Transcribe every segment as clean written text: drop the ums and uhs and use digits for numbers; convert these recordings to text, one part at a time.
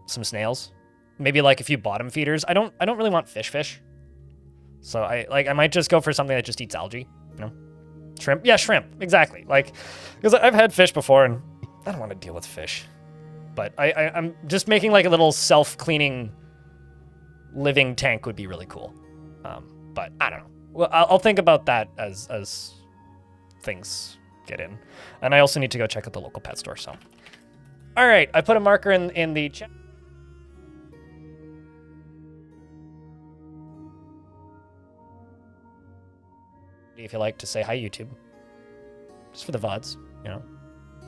some snails. Maybe like a few bottom feeders. I don't really want fish. So I might just go for something that just eats algae, you know? Shrimp? Yeah, shrimp. Exactly. Like, because I've had fish before and I don't want to deal with fish. But I'm just making like a little self-cleaning living tank would be really cool. But I don't know. Well, I'll think about that as things get in. And I also need to go check out the local pet store, so. All right, I put a marker in the chat. If you like to say hi, YouTube. Just for the VODs, you know.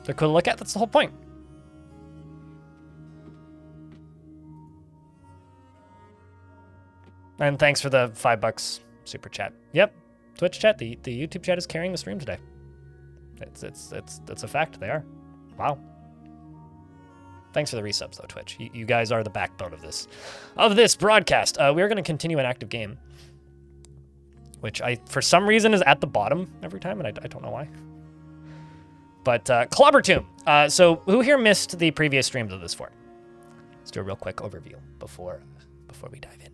They're cool to look at, that's the whole point. And thanks for the $5 super chat. Yep, Twitch chat, the YouTube chat is carrying the stream today. It's a fact, they are. Wow. Thanks for the resubs though, Twitch. You guys are the backbone of this broadcast. We are going to continue an active game, which for some reason is at the bottom every time, and I don't know why. But Clobbertomb. So who here missed the previous streams of this fort? Let's do a real quick overview before we dive in.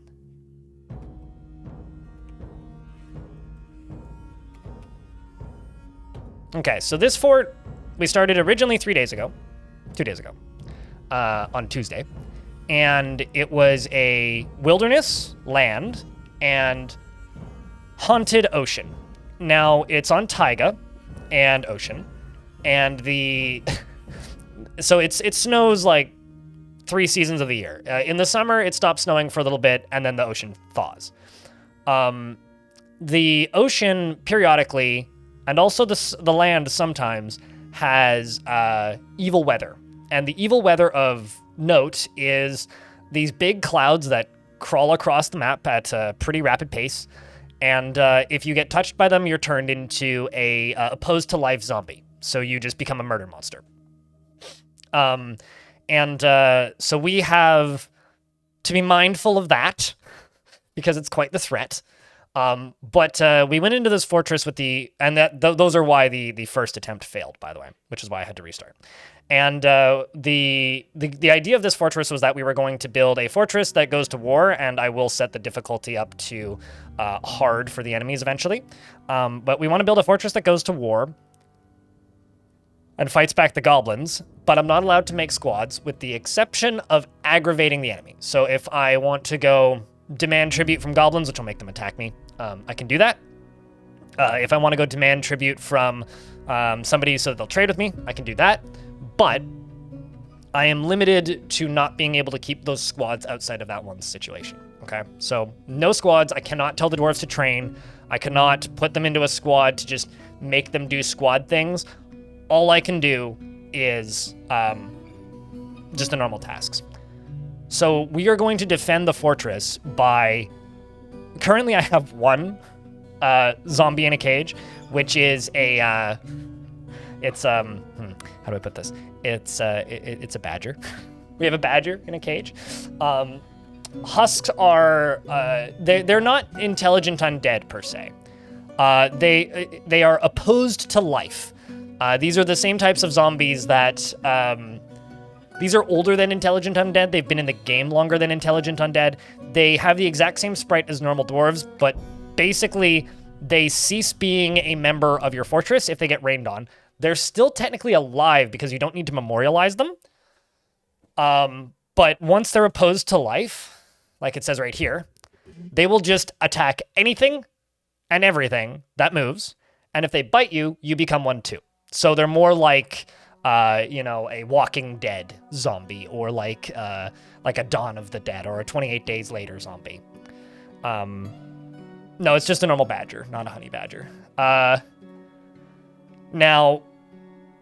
Okay, so this fort, we started originally 2 days ago, on Tuesday, and it was a wilderness, land, and haunted ocean. Now, it's on taiga and ocean, and so it snows like 3 seasons of the year. In the summer, it stops snowing for a little bit, and then the ocean thaws. The ocean periodically, and also the land sometimes, has evil weather. And the evil weather of note is these big clouds that crawl across the map at a pretty rapid pace. And if you get touched by them, you're turned into a opposed-to-life zombie. So you just become a murder monster. So we have to be mindful of that, because it's quite the threat. But we went into this fortress with those are why the first attempt failed, by the way, which is why I had to restart. And the idea of this fortress was that we were going to build a fortress that goes to war, and I will set the difficulty up to hard for the enemies eventually. But we want to build a fortress that goes to war and fights back the goblins, but I'm not allowed to make squads with the exception of aggravating the enemy. So if I want to go demand tribute from goblins, which will make them attack me, I can do that. If I want to go demand tribute from somebody so that they'll trade with me, I can do that. But I am limited to not being able to keep those squads outside of that one situation, okay? So no squads. I cannot tell the dwarves to train. I cannot put them into a squad to just make them do squad things. All I can do is just the normal tasks. So we are going to defend the fortress by... Currently, I have one zombie in a cage, which is a... how do I put this? It's a badger. We have a badger in a cage. Husks are... they're not intelligent undead, per se. They are opposed to life. These are the same types of zombies that... These are older than Intelligent Undead. They've been in the game longer than Intelligent Undead. They have the exact same sprite as normal dwarves, but basically they cease being a member of your fortress if they get rained on. They're still technically alive because you don't need to memorialize them. But once they're opposed to life, like it says right here, they will just attack anything and everything that moves. And if they bite you, you become one too. So they're more like... a Walking Dead zombie, or like a Dawn of the Dead, or a 28 Days Later zombie. No, it's just a normal badger, not a honey badger. Now,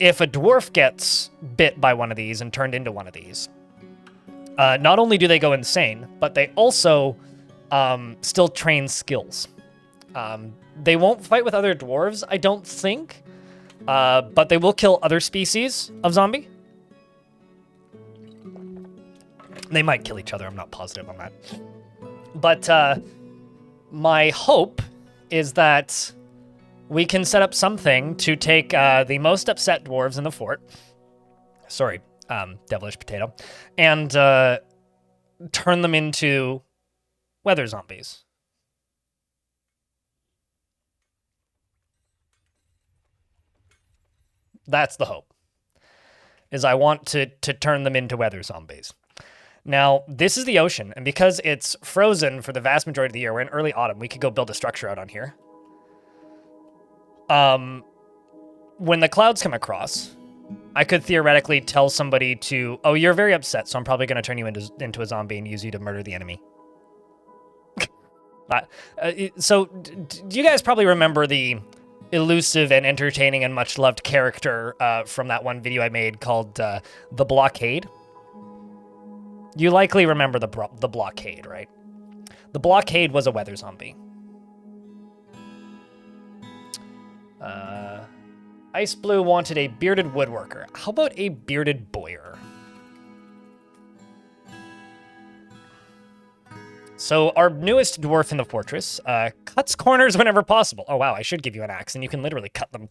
if a dwarf gets bit by one of these and turned into one of these, not only do they go insane, but they also still train skills. They won't fight with other dwarves, I don't think. But they will kill other species of zombie. They might kill each other, I'm not positive on that. But my hope is that we can set up something to take the most upset dwarves in the fort. Sorry, devilish potato. And turn them into weather zombies. That's the hope. Is I want to turn them into weather zombies. Now, this is the ocean, and because it's frozen for the vast majority of the year, we're in early autumn, we could go build a structure out on here. When the clouds come across, I could theoretically tell somebody to, oh, you're very upset, so I'm probably going to turn you into a zombie and use you to murder the enemy. So, do you guys probably remember the elusive and entertaining and much loved character from that one video I made called The Blockade? You likely remember the Blockade, right? The Blockade was a weather zombie. Ice Blue wanted a bearded woodworker. How about a bearded bowyer? So our newest dwarf in the fortress cuts corners whenever possible. Oh, wow, I should give you an axe, and you can literally cut them.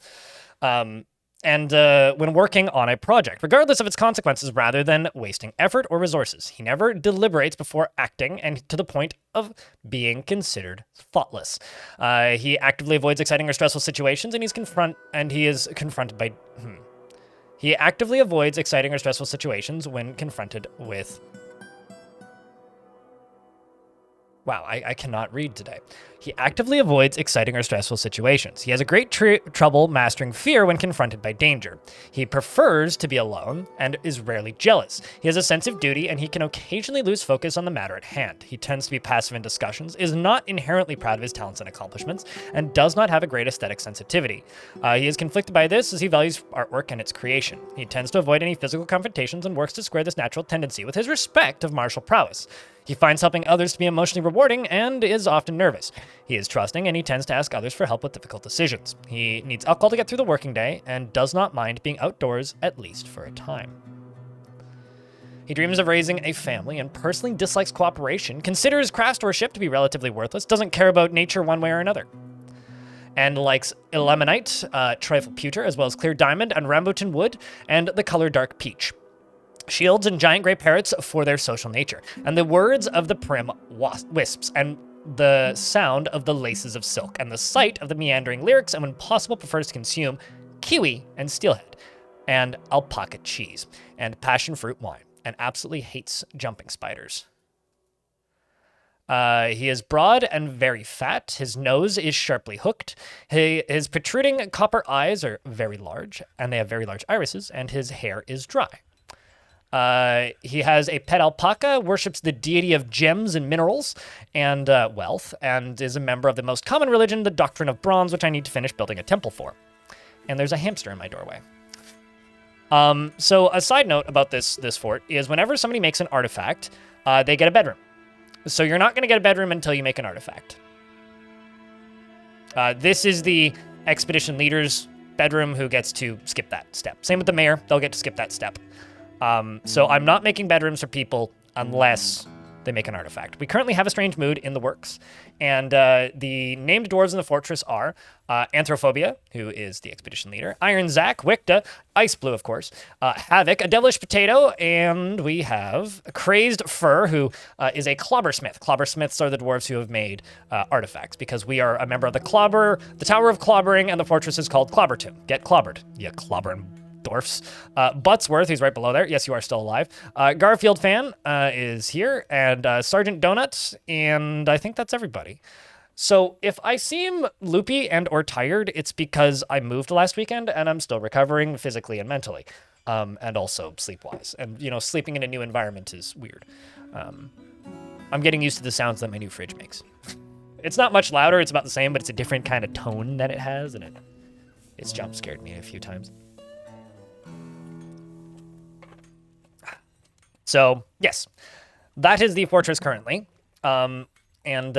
When working on a project, regardless of its consequences, rather than wasting effort or resources. He never deliberates before acting, and to the point of being considered thoughtless. He actively avoids exciting or stressful situations, and he is confronted by... He actively avoids exciting or stressful situations when confronted with... Wow, I cannot read today. He actively avoids exciting or stressful situations. He has a great trouble mastering fear when confronted by danger. He prefers to be alone and is rarely jealous. He has a sense of duty, and he can occasionally lose focus on the matter at hand. He tends to be passive in discussions, is not inherently proud of his talents and accomplishments, and does not have a great aesthetic sensitivity. He is conflicted by this as he values artwork and its creation. He tends to avoid any physical confrontations and works to square this natural tendency with his respect of martial prowess. He finds helping others to be emotionally rewarding and is often nervous. He is trusting, and he tends to ask others for help with difficult decisions. He needs alcohol to get through the working day and does not mind being outdoors, at least for a time. He dreams of raising a family and personally dislikes cooperation, considers craftsmanship to be relatively worthless, doesn't care about nature one way or another, and likes illuminite, trifle pewter, as well as clear diamond and rambutan wood, and the color dark peach. Shields and giant gray parrots for their social nature, and the words of the prim wisps, and the sound of the laces of silk, and the sight of the meandering lyrics, and when possible prefers to consume kiwi and steelhead, and alpaca cheese, and passion fruit wine, and absolutely hates jumping spiders. He is broad and very fat. His nose is sharply hooked. His protruding copper eyes are very large, and they have very large irises, and his hair is dry. He has a pet alpaca, worships the deity of gems and minerals and wealth, and is a member of the most common religion, the doctrine of bronze, which I need to finish building a temple for. And there's a hamster in my doorway. So a side note about this fort is whenever somebody makes an artifact, they get a bedroom. So you're not going to get a bedroom until you make an artifact. This is the expedition leader's bedroom who gets to skip that step. Same with the mayor, they'll get to skip that step. So I'm not making bedrooms for people unless they make an artifact. We currently have a strange mood in the works, and the named dwarves in the fortress are Anthrophobia, who is the expedition leader, Iron Zack, Wicta, Ice Blue, of course, Havoc, a Devilish Potato, and we have Crazed Fur, who is a Clobbersmith. Clobbersmiths are the dwarves who have made artifacts, because we are a member of the Tower of Clobbering, and the fortress is called Clobbertomb. Get clobbered, you clobbering dwarfs. Buttsworth, who's right below there. Yes, you are still alive. Garfield Fan is here, and Sergeant Donuts, and I think that's everybody. So if I seem loopy and or tired, it's because I moved last weekend, and I'm still recovering physically and mentally, and also sleep-wise. And, sleeping in a new environment is weird. I'm getting used to the sounds that my new fridge makes. It's not much louder, it's about the same, but it's a different kind of tone that it has, and it's jump-scared me a few times. So, yes, that is the fortress currently. And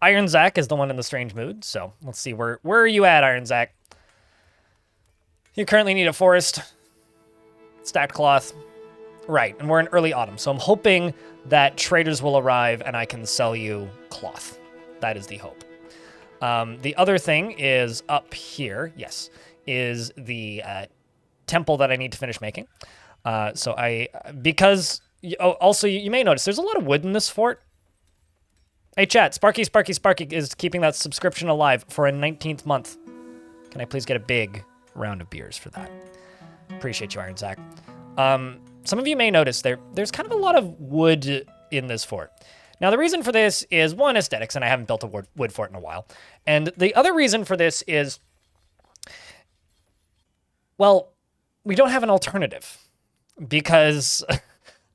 Iron Zack is the one in the strange mood. So, let's see, where are you at, Iron Zack? You currently need a forest, stacked cloth. Right, and we're in early autumn, so I'm hoping that traders will arrive and I can sell you cloth. That is the hope. The other thing is up here, yes, is the temple that I need to finish making. Because Also, you may notice there's a lot of wood in this fort. Hey, chat, Sparky is keeping that subscription alive for a 19th month. Can I please get a big round of beers for that? Appreciate you, Iron Zach. Some of you may notice there's kind of a lot of wood in this fort. Now, the reason for this is, one, aesthetics, and I haven't built a wood fort in a while. And the other reason for this is, well, we don't have an alternative. Because,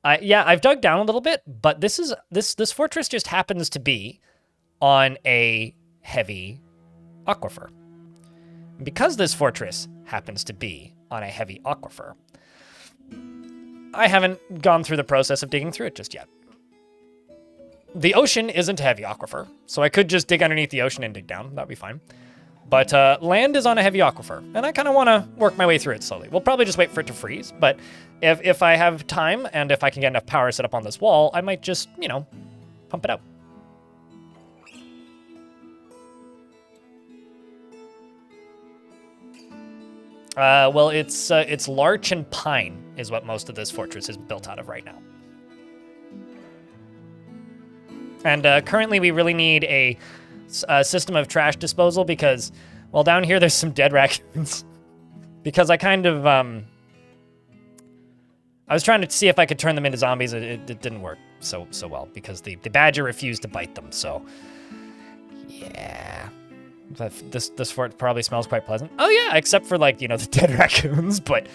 I've dug down a little bit, but this fortress just happens to be on a heavy aquifer. Because this fortress happens to be on a heavy aquifer, I haven't gone through the process of digging through it just yet. The ocean isn't a heavy aquifer, so I could just dig underneath the ocean and dig down. That'd be fine. But land is on a heavy aquifer, and I kind of want to work my way through it slowly. We'll probably just wait for it to freeze, but if I have time and if I can get enough power set up on this wall, I might just, pump it out. Well, it's larch and pine is what most of this fortress is built out of right now. And currently we really need a system of trash disposal because, well, down here there's some dead raccoons. Because I kind of, I was trying to see if I could turn them into zombies. It didn't work so well because the badger refused to bite them, so yeah. But this fort probably smells quite pleasant. Oh yeah, except for the dead raccoons, but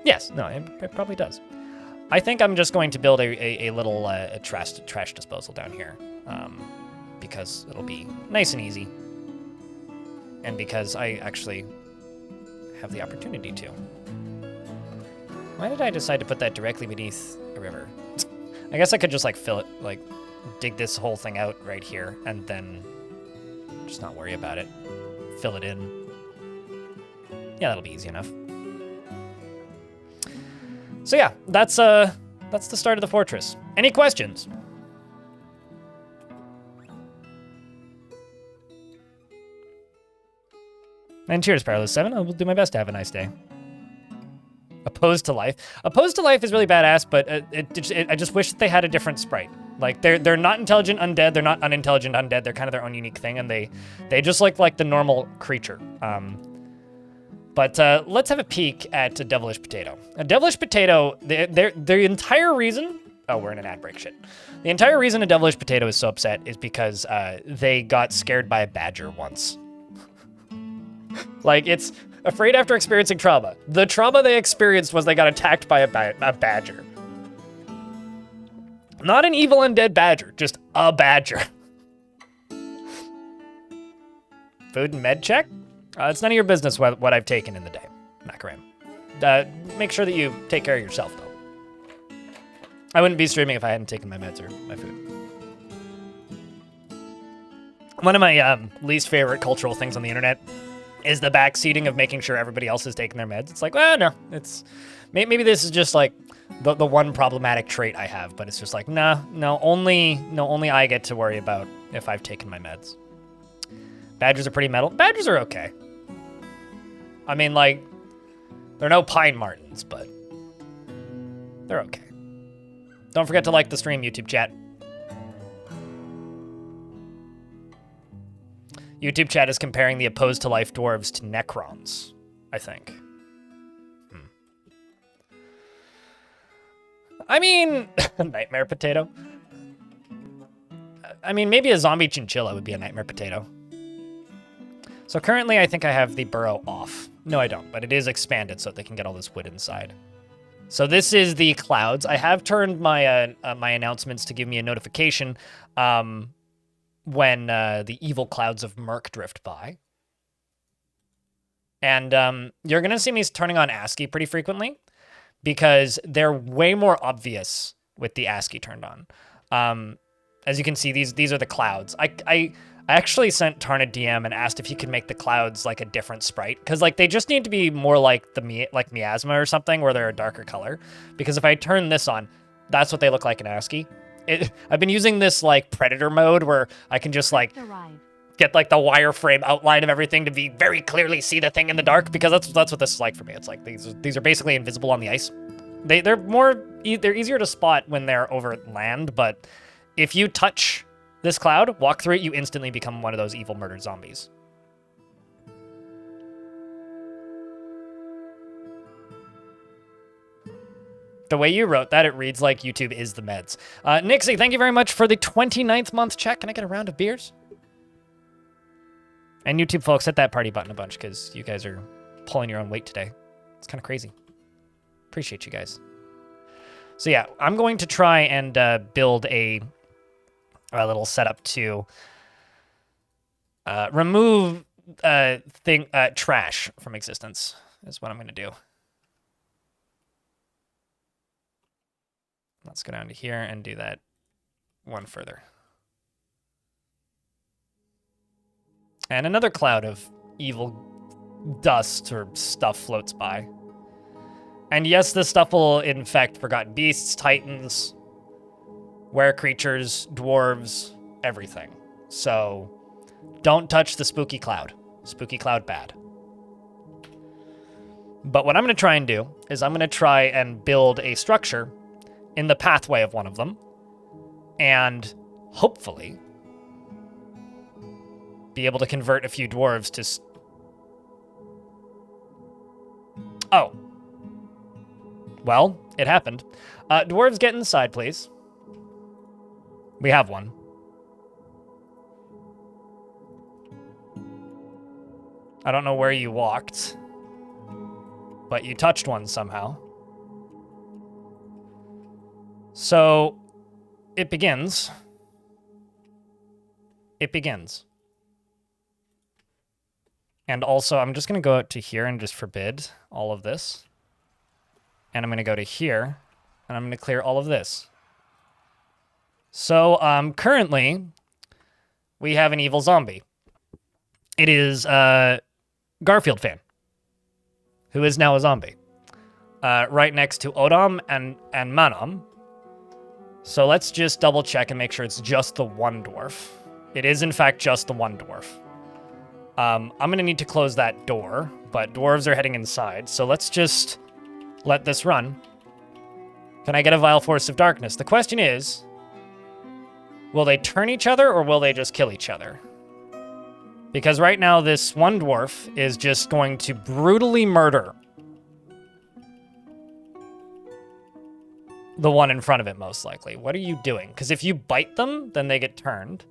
yes, no, it probably does. I think I'm just going to build a little trash disposal down here, because it'll be nice and easy, and because I actually have the opportunity to. Why did I decide to put that directly beneath a river? I guess I could just fill it, dig this whole thing out right here, and then just not worry about it. Fill it in. Yeah, that'll be easy enough. So yeah, that's the start of the fortress. Any questions? And cheers, Paralus7. I will do my best to have a nice day. Opposed to life. Opposed to life is really badass, but I just wish that they had a different sprite. They're not intelligent undead. They're not unintelligent undead. They're kind of their own unique thing, and they just like the normal creature. But let's have a peek at a devilish potato. A devilish potato, the entire reason... Oh, we're in an ad break, shit. The entire reason a devilish potato is so upset is because they got scared by a badger once. It's afraid after experiencing trauma. The trauma they experienced was they got attacked by a badger. Not an evil undead badger, just a badger. Food and med check? It's none of your business what I've taken in the day, Macaram. Make sure that you take care of yourself, though. I wouldn't be streaming if I hadn't taken my meds or my food. One of my least favorite cultural things on the internet is the backseating of making sure everybody else is taking their meds. It's well, no, it's maybe this is just the one problematic trait I have, but it's just no, only I get to worry about if I've taken my meds. Badgers are pretty metal. Badgers are okay. I mean, they're no pine martens, but they're okay. Don't forget to like the stream, YouTube chat. YouTube chat is comparing the opposed to life dwarves to Necrons, I think. I mean, nightmare potato. I mean, maybe a zombie chinchilla would be a nightmare potato. So currently, I think I have the burrow off. No, I don't, but it is expanded so that they can get all this wood inside. So this is the clouds. I have turned my my announcements to give me a notification when the evil clouds of murk drift by. And you're going to see me turning on ASCII pretty frequently because they're way more obvious with the ASCII turned on. As you can see, these are the clouds. I actually sent Tarn a DM and asked if he could make the clouds a different sprite, because they just need to be more like miasma or something, where they're a darker color. Because if I turn this on, that's what they look like in ASCII. I've been using this predator mode where I can just get the wireframe outline of everything to be very clearly see the thing in the dark, because that's what this is like for me. It's these are basically invisible on the ice. They're easier to spot when they're over land, but if you touch this cloud, walk through it, you instantly become one of those evil murdered zombies. The way you wrote that, it reads like YouTube is the meds. Nixie, thank you very much for the 29th month check. Can I get a round of beers? And YouTube folks, hit that party button a bunch, because you guys are pulling your own weight today. It's kind of crazy. Appreciate you guys. So yeah, I'm going to try and build a little setup to remove trash from existence, is what I'm going to do. Let's go down to here and do that one further. And another cloud of evil dust or stuff floats by. And yes, this stuff will infect Forgotten Beasts, Titans, were creatures, dwarves, everything. So don't touch the spooky cloud. Spooky cloud bad. But what I'm going to try and do is I'm going to try and build a structure in the pathway of one of them, and hopefully be able to convert a few dwarves to... Oh. Well, it happened. Dwarves, get inside, please. We have one. I don't know where you walked, but you touched one somehow. So, it begins. It begins. And also, I'm just going to go out to here and just forbid all of this. And I'm going to go to here, and I'm going to clear all of this. So, currently, we have an evil zombie. It is Garfield fan, who is now a zombie. Right next to Odom and Manom. So let's just double check and make sure it's just the one dwarf. It is, in fact, just the one dwarf. I'm going to need to close that door, but dwarves are heading inside, so let's just let this run. Can I get a Vile Force of Darkness? The question is, will they turn each other, or will they just kill each other? Because right now, this one dwarf is just going to brutally murder the one in front of it, most likely. What are you doing? Because if you bite them, then they get turned.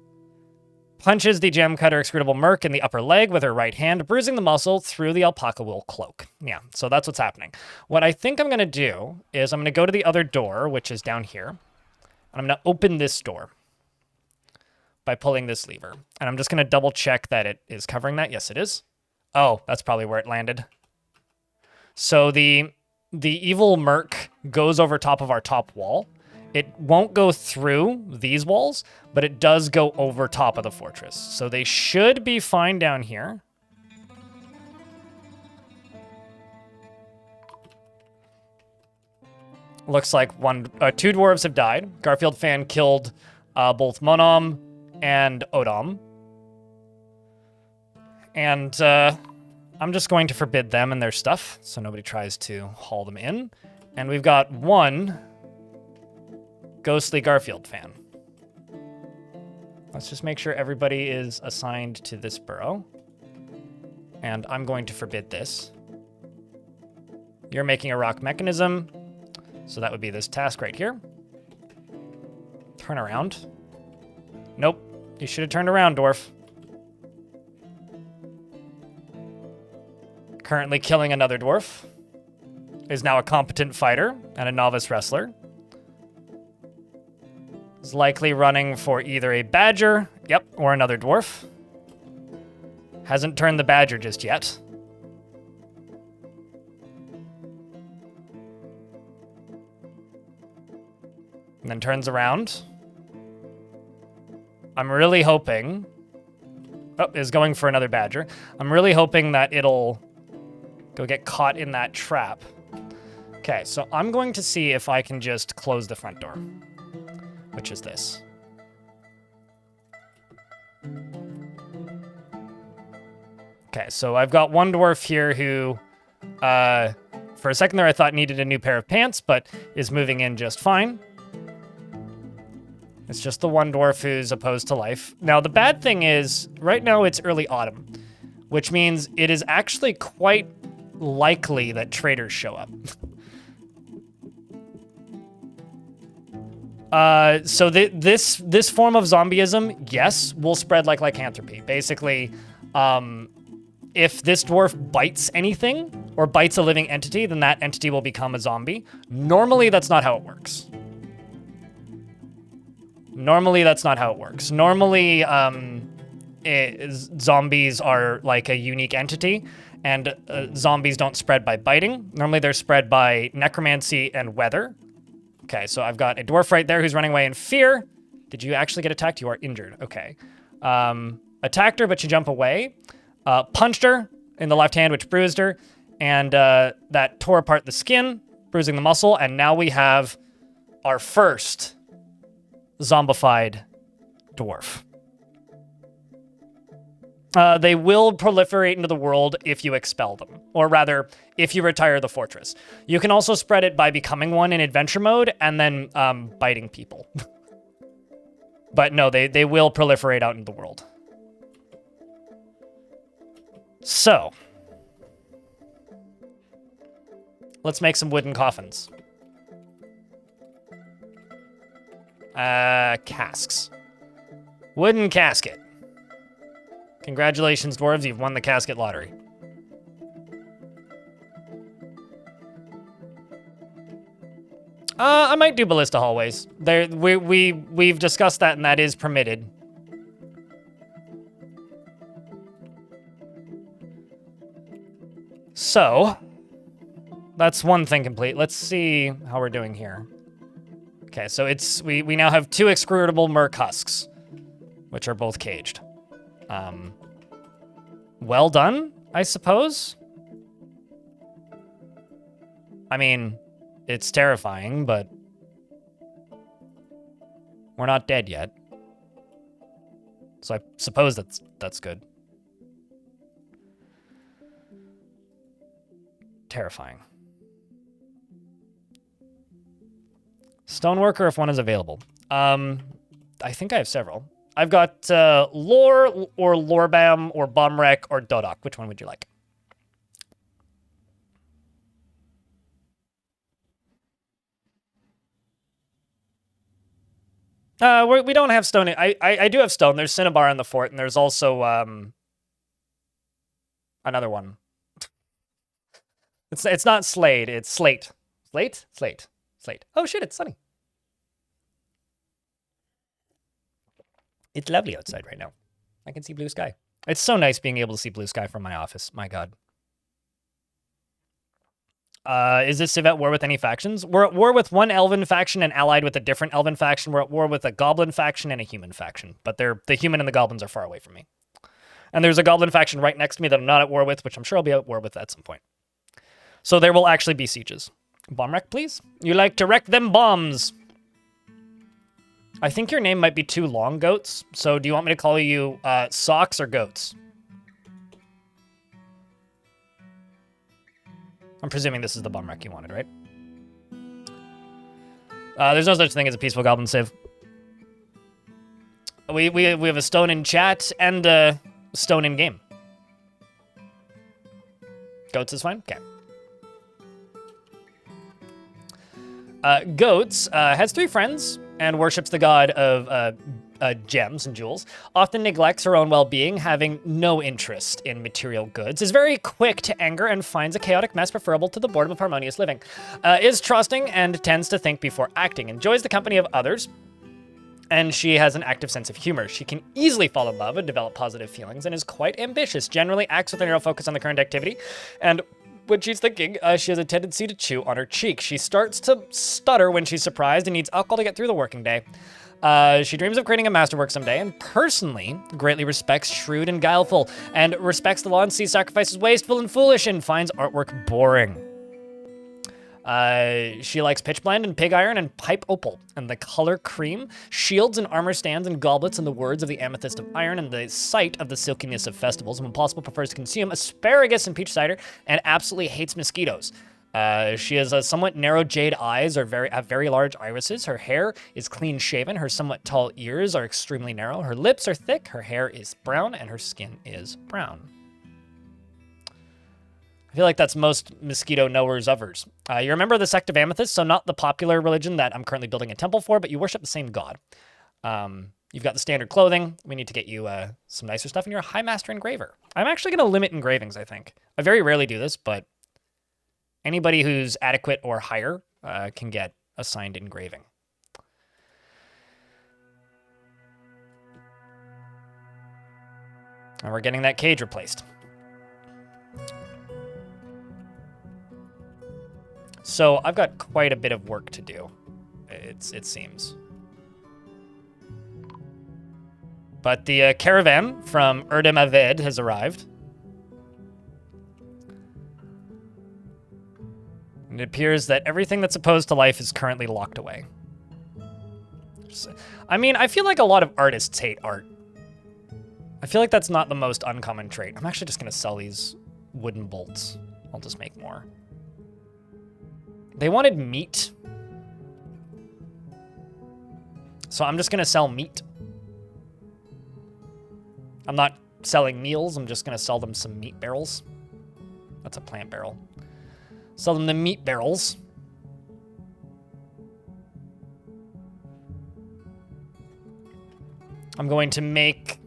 Punches the gem cutter executable merc in the upper leg with her right hand, bruising the muscle through the alpaca wool cloak. Yeah, so that's what's happening. What I think I'm going to do is I'm going to go to the other door, which is down here. And I'm going to open this door by pulling this lever. And I'm just going to double check that it is covering that. Yes, it is. Oh, that's probably where it landed. So the evil merc goes over top of our top wall. It won't go through these walls, but it does go over top of the fortress. So they should be fine down here. Looks like two dwarves have died. Garfield fan killed both Monom and Odom. And I'm just going to forbid them and their stuff, so nobody tries to haul them in. And we've got one ghostly Garfield fan. Let's just make sure everybody is assigned to this burrow. And I'm going to forbid this. You're making a rock mechanism, so that would be this task right here. Turn around. Nope, you should have turned around, dwarf. Currently killing another dwarf. Is now a competent fighter and a novice wrestler. Is likely running for either a badger, yep, or another dwarf. Hasn't turned the badger just yet. And then turns around. I'm really hoping... Oh, is going for another badger. I'm really hoping that it'll go get caught in that trap. Okay, so I'm going to see if I can just close the front door, which is this. Okay, so I've got one dwarf here who For a second there, I thought needed a new pair of pants, but is moving in just fine. It's just the one dwarf who's opposed to life. Now, the bad thing is, right now it's early autumn, which means it is actually quite likely that traders show up. So this form of zombieism, yes, will spread like lycanthropy. Basically, if this dwarf bites anything or bites a living entity, then that entity will become a zombie. Normally, that's not how it works. Normally, zombies are like a unique entity, and zombies don't spread by biting. Normally, they're spread by necromancy and weather. Okay, so I've got a dwarf right there who's running away in fear. Did you actually get attacked? You are injured. Okay. Attacked her, but she jumped away. Punched her in the left hand, which bruised her. And that tore apart the skin, bruising the muscle. And now we have our first zombified dwarf. They will proliferate into the world if you expel them, or rather, if you retire the fortress. You can also spread it by becoming one in adventure mode and then biting people. But no, they will proliferate out into the world. So, let's make some wooden coffins. Casks. Wooden casket. Congratulations, dwarves, you've won the casket lottery. I might do ballista hallways. We've discussed that, and that is permitted. So, that's one thing complete. Let's see how we're doing here. Okay, so we now have 2 excrudable merc husks, which are both caged. Well done, I suppose. I mean, it's terrifying, but we're not dead yet. So I suppose that's good. Terrifying. Stoneworker if one is available. I think I have several. I've got Lore or Lorebam or Bomrek or Dodok. Which one would you like? We don't have stone. I do have stone. There's Cinnabar in the fort, and there's also another one. It's not Slade. It's Slate. Slate. Oh shit! It's sunny. It's lovely outside right now. I can see blue sky. It's so nice being able to see blue sky from my office. My God. Is this civ at war with any factions? We're at war with one elven faction and allied with a different elven faction. We're at war with a goblin faction and a human faction. But the human and the goblins are far away from me. And there's a goblin faction right next to me that I'm not at war with, which I'm sure I'll be at war with at some point. So there will actually be sieges. Bomb wreck, please. You like to wreck them bombs. I think your name might be too long, Goats. So do you want me to call you Socks or Goats? I'm presuming this is the bomb wreck you wanted, right? There's no such thing as a peaceful goblin civ. We have a stone in chat and a stone in game. Goats is fine? Okay. Goats has 3 friends and worships the god of gems and jewels, often neglects her own well-being, having no interest in material goods, is very quick to anger and finds a chaotic mess preferable to the boredom of harmonious living, is trusting and tends to think before acting, enjoys the company of others, and she has an active sense of humor. She can easily fall in love and develop positive feelings and is quite ambitious, generally acts with a narrow focus on the current activity, and when she's thinking, she has a tendency to chew on her cheek. She starts to stutter when she's surprised and needs alcohol to get through the working day. She dreams of creating a masterwork someday and personally greatly respects shrewd and guileful and respects the law and sees sacrifices wasteful and foolish and finds artwork boring. She likes pitch blende and pig iron and pipe opal and the color cream, shields and armor stands and goblets and the words of the amethyst of iron and the sight of the silkiness of festivals and when possible prefers to consume asparagus and peach cider and absolutely hates mosquitoes. She has a somewhat narrow jade eyes or have very large irises. Her hair is clean shaven. Her somewhat tall ears are extremely narrow. Her lips are thick. Her hair is brown, and her skin is brown. I feel like that's most mosquito knowers of hers. You're a member of the sect of Amethyst, so not the popular religion that I'm currently building a temple for, but you worship the same god. You've got the standard clothing. We need to get you some nicer stuff, and you're a high master engraver. I'm actually going to limit engravings, I think. I very rarely do this, but anybody who's adequate or higher can get assigned engraving. And we're getting that cage replaced. So I've got quite a bit of work to do, it seems. But the caravan from Erdem Aved has arrived. And it appears that everything that's opposed to life is currently locked away. I mean, I feel like a lot of artists hate art. I feel like that's not the most uncommon trait. I'm actually just going to sell these wooden bolts. I'll just make more. They wanted meat. So I'm just going to sell meat. I'm not selling meals. I'm just going to sell them some meat barrels. That's a plant barrel. Sell them the meat barrels. I'm going to make,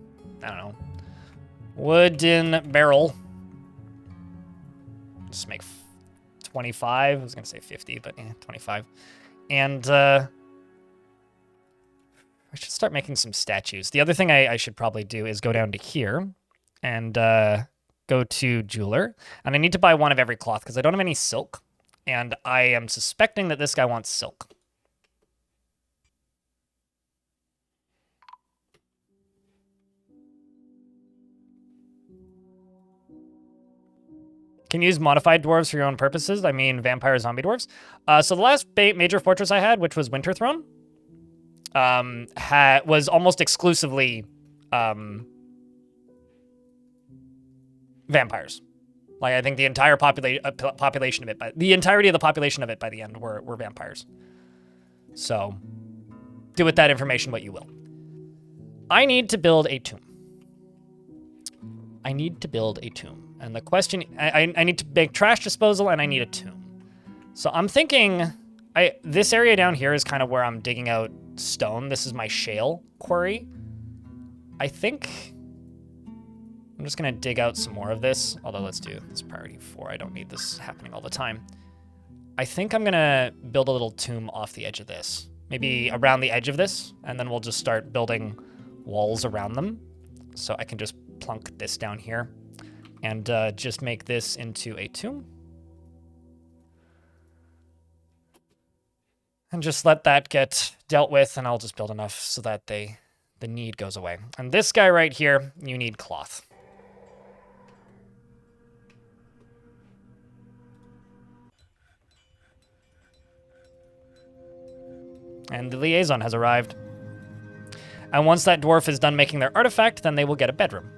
I don't know, wooden barrel. Just make 25. I was going to say 50, but 25. And I should start making some statues. The other thing I should probably do is go down to here and go to jeweler. And I need to buy one of every cloth because I don't have any silk. And I am suspecting that this guy wants silk. Can you use modified dwarves for your own purposes? I mean, vampire zombie dwarves. So the last major fortress I had, which was Winterthrone, was almost exclusively vampires. Like, I think the entire population of it, the entirety of the population of it by the end were vampires. So, do with that information what you will. I need to build a tomb. I need to build a tomb. And the question, I need to make trash disposal and I need a tomb. So I'm thinking, this area down here is kind of where I'm digging out stone. This is my shale quarry. I think I'm just gonna dig out some more of this. Although let's do this priority 4. I don't need this happening all the time. I think I'm gonna build a little tomb off the edge of this. Maybe around the edge of this, and then we'll just start building walls around them. So I can just plunk this down here and just make this into a tomb. And just let that get dealt with, and I'll just build enough so that the need goes away. And this guy right here, you need cloth. And the liaison has arrived. And once that dwarf is done making their artifact, then they will get a bedroom.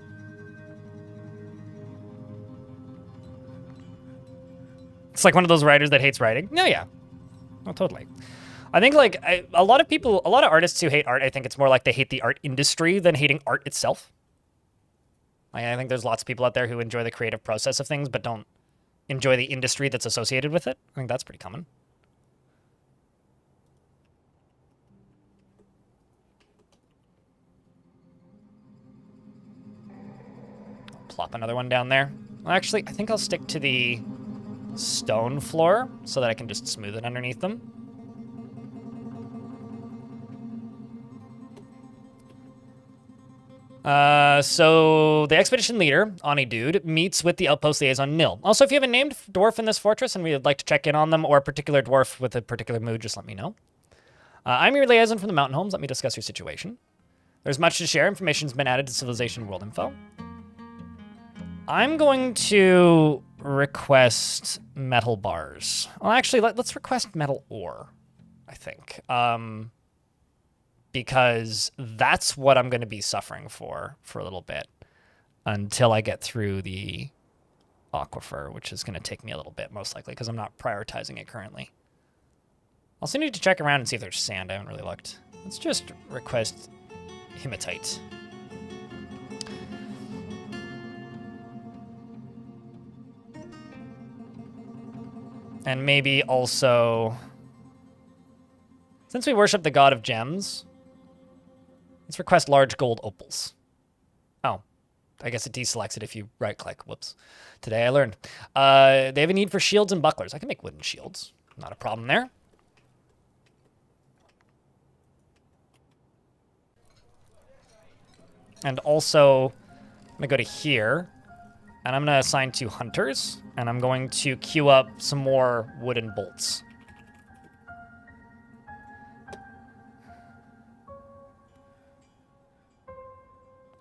It's like one of those writers that hates writing. No, yeah. Oh, totally. I think, like, a lot of artists who hate art, I think it's more like they hate the art industry than hating art itself. Like, I think there's lots of people out there who enjoy the creative process of things, but don't enjoy the industry that's associated with it. I think that's pretty common. Plop another one down there. Well, actually, I think I'll stick to the stone floor so that I can just smooth it underneath them. So the expedition leader, Ani Dude, meets with the outpost liaison Nil. Also, if you have a named dwarf in this fortress and we would like to check in on them, or a particular dwarf with a particular mood, just let me know. I'm your liaison from the mountain homes. Let me discuss your situation. There's much to share. Information's been added to Civilization World Info. I'm going to request metal bars. Well, actually, let's request metal ore, I think. Because that's what I'm going to be suffering for a little bit until I get through the Aquifer, which is going to take me a little bit, most likely, because I'm not prioritizing it currently. Also need to check around and see if there's sand. I haven't really looked. Let's just request hematite. And maybe also, since we worship the god of gems, let's request large gold opals. Oh, I guess it deselects it if you right-click. Whoops. Today I learned. They have a need for shields and bucklers. I can make wooden shields. Not a problem there. And also, I'm going to go to here, and I'm going to assign 2 hunters, and I'm going to queue up some more wooden bolts.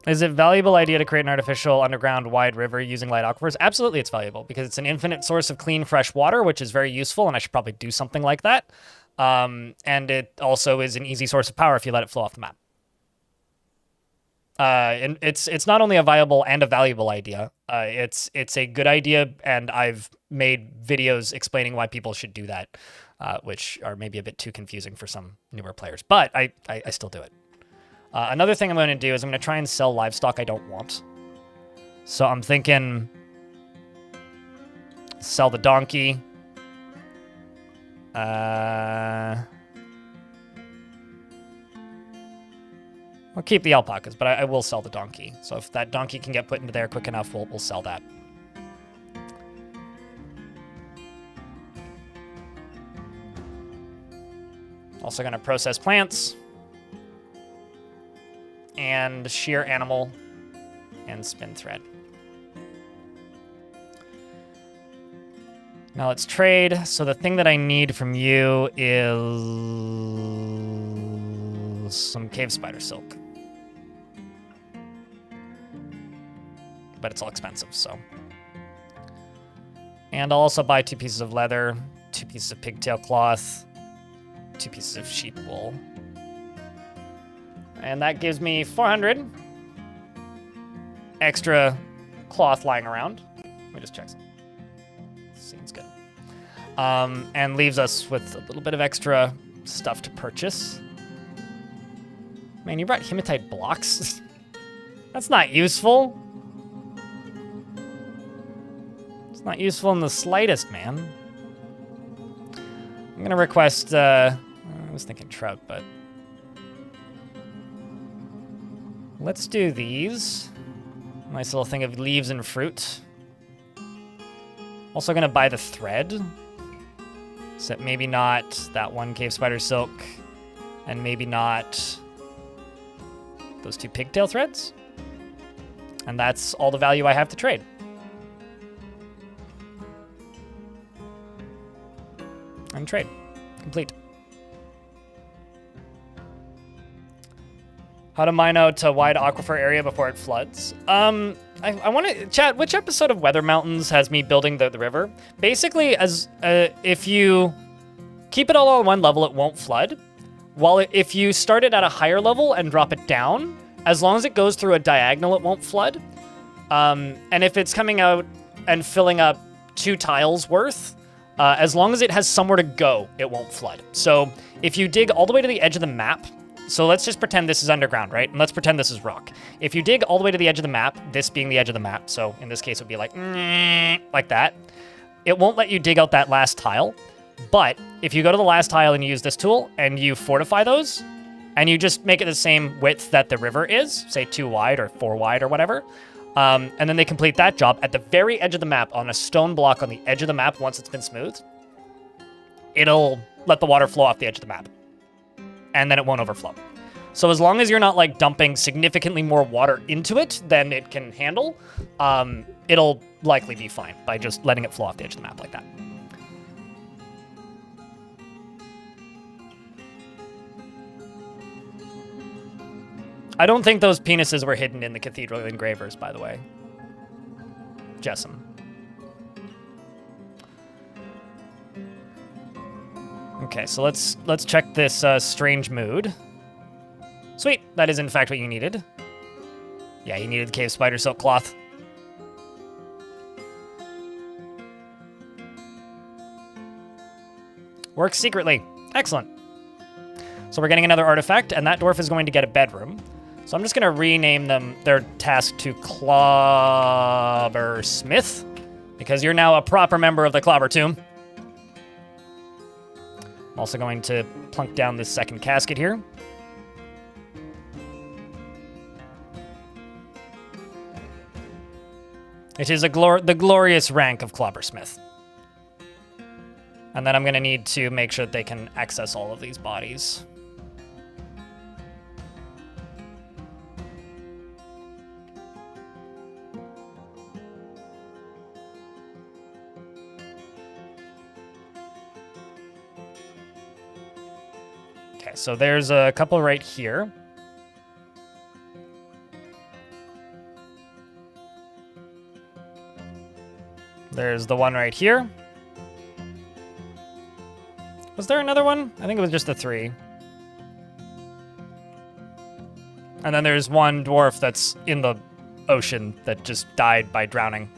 Is it a valuable idea to create an artificial underground wide river using light aquifers? Absolutely, it's valuable, because it's an infinite source of clean, fresh water, which is very useful, and I should probably do something like that. And it also is an easy source of power if you let it flow off the map. And it's not only a viable and a valuable idea. It's a good idea, and I've made videos explaining why people should do that, which are maybe a bit too confusing for some newer players. But I still do it. Another thing I'm going to do is I'm going to try and sell livestock I don't want. So I'm thinking sell the donkey. I'll keep the alpacas, but I will sell the donkey. So if that donkey can get put into there quick enough, we'll sell that. Also going to process plants. And shear animal. And spin thread. Now let's trade. So the thing that I need from you is some cave spider silk. But it's all expensive, so. And I'll also buy 2 pieces of leather, 2 pieces of pigtail cloth, 2 pieces of sheep wool. And that gives me 400 extra cloth lying around. Let me just check something. Seems good. And leaves us with a little bit of extra stuff to purchase. Man, you brought hematite blocks? That's not useful. It's not useful in the slightest, man. I'm gonna request, I was thinking trout, but let's do these. Nice little thing of leaves and fruit. Also gonna buy the thread. Except maybe not that one cave spider silk, and maybe not those 2 pigtail threads. And that's all the value I have to trade. And trade. Complete. How to mine out a wide aquifer area before it floods. I want to chat, which episode of Weather Mountains has me building the river? Basically, as if you keep it all on one level, it won't flood. While if you start it at a higher level and drop it down, as long as it goes through a diagonal, it won't flood. And if it's coming out and filling up 2 tiles worth, as long as it has somewhere to go, it won't flood. So if you dig all the way to the edge of the map, so let's just pretend this is underground, right? And let's pretend this is rock. If you dig all the way to the edge of the map, this being the edge of the map, so in this case it would be like that, it won't let you dig out that last tile. But if you go to the last tile and you use this tool and you fortify those, and you just make it the same width that the river is, say 2 wide or 4 wide or whatever, and then they complete that job at the very edge of the map on a stone block on the edge of the map once it's been smoothed, it'll let the water flow off the edge of the map. And then it won't overflow. So as long as you're not like dumping significantly more water into it than it can handle, it'll likely be fine by just letting it flow off the edge of the map like that. I don't think those penises were hidden in the cathedral engravers, by the way. Jessam. Okay, so let's check this strange mood. Sweet, that is in fact what you needed. Yeah, you needed cave spider silk cloth. Works secretly. Excellent. So we're getting another artifact, and that dwarf is going to get a bedroom. So I'm just going to rename their task to Clobbersmith, because you're now a proper member of the Clobbertomb. I'm also going to plunk down this second casket here. It is the glorious rank of Clobbersmith. And then I'm going to need to make sure that they can access all of these bodies. Okay, so there's a couple right here. There's the one right here. Was there another one? I think it was just the 3. And then there's one dwarf that's in the ocean that just died by drowning.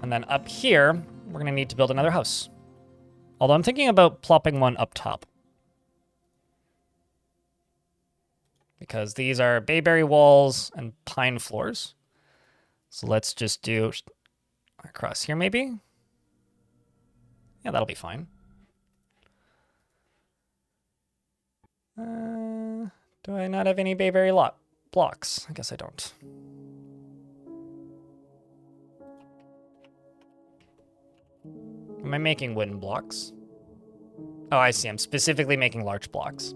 And then up here, we're going to need to build another house. Although I'm thinking about plopping one up top. Because these are bayberry walls and pine floors. So let's just do across here, maybe? Yeah, that'll be fine. Do I not have any bayberry blocks? I guess I don't. Am I making wooden blocks? Oh, I see. I'm specifically making large blocks.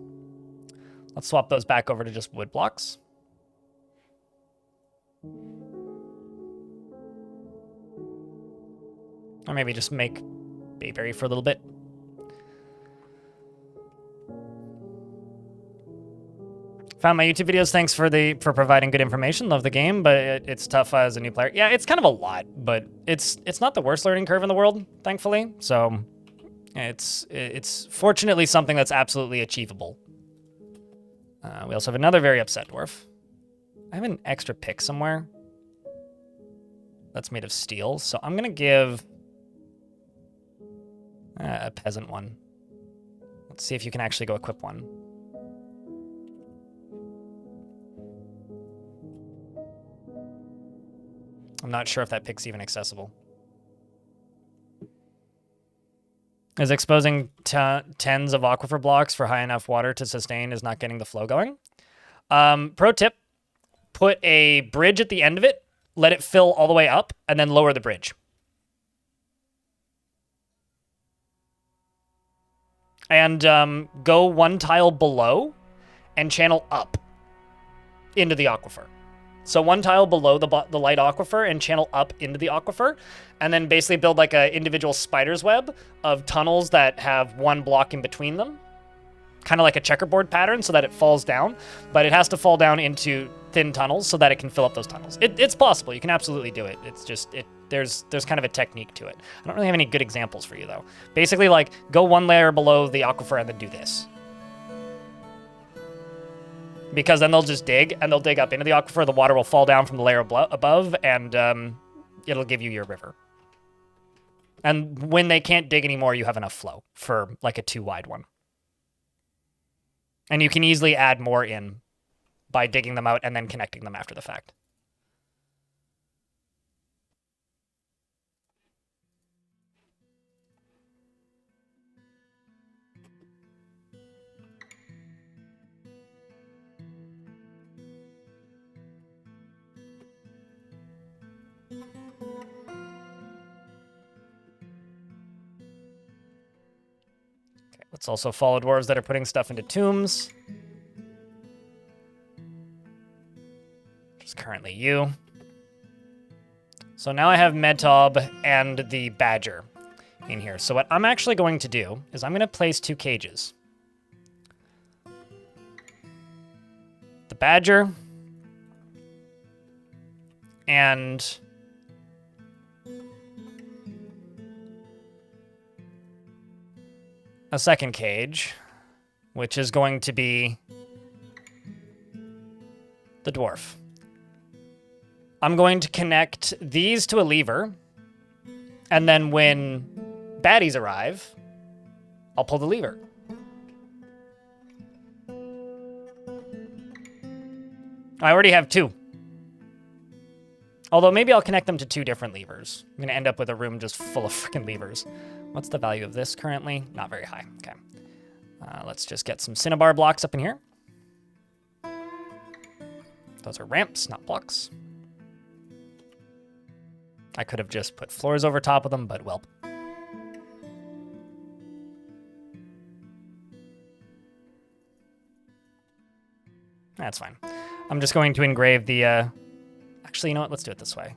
Let's swap those back over to just wood blocks. Or maybe just make bayberry for a little bit. Found my YouTube videos. Thanks for providing good information. Love the game, but it's tough as a new player. Yeah, it's kind of a lot, but it's not the worst learning curve in the world, thankfully. So it's fortunately something that's absolutely achievable. We also have another very upset dwarf. I have an extra pick somewhere that's made of steel, so I'm gonna give a peasant one. Let's see if you can actually go equip one. I'm not sure if that pick's even accessible. Is exposing tens of aquifer blocks for high enough water to sustain is not getting the flow going? Pro tip, put a bridge at the end of it, let it fill all the way up, and then lower the bridge. And go one tile below and channel up into the aquifer. So one tile below the light aquifer and channel up into the aquifer, and then basically build like an individual spider's web of tunnels that have one block in between them, kind of like a checkerboard pattern, so that it falls down, but it has to fall down into thin tunnels so that it can fill up those tunnels. It's possible. You can absolutely do it. It's just there's kind of a technique to it. I don't really have any good examples for you though. Basically, like go one layer below the aquifer and then do this. Because then they'll just dig, and they'll dig up into the aquifer. The water will fall down from the layer above, and it'll give you your river. And when they can't dig anymore, you have enough flow for like a 2-wide one. And you can easily add more in by digging them out and then connecting them after the fact. Let's also follow dwarves that are putting stuff into tombs. Which is currently you. So now I have Medtob and the Badger in here. So what I'm actually going to do is I'm going to place 2 cages. The Badger and a second cage, which is going to be the dwarf. I'm going to connect these to a lever, and then when baddies arrive, I'll pull the lever. I already have 2. Although maybe I'll connect them to 2 different levers. I'm going to end up with a room just full of freaking levers. What's the value of this currently? Not very high. Okay. Let's just get some cinnabar blocks up in here. Those are ramps, not blocks. I could have just put floors over top of them, but well. That's fine. I'm just going to engrave the... Actually, you know what? Let's do it this way.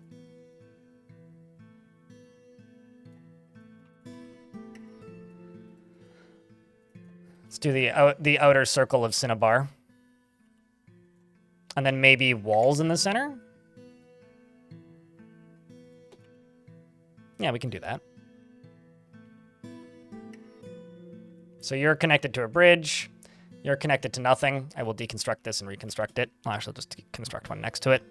Let's do the outer circle of cinnabar. And then maybe walls in the center? Yeah, we can do that. So you're connected to a bridge. You're connected to nothing. I will deconstruct this and reconstruct it. I'll actually just construct one next to it.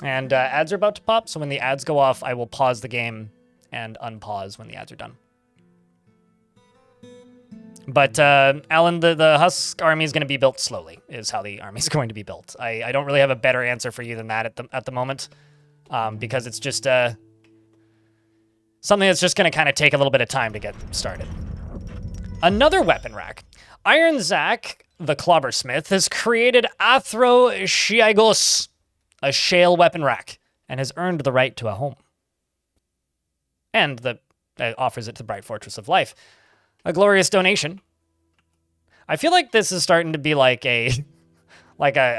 And ads are about to pop, so when the ads go off, I will pause the game and unpause when the ads are done. But, Alan, the Husk army is going to be built slowly, is how the army is going to be built. I don't really have a better answer for you than that at the moment, because it's just something that's just going to kind of take a little bit of time to get started. Another weapon rack. Iron Zach, the Clobbersmith, has created Athro Shiagos, a shale weapon rack, and has earned the right to a home. And offers it to the Bright Fortress of Life. A glorious donation. I feel like this is starting to be like a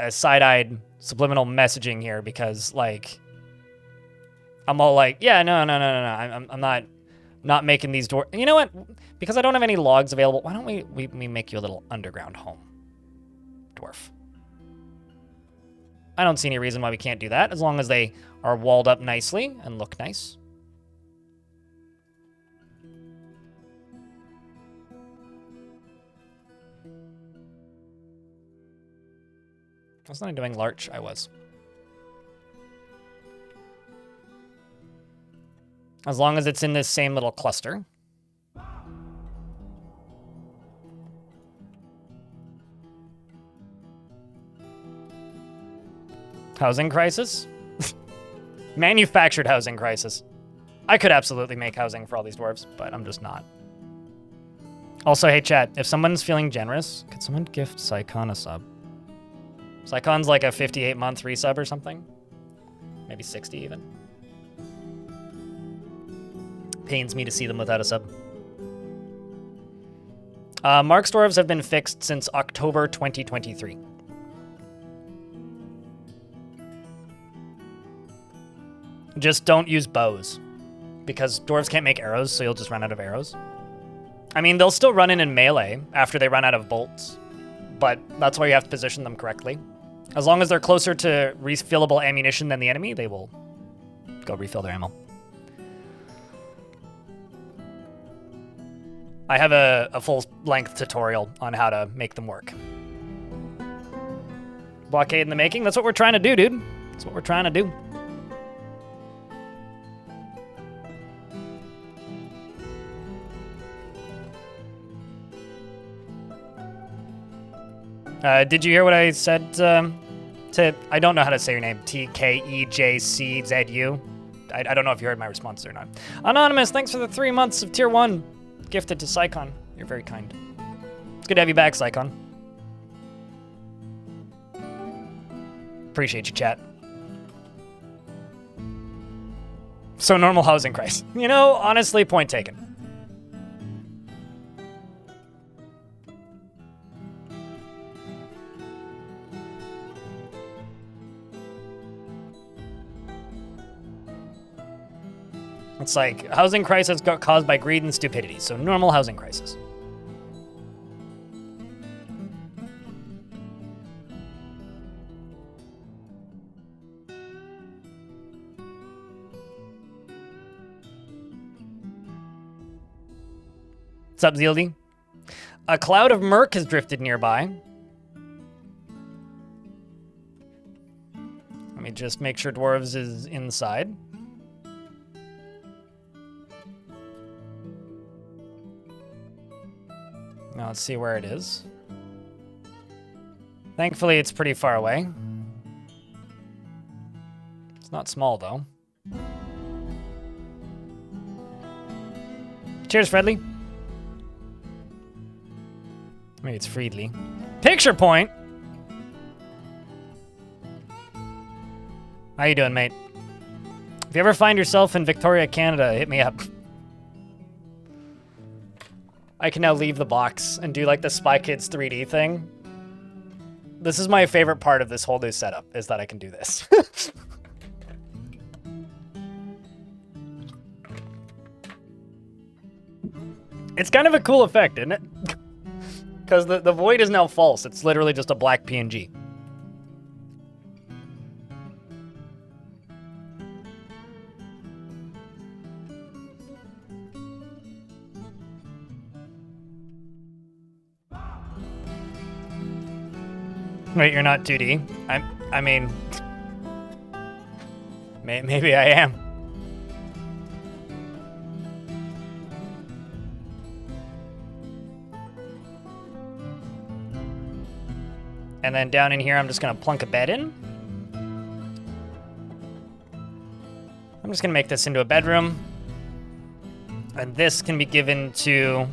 side-eyed subliminal messaging here, because like I'm all like, yeah, no. I'm not making these doors. You know what? Because I don't have any logs available, why don't we make you a little underground home, Dwarf? I don't see any reason why we can't do that, as long as they are walled up nicely and look nice. Wasn't I doing larch? I was. As long as it's in this same little cluster. Housing crisis? Manufactured housing crisis. I could absolutely make housing for all these dwarves, but I'm just not. Also, hey chat, if someone's feeling generous, could someone gift Sycon a sub? Sycon's like a 58-month resub or something. Maybe 60 even. Pains me to see them without a sub. Mark's dwarves have been fixed since October 2023. Just don't use bows, because dwarves can't make arrows, so you'll just run out of arrows. I mean, they'll still run in melee after they run out of bolts, but that's why you have to position them correctly. As long as they're closer to refillable ammunition than the enemy, they will go refill their ammo. I have a full-length tutorial on how to make them work. Blockade in the making? That's what we're trying to do, dude. That's what we're trying to do. Did you hear what I said to... I don't know how to say your name. TKEJCZU. I don't know if you heard my response or not. Anonymous, thanks for the 3 months of Tier 1. Gifted to Sycon. You're very kind. It's good to have you back, Sycon. Appreciate you, chat. So normal housing crisis. You know, honestly, point taken. It's like, housing crisis got caused by greed and stupidity, so normal housing crisis. What's up, Zieldy? A cloud of murk has drifted nearby. Let me just make sure dwarves is inside. Now let's see where it is. Thankfully, it's pretty far away. It's not small, though. Cheers, Fredly. Maybe it's Friedly. Picture point! How you doing, mate? If you ever find yourself in Victoria, Canada, hit me up. I can now leave the box and do like the Spy Kids 3D thing. This is my favorite part of this whole new setup, is that I can do this. It's kind of a cool effect, isn't it? Because the void is now false. It's literally just a black PNG. Wait, you're not 2D? I mean... Maybe I am. And then down in here, I'm just gonna plunk a bed in. I'm just gonna make this into a bedroom. And this can be given to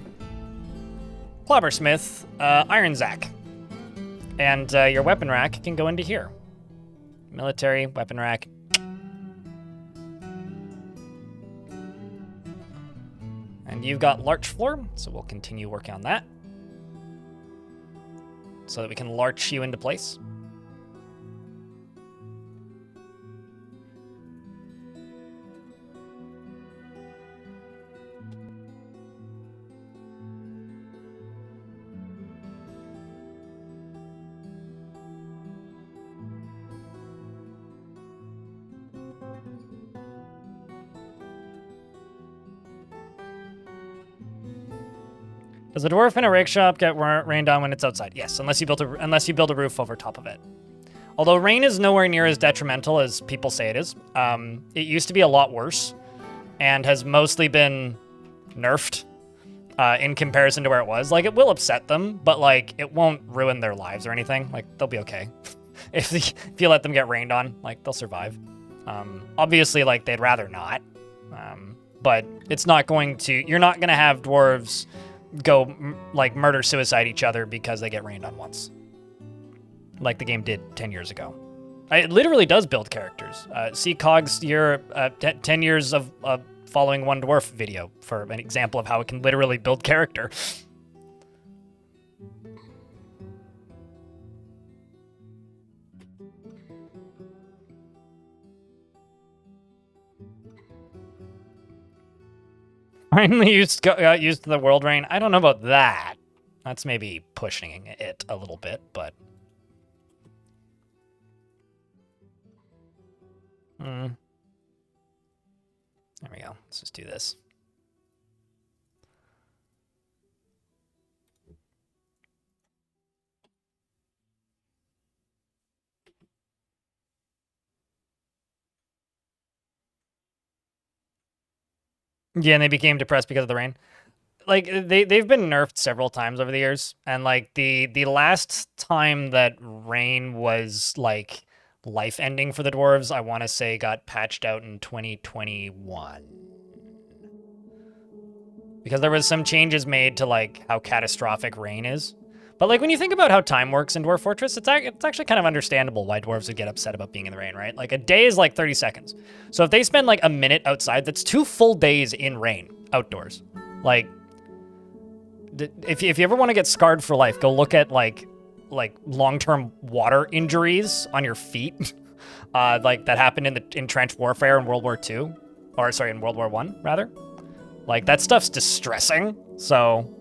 Clobbersmith, Iron Zack. And your weapon rack can go into here. Military, weapon rack. And you've got larch floor, so we'll continue working on that. So that we can larch you into place. Does a dwarf in a rake shop get rained on when it's outside? Yes, unless you build a roof over top of it. Although rain is nowhere near as detrimental as people say it is. It used to be a lot worse, and has mostly been nerfed in comparison to where it was. Like, it will upset them, but like it won't ruin their lives or anything. Like, they'll be okay if you let them get rained on. Like, they'll survive. Obviously, like, they'd rather not, but it's not going to. You're not gonna have dwarves go like murder suicide each other because they get rained on once, like the game did 10 years ago. It literally does build characters. See Cog's year 10 years of following one dwarf video for an example of how it can literally build character. Finally used to the world rain. I don't know about that. That's maybe pushing it a little bit, but... There we go. Let's just do this. Yeah, and they became depressed because of the rain. Like, they've been nerfed several times over the years, and like the last time that rain was like life-ending for the dwarves, I want to say got patched out in 2021. Because there was some changes made to like how catastrophic rain is. But like when you think about how time works in Dwarf Fortress, it's actually kind of understandable why dwarves would get upset about being in the rain, right? Like a day is like 30 seconds. So if they spend like a minute outside, that's 2 full days in rain outdoors. Like, if you ever want to get scarred for life, go look at like long-term water injuries on your feet, like that happened in trench warfare in World War II, or sorry, in World War I rather. Like that stuff's distressing. So,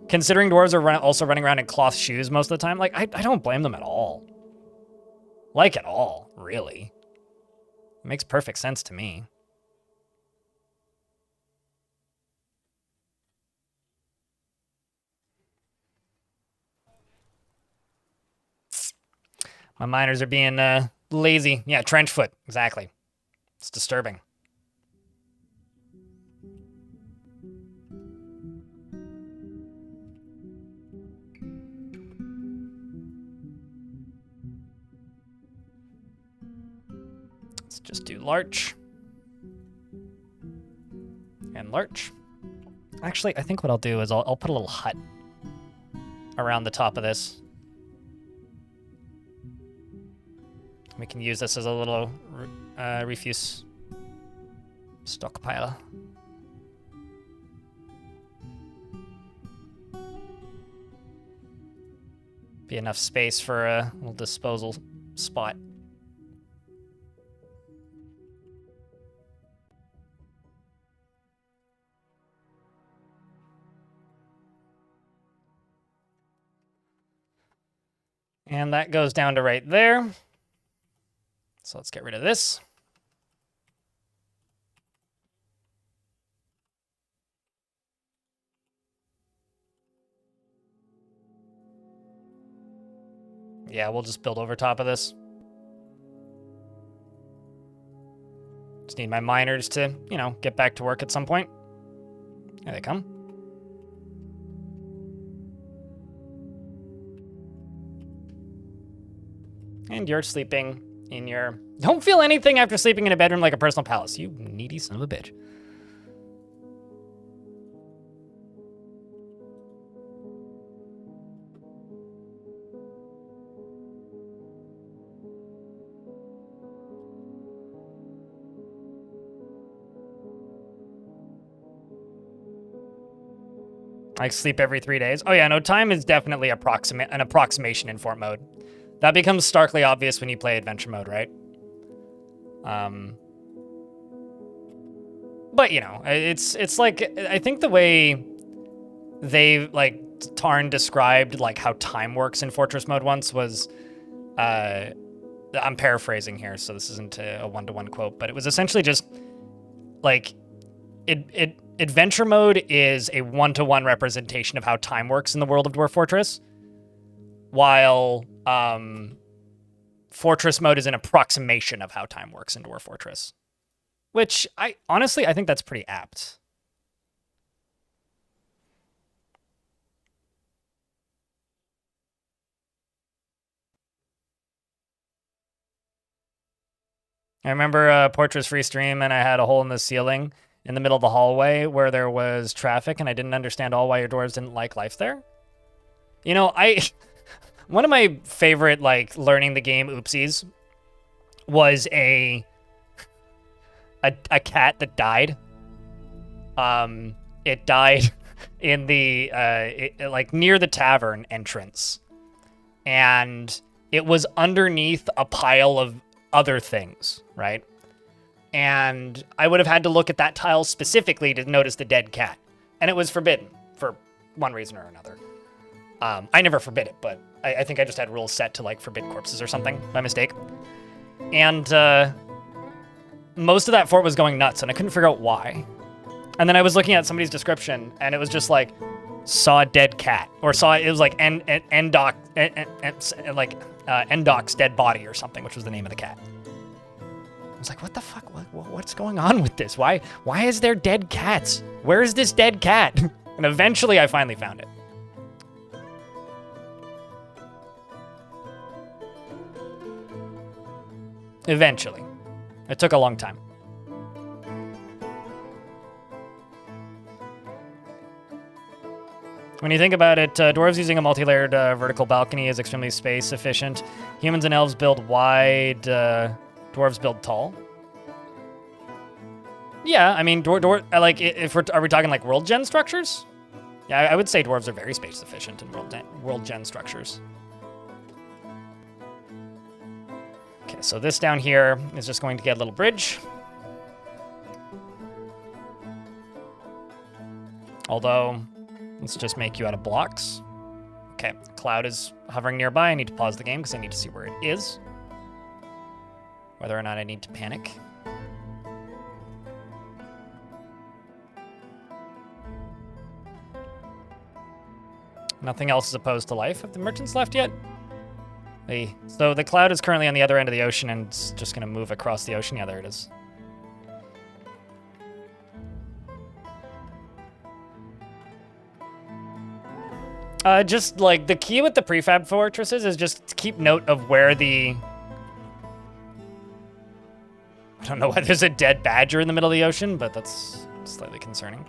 considering dwarves are also running around in cloth shoes most of the time, like I don't blame them at all. Like at all, really. It makes perfect sense to me. My miners are being lazy. Yeah, trench foot. Exactly. It's disturbing. Let's just do larch. And larch. Actually, I think what I'll do is I'll put a little hut around the top of this. We can use this as a little refuse stockpile. Be enough space for a little disposal spot. And that goes down to right there. So let's get rid of this. Yeah, we'll just build over top of this. Just need my miners to, you know, get back to work at some point. Here they come. And you're sleeping in your... Don't feel anything after sleeping in a bedroom like a personal palace. You needy son of a bitch. I sleep every 3 days. Oh yeah, no, time is definitely an approximation in fort mode. That becomes starkly obvious when you play adventure mode, right? But you know, it's like, I think the way they, like, Tarn described like how time works in Fortress mode once was, I'm paraphrasing here, so this isn't a one-to-one quote, but it was essentially just like, adventure mode is a one-to-one representation of how time works in the world of Dwarf Fortress, while Fortress mode is an approximation of how time works in Dwarf Fortress. Which, I think that's pretty apt. I remember Portrait's free stream, and I had a hole in the ceiling in the middle of the hallway where there was traffic, and I didn't understand why your dwarves didn't like life there. You know, one of my favorite, like, learning the game oopsies was a cat that died. It died in the, like, near the tavern entrance. And it was underneath a pile of other things, right? And I would have had to look at that tile specifically to notice the dead cat. And it was forbidden for one reason or another. I never forbid it, but I think I just had rules set to, like, forbid corpses or something by mistake. And most of that fort was going nuts, and I couldn't figure out why. And then I was looking at somebody's description, and it was just like, saw a dead cat, or it was like Endoc's dead body or something, which was the name of the cat. I was like, what the fuck? What's going on with this? Why is there dead cats? Where is this dead cat? And eventually I finally found it. Eventually. It took a long time. When you think about it, dwarves using a multi-layered vertical balcony is extremely space efficient. Humans and elves build wide, dwarves build tall. Yeah, I mean, like, are we talking like world gen structures? Yeah, I would say dwarves are very space efficient in world gen structures. Okay, so this down here is just going to get a little bridge. Although, let's just make you out of blocks. Okay, cloud is hovering nearby. I need to pause the game because I need to see where it is. Whether or not I need to panic. Nothing else is opposed to life. Have the merchants left yet? Hey. So the cloud is currently on the other end of the ocean and it's just going to move across the ocean. Yeah, there it is. Just like the key with the prefab fortresses is just to keep note of where the... I don't know why there's a dead badger in the middle of the ocean, but that's slightly concerning.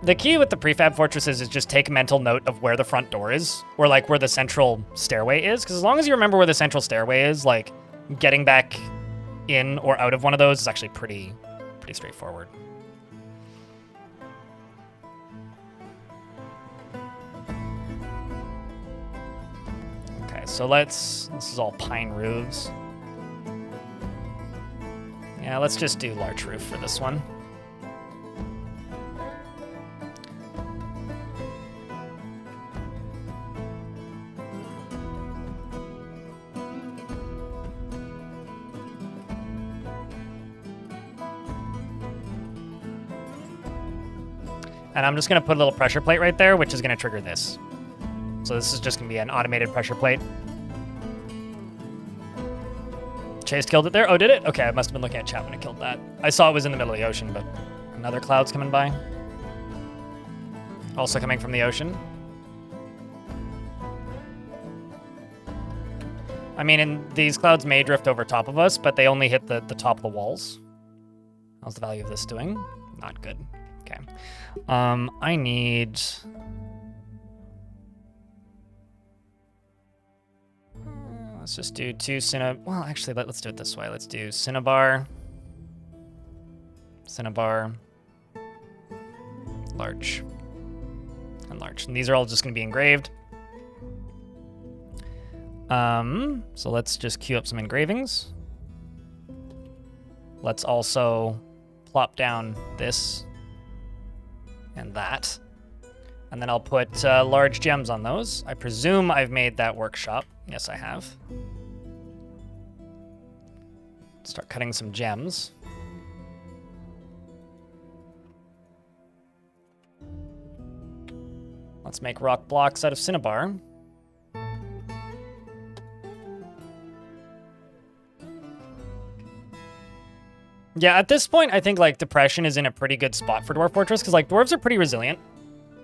The key with the prefab fortresses is just take mental note of where the front door is, or like where the central stairway is, because as long as you remember where the central stairway is, like getting back in or out of one of those is actually pretty straightforward. Okay, so this is all pine roofs. Yeah, let's just do larch roof for this one. And I'm just going to put a little pressure plate right there, which is going to trigger this. So this is just going to be an automated pressure plate. Chase killed it there? Oh, did it? Okay, I must have been looking at chat when it killed that. I saw it was in the middle of the ocean, but another cloud's coming by. Also coming from the ocean. I mean, and these clouds may drift over top of us, but they only hit the top of the walls. How's the value of this doing? Not good. Okay. I need... Let's just do two Well, actually, let's do it this way. Let's do Cinnabar, Larch, and Larch. And these are all just going to be engraved. So let's just queue up some engravings. Let's also plop down this and that. And then I'll put large gems on those. I presume I've made that workshop. Yes, I have. Start cutting some gems. Let's make rock blocks out of cinnabar. Yeah, at this point, I think like Depression is in a pretty good spot for Dwarf Fortress because like dwarves are pretty resilient.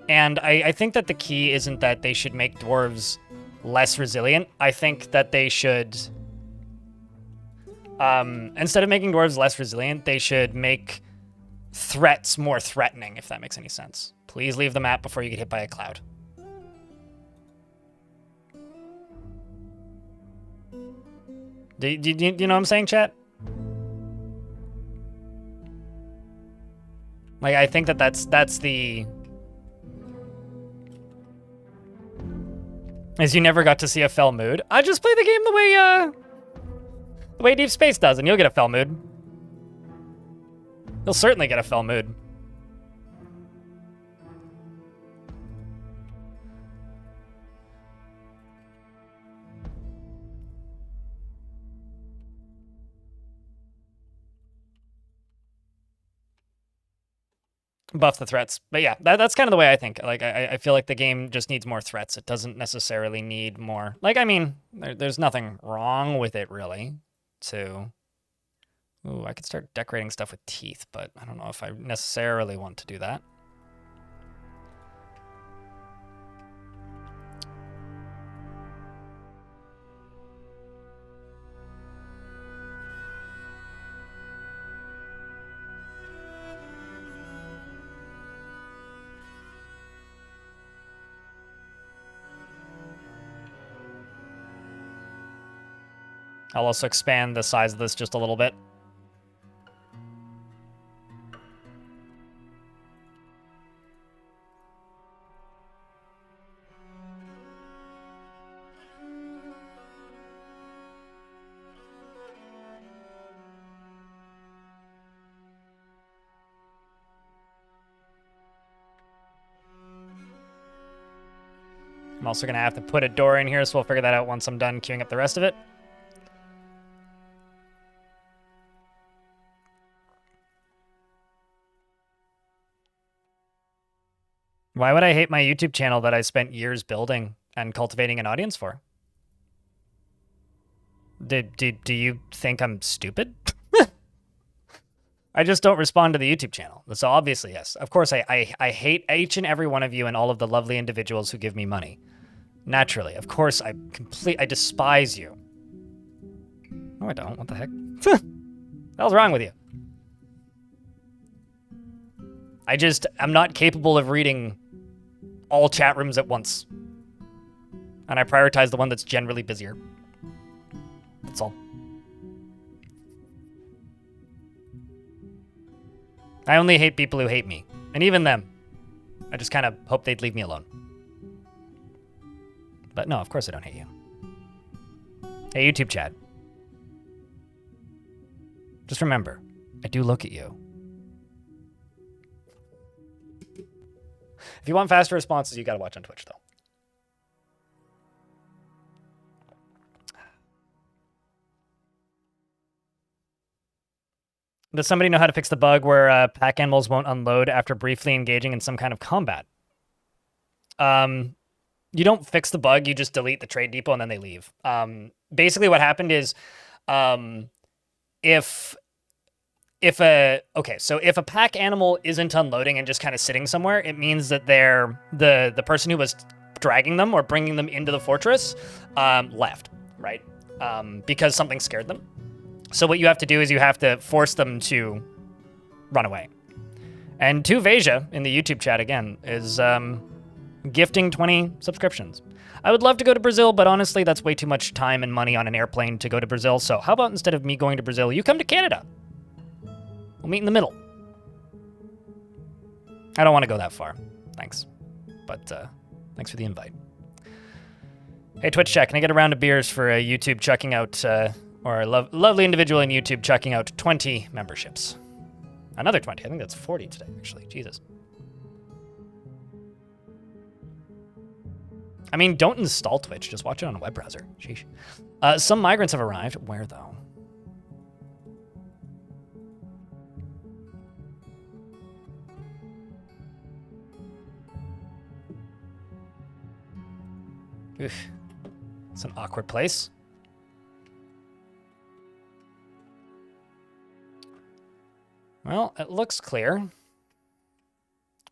And I think that the key isn't that they should make dwarves less resilient. I think that they should, instead of making dwarves less resilient, they should make threats more threatening, if that makes any sense. Please leave the map before you get hit by a cloud. Do you know what I'm saying, chat? Like, I think that that's the... As you never got to see a fell mood. I just play the game the way Deep Space does, and you'll get a fell mood. You'll certainly get a fell mood. Buff the threats. But yeah, that's kind of the way I think. Like, I feel like the game just needs more threats. It doesn't necessarily need more. Like, I mean, there's nothing wrong with it, really, to... Ooh, I could start decorating stuff with teeth, but I don't know if I necessarily want to do that. I'll also expand the size of this just a little bit. I'm also going to have to put a door in here, so we'll figure that out once I'm done queuing up the rest of it. Why would I hate my YouTube channel that I spent years building and cultivating an audience for? Do you think I'm stupid? I just don't respond to the YouTube channel. So obviously, yes. Of course, I hate each and every one of you and all of the lovely individuals who give me money. Naturally. Of course, I despise you. No, I don't. What the heck? What the hell's wrong with you? I'm not capable of reading all chat rooms at once. And I prioritize the one that's generally busier. That's all. I only hate people who hate me. And even them. I just kind of hope they'd leave me alone. But no, of course I don't hate you. Hey, YouTube chat. Just remember, I do look at you. If you want faster responses, you gotta watch on Twitch, though. Does somebody know how to fix the bug where pack animals won't unload after briefly engaging in some kind of combat? You don't fix the bug, you just delete the trade depot and then they leave. Basically what happened is if a pack animal isn't unloading and just kind of sitting somewhere, it means that the person who was dragging them or bringing them into the fortress left, right? Because something scared them. So what you have to do is you have to force them to run away. And Tuvasia in the YouTube chat again is gifting 20 subscriptions. I would love to go to Brazil, but honestly, that's way too much time and money on an airplane to go to Brazil. So how about instead of me going to Brazil, you come to Canada? We'll meet in the middle. I don't want to go that far. Thanks. But thanks for the invite. Hey, Twitch chat, can I get a round of beers for YouTube chucking out, or a lovely individual in YouTube chucking out 20 memberships? Another 20. I think that's 40 today, actually. Jesus. I mean, don't install Twitch. Just watch it on a web browser. Sheesh. Some migrants have arrived. Where, though? Oof. It's an awkward place. Well, it looks clear.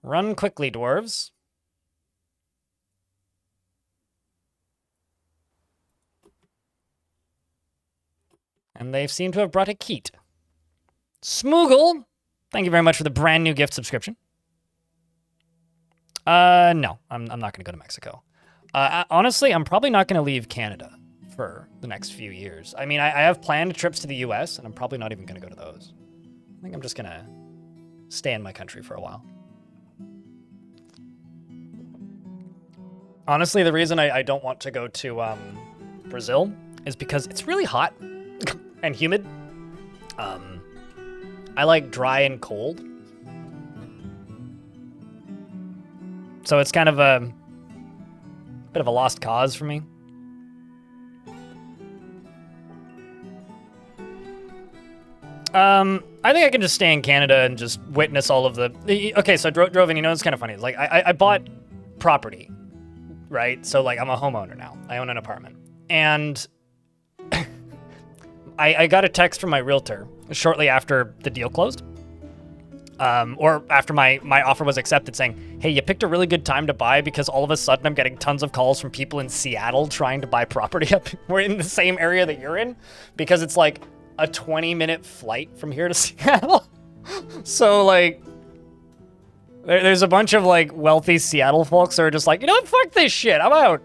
Run quickly, dwarves. And they seem to have brought a Keat. Smoogle! Thank you very much for the brand new gift subscription. No, I'm not going to go to Mexico. Honestly, I'm probably not going to leave Canada for the next few years. I mean, I have planned trips to the US, and I'm probably not even going to go to those. I think I'm just going to stay in my country for a while. Honestly, the reason I don't want to go to Brazil is because it's really hot and humid. I like dry and cold. So it's kind of a bit of a lost cause for me. I think I can just stay in Canada and just witness all of the... Okay, so drove in, you know, it's kind of funny. Like, I bought property, right? So, like, I'm a homeowner now. I own an apartment. And I got a text from my realtor shortly after the deal closed. Or after my offer was accepted, saying, hey, you picked a really good time to buy because all of a sudden I'm getting tons of calls from people in Seattle trying to buy property up. We're in the same area that you're in because it's like a 20-minute flight from here to Seattle. So, like, there's a bunch of, like, wealthy Seattle folks that are just like, you know what, fuck this shit, I'm out.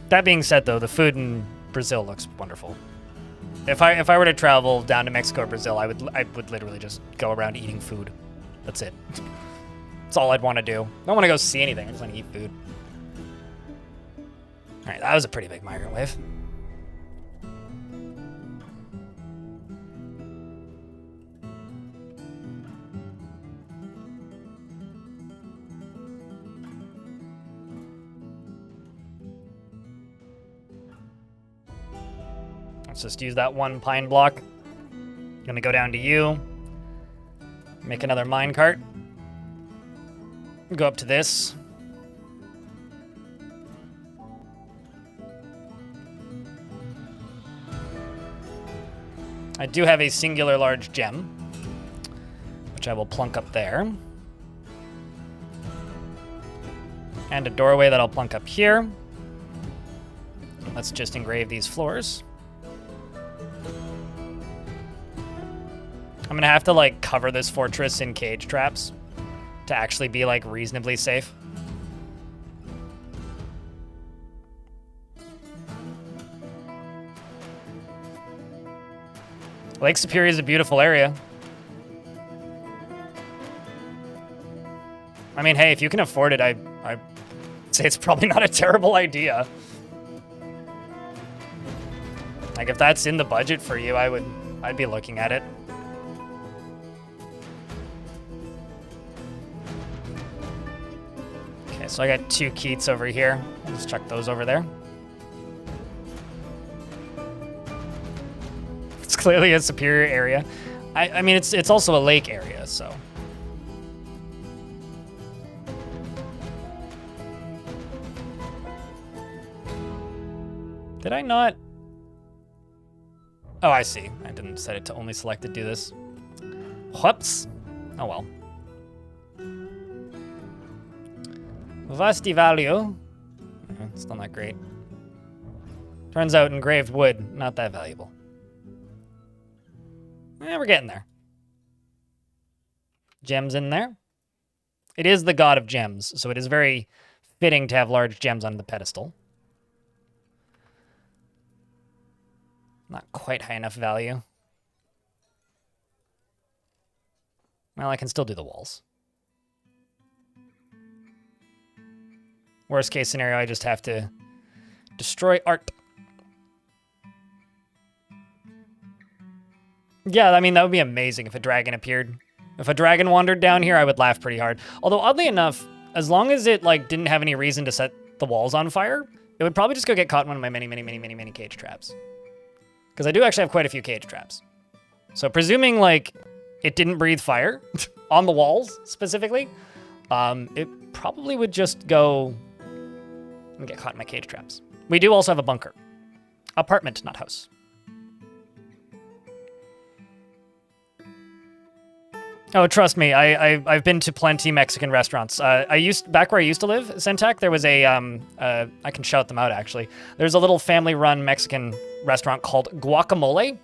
That being said, though, the food in Brazil looks wonderful. If I were to travel down to Mexico or Brazil, I would literally just go around eating food. That's it. That's all I'd want to do. I don't want to go see anything. I just want to eat food. All right, that was a pretty big migrant wave. Let's just use that one pine block. Gonna go down to you. Make another minecart. Go up to this. I do have a singular large gem, which I will plunk up there. And a doorway that I'll plunk up here. Let's just engrave these floors. I'm gonna have to like cover this fortress in cage traps to actually be like reasonably safe. Lake Superior is a beautiful area. I mean, hey, if you can afford it, I'd say it's probably not a terrible idea. Like if that's in the budget for you, I'd be looking at it. Okay, so I got 2 Keats over here. I'll just chuck those over there. It's clearly a superior area. I mean, it's also a lake area, so. Did I not? Oh, I see. I didn't set it to only select to do this. Whoops. Oh well. Vasti value. Still not great. Turns out engraved wood, not that valuable. We're getting there. Gems in there. It is the god of gems, so it is very fitting to have large gems on the pedestal. Not quite high enough value. Well, I can still do the walls. Worst case scenario, I just have to destroy art. Yeah, I mean, that would be amazing if a dragon appeared. If a dragon wandered down here, I would laugh pretty hard. Although, oddly enough, as long as it like didn't have any reason to set the walls on fire, it would probably just go get caught in one of my many cage traps. Because I do actually have quite a few cage traps. So presuming like it didn't breathe fire on the walls specifically, it probably would just go and get caught in my cage traps. We do also have a bunker. Apartment, not house. Oh, trust me, I've been to plenty Mexican restaurants. Back where I used to live, Centec, there was a I can shout them out actually. There's a little family-run Mexican restaurant called Guacamole,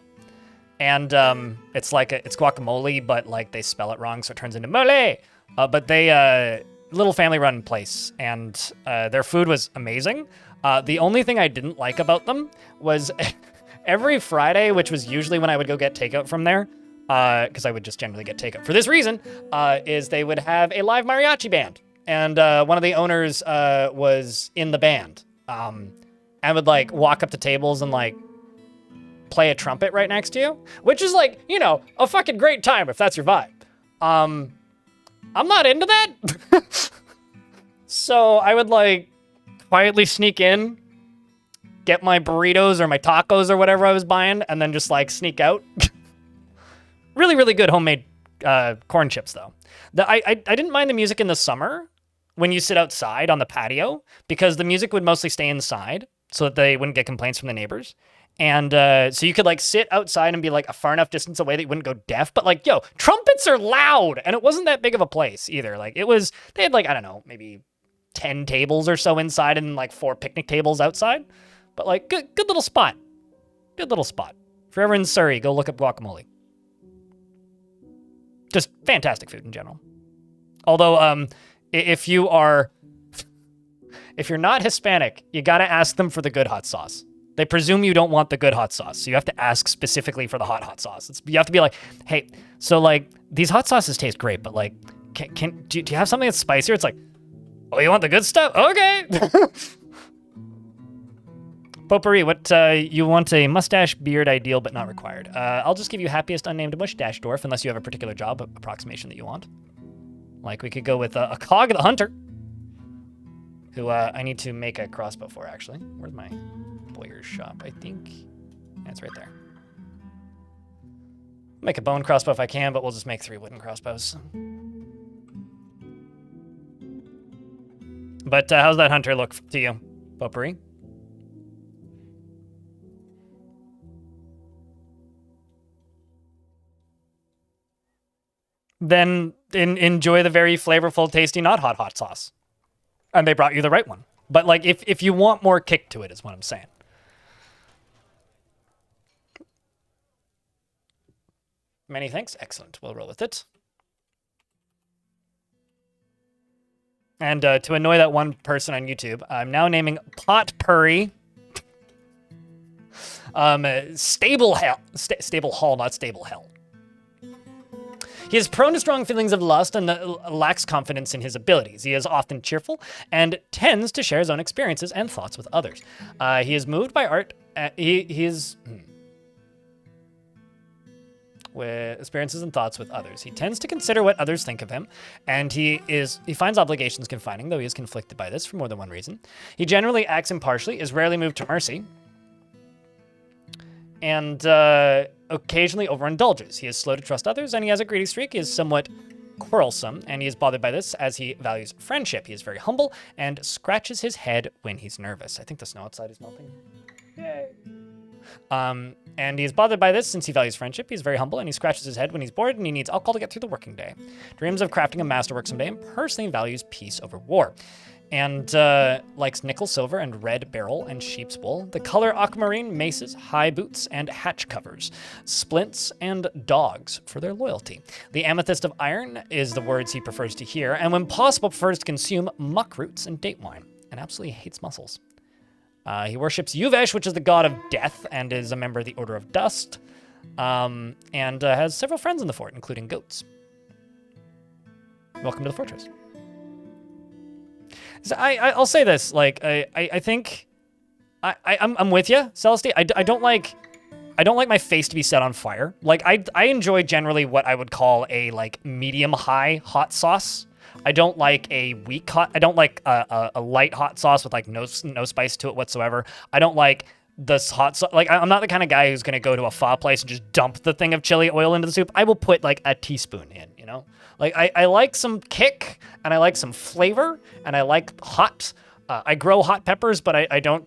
and it's guacamole, but like they spell it wrong, so it turns into mole. But they little family-run place, and their food was amazing. The only thing I didn't like about them was every Friday, which was usually when I would go get takeout from there. Because I would just generally get takeout. For this reason, is they would have a live mariachi band. And one of the owners was in the band. And would like walk up to tables and like play a trumpet right next to you. Which is like, you know, a fucking great time if that's your vibe. I'm not into that. So I would like quietly sneak in, get my burritos or my tacos or whatever I was buying, and then just like sneak out. Really, really good homemade corn chips, though. I didn't mind the music in the summer when you sit outside on the patio, because the music would mostly stay inside so that they wouldn't get complaints from the neighbors. And so you could like sit outside and be like a far enough distance away that you wouldn't go deaf. But like, yo, trumpets are loud. And it wasn't that big of a place either. Like they had like, I don't know, maybe 10 tables or so inside and like 4 picnic tables outside. But like, good little spot. Good little spot. If you're ever in Surrey, go look up Guacamole. Just fantastic food in general. Although, if you're not Hispanic, you gotta ask them for the good hot sauce. They presume you don't want the good hot sauce, so you have to ask specifically for the hot sauce. You have to be like, hey, so like these hot sauces taste great, but like, do you have something that's spicier? It's like, oh, you want the good stuff? Okay. Potpourri, what, you want a mustache, beard, ideal, but not required. I'll just give you happiest unnamed mustache dwarf, unless you have a particular job approximation that you want. Like, we could go with a Cog the Hunter, who I need to make a crossbow for, actually. Where's my boyer's shop? I think Yeah, it's right there. Make a bone crossbow if I can, but we'll just make 3 wooden crossbows. But how's that hunter look to you, Potpourri? Then enjoy the very flavorful, tasty, not hot sauce. And they brought you the right one. But like, if you want more kick to it, is what I'm saying. Many thanks. Excellent. We'll roll with it. And to annoy that one person on YouTube, I'm now naming Potpourri Stable Hell. Stable Hall, not Stable Hell. He is prone to strong feelings of lust and lacks confidence in his abilities. He is often cheerful and tends to share his own experiences and thoughts with others. He is moved by art. With experiences and thoughts with others. He tends to consider what others think of him, and he finds obligations confining, though he is conflicted by this for more than one reason. He generally acts impartially, is rarely moved to mercy, and occasionally overindulges. He is slow to trust others, and he has a greedy streak. He is somewhat quarrelsome, and he is bothered by this as he values friendship. He is very humble and scratches his head when he's nervous. I think the snow outside is melting. Yay. And he is bothered by this since he values friendship. He's very humble and he scratches his head when he's bored and he needs alcohol to get through the working day. Dreams of crafting a masterwork someday and personally values peace over war. And likes nickel, silver, and red beryl and sheep's wool. The color aquamarine, maces, high boots, and hatch covers. Splints and dogs for their loyalty. The amethyst of iron is the words he prefers to hear, and when possible prefers to consume muck roots and date wine, and absolutely hates mussels. He worships Yuvesh, which is the god of death, and is a member of the Order of Dust, and has several friends in the fort, including goats. Welcome to the fortress. So I'll say this, like, I think I'm with you, Celesty. I don't like my face to be set on fire. Like, I enjoy generally what I would call a like medium-high hot sauce. I don't like a weak hot. I don't like a light hot sauce with like no spice to it whatsoever. I don't like this hot sauce. Like, I'm not the kind of guy who's gonna go to a pho place and just dump the thing of chili oil into the soup. I will put like a teaspoon in. You know, like I like some kick and I like some flavor and I like hot. I grow hot peppers, but I don't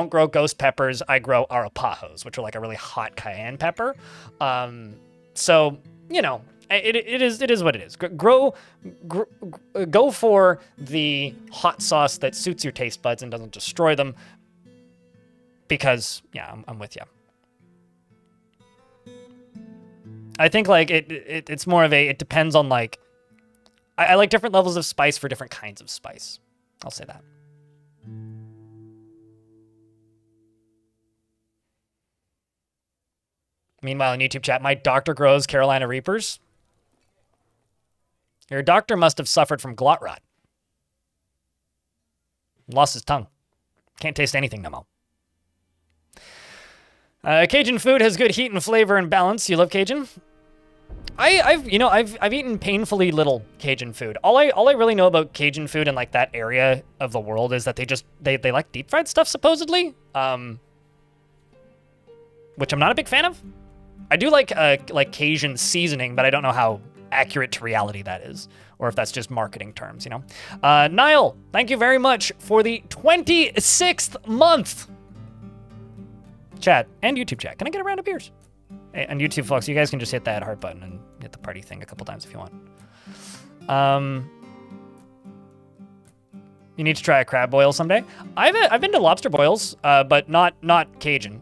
grow ghost peppers. I grow arapajos, which are like a really hot cayenne pepper. So you know. It is what it is. Go for the hot sauce that suits your taste buds and doesn't destroy them. Because yeah, I'm with you. I think like it's more of it depends on like I like different levels of spice for different kinds of spice. I'll say that. Meanwhile, in YouTube chat, my doctor grows Carolina Reapers. Your doctor must have suffered from glot rot. Lost his tongue. Can't taste anything no more. Cajun food has good heat and flavor and balance. You love Cajun? I've eaten painfully little Cajun food. All I really know about Cajun food in like that area of the world is that they like deep fried stuff supposedly. Which I'm not a big fan of. I do like Cajun seasoning, but I don't know how accurate to reality that is, or if that's just marketing terms, you know. Niall, thank you very much for the 26th month. Chat and YouTube chat. Can I get a round of beers? Hey, and YouTube folks, you guys can just hit that heart button and hit the party thing a couple times if you want. You need to try a crab boil someday. I've been to lobster boils, but not Cajun.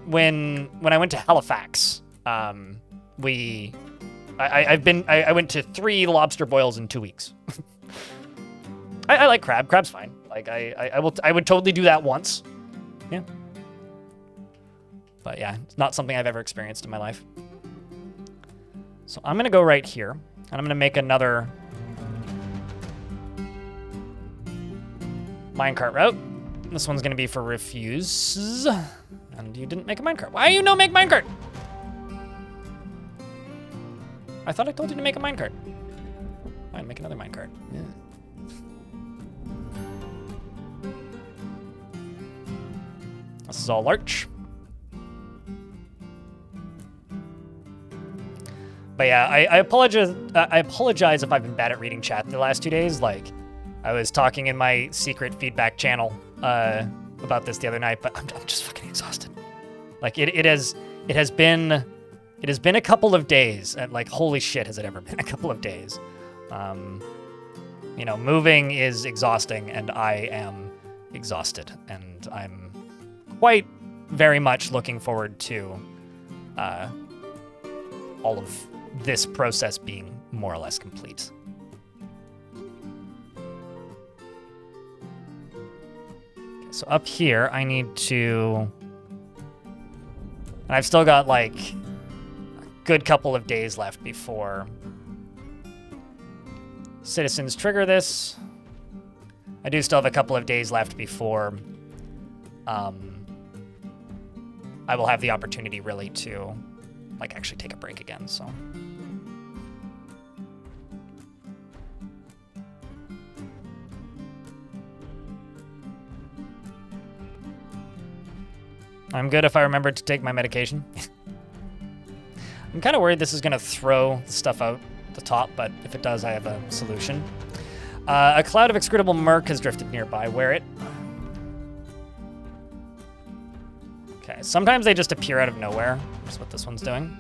When I went to Halifax, I went to 3 lobster boils in 2 weeks. I like crab. Crab's fine. Like I would totally do that once. Yeah. But yeah, it's not something I've ever experienced in my life. So I'm gonna go right here, and I'm gonna make another minecart route. This one's gonna be for refuse. And you didn't make a minecart. Why you no make minecart? I thought I told you to make a minecart. Fine, make another minecart. Yeah. This is all larch. But yeah, I apologize. I apologize if I've been bad at reading chat the last 2 days. Like, I was talking in my secret feedback channel about this the other night, but I'm just fucking exhausted. Like, it has been a couple of days, and like, holy shit, has it ever been a couple of days? You know, moving is exhausting, and I am exhausted, and I'm quite very much looking forward to all of this process being more or less complete. Okay, so up here, I need to... And I've still got, like, a good couple of days left before citizens trigger this. I do still have a couple of days left before I will have the opportunity really to, like, actually take a break again, so... I'm good if I remember to take my medication. I'm kind of worried this is going to throw the stuff out the top, but if it does, I have a solution. A cloud of excretible murk has drifted nearby. Wear it. Okay, sometimes they just appear out of nowhere. That's what this one's doing.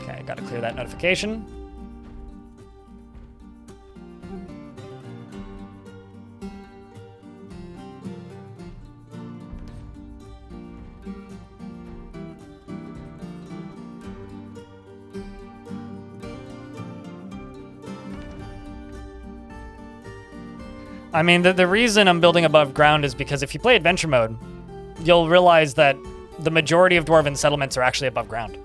Okay, gotta clear that notification. I mean, the reason I'm building above ground is because if you play adventure mode, you'll realize that the majority of dwarven settlements are actually above ground.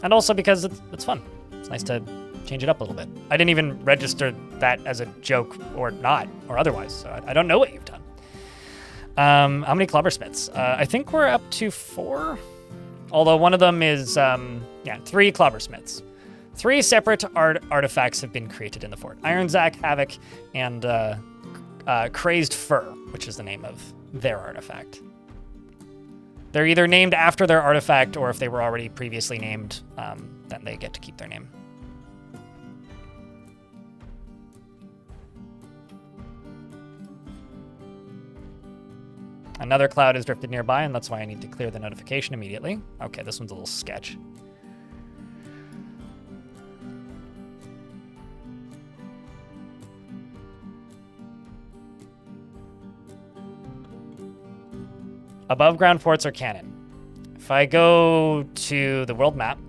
And also because it's fun. It's nice to change it up a little bit. I didn't even register that as a joke or not, or otherwise, so I don't know what you've done. How many clobbersmiths? I think we're up to 4. Although one of them is, 3 clobbersmiths. 3 separate artifacts have been created in the fort. Ironzack, Havoc, and Crazed Fur, which is the name of their artifact. They're either named after their artifact, or if they were already previously named, then they get to keep their name. Another cloud has drifted nearby, and that's why I need to clear the notification immediately. Okay, this one's a little sketch. Above ground forts are canon. If I go to the world map,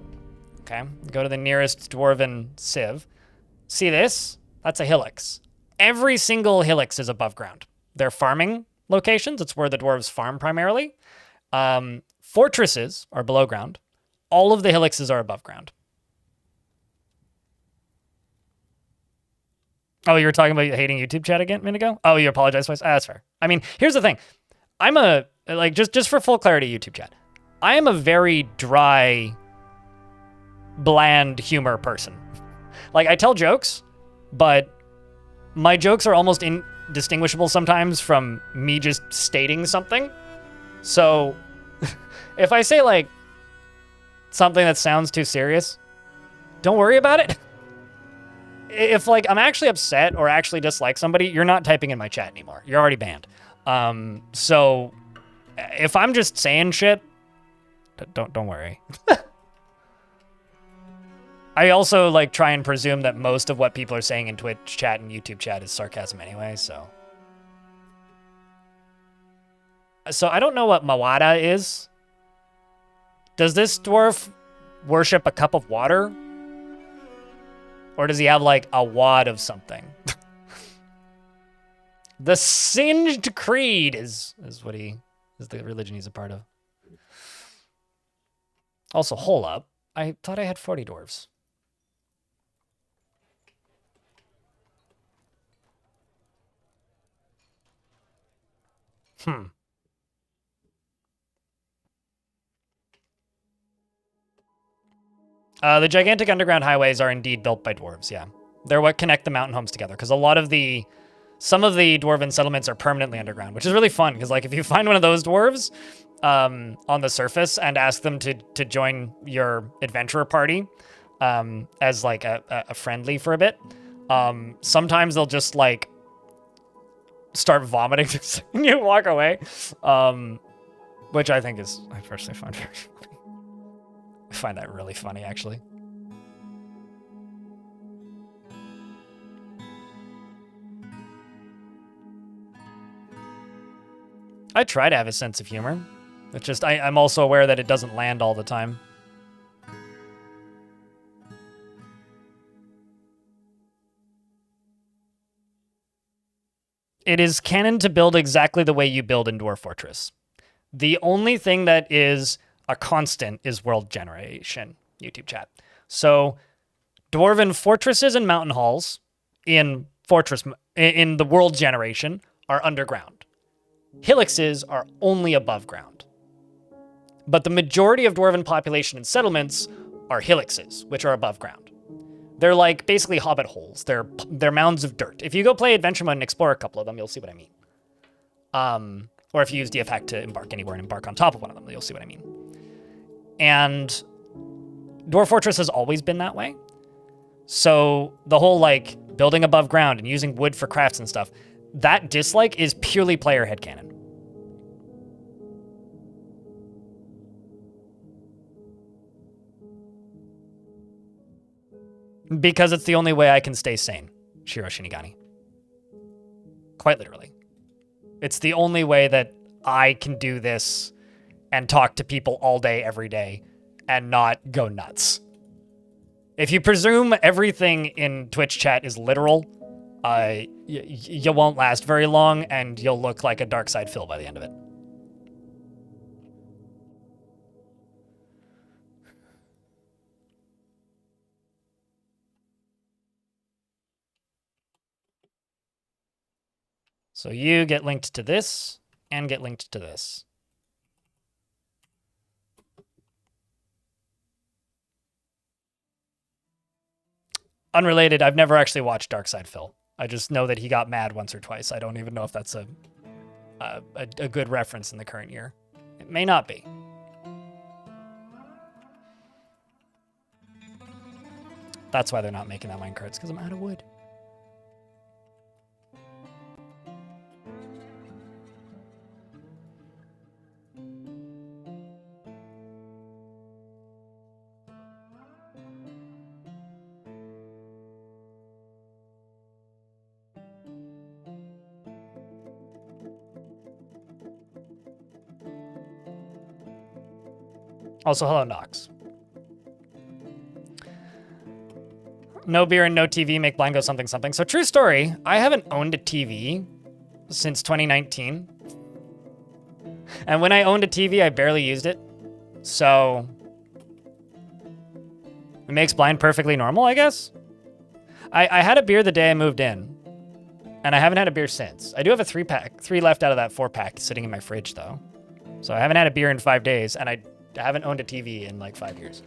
okay, go to the nearest dwarven civ, see this? That's a hillix. Every single hillix is above ground. They're farming locations. It's where the dwarves farm primarily. Fortresses are below ground. All of the hillixes are above ground. Oh, you were talking about hating YouTube chat again a minute ago? Oh, you apologize twice? That's fair. I mean, here's the thing. I'm a, like, just for full clarity, YouTube chat, I am a very dry, bland humor person. Like, I tell jokes, but my jokes are almost indistinguishable sometimes from me just stating something. So if I say, like, something that sounds too serious, don't worry about it. If, like, I'm actually upset or actually dislike somebody, you're not typing in my chat anymore. You're already banned. So if I'm just saying shit, don't worry. I also, like, try and presume that most of what people are saying in Twitch chat and YouTube chat is sarcasm anyway, so. So I don't know what Mawada is. Does this dwarf worship a cup of water? Or does he have, like, a wad of something? The Singed Creed is what is the religion he's a part of. Also, hold up. I thought I had 40 dwarves. The gigantic underground highways are indeed built by dwarves, yeah. They're what connect the mountain homes together, because some of the dwarven settlements are permanently underground, which is really fun, because, like, if you find one of those dwarves, on the surface and ask them to join your adventurer party as like a friendly for a bit. Sometimes they'll just like start vomiting and you walk away, which I personally find very funny. I find that really funny, actually. I try to have a sense of humor. It's just, I'm also aware that it doesn't land all the time. It is canon to build exactly the way you build in Dwarf Fortress. The only thing that is a constant is world generation, YouTube chat. So, Dwarven fortresses and mountain halls in the world generation are underground. Hillixes are only above ground. But the majority of Dwarven population and settlements are hillixes, which are above ground. They're like basically hobbit holes. They're mounds of dirt. If you go play Adventure Mode and explore a couple of them, you'll see what I mean. Or if you use DF hack to embark anywhere and embark on top of one of them, you'll see what I mean. And Dwarf Fortress has always been that way. So the whole like building above ground and using wood for crafts and stuff, that dislike is purely player headcanon. Because it's the only way I can stay sane, Shiro Shinigami. Quite literally. It's the only way that I can do this and talk to people all day, every day, and not go nuts. If you presume everything in Twitch chat is literal, you won't last very long, and you'll look like a dark side Phil by the end of it. So you get linked to this, and get linked to this. Unrelated, I've never actually watched Dark Side Phil. I just know that he got mad once or twice. I don't even know if that's a good reference in the current year. It may not be. That's why they're not making that minecarts, because I'm out of wood. Also, hello, Nox. No beer and no TV make blind go something something. So true story, I haven't owned a TV since 2019. And when I owned a TV, I barely used it. So it makes blind perfectly normal, I guess. I had a beer the day I moved in, and I haven't had a beer since. I do have a 3-pack, 3 left out of that 4-pack sitting in my fridge, though. So I haven't had a beer in 5 days, and I haven't owned a TV in like 5 years.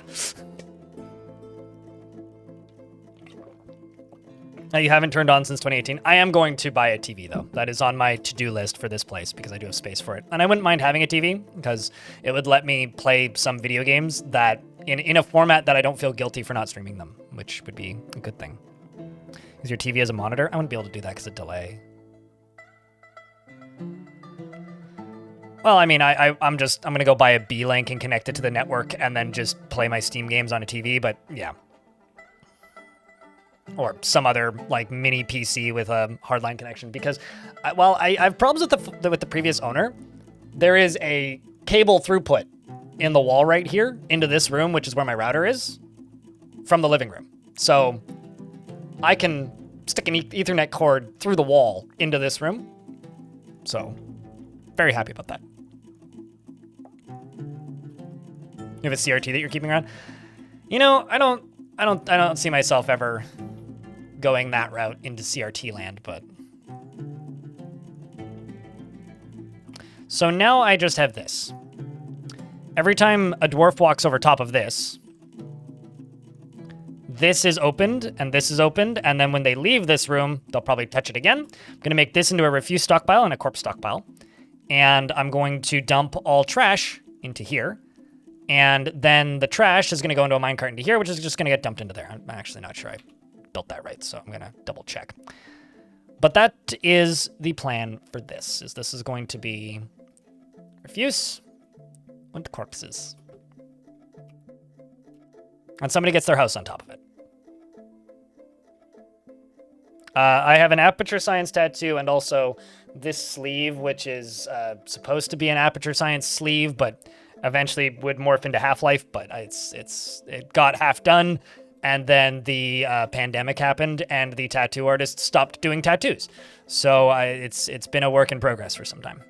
Now, you haven't turned on since 2018. I am going to buy a TV, though. That is on my to-do list for this place because I do have space for it. And I wouldn't mind having a TV because it would let me play some video games that in a format that I don't feel guilty for not streaming them, which would be a good thing. Is your TV as a monitor? I wouldn't be able to do that because of delay. Well, I mean, I'm going to go buy a B-Link and connect it to the network and then just play my Steam games on a TV, but yeah. Or some other, like, mini PC with a hardline connection, because, I have problems with the previous owner. There is a cable throughput in the wall right here into this room, which is where my router is, from the living room. So I can stick an Ethernet cord through the wall into this room. So very happy about that. You have a CRT that you're keeping around? You know, I don't see myself ever going that route into CRT land, but so now I just have this. Every time a dwarf walks over top of this, this is opened and this is opened, and then when they leave this room, they'll probably touch it again. I'm gonna make this into a refuse stockpile and a corpse stockpile. and I'm going to dump all trash into here. And then the trash is going to go into a minecart into here, which is just going to get dumped into there. I'm actually not sure I built that right, so I'm going to double check. But that is the plan for this. This is going to be refuse and corpses. And somebody gets their house on top of it. I have an aperture science tattoo and also this sleeve, which is supposed to be an aperture science sleeve, but eventually would morph into Half-Life, but it got half done, and then the pandemic happened, and the tattoo artist stopped doing tattoos. So it's been a work in progress for some time.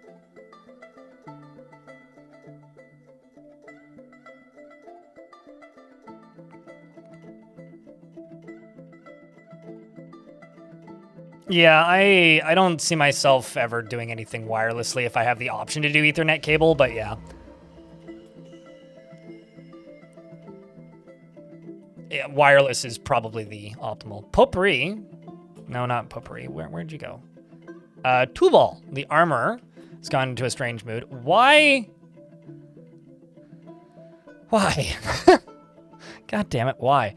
Yeah, I don't see myself ever doing anything wirelessly if I have the option to do Ethernet cable, but yeah. Yeah, wireless is probably the optimal. Potpourri? No, not Potpourri. Where'd you go? Tubal, the armorer, has gone into a strange mood. Why? Why? God damn it, why?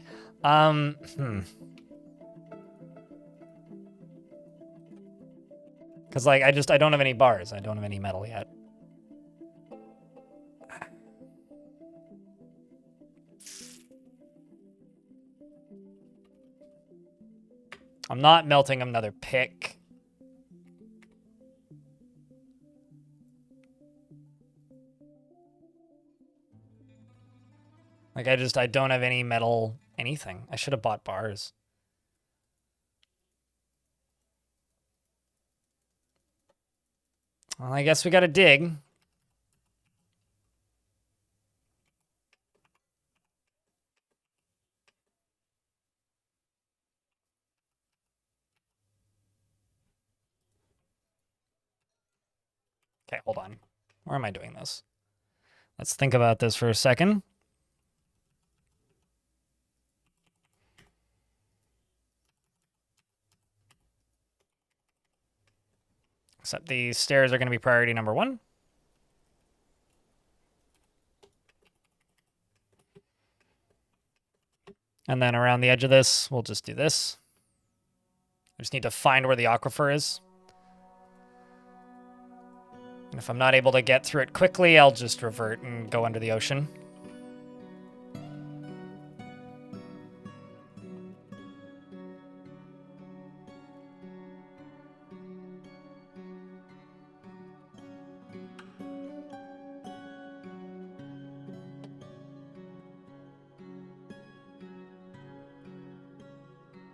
Because, like, I don't have any bars. I don't have any metal yet. I'm not melting another pick. Like, I don't have any metal anything. I should have bought bars. Well, I guess we gotta dig. Okay, hold on. Where am I doing this? Let's think about this for a second. Except the stairs are going to be priority number 1. And then around the edge of this, we'll just do this. I just need to find where the aquifer is. And if I'm not able to get through it quickly, I'll just revert and go under the ocean.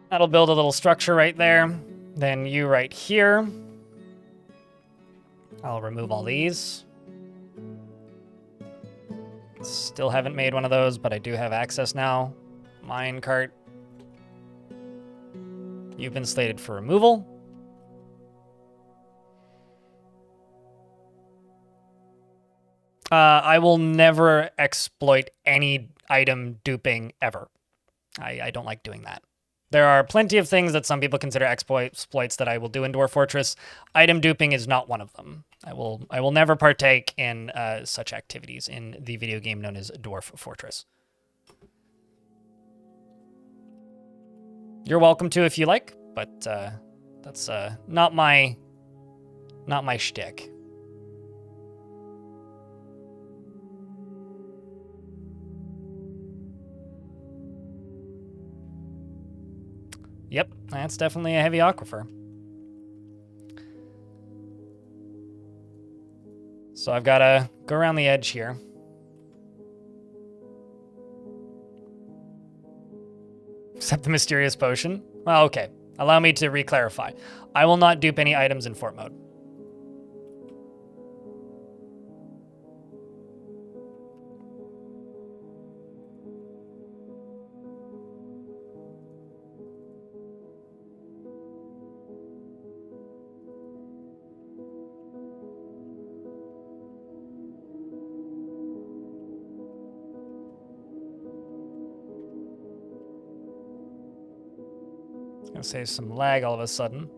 That'll build a little structure right there. Then you right here. I'll remove all these. Still haven't made one of those, but I do have access now. Minecart. You've been slated for removal. I will never exploit any item duping ever. I don't like doing that. There are plenty of things that some people consider exploits that I will do in Dwarf Fortress. Item duping is not one of them. I will never partake in such activities in the video game known as Dwarf Fortress. You're welcome to if you like, but that's not my shtick. Yep, that's definitely a heavy aquifer. So I've got to go around the edge here. Except the mysterious potion. Well, okay. Allow me to re-clarify. I will not dupe any items in fort mode. Gonna save some lag all of a sudden.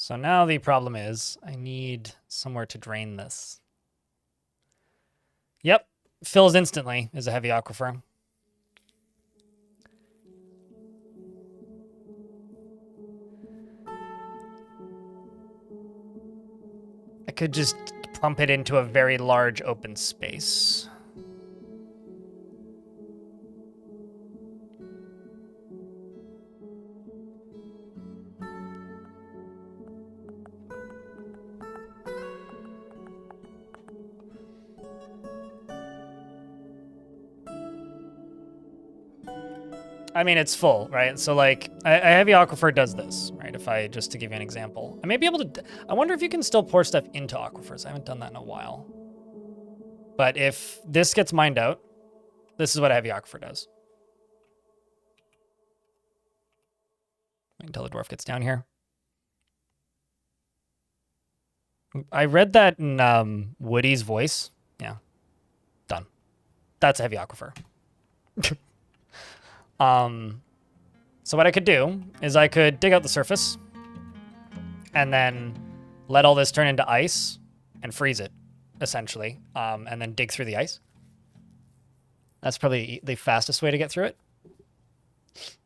So now the problem is I need somewhere to drain this. Yep, fills instantly is a heavy aquifer. I could just pump it into a very large open space. I mean, it's full, right? So, like, a heavy aquifer does this, right? If I, just to give you an example. I may be able to, I wonder if you can still pour stuff into aquifers. I haven't done that in a while. But if this gets mined out, this is what a heavy aquifer does. Wait until the dwarf gets down here. I read that in Woody's voice. Yeah. Done. That's a heavy aquifer. So what I could do is I could dig out the surface and then let all this turn into ice and freeze it, essentially, and then dig through the ice. That's probably the fastest way to get through it,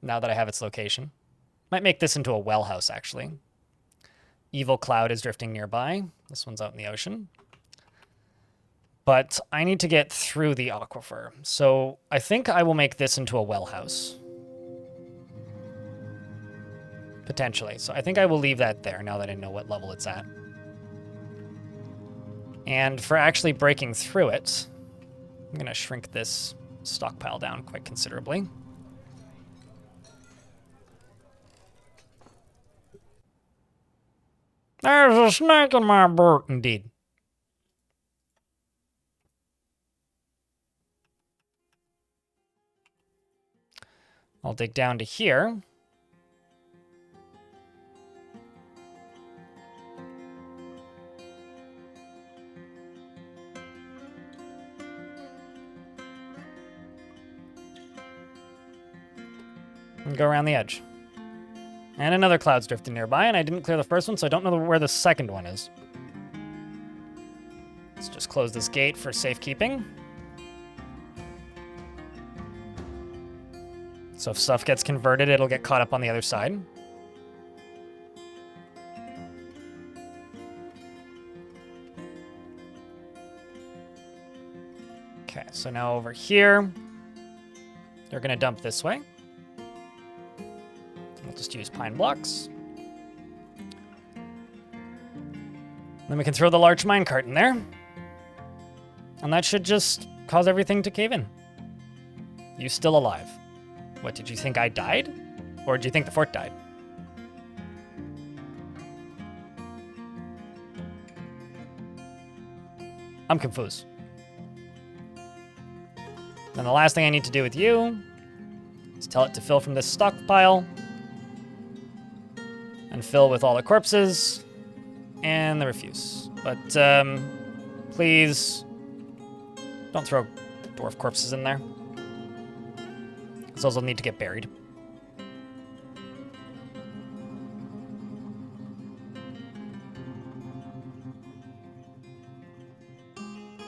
now that I have its location. Might make this into a well house, actually. Evil cloud is drifting nearby. This one's out in the ocean. But I need to get through the aquifer, so I think I will make this into a well house. Potentially. So I think I will leave that there now that I know what level it's at. And for actually breaking through it, I'm going to shrink this stockpile down quite considerably. There's a snake in my boot. Indeed. I'll dig down to here. And go around the edge. And another cloud's drifting nearby, and I didn't clear the first one, so I don't know where the second one is. Let's just close this gate for safekeeping. So if stuff gets converted, it'll get caught up on the other side. Okay, so now over here, they're going to dump this way. We'll just use pine blocks. Then we can throw the large minecart in there. And that should just cause everything to cave in. You still alive. What, did you think I died? Or did you think the fort died? I'm confused. Then the last thing I need to do with you is tell it to fill from this stockpile. And fill with all the corpses. And the refuse. But, please don't throw dwarf corpses in there. Those will need to get buried.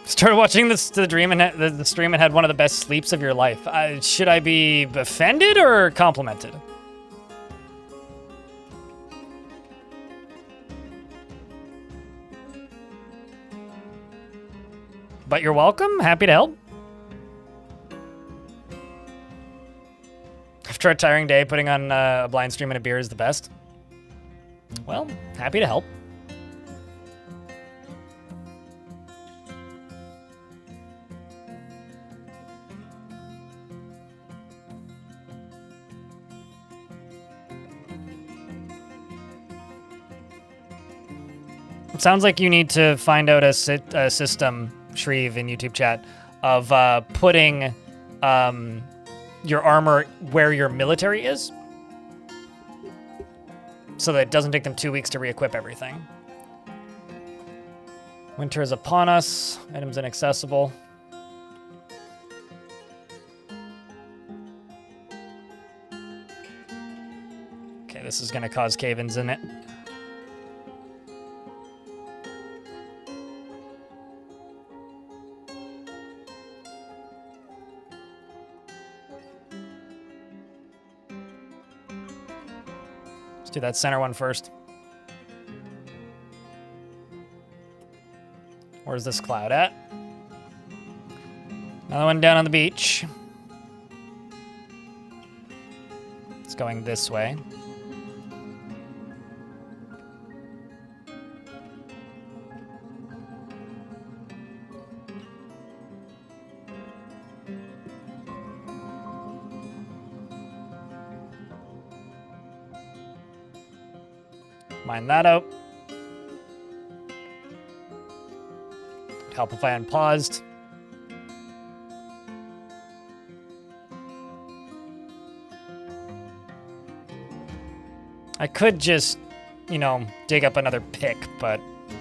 Started watching the stream and the stream and had one of the best sleeps of your life. Should I be offended or complimented? But you're welcome. Happy to help. After a tiring day, putting on a blind stream and a beer is the best. Well, happy to help. It sounds like you need to find out a system, Shreve in YouTube chat, of putting your armor where your military is, so that it doesn't take them 2 weeks to re-equip everything. Winter is upon us. Items inaccessible. Okay, this is going to cause cave-ins in it. Let's do that center one first. Where's this cloud at? Another one down on the beach. It's going this way. Mine that out. It'd help if I unpaused. I could just, you know, dig up another pick,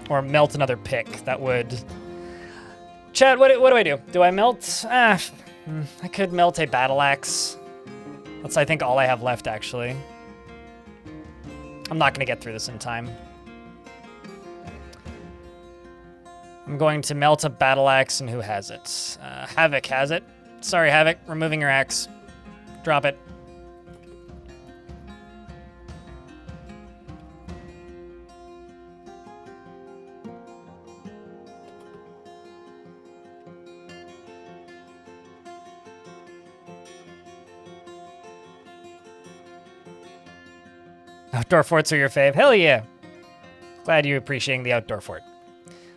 or melt another pick. That would... Chad, what do I do? Do I melt? I could melt a battle axe. That's, I think, all I have left, actually. I'm not going to get through this in time. I'm going to melt a battle axe, and who has it? Havoc has it. Sorry, Havoc. Removing your axe. Drop it. Outdoor forts are your fave. Hell yeah. Glad you're appreciating the outdoor fort.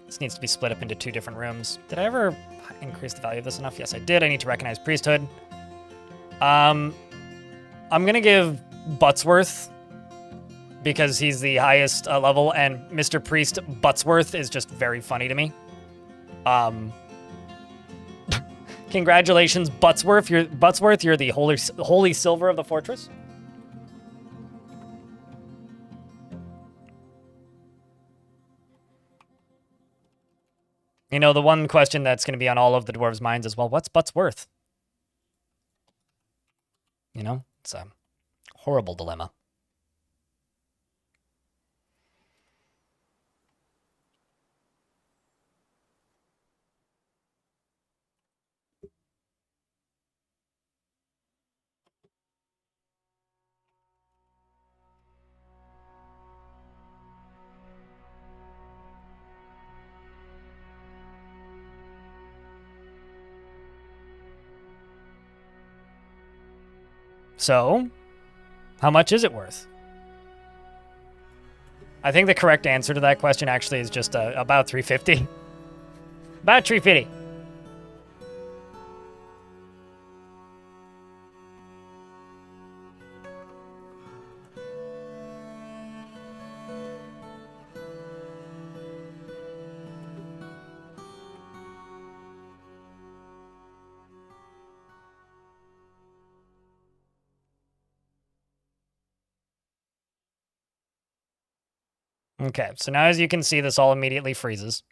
This needs to be split up into 2 different rooms. Did I ever increase the value of this enough? Yes, I did. I need to recognize priesthood. I'm going to give Buttsworth, because he's the highest level, and Mr. Priest Buttsworth is just very funny to me. Congratulations, Buttsworth. You're the holy silver of the fortress. You know, the one question that's going to be on all of the dwarves' minds is, well, what's Butts worth? You know, it's a horrible dilemma. So, how much is it worth? I think the correct answer to that question actually is just about 350. About 350. Okay, so now as you can see, this all immediately freezes.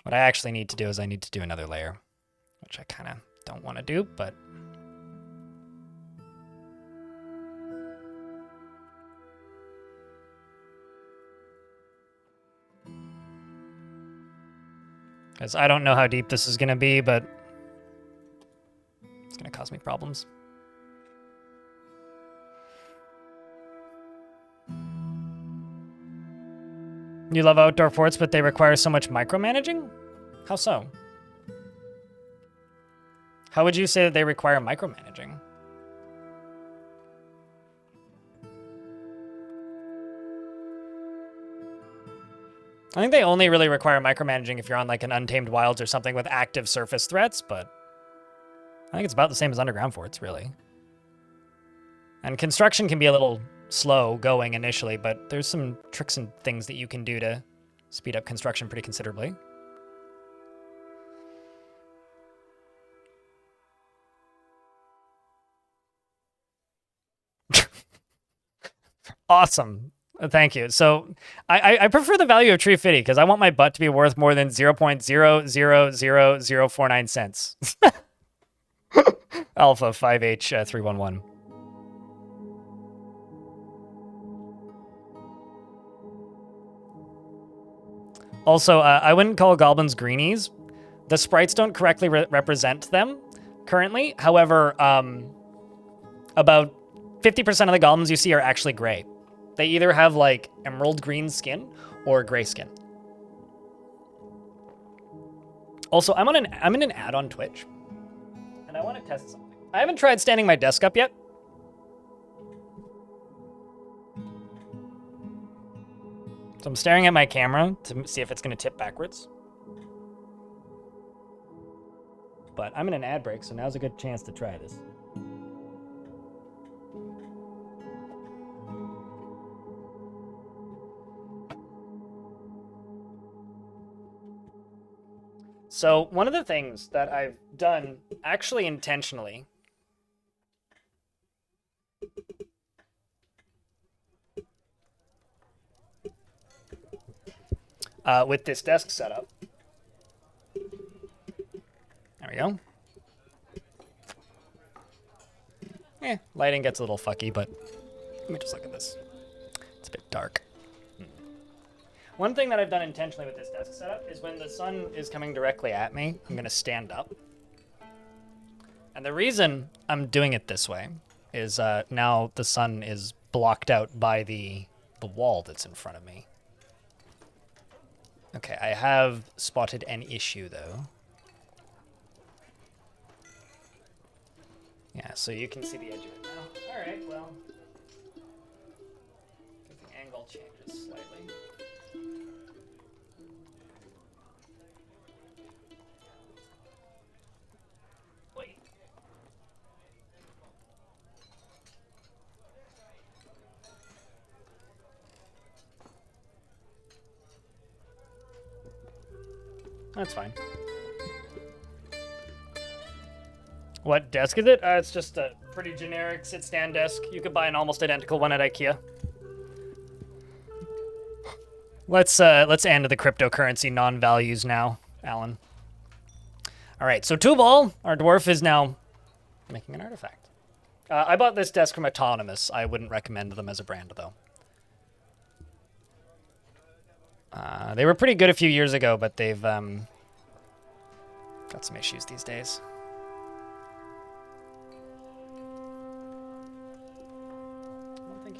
What I actually need to do is I need to do another layer, which I kind of don't want to do, but... Because I don't know how deep this is going to be, but it's going to cause me problems. You love outdoor forts, but they require so much micromanaging? How so? How would you say that they require micromanaging? I think they only really require micromanaging if you're on like an Untamed Wilds or something with active surface threats, but I think it's about the same as underground forts, really. And construction can be a little slow going initially, but there's some tricks and things that you can do to speed up construction pretty considerably. Awesome. Thank you. So I prefer the value of 350 because I want my butt to be worth more than 0.0000049 cents. Alpha 5H311. Also, I wouldn't call goblins greenies. The sprites don't correctly represent them currently. However, about 50% of the goblins you see are actually gray. They either have like emerald green skin or gray skin. Also, I'm in an ad on Twitch, and I want to test something. I haven't tried standing my desk up yet. So I'm staring at my camera to see if it's going to tip backwards. But I'm in an ad break, so now's a good chance to try this. So one of the things that I've done actually intentionally with this desk setup. There we go. Lighting gets a little fucky, but let me just look at this. It's a bit dark. One thing that I've done intentionally with this desk setup is when the sun is coming directly at me, I'm going to stand up. And the reason I'm doing it this way is now the sun is blocked out by the wall that's in front of me. Okay, I have spotted an issue, though. Yeah, so you can see the edge of it now. All right, well, the angle changes slightly. Wait. That's fine. What desk is it? It's just a pretty generic sit-stand desk. You could buy an almost identical one at IKEA. Let's end the cryptocurrency non-values now, Alan. All right, so Tubal, our dwarf, is now making an artifact. I bought this desk from Autonomous. I wouldn't recommend them as a brand, though. They were pretty good a few years ago, but they've got some issues these days.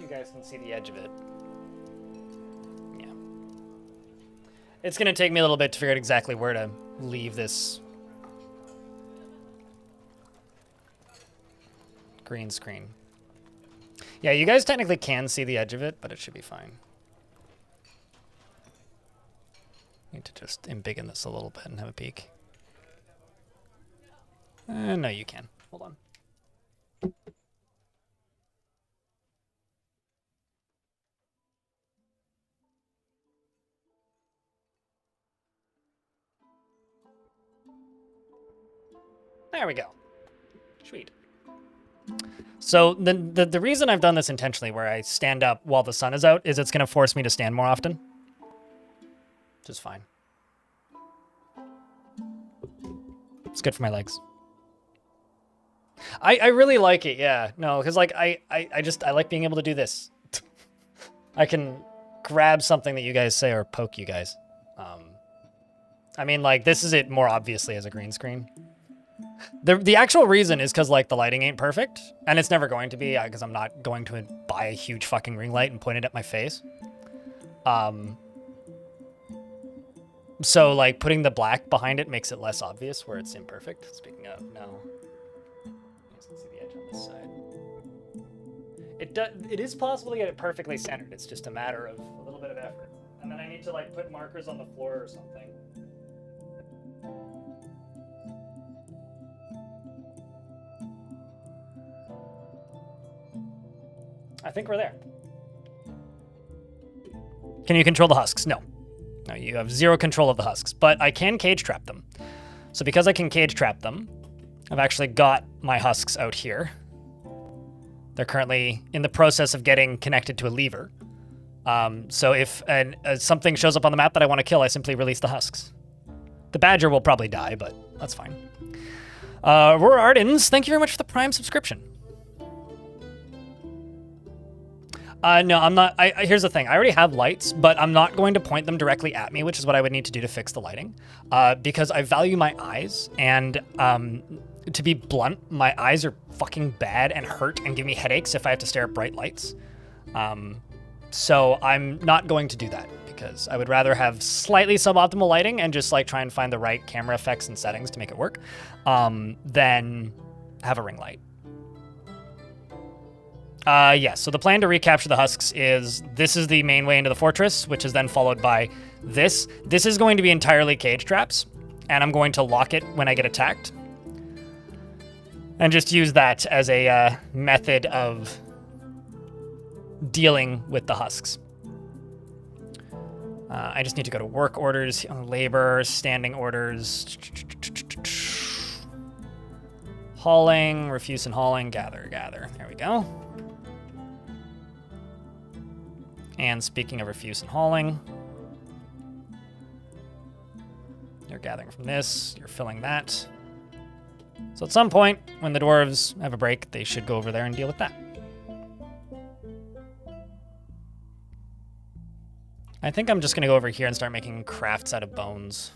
You guys can see the edge of it. Yeah. It's going to take me a little bit to figure out exactly where to leave this green screen. Yeah, you guys technically can see the edge of it, but it should be fine. Need to just embiggen this a little bit and have a peek. No, you can. Hold on. There we go. Sweet. So the reason I've done this intentionally, where I stand up while the sun is out, is it's going to force me to stand more often. Which is fine. It's good for my legs. I really like it, yeah. No, because like I like being able to do this. I can grab something that you guys say or poke you guys. I mean, like, this is it more obviously as a green screen. The actual reason is because, like, the lighting ain't perfect, and it's never going to be, because I'm not going to buy a huge fucking ring light and point it at my face. So, like, putting the black behind it makes it less obvious where it's imperfect. Speaking of, no. You guys can see the edge on this side. It is possible to get it perfectly centered. It's just a matter of a little bit of effort. And then I need to, like, put markers on the floor or something. I think we're there. Can you control the husks? No. No, you have zero control of the husks, but I can cage trap them. So because I can cage trap them, I've actually got my husks out here. They're currently in the process of getting connected to a lever. So if something shows up on the map that I want to kill, I simply release the husks. The badger will probably die, but that's fine. Roar Ardens, thank you very much for the Prime subscription. No, I'm not. Here's the thing. I already have lights, but I'm not going to point them directly at me, which is what I would need to do to fix the lighting, because I value my eyes, and to be blunt, my eyes are fucking bad and hurt and give me headaches if I have to stare at bright lights. So I'm not going to do that because I would rather have slightly suboptimal lighting and just like try and find the right camera effects and settings to make it work, than have a ring light. Yeah, so the plan to recapture the husks is this is the main way into the fortress, which is then followed by this. This is going to be entirely cage traps, and I'm going to lock it when I get attacked. And just use that as a method of dealing with the husks. I just need to go to work orders, labor, standing orders, hauling, refuse and hauling, gather. There we go. And speaking of refuse and hauling, you're gathering from this, you're filling that. So at some point, when the dwarves have a break, they should go over there and deal with that. I think I'm just going to go over here and start making crafts out of bones.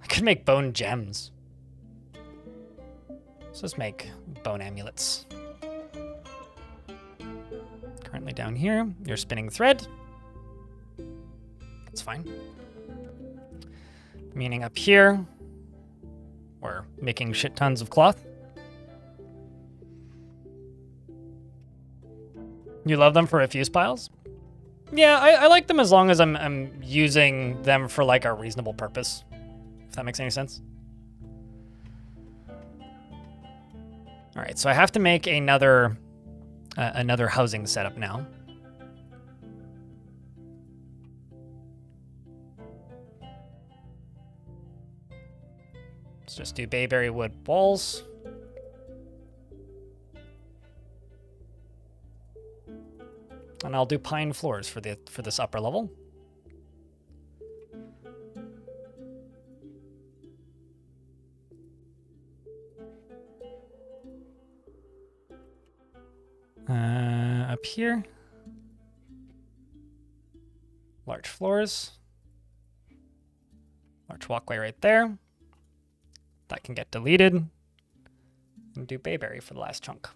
I could make bone gems. Let's just make bone amulets. Currently down here, you're spinning thread. That's fine. Meaning up here, we're making shit tons of cloth. You love them for refuse piles? Yeah, I like them as long as I'm using them for like a reasonable purpose. If that makes any sense. All right, so I have to make another housing setup now. Let's just do bayberry wood walls. And I'll do pine floors for this upper level. Up here, large floors, large walkway right there. That can get deleted. And do bayberry for the last chunk.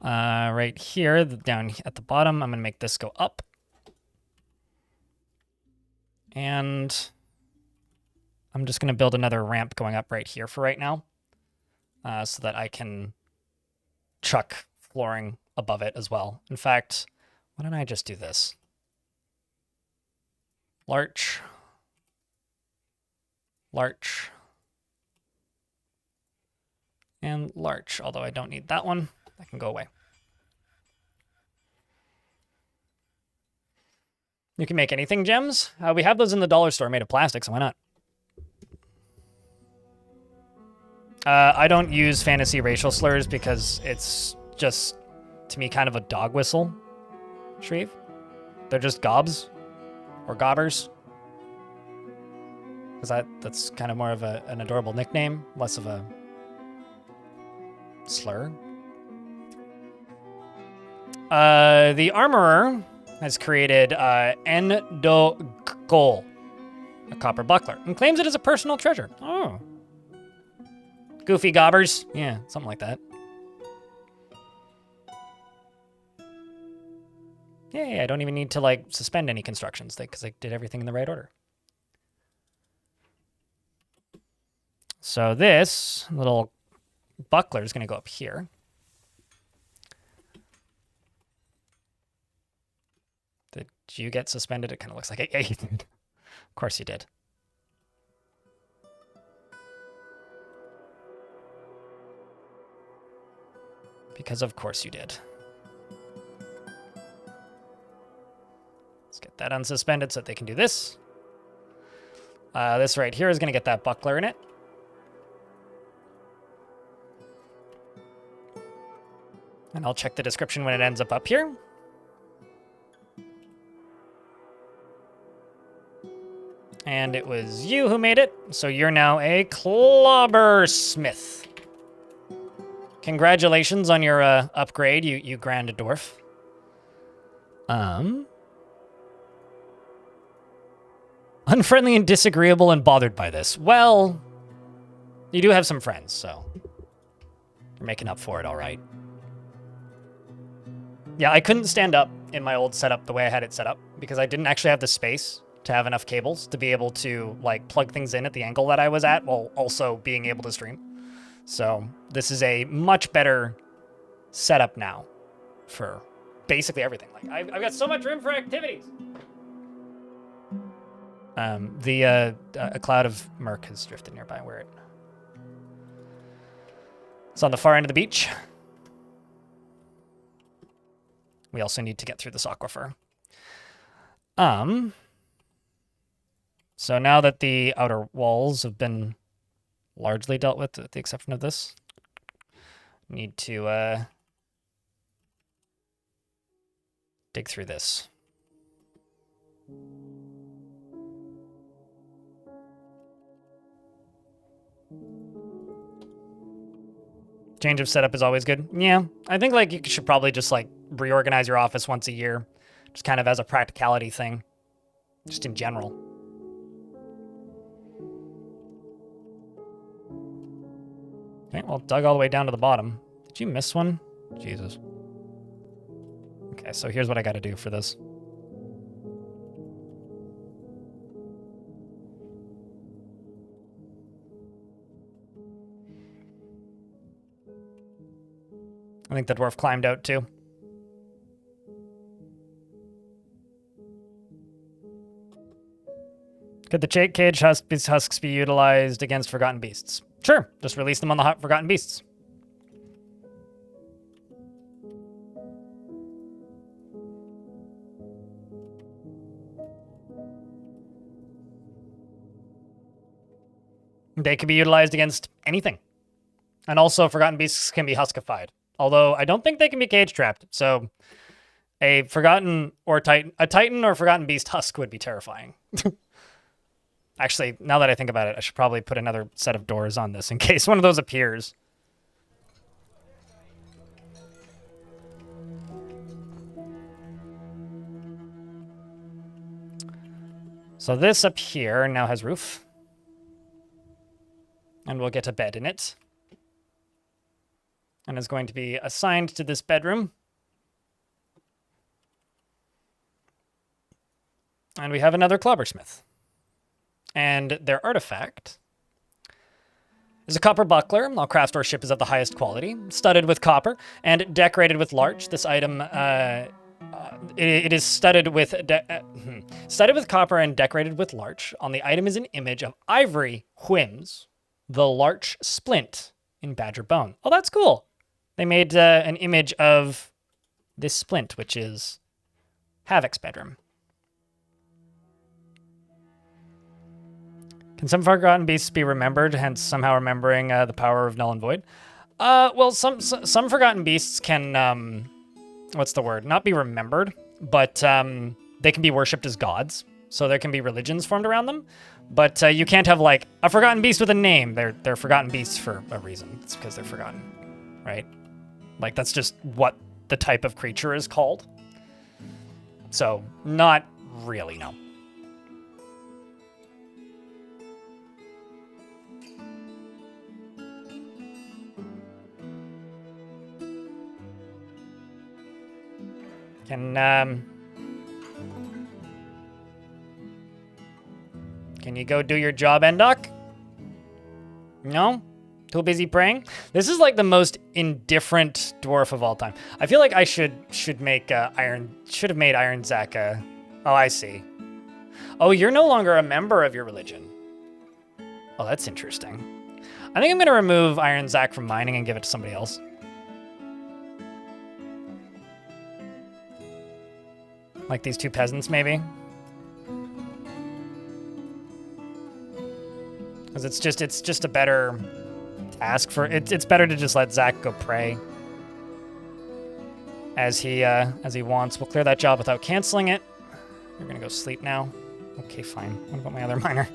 Right here, down at the bottom, I'm going to make this go up. And I'm just going to build another ramp going up right here for right now, so that I can chuck flooring above it as well. In fact, why don't I just do this? Larch. Larch. And larch, although I don't need that one. That can go away. You can make anything gems. We have those in the dollar store made of plastic, so why not? I don't use fantasy racial slurs because it's just, to me, kind of a dog whistle, Shreve. They're just gobs or gobbers. Because that's kind of more of an adorable nickname, less of a slur. The armorer has created Endogol, a copper buckler, and claims it as a personal treasure. Oh. Goofy gobbers. Yeah, something like that. Yeah, I don't even need to, like, suspend any constructions because I did everything in the right order. So this little buckler is going to go up here. Did you get suspended? It kind of looks like it. Yeah, you did. Of course you did. Because of course you did. Let's get that unsuspended so that they can do this. This right here is going to get that buckler in it. And I'll check the description when it ends up here. And it was you who made it, so you're now a Clobbersmith. Congratulations on your upgrade, you grand dwarf. Unfriendly and disagreeable and bothered by this. Well, you do have some friends, so you're making up for it, all right. Yeah, I couldn't stand up in my old setup the way I had it set up because I didn't actually have the space to have enough cables to be able to like plug things in at the angle that I was at while also being able to stream. So this is a much better setup now for basically everything. Like I've got so much room for activities. A cloud of murk has drifted nearby where it's on the far end of the beach. We also need to get through this aquifer. So now that the outer walls have been largely dealt with the exception of this, need to dig through this. Change of setup is always good. Yeah, I think like you should probably just like reorganize your office once a year, just kind of as a practicality thing, just in general. Okay, well, dug all the way down to the bottom. Did you miss one? Jesus. Okay, so here's what I got to do for this. I think the dwarf climbed out too. Could the cage husks be utilized against forgotten beasts? Sure, just release them on the forgotten beasts. They could be utilized against anything. And also forgotten beasts can be huskified. Although I don't think they can be cage trapped. So a forgotten or a titan or forgotten beast husk would be terrifying. Actually, now that I think about it, I should probably put another set of doors on this in case one of those appears. So this up here now has roof. And we'll get a bed in it. And is going to be assigned to this bedroom. And we have another clobbersmith. And their artifact is a copper buckler. All craft or ship is of the highest quality, studded with copper and decorated with larch. This item, it is studded with copper and decorated with larch. On the item is an image of ivory whims, the larch splint in badger bone. Oh, that's cool. They made an image of this splint, which is Havoc's bedroom. Can some forgotten beasts be remembered, hence somehow remembering the power of null and void? Well, some forgotten beasts can, what's the word? Not be remembered, but they can be worshipped as gods. So there can be religions formed around them. But you can't have, like, a forgotten beast with a name. They're forgotten beasts for a reason. It's because they're forgotten, right? Like, that's just what the type of creature is called. So, not really, no. Can you go do your job, Endok? No? Too busy praying? This is like the most indifferent dwarf of all time. I feel like I should make should have made Iron Zach oh, I see. Oh, you're no longer a member of your religion. Oh, that's interesting. I think I'm gonna remove Iron Zach from mining and give it to somebody else. Like these two peasants, maybe? Because it's just a better task for it's better to just let Zach go pray as he wants. We'll clear that job without canceling it. You're gonna go sleep now. Okay, fine. What about my other miner?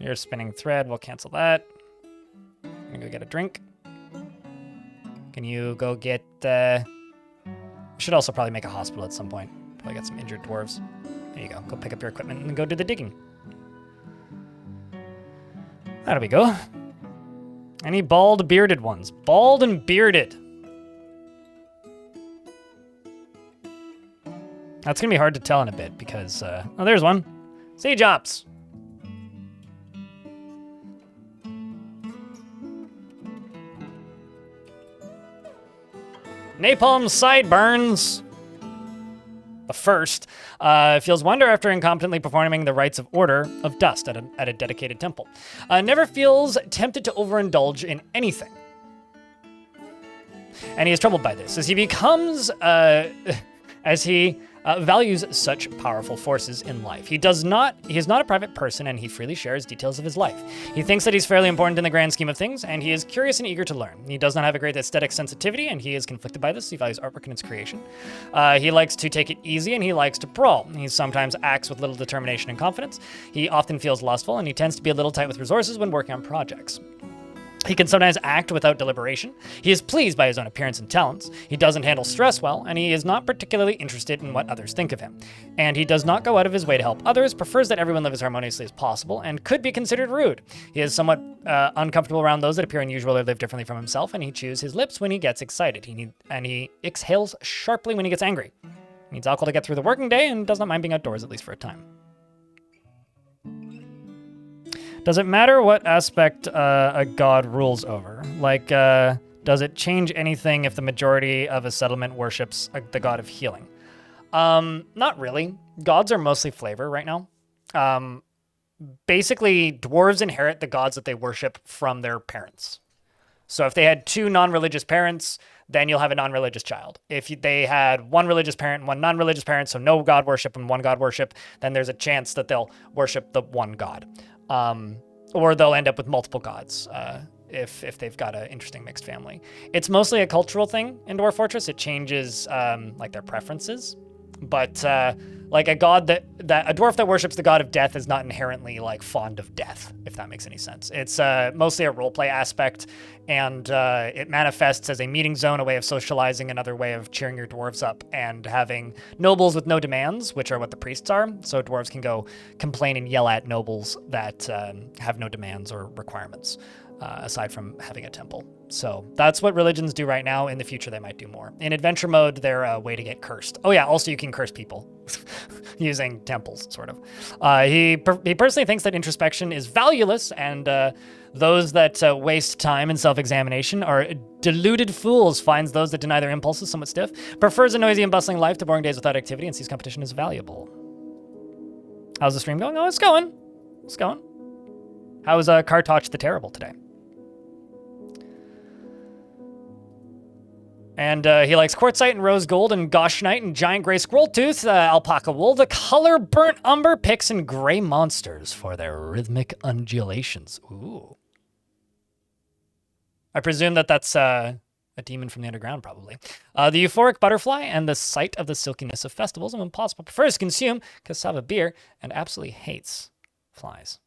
You're spinning thread. We'll cancel that. I'm gonna go get a drink. Can you go get... should also probably make a hospital at some point. Probably got some injured dwarves. There you go. Go pick up your equipment and go do the digging. That'll be go. Any bald, bearded ones? Bald and bearded. That's going to be hard to tell in a bit because... oh, there's one. Siege Ops. Napalm Sideburns. The first feels wonder after incompetently performing the rites of Order of Dust at a dedicated temple. Never feels tempted to overindulge in anything. And he is troubled by this as he becomes... as he values such powerful forces in life. He is not a private person, and he freely shares details of his life. He thinks that he's fairly important in the grand scheme of things, and he is curious and eager to learn. He does not have a great aesthetic sensitivity, and he is conflicted by this. He values artwork and its creation. He likes to take it easy, and he likes to brawl. He sometimes acts with little determination and confidence. He often feels lustful, and he tends to be a little tight with resources when working on projects. He can sometimes act without deliberation. He is pleased by his own appearance and talents. He doesn't handle stress well, and he is not particularly interested in what others think of him. And he does not go out of his way to help others, prefers that everyone live as harmoniously as possible, and could be considered rude. He is somewhat uncomfortable around those that appear unusual or live differently from himself, and he chews his lips when he gets excited. He exhales sharply when he gets angry. He needs alcohol to get through the working day, and does not mind being outdoors, at least for a time. Does it matter what aspect a god rules over? Like, does it change anything if the majority of a settlement worships the god of healing? Not really. Gods are mostly flavor right now. Basically, dwarves inherit the gods that they worship from their parents. So if they had two non-religious parents, then you'll have a non-religious child. If they had one religious parent and one non-religious parent, so no god worship and one god worship, then there's a chance that they'll worship the one god. Or they'll end up with multiple gods if they've got an interesting mixed family. It's mostly a cultural thing in Dwarf Fortress. It changes like their preferences, but like a god that a dwarf that worships the god of death is not inherently like fond of death, if that makes any sense. It's mostly a roleplay aspect, and it manifests as a meeting zone, a way of socializing, another way of cheering your dwarves up, and having nobles with no demands, which are what the priests are. So dwarves can go complain and yell at nobles that have no demands or requirements, aside from having a temple. So that's what religions do right now. In the future, they might do more. In adventure mode, they're a way to get cursed. Oh yeah, also you can curse people using temples, sort of. He personally thinks that introspection is valueless, and those that waste time in self-examination are deluded fools, finds those that deny their impulses somewhat stiff, prefers a noisy and bustling life to boring days without activity, and sees competition as valuable. How's the stream going? Oh, it's going. It's going. How's Kartoch the Terrible today? And he likes quartzite and rose gold and goshenite and giant gray squirrel tooth, alpaca wool, the color burnt umber picks, and gray monsters for their rhythmic undulations. Ooh. I presume that that's a demon from the underground, probably. The euphoric butterfly and the sight of the silkiness of festivals, and when possible prefers to consume cassava beer and absolutely hates flies.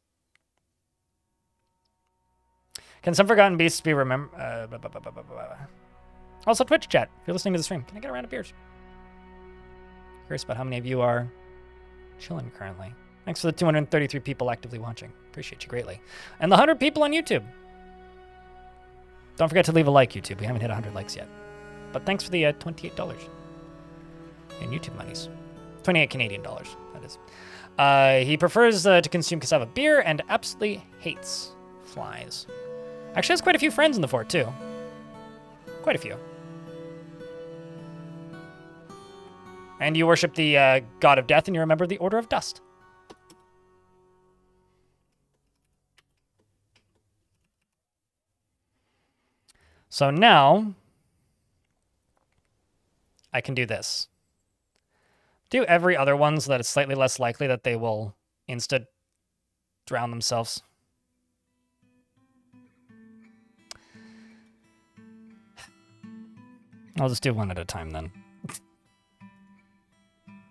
Can some forgotten beasts be remembered? Also, Twitch chat, if you're listening to the stream, can I get a round of beers? Curious about how many of you are chilling currently. Thanks for the 233 people actively watching. Appreciate you greatly. And the 100 people on YouTube. Don't forget to leave a like, YouTube. We haven't hit 100 likes yet. But thanks for the $28 in YouTube monies. 28 Canadian dollars, that is. He prefers to consume cassava beer and absolutely hates flies. Actually has quite a few friends in the fort, too. Quite a few. And you worship the god of death, and you remember the Order of Dust. So now, I can do this. Do every other one so that it's slightly less likely that they will drown themselves. I'll just do one at a time then.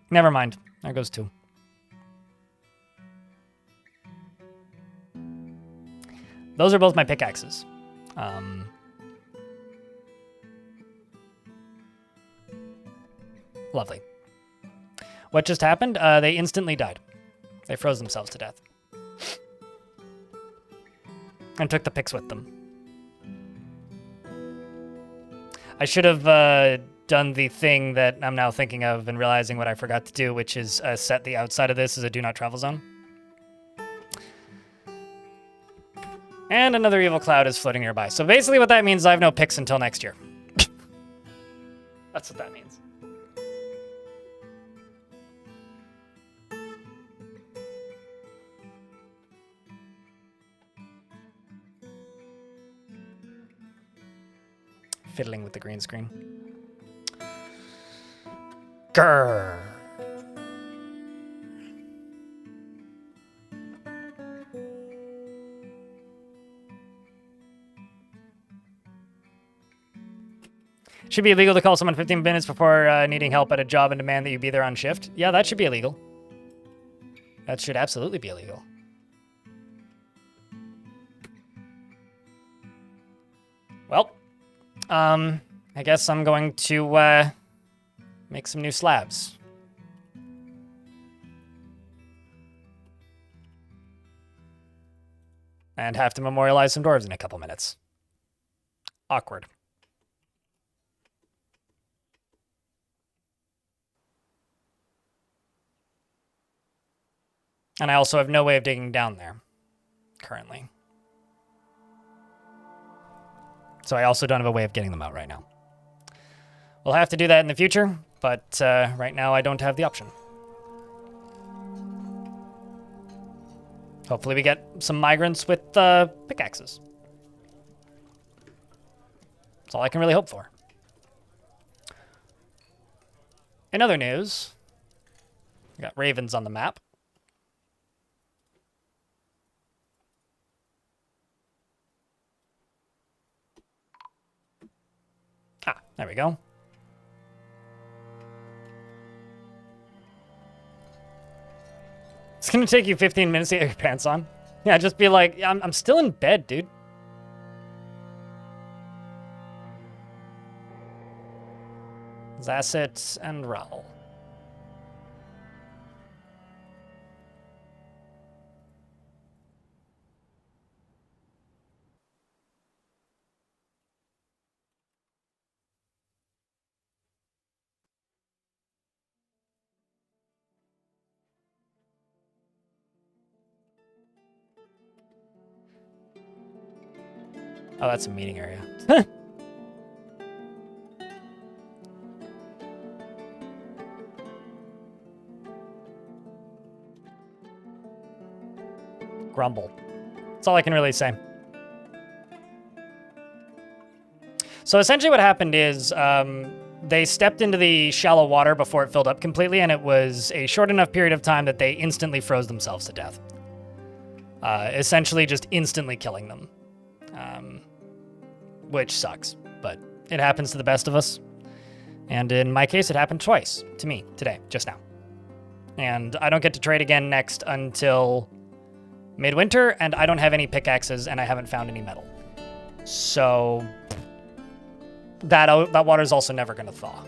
Never mind. There goes two. those are both my pickaxes. Lovely. What just happened? They instantly died. They froze themselves to death. And took the picks with them. I should have done the thing that I'm now thinking of and realizing what I forgot to do, which is set the outside of this as a do not travel zone. And another evil cloud is floating nearby. So basically what that means is I have no picks until next year. That's what that means. Fiddling with the green screen. Grrr. Should be illegal to call someone 15 minutes before needing help at a job and demand that you be there on shift. Yeah, that should be illegal. That should absolutely be illegal. Well, I guess I'm going to make some new slabs. And have to memorialize some dwarves in a couple minutes. Awkward. And I also have no way of digging down there, currently. So I also don't have a way of getting them out right now. We'll have to do that in the future, but right now I don't have the option. Hopefully we get some migrants with pickaxes. That's all I can really hope for. In other news, we got ravens on the map. Ah, there we go. It's gonna take you 15 minutes to get your pants on. Yeah, just be like, I'm still in bed, dude. Zasset and Raul. Oh, that's a meeting area. Grumble. That's all I can really say. So essentially what happened is they stepped into the shallow water before it filled up completely, and it was a short enough period of time that they instantly froze themselves to death. Essentially just instantly killing them. Which sucks, but it happens to the best of us. And in my case, it happened twice to me today, just now. And I don't get to trade again next until midwinter, and I don't have any pickaxes, and I haven't found any metal. So that water's also never going to thaw.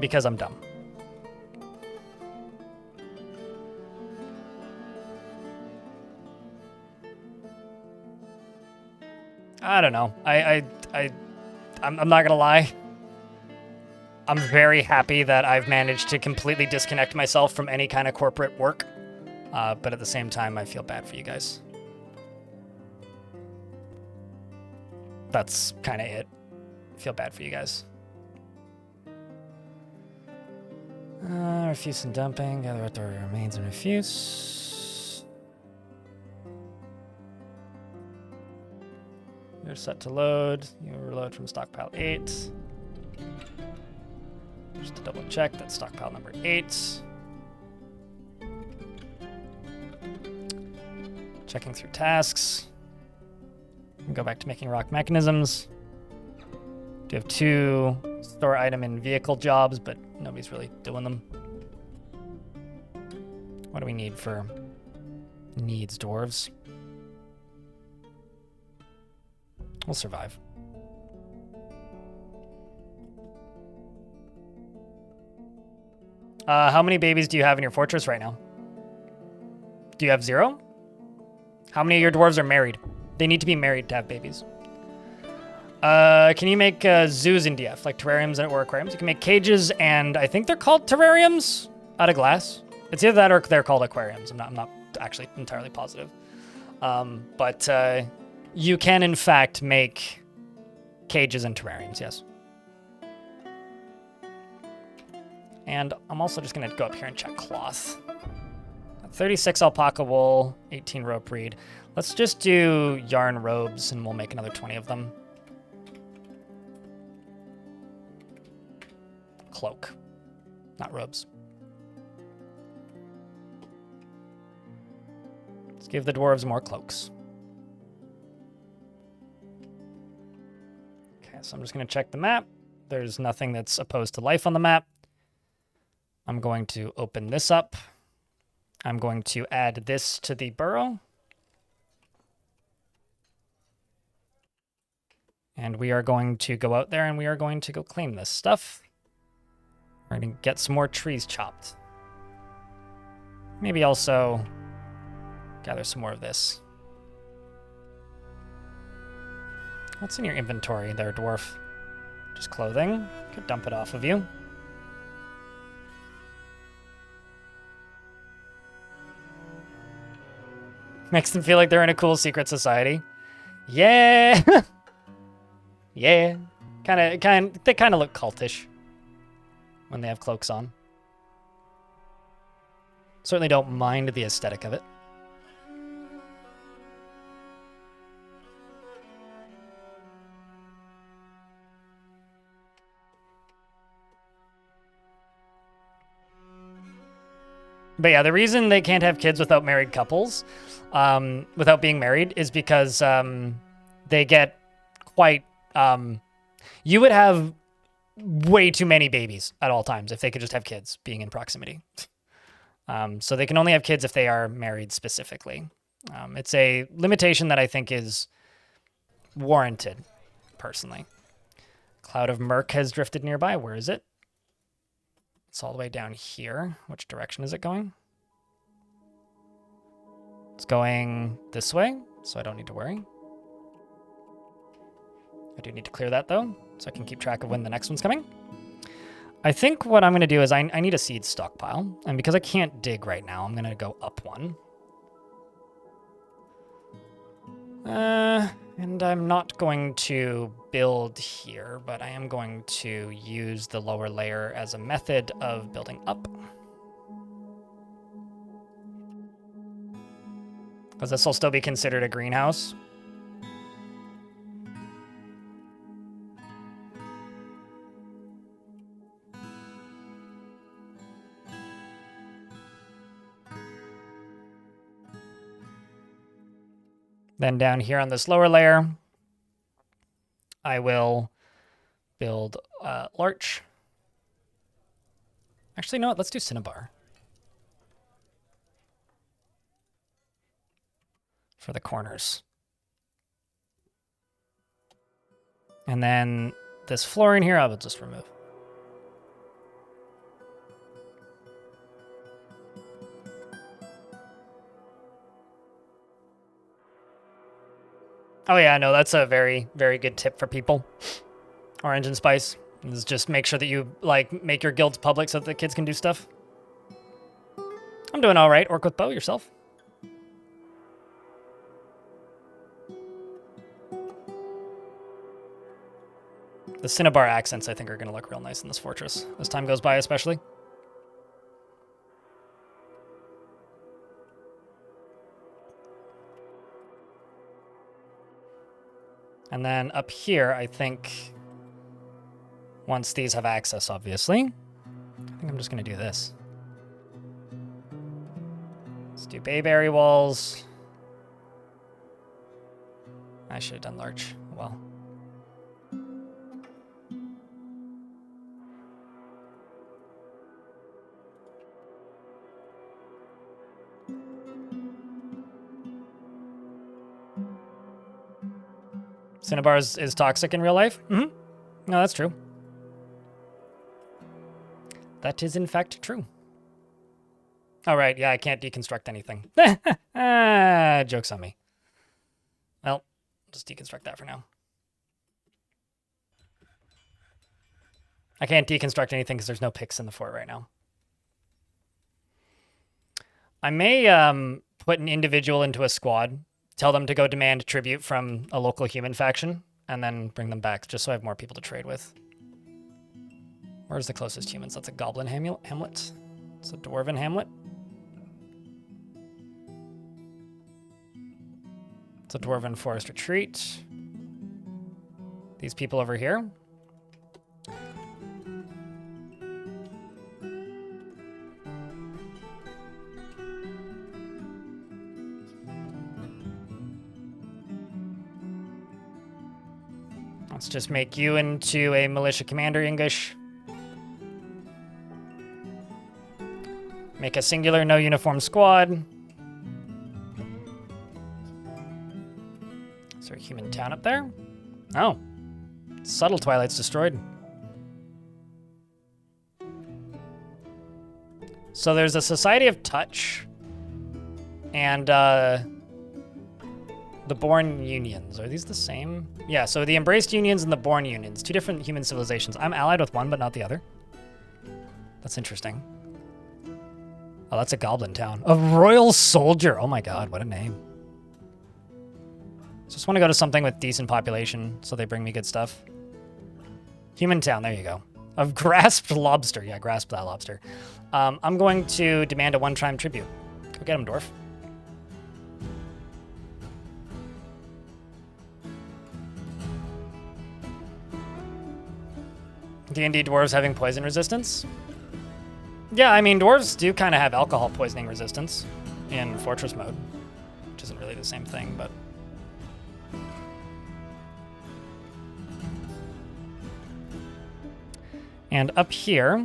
Because I'm dumb. I don't know. I'm not gonna lie. I'm very happy that I've managed to completely disconnect myself from any kind of corporate work. But at the same time, I feel bad for you guys. That's kind of it. I feel bad for you guys. Refuse and dumping. Gather out the remains and refuse. You're set to load. You reload from stockpile 8. Just to double check, that's stockpile number 8. Checking through tasks. Go back to making rock mechanisms. Do have 2 store item and vehicle jobs, but nobody's really doing them. What do we need for Needs dwarves. We'll survive. How many babies do you have in your fortress right now? Do you have 0? How many of your dwarves are married? They need to be married to have babies. Can you make zoos in DF, like terrariums or aquariums? You can make cages, and I think they're called terrariums out of glass. It's either that or they're called aquariums. I'm not actually entirely positive. But you can, in fact, make cages and terrariums, yes. And I'm also just going to go up here and check cloth. 36 alpaca wool, 18 rope reed. Let's just do yarn robes, and we'll make another 20 of them. Cloak, not robes. Let's give the dwarves more cloaks. Okay, so I'm just going to check the map. There's nothing that's opposed to life on the map. I'm going to open this up. I'm going to add this to the burrow. And we are going to go out there and we are going to go claim this stuff. We're going to get some more trees chopped. Maybe also gather some more of this. What's in your inventory there, dwarf? Just clothing. Could dump it off of you. Makes them feel like they're in a cool secret society. Yeah. Yeah. They kind of look cultish when they have cloaks on. Certainly don't mind the aesthetic of it. But yeah, the reason they can't have kids without married couples, without being married, is because they get quite... you would have way too many babies at all times if they could just have kids being in proximity. So they can only have kids if they are married specifically. It's a limitation that I think is warranted, personally. Cloud of Murk has drifted nearby. Where is it? It's all the way down here. Which direction is it going? It's going this way, so I don't need to worry. I do need to clear that, though, so I can keep track of when the next one's coming. I think what I'm going to do is I need a seed stockpile, and because I can't dig right now, I'm going to go up one. And I'm not going to build here, but I am going to use the lower layer as a method of building up. Because this will still be considered a greenhouse. Then down here on this lower layer, I will build larch. Actually, you know what? Let's do cinnabar for the corners. And then this floor in here, I will just remove. Oh yeah, no, that's a very, very good tip for people. Orange and spice is just make sure that you make your guilds public so that the kids can do stuff. I'm doing all right. Orc with bow, yourself? The cinnabar accents, I think, are going to look real nice in this fortress as time goes by, especially. And then up here, I think, once these have access, obviously, I think I'm just going to do this. Let's do bayberry walls. I should have done larch. Well. Cinnabar is toxic in real life? Mm-hmm. No, that's true. That is, in fact, true. All right, yeah, I can't deconstruct anything. Joke's on me. Well, just deconstruct that for now. I can't deconstruct anything because there's no picks in the fort right now. I may put an individual into a squad, tell them to go demand tribute from a local human faction, and then bring them back just so I have more people to trade with. Where's the closest humans? That's a goblin hamlet. It's a dwarven hamlet. It's a dwarven forest retreat. These people over here. Let's just make you into a militia commander, English. Make a singular, no uniform squad. Is there a human town up there? Oh. Subtle Twilight's destroyed. So there's a Society of Touch. And, the Born Unions. Are these the same? Yeah, so the Embraced Unions and the Born Unions. Two different human civilizations. I'm allied with one, but not the other. That's interesting. Oh, that's a goblin town. A royal soldier. Oh my god, what a name. Just want to go to something with decent population so they bring me good stuff. Human town, there you go. Of grasped lobster. Yeah, grasp that lobster. I'm going to demand a one-time tribute. Go get him, Dwarf. D&D dwarves having poison resistance? Yeah, I mean, dwarves do kind of have alcohol poisoning resistance in Fortress mode, which isn't really the same thing, but... And up here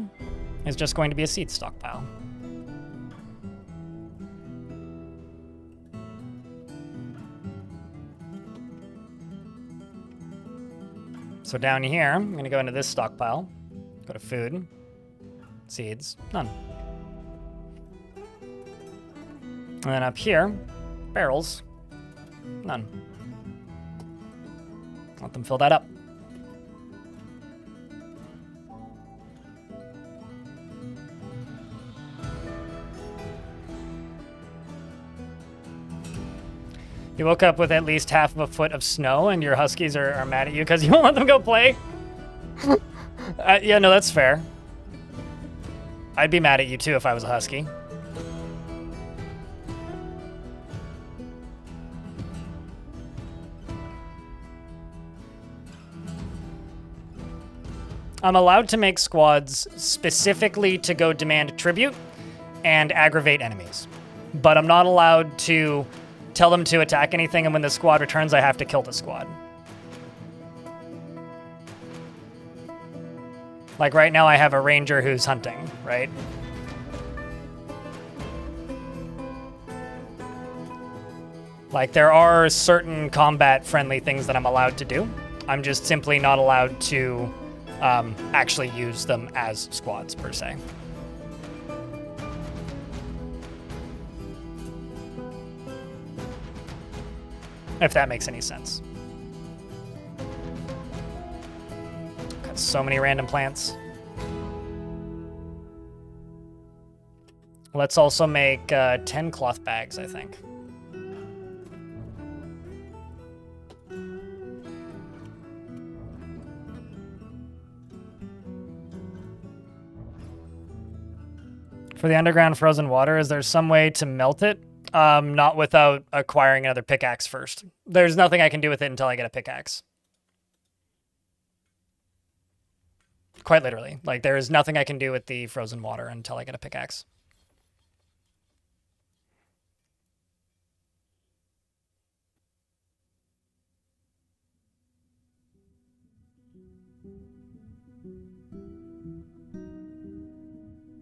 is just going to be a seed stockpile. So down here, I'm going to go into this stockpile, go to food, seeds, none. And then up here, barrels, none. Let them fill that up. You woke up with at least half of a foot of snow and your huskies are mad at you because you won't let them go play? Yeah, no, that's fair. I'd be mad at you too if I was a husky. I'm allowed to make squads specifically to go demand tribute and aggravate enemies. But I'm not allowed to tell them to attack anything, and when the squad returns, I have to kill the squad. Like right now, I have a ranger who's hunting, right? Like there are certain combat-friendly things that I'm allowed to do. I'm just simply not allowed to actually use them as squads, per se. If that makes any sense. Got so many random plants. Let's also make 10 cloth bags, I think. For the underground frozen water, is there some way to melt it? Not without acquiring another pickaxe first. There's nothing I can do with it until I get a pickaxe. Quite literally. Like, there is nothing I can do with the frozen water until I get a pickaxe.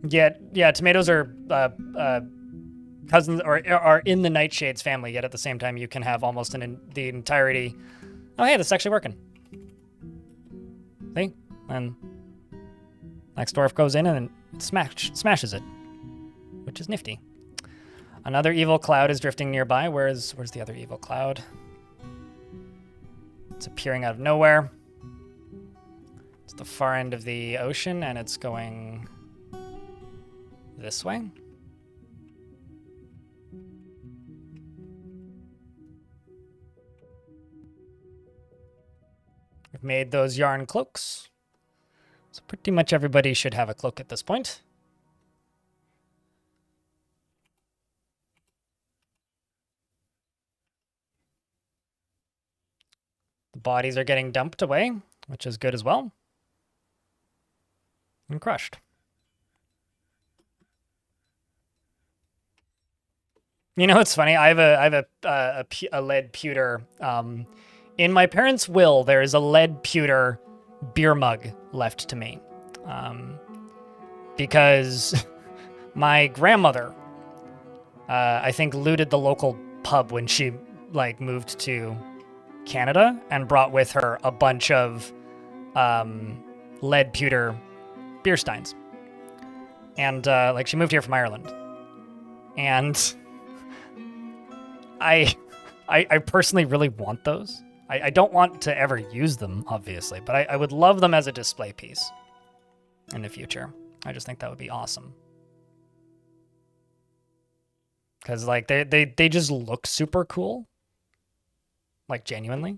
Yeah, tomatoes are cousins or are in the Nightshades family, yet at the same time you can have almost the entirety Oh, hey, this is actually working. See? And next dwarf goes in and it smashes it, which is nifty. Another evil cloud is drifting nearby. Where's the other evil cloud? It's appearing out of nowhere. It's the far end of the ocean, and it's going this way. We've made those yarn cloaks. So pretty much everybody should have a cloak at this point. The bodies are getting dumped away, which is good as well. And crushed. You know, it's funny. I have a lead pewter. In my parents' will, there is a lead pewter beer mug left to me, because my grandmother, I think, looted the local pub when she moved to Canada and brought with her a bunch of lead pewter beer steins, and she moved here from Ireland, and I personally really want those. I don't want to ever use them, obviously, but I would love them as a display piece in the future. I just think that would be awesome. Because, they just look super cool. Genuinely.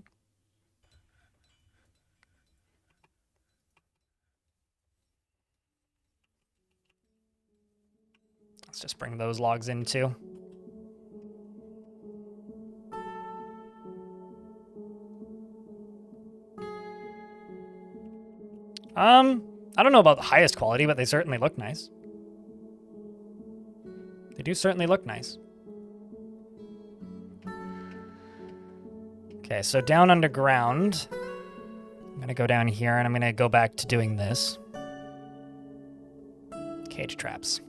Let's just bring those logs in, too. I don't know about the highest quality, but they certainly look nice. They do certainly look nice. Okay, so down underground, I'm going to go down here, and I'm going to go back to doing this. Cage traps.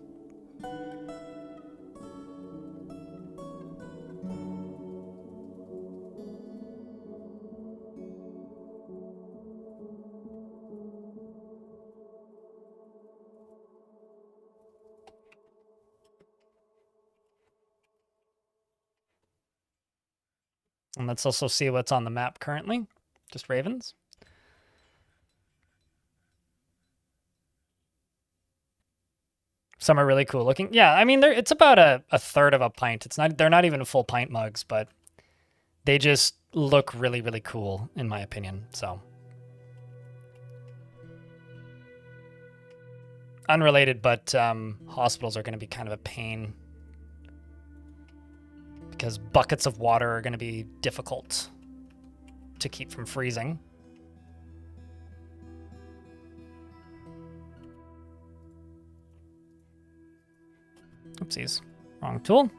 And let's also see what's on the map currently. Just ravens. Some are really cool looking. Yeah, I mean, it's about a third of a pint. They're not even full pint mugs, but they just look really, really cool, in my opinion. So, unrelated, but hospitals are going to be kind of a pain, because buckets of water are going to be difficult to keep from freezing. Oopsies. Wrong tool.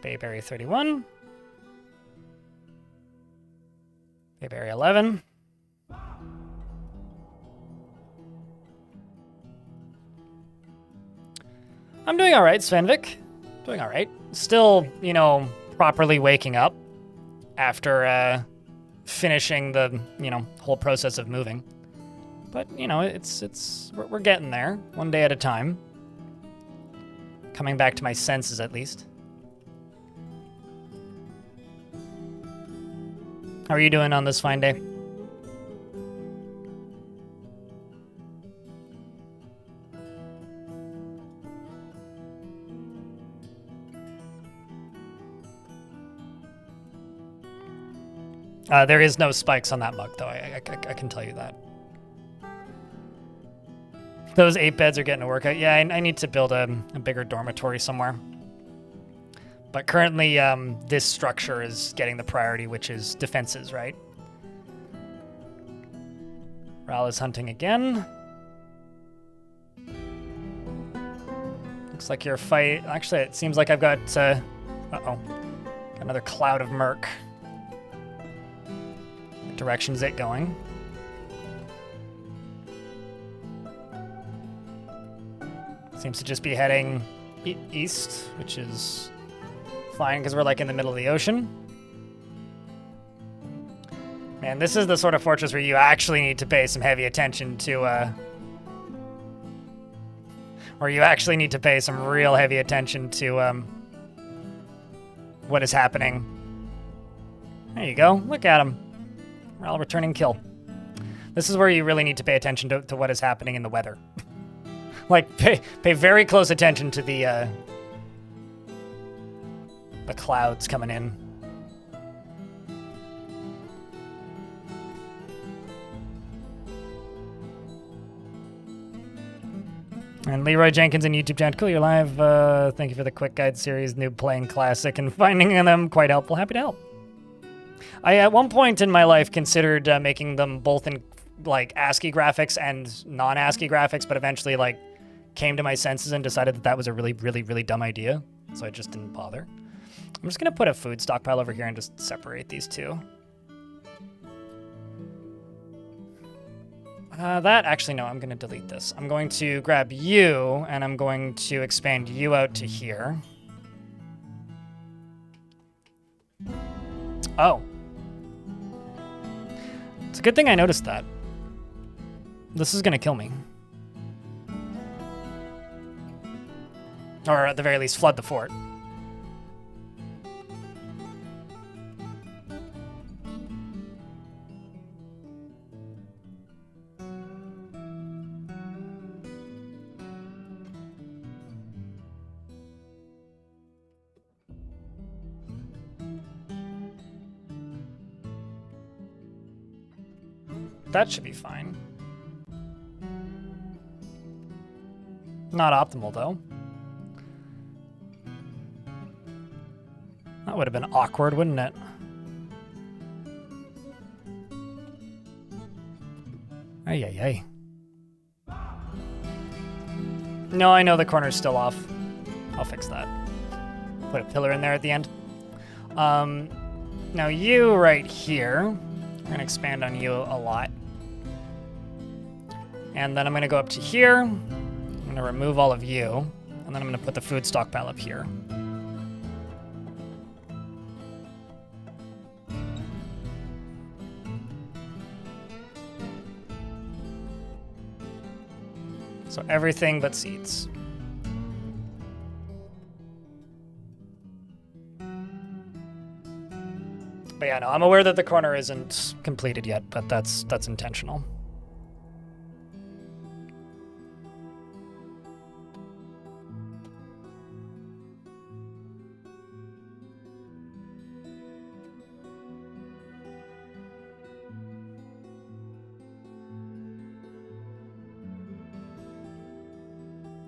Bayberry 31. Bayberry 11. I'm doing all right, Svenvik. Doing all right. Still, properly waking up after finishing the, whole process of moving. But, we're getting there, one day at a time. Coming back to my senses, at least. How are you doing on this fine day? There is no spikes on that mug, though. I can tell you that. Those 8 beds are getting a workout. Yeah, I need to build a bigger dormitory somewhere. But currently, this structure is getting the priority, which is defenses, right? Ral is hunting again. Looks like your fight... Actually, it seems like I've got... Uh-oh. Another cloud of murk. What direction is it going? Seems to just be heading east, which is fine because we're like in the middle of the ocean. Man, this is the sort of fortress where you actually need to pay some heavy attention to, or you actually need to pay some real heavy attention to, what is happening. There you go. Look at him. Well, returning kill. This is where you really need to pay attention to what is happening in the weather. Like, pay very close attention to the clouds coming in. And Leroy Jenkins in YouTube chat, cool, you're live. Thank you for the quick guide series, Noob Playing Classic, and finding them quite helpful. Happy to help. I, at one point in my life, considered making them both in, like, ASCII graphics and non-ASCII graphics, but eventually, like, came to my senses and decided that was a really, really, really dumb idea, so I just didn't bother. I'm just going to put a food stockpile over here and just separate these two. Actually, no, I'm going to delete this. I'm going to grab you, and I'm going to expand you out to here. Oh. It's a good thing I noticed that. This is going to kill me. Or at the very least, flood the fort. That should be fine. Not optimal, though. That would have been awkward, wouldn't it? Ay, ay, ay. No, I know the corner's still off. I'll fix that. Put a pillar in there at the end. Now you right here. We're going to expand on you a lot. And then I'm going to go up to here. I'm going to remove all of you. And then I'm going to put the food stockpile up here. So everything but seeds. But yeah, no, I'm aware that the corner isn't completed yet, but that's intentional.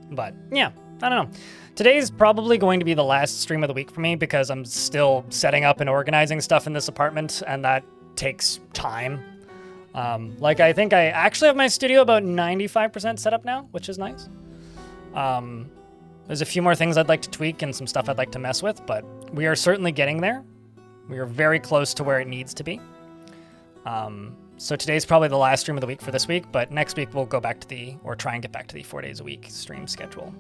But yeah, I don't know. Today's probably going to be the last stream of the week for me because I'm still setting up and organizing stuff in this apartment, and that takes time. Like, I think I actually have my studio about 95% set up now, which is nice. There's a few more things I'd like to tweak and some stuff I'd like to mess with, but we are certainly getting there. We are very close to where it needs to be. So today's probably the last stream of the week for this week, but next week we'll go back to or try and get back to the 4 days a week stream schedule.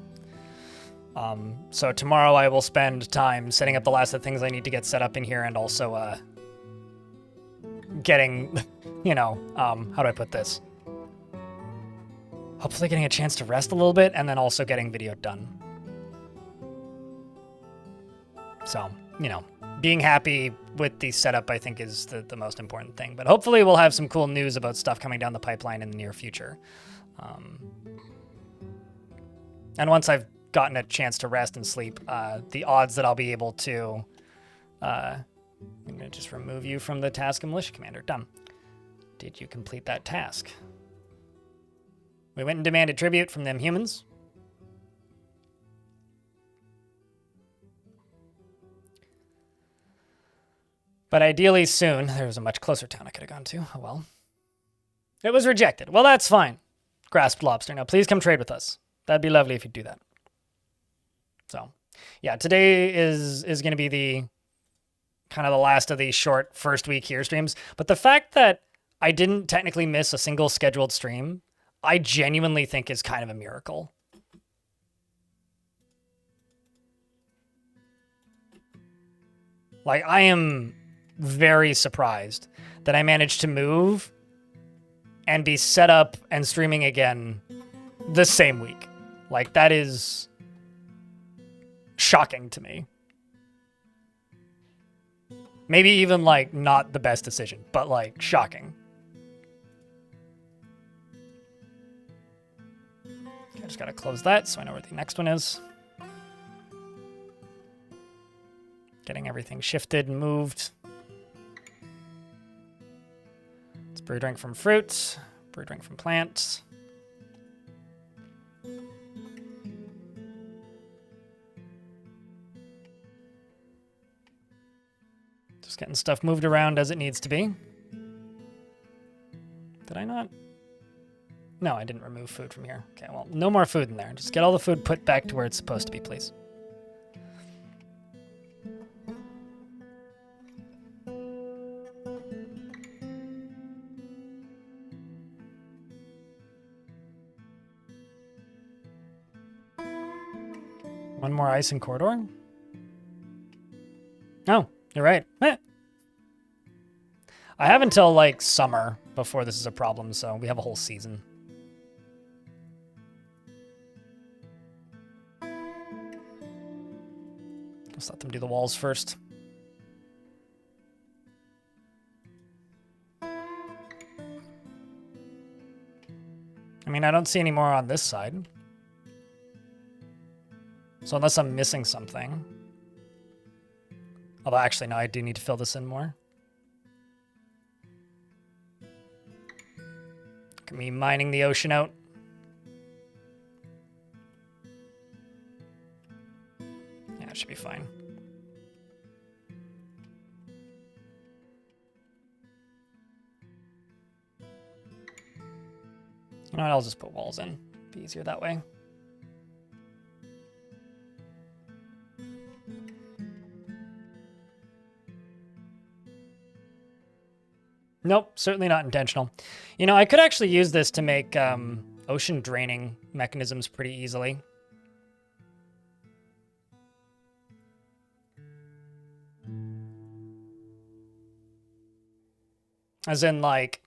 So tomorrow I will spend time setting up the last of the things I need to get set up in here, and also getting, you know, how do I put this? Hopefully getting a chance to rest a little bit, and then also getting video done. So, you know, being happy with the setup, I think, is the most important thing. But hopefully we'll have some cool news about stuff coming down the pipeline in the near future. And once I've gotten a chance to rest and sleep, the odds that I'll be able to... I'm going to just remove you from the task of Militia Commander. Done. Did you complete that task? We went and demanded tribute from them humans. But ideally soon. There was a much closer town I could have gone to. Oh well. It was rejected. Well, that's fine. Grasped Lobster. Now, please come trade with us. That'd be lovely if you'd do that. So, yeah, today is going to be the kind of the last of the short first week here streams. But the fact that I didn't technically miss a single scheduled stream, I genuinely think is kind of a miracle. Like, I am very surprised that I managed to move and be set up and streaming again the same week. Like, that is shocking to me. Maybe even, like, not the best decision, but, like, shocking. Okay, I just gotta close that so I know where the next one is. Getting everything shifted and moved. It's brew drink from fruit, brew drink from plants. Just getting stuff moved around as it needs to be. Did I not? No, I didn't remove food from here. Okay, well, no more food in there. Just get all the food put back to where it's supposed to be, please. One more ice in corridor? Oh, you're right. I have until, like, summer before this is a problem, so we have a whole season. Just let them do the walls first. I mean, I don't see any more on this side. So unless I'm missing something. Although, actually, no, I do need to fill this in more. Look at me mining the ocean out. Yeah, it should be fine. You know what, I'll just put walls in. Be easier that way. Nope, certainly not intentional. You know, I could actually use this to make ocean draining mechanisms pretty easily. As in, like,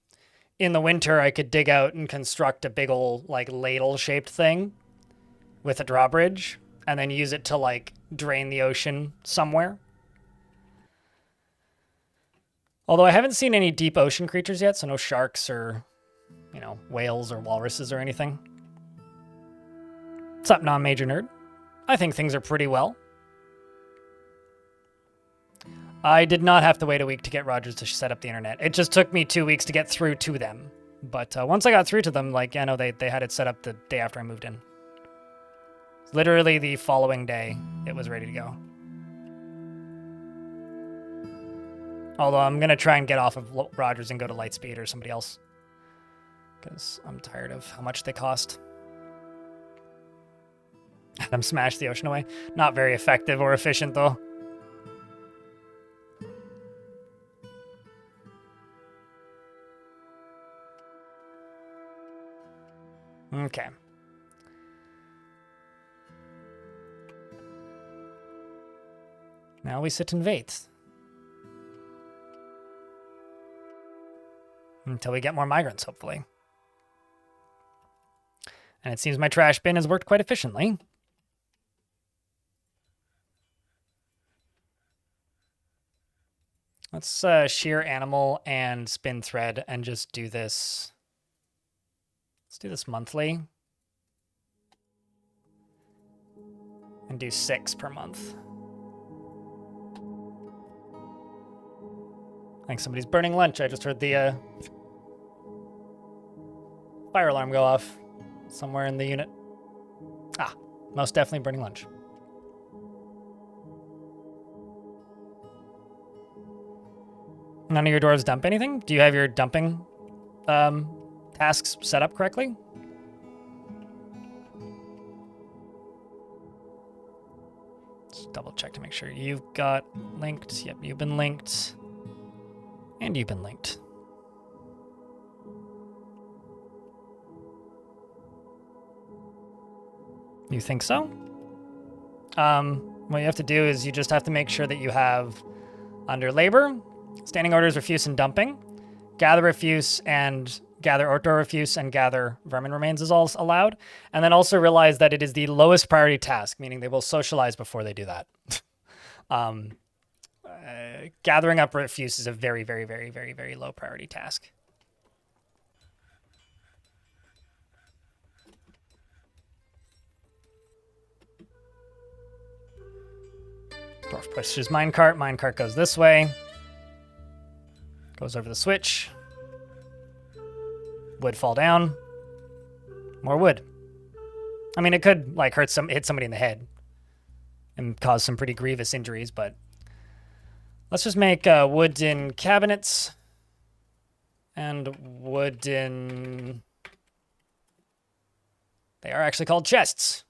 in the winter, I could dig out and construct a big old, like, ladle-shaped thing with a drawbridge, and then use it to, like, drain the ocean somewhere. Although I haven't seen any deep ocean creatures yet, so no sharks or, you know, whales or walruses or anything. What's up, non-major nerd? I think things are pretty well. I did not have to wait a week to get Rogers to set up the internet. It just took me 2 weeks to get through to them. But once I got through to them, like, I know they had it set up the day after I moved in. Literally the following day, it was ready to go. Although I'm going to try and get off of Rogers and go to Lightspeed or somebody else. Because I'm tired of how much they cost. Them smash the ocean away. Not very effective or efficient, though. Okay. Now we sit and wait. Until we get more migrants, hopefully. And it seems my trash bin has worked quite efficiently. Let's shear animal and spin thread and just do this. Let's do this monthly. And do 6 per month. I think somebody's burning lunch. I just heard the fire alarm go off somewhere in the unit. Ah, most definitely burning lunch. None of your dwarves dump anything? Do you have your dumping tasks set up correctly? Just double check to make sure you've got linked. Yep, you've been linked. And you've been linked. You think so? What you have to do is you just have to make sure that you have Under labor, standing orders, refuse, and dumping. Gather refuse and gather outdoor refuse and gather vermin remains is all allowed. And then also realize that it is the lowest priority task, meaning they will socialize before they do that. Gathering up refuse is a very, very, very, very, very low priority task. Dwarf pushes minecart. Minecart goes this way. Goes over the switch. Wood fall down. More wood. I mean, it could like hit somebody in the head and cause some pretty grievous injuries, but let's just make wooden cabinets and wooden. They are actually called chests.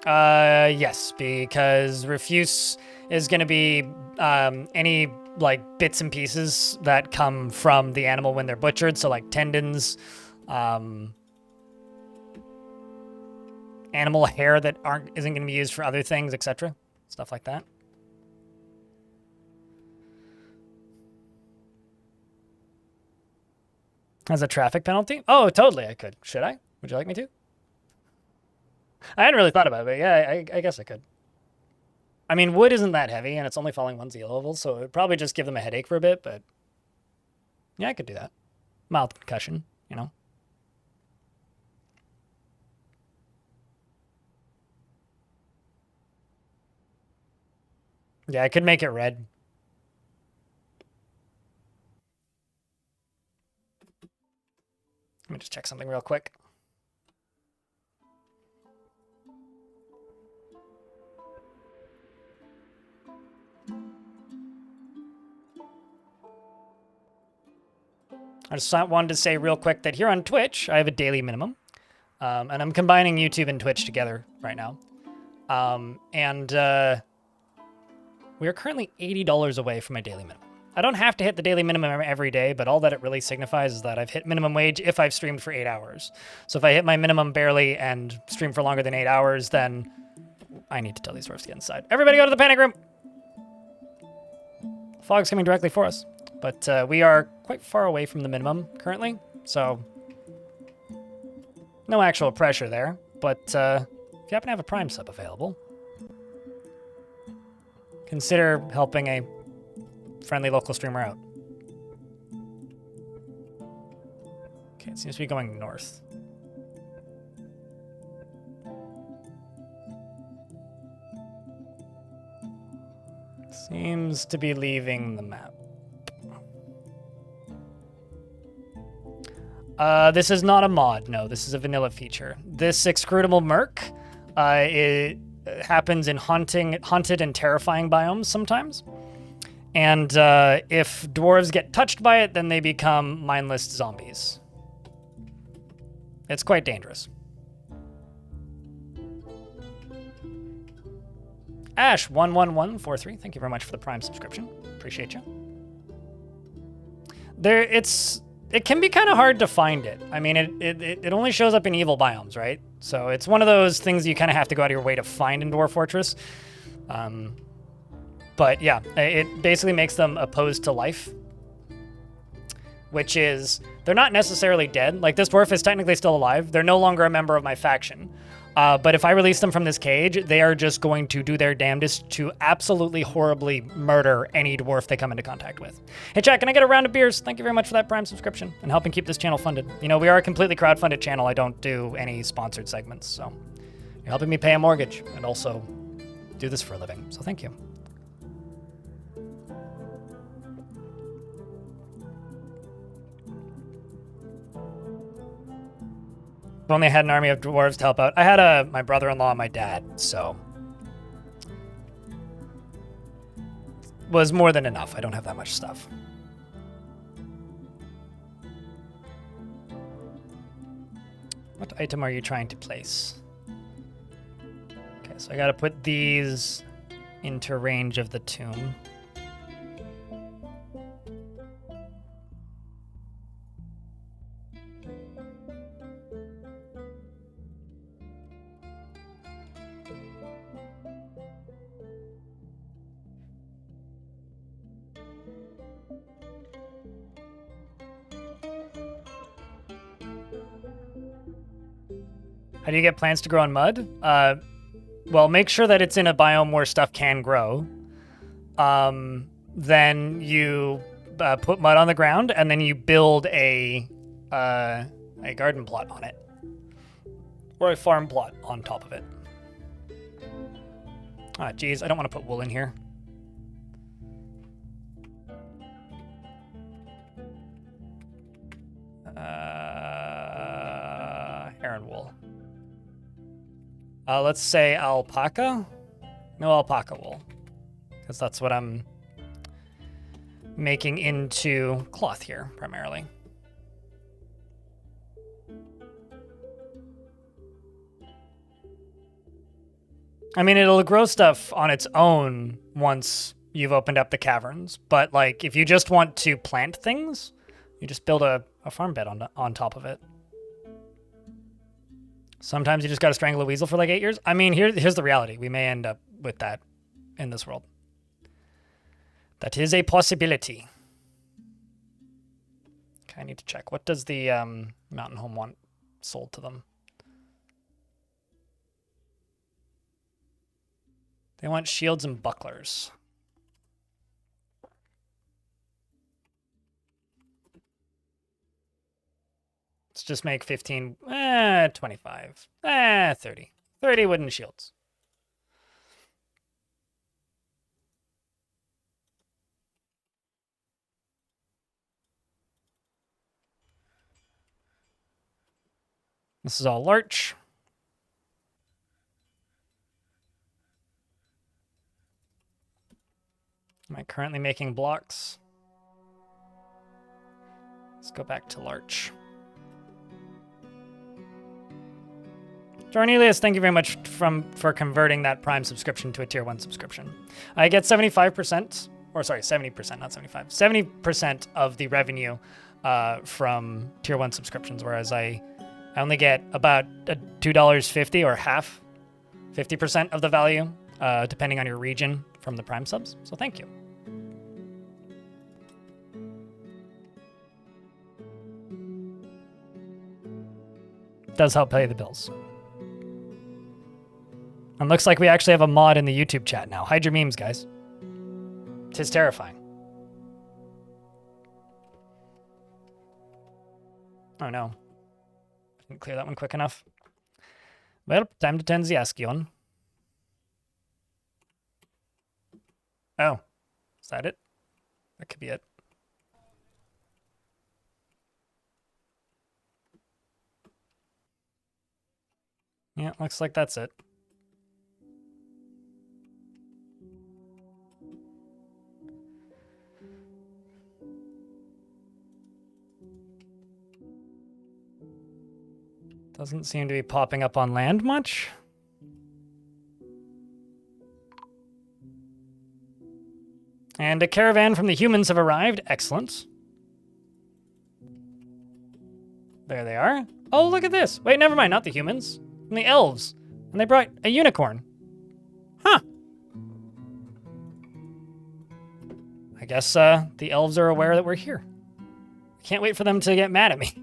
Yes, because refuse is going to be any like bits and pieces that come from the animal when they're butchered. So like tendons, animal hair that isn't going to be used for other things, etc. Stuff like that. As a traffic penalty? Oh, totally. I could. Should I? Would you like me to? I hadn't really thought about it, but yeah, I guess I could. I mean, wood isn't that heavy, and it's only falling 1 zeal level, so it would probably just give them a headache for a bit, but yeah, I could do that. Mild concussion, you know? Yeah, I could make it red. Let me just check something real quick. I just wanted to say real quick that here on Twitch, I have a daily minimum. And I'm combining YouTube and Twitch together right now. We are currently $80 away from my daily minimum. I don't have to hit the daily minimum every day, but all that it really signifies is that I've hit minimum wage if I've streamed for 8 hours. So if I hit my minimum barely and stream for longer than 8 hours, then I need to tell these dwarves to get inside. Everybody go to the panic room! Fog's coming directly for us. But we are quite far away from the minimum currently, so no actual pressure there. But if you happen to have a Prime sub available, consider helping a friendly local streamer out. Okay, it seems to be going north. Seems to be leaving the map. This is not a mod. No, this is a vanilla feature. This extrudable merc, it happens in haunted and terrifying biomes sometimes. And if dwarves get touched by it, then they become mindless zombies. It's quite dangerous. Ash11143, thank you very much for the Prime subscription. Appreciate you. It can be kind of hard to find it. I mean, it only shows up in evil biomes, right? So it's one of those things you kind of have to go out of your way to find in Dwarf Fortress. But yeah, it basically makes them opposed to life, which is they're not necessarily dead. Like this dwarf is technically still alive. They're no longer a member of my faction. But if I release them from this cage, they are just going to do their damnedest to absolutely horribly murder any dwarf they come into contact with. Hey, chat, can I get a round of beers? Thank you very much for that Prime subscription and helping keep this channel funded. You know, we are a completely crowdfunded channel. I don't do any sponsored segments, so you're helping me pay a mortgage and also do this for a living. So thank you. If only I had an army of dwarves to help out. I had my brother-in-law and my dad, so was more than enough. I don't have that much stuff. What item are you trying to place? Okay, so I gotta put these into range of the tomb. How do you get plants to grow in mud? Well, make sure that it's in a biome where stuff can grow. Then you put mud on the ground, and then you build a garden plot on it. Or a farm plot on top of it. Ah, geez, I don't want to put wool in here. Heron wool. Let's say alpaca. No alpaca wool, because that's what I'm making into cloth here, primarily. I mean, it'll grow stuff on its own once you've opened up the caverns, but like if you just want to plant things, you just build a farm bed on top of it. Sometimes you just got to strangle a weasel for like 8 years. I mean, here's the reality. We may end up with that in this world. That is a possibility. Okay, I need to check. What does the mountain home want sold to them? They want shields and bucklers. Let's just make 15, 25, 30. 30 wooden shields. This is all larch. Am I currently making blocks? Let's go back to larch. Jornelius, thank you very much for converting that Prime subscription to a Tier 1 subscription. I get 75%, or sorry, 70%, not 75, 70% of the revenue from Tier 1 subscriptions, whereas I only get about $2.50 or half, 50% of the value, depending on your region from the Prime subs. So thank you. Does help pay the bills. And looks like we actually have a mod in the YouTube chat now. Hide your memes, guys. 'Tis terrifying. Oh no. Didn't clear that one quick enough. Well, time to turn the ASCII on. Oh. Is that it? That could be it. Yeah, looks like that's it. Doesn't seem to be popping up on land much. And a caravan from the humans have arrived. Excellent. There they are. Oh, look at this. Wait, never mind. Not the humans. From the elves. And they brought a unicorn. Huh. I guess the elves are aware that we're here. Can't wait for them to get mad at me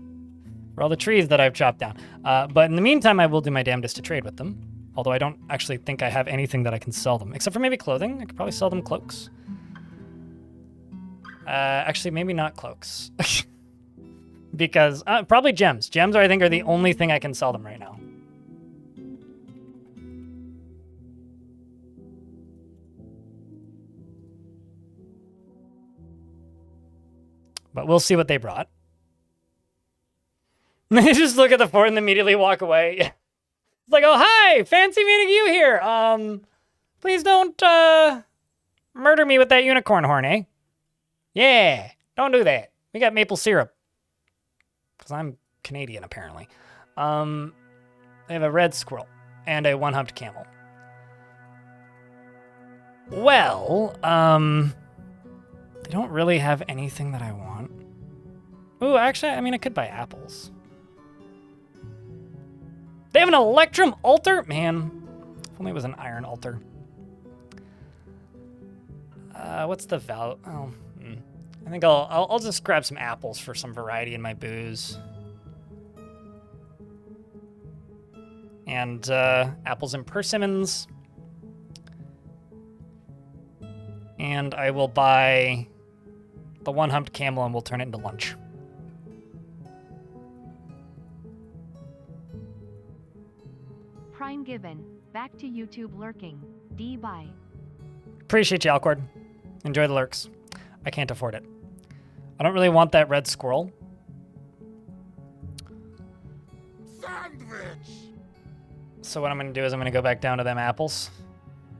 for all the trees that I've chopped down. But in the meantime, I will do my damnedest to trade with them. Although I don't actually think I have anything that I can sell them. Except for maybe clothing. I could probably sell them cloaks. Actually, maybe not cloaks. Because, probably gems. Gems, I think, are the only thing I can sell them right now. But we'll see what they brought. They just look at the fort and immediately walk away. It's like, oh, hi! Fancy meeting you here! Please don't, murder me with that unicorn horn, eh? Yeah, don't do that. We got maple syrup. Because I'm Canadian, apparently. They have a red squirrel and a one-humped camel. Well, they don't really have anything that I want. Ooh, actually, I mean, I could buy apples. They have an electrum altar? Man, if only it was an iron altar. What's the value? Oh, I think I'll just grab some apples for some variety in my booze. And apples and persimmons. And I will buy the one-humped camel and we'll turn it into lunch. Prime given. Back to YouTube lurking. D bye. Appreciate you, Alcord. Enjoy the lurks. I can't afford it. I don't really want that red squirrel. Sandwich! So what I'm going to do is I'm going to go back down to them apples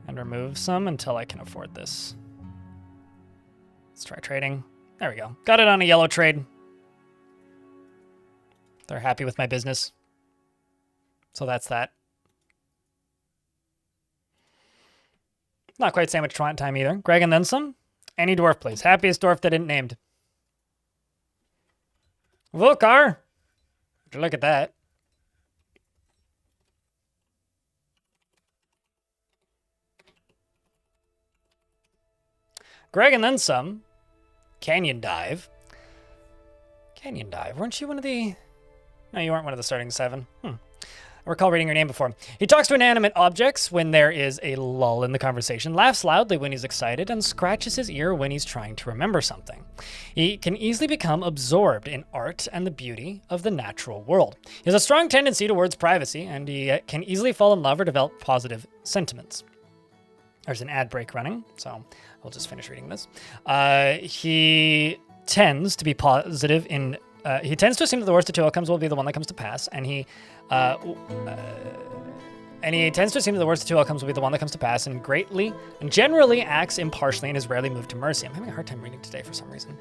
and remove some until I can afford this. Let's try trading. There we go. Got it on a yellow trade. They're happy with my business. So that's that. Not quite sandwich time either. Greg and then some. Any dwarf, please. Happiest dwarf that isn't named. Volkar! Would you look at that? Greg and then some. Canyon Dive. Canyon Dive. Weren't you one of the... No, you weren't one of the starting 7. I recall reading your name before. He talks to inanimate objects when there is a lull in the conversation, laughs loudly when he's excited, and scratches his ear when he's trying to remember something. He can easily become absorbed in art and the beauty of the natural world. He has a strong tendency towards privacy, and he can easily fall in love or develop positive sentiments. There's an ad break running, so I'll just finish reading this. He tends to be positive in... he tends to assume that the worst of two outcomes will be the one that comes to pass, and he tends to assume that the worst of two outcomes will be the one that comes to pass, and generally acts impartially and is rarely moved to mercy. I'm having a hard time reading today for some reason.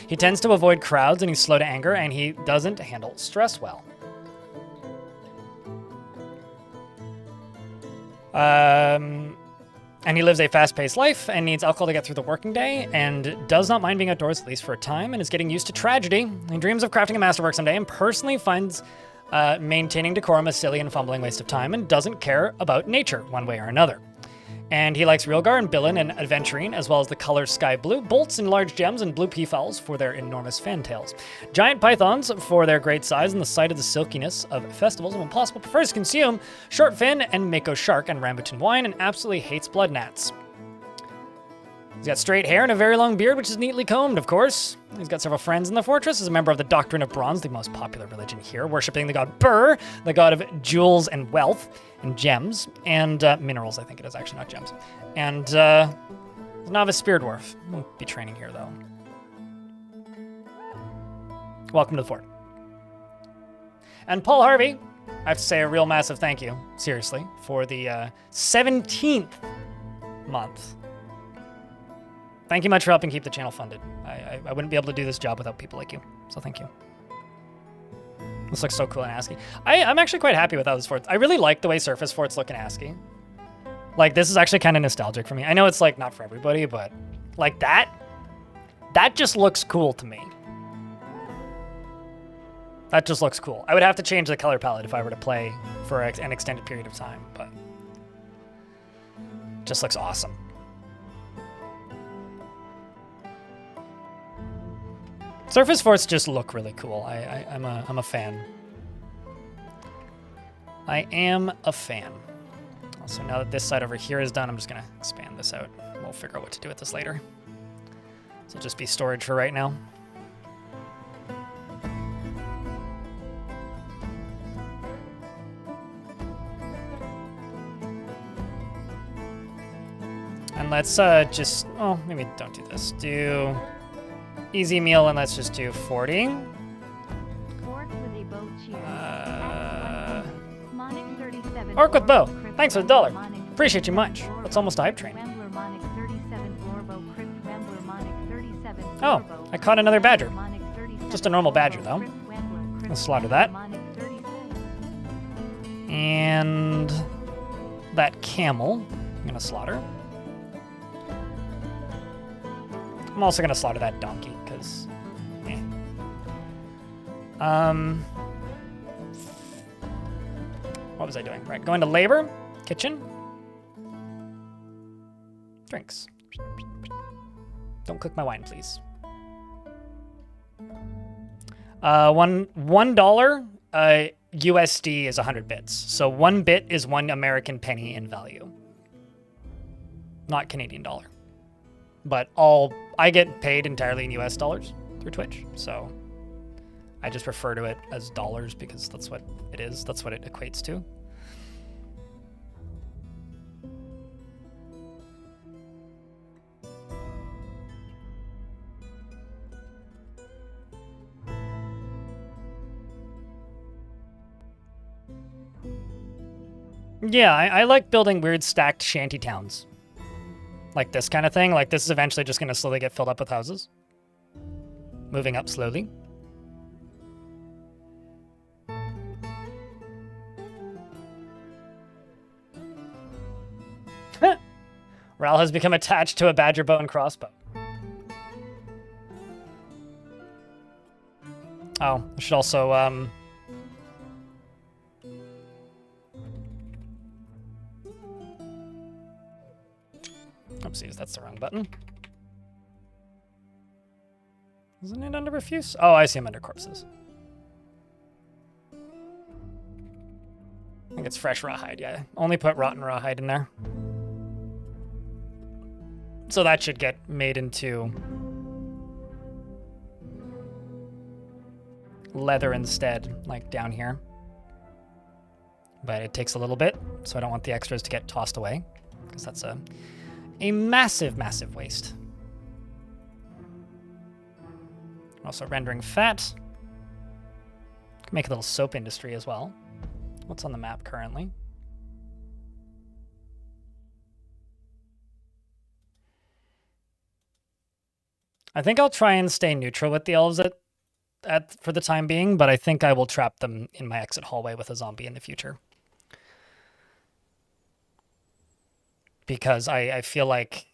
He tends to avoid crowds, and he's slow to anger, and he doesn't handle stress well. And he lives a fast-paced life and needs alcohol to get through the working day and does not mind being outdoors, at least for a time, and is getting used to tragedy. He dreams of crafting a masterwork someday and personally finds maintaining decorum a silly and fumbling waste of time and doesn't care about nature one way or another. And he likes Realgar and Billin and Aventurine, as well as the color sky blue, bolts and large gems, and blue peafowls for their enormous fantails. Giant pythons for their great size and the sight of the silkiness of festivals, and when possible prefers to consume short fin and mako shark and rambutan wine, and absolutely hates blood gnats. He's got straight hair and a very long beard, which is neatly combed, of course. He's got several friends in the fortress. Is a member of the Doctrine of Bronze, the most popular religion here, worshipping the god Burr, the god of jewels and wealth and gems and minerals. I think it is actually, not gems. And novice spear dwarf. Won't be training here though. Welcome to the fort. And Paul Harvey, I have to say a real massive thank you, seriously, for the 17th month. Thank you much for helping keep the channel funded. I wouldn't be able to do this job without people like you, so thank you. This looks so cool in ASCII. I'm actually quite happy with how this fort. I really like the way surface forts look in ASCII. Like, this is actually kind of nostalgic for me. I know it's, like, not for everybody, but, like, that just looks cool to me. That just looks cool. I would have to change the color palette if I were to play for an extended period of time, but it just looks awesome. Surface forts just look really cool. I'm a fan. I am a fan. Also, now that this side over here is done, I'm just gonna expand this out. We'll figure out what to do with this later. This will just be storage for right now. And let's just, oh, maybe don't do this. Do easy meal, and let's just do 40. Orc with bow. Thanks for the $1. Appreciate you much. That's almost a hype train. Oh, I caught another badger. Just a normal badger, though. Let's slaughter that. And that camel, I'm gonna slaughter. I'm also gonna slaughter that donkey, because, what was I doing? Right, going to labor, kitchen, drinks. Don't cook my wine, please. $1. USD is 100 bits. So 1 bit is 1 American penny in value. Not Canadian dollar. But I get paid entirely in US dollars through Twitch. So I just refer to it as dollars because that's what it is. That's what it equates to. Yeah, I like building weird stacked shanty towns. Like this kind of thing. Like this is eventually just going to slowly get filled up with houses. Moving up slowly. Ral has become attached to a badger bow and crossbow. Oh, I should also, Oopsies, that's the wrong button. Isn't it under refuse? Oh, I see him under corpses. I think it's fresh rawhide, yeah. Only put rotten rawhide in there. So that should get made into leather instead, like down here. But it takes a little bit, so I don't want the extras to get tossed away, because that's a massive, massive waste. Also rendering fat. Can make a little soap industry as well. What's on the map currently? I think I'll try and stay neutral with the elves for the time being, but I think I will trap them in my exit hallway with a zombie in the future. Because I feel like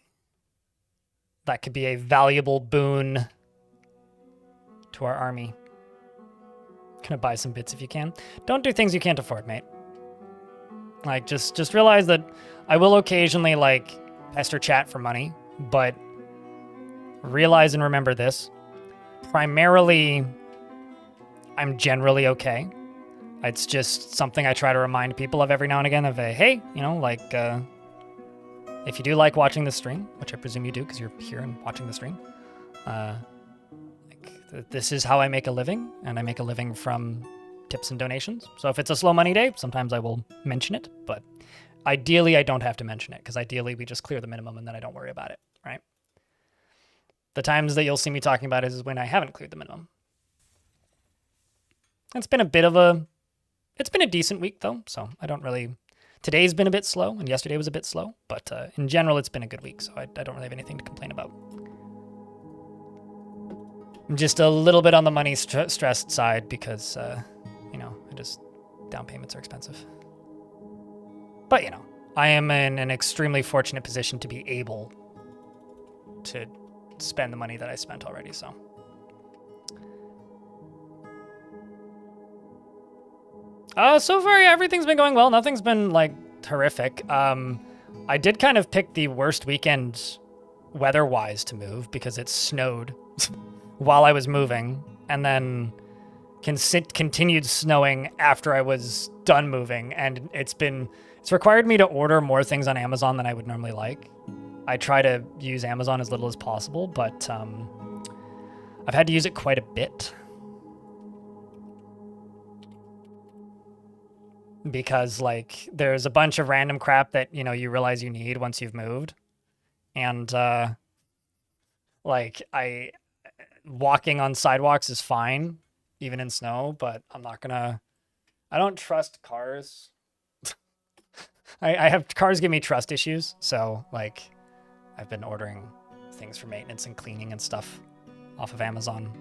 that could be a valuable boon to our army. Gonna buy some bits if you can. Don't do things you can't afford, mate. Like, just realize that I will occasionally, like, pester chat for money, but realize and remember this. Primarily, I'm generally okay. It's just something I try to remind people of every now and again of a, hey, you know, like, if you do like watching this stream, which I presume you do because you're here and watching the stream, this is how I make a living, and I make a living from tips and donations. So if it's a slow money day, sometimes I will mention it, but ideally I don't have to mention it, because ideally we just clear the minimum and then I don't worry about it, right? The times that you'll see me talking about it is when I haven't cleared the minimum. It's been a decent week though, so I don't really, today's been a bit slow and yesterday was a bit slow, but in general it's been a good week, so I don't really have anything to complain about. I'm just a little bit on the money stressed side because, you know, down payments are expensive. But, you know, I am in an extremely fortunate position to be able to spend the money that I spent already, so. So far, yeah, everything's been going well. Nothing's been, like, horrific. I did kind of pick the worst weekend weather-wise to move because it snowed while I was moving, and then continued snowing after I was done moving, and it's required me to order more things on Amazon than I would normally like. I try to use Amazon as little as possible, but I've had to use it quite a bit. Because, like, there's a bunch of random crap that, you know, you realize you need once you've moved. And, like, walking on sidewalks is fine, even in snow, but I don't trust cars. I have cars give me trust issues, so, like, I've been ordering things for maintenance and cleaning and stuff off of Amazon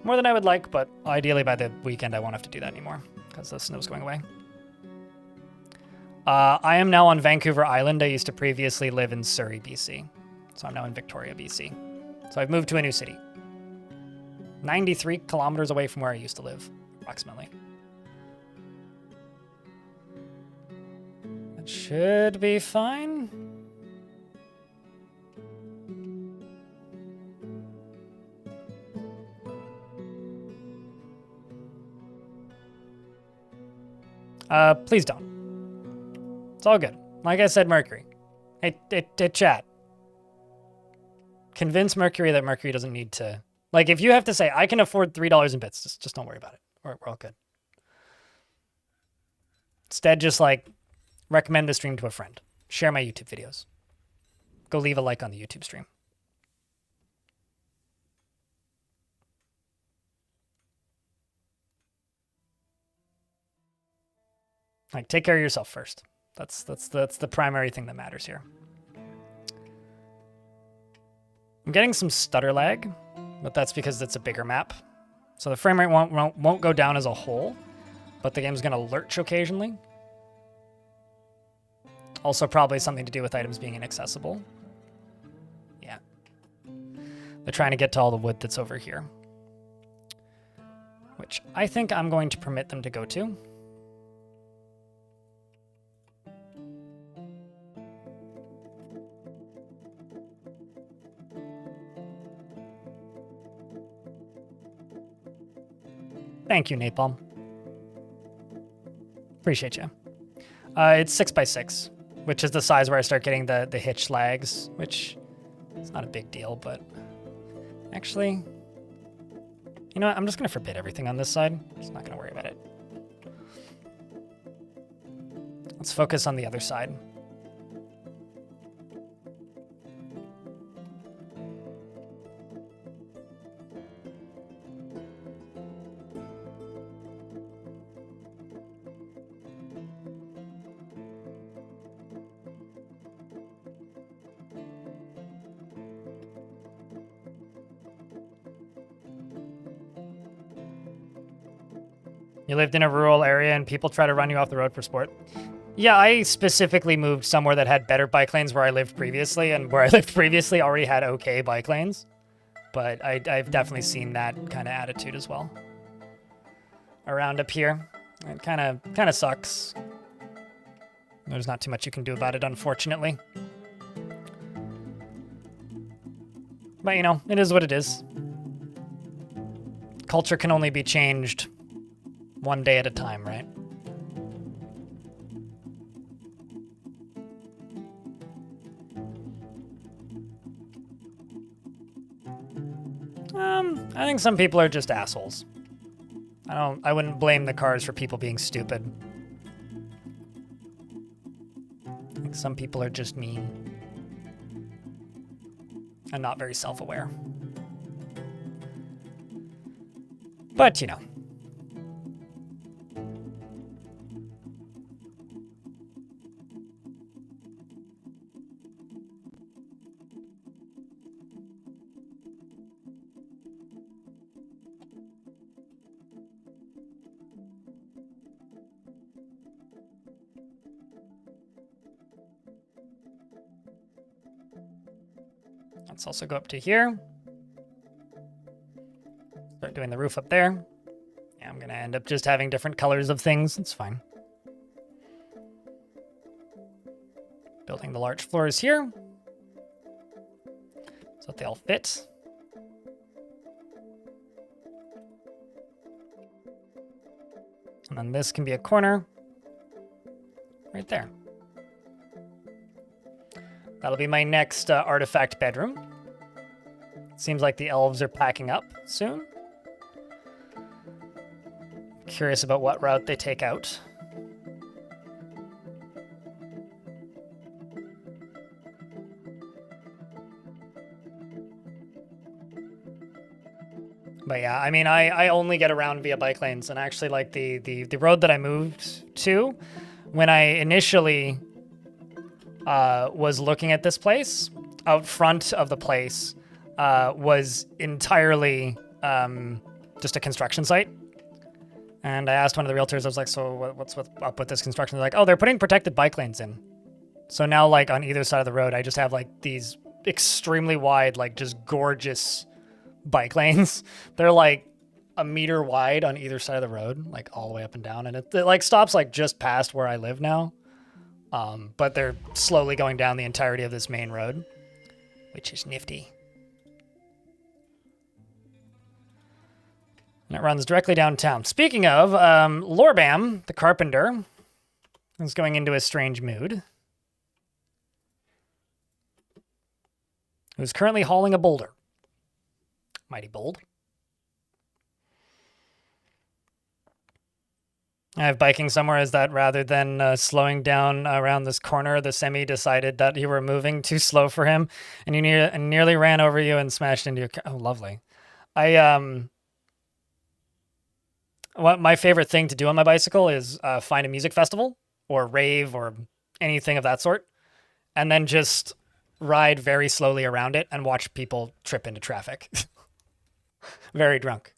more than I would like, but ideally by the weekend I won't have to do that anymore because the snow's going away. I am now on Vancouver Island. I used to previously live in Surrey, BC, so I'm now in Victoria, BC. So I've moved to a new city. 93 kilometers away from where I used to live, approximately. That should be fine. Please don't. It's all good. Like I said, Mercury. Hey, chat. Convince Mercury that Mercury doesn't need to... Like, if you have to say, I can afford $3 in bits, just don't worry about it. We're all good. Instead, just, like, recommend the stream to a friend. Share my YouTube videos. Go leave a like on the YouTube stream. Like, take care of yourself first. That's the primary thing that matters here. I'm getting some stutter lag, but that's because it's a bigger map. So the frame rate won't go down as a whole, but the game's gonna lurch occasionally. Also probably something to do with items being inaccessible. Yeah. They're trying to get to all the wood that's over here, which I think I'm going to permit them to go to. Thank you, Napalm. Appreciate you. It's 6x6, which is the size where I start getting the hitch lags, which is not a big deal, but actually, you know what? I'm just going to forbid everything on this side. Just not going to worry about it. Let's focus on the other side. You lived in a rural area and people try to run you off the road for sport. Yeah, I specifically moved somewhere that had better bike lanes where I lived previously, and where I lived previously already had okay bike lanes. But I've definitely seen that kind of attitude as well. Around up here. It kind of sucks. There's not too much you can do about it, unfortunately. But, you know, it is what it is. Culture can only be changed one day at a time, right? I think some people are just assholes. I wouldn't blame the cars for people being stupid. I think some people are just mean and not very self-aware. But, you know. Let's also go up to here. Start doing the roof up there. Yeah, I'm going to end up just having different colors of things. It's fine. Building the large floors here, so that they all fit. And then this can be a corner right there. That'll be my next artifact bedroom. Seems like the elves are packing up soon. Curious about what route they take out. But yeah, I mean, I only get around via bike lanes, and actually, like, the road that I moved to, when I initially was looking at this place, out front of the place was entirely just a construction site. And I asked one of the realtors, I was like, so what's up with this construction? They're like, oh, they're putting protected bike lanes in. So now, like, on either side of the road, I just have, like, these extremely wide, like, just gorgeous bike lanes. They're, like, a meter wide on either side of the road, like, all the way up and down. And it like, stops, like, just past where I live now. But they're slowly going down the entirety of this main road, which is nifty. And it runs directly downtown. Speaking of, Lorbam, the carpenter, He's going into a strange mood. Who's currently hauling a boulder. Mighty bold. I have biking somewhere is that rather than slowing down around this corner, the semi decided that you were moving too slow for him, and you nearly ran over you and smashed into your car. Oh, lovely. What my favorite thing to do on my bicycle is find a music festival or rave or anything of that sort, and then just ride very slowly around it and watch people trip into traffic. Very drunk,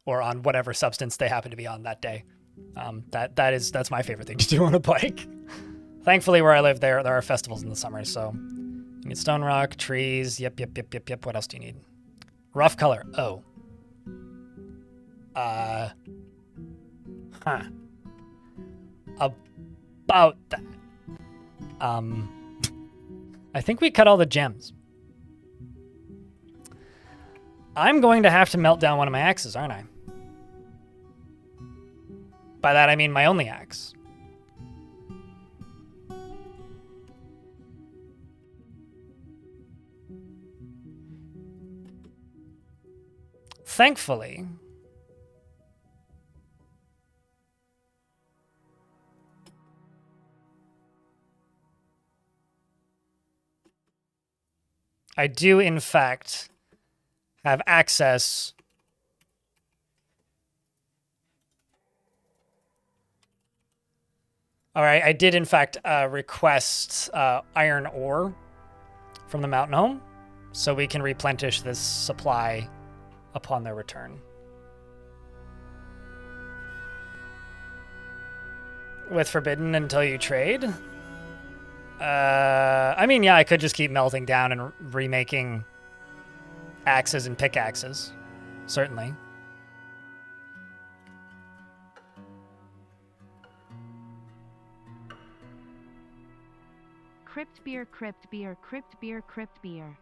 or on whatever substance they happen to be on that day. That's my favorite thing to do on a bike. Thankfully, where I live, there are festivals in the summer, so you need stone rock, trees. Yep. What else do you need? Rough color. Oh. About that. I think we cut all the gems. I'm going to have to melt down one of my axes, aren't I? By that, I mean my only axe. Thankfully, I do, in fact, have access All right, I did in fact request iron ore from the mountain home, so we can replenish this supply upon their return. With forbidden until you trade? I mean, yeah, I could just keep melting down and remaking axes and pickaxes, certainly. Crypt beer, crypt beer, crypt beer, crypt beer.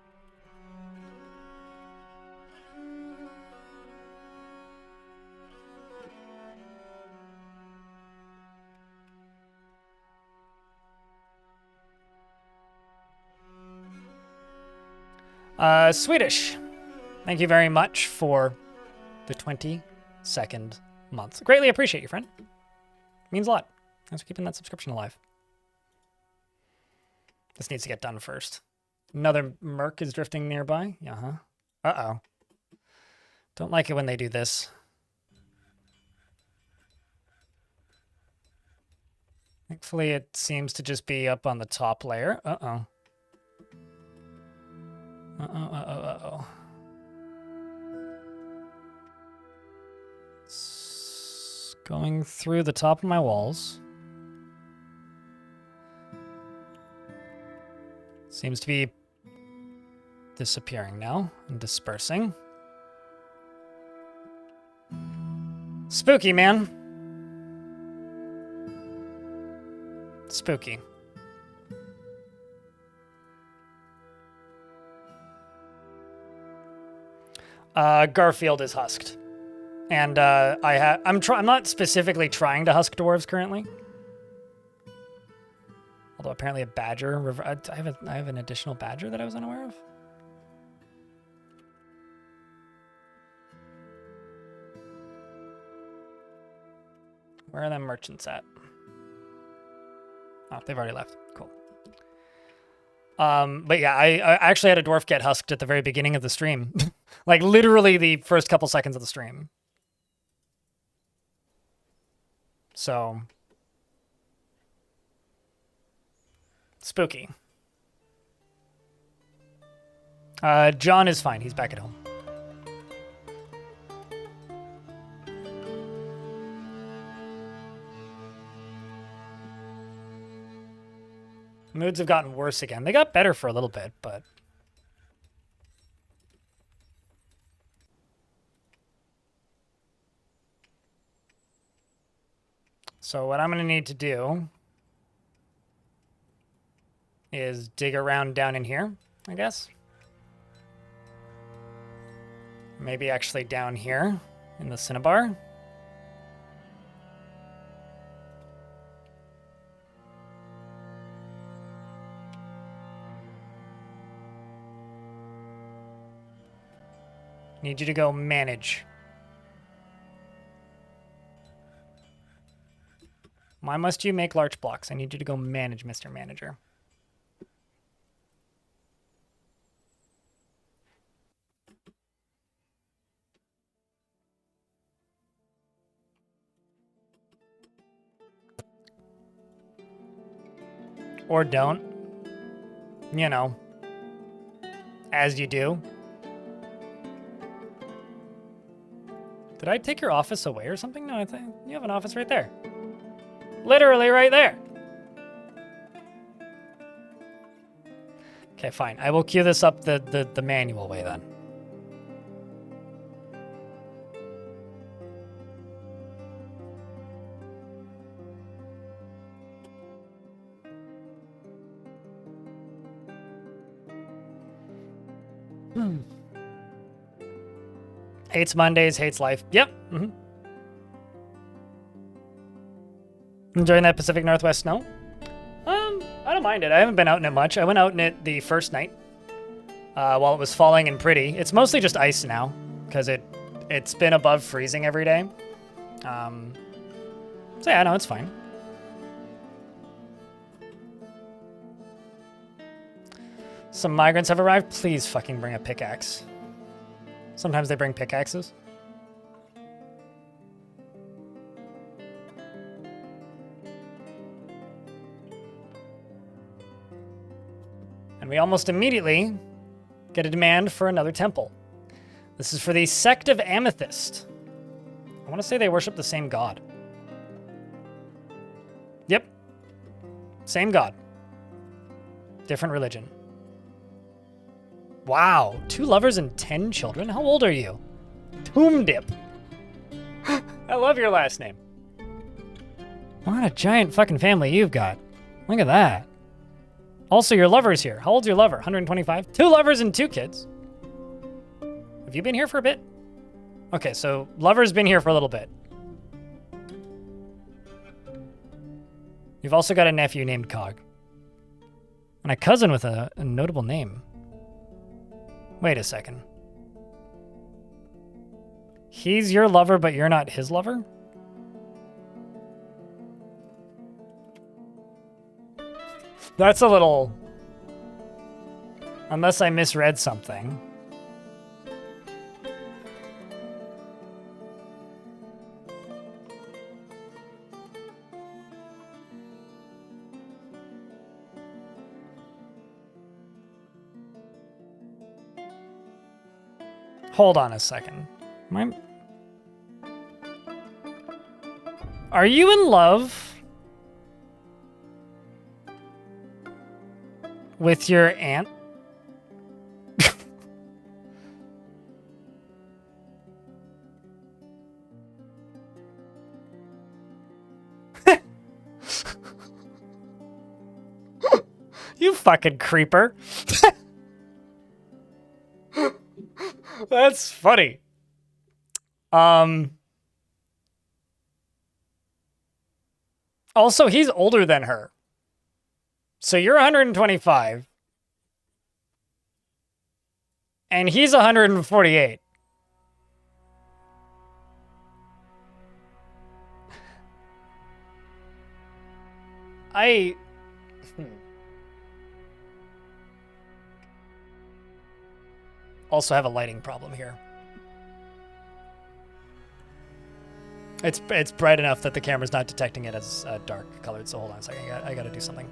Swedish. Thank you very much for the 22nd month. Greatly appreciate you, friend. Means a lot. Thanks for keeping that subscription alive. This needs to get done first. Another merc is drifting nearby. Uh-oh. Don't like it when they do this. Thankfully, it seems to just be up on the top layer. Uh-oh. It's going through the top of my walls. Seems to be disappearing now and dispersing. Spooky, man. Spooky. Garfield is husked, and I'm not specifically trying to husk dwarves currently. Although apparently a badger, I have an additional badger that I was unaware of. Where are them merchants at? Oh, they've already left. Cool. But yeah, I actually had a dwarf get husked at the very beginning of the stream. Like literally the first couple seconds of the stream. So spooky. John is fine. He's back at home. Moods have gotten worse again. They got better for a little bit, but... So what I'm going to need to do is dig around down in here, I guess. Maybe actually down here in the cinnabar. Need you to go manage. Why must you make large blocks? I need you to go manage, Mr. Manager. Or don't. You know. As you do. Did I take your office away or something? No, I think you have an office right there. Literally right there. Okay, fine. I will queue this up the manual way then. Hates Mondays, hates life. Yep. Enjoying that Pacific Northwest snow? I don't mind it. I haven't been out in it much. I went out in it the first night while it was falling and pretty. It's mostly just ice now because it's been above freezing every day. So yeah, no, it's fine. Some migrants have arrived. Please fucking bring a pickaxe. Sometimes they bring pickaxes. And we almost immediately get a demand for another temple. This is for the sect of Amethyst. I want to say they worship the same god. Yep. Same god. Different religion. Wow. 2 lovers and 10 children? How old are you? Tomb Dip. I love your last name. What a giant fucking family you've got. Look at that. Also, your lover's here. How old's your lover? 125? 2 lovers and 2 kids. Have you been here for a bit? Okay, so lover's been here for a little bit. You've also got a nephew named Cog. And a cousin with a notable name. Wait a second. He's your lover, but you're not his lover? That's a little... Unless I misread something. Hold on a second. Are you in love with your aunt? You fucking creeper. That's funny. Also, he's older than her. So you're 125. And he's 148. Also have a lighting problem here. It's bright enough that the camera's not detecting it as dark colored, so hold on a second. I gotta do something.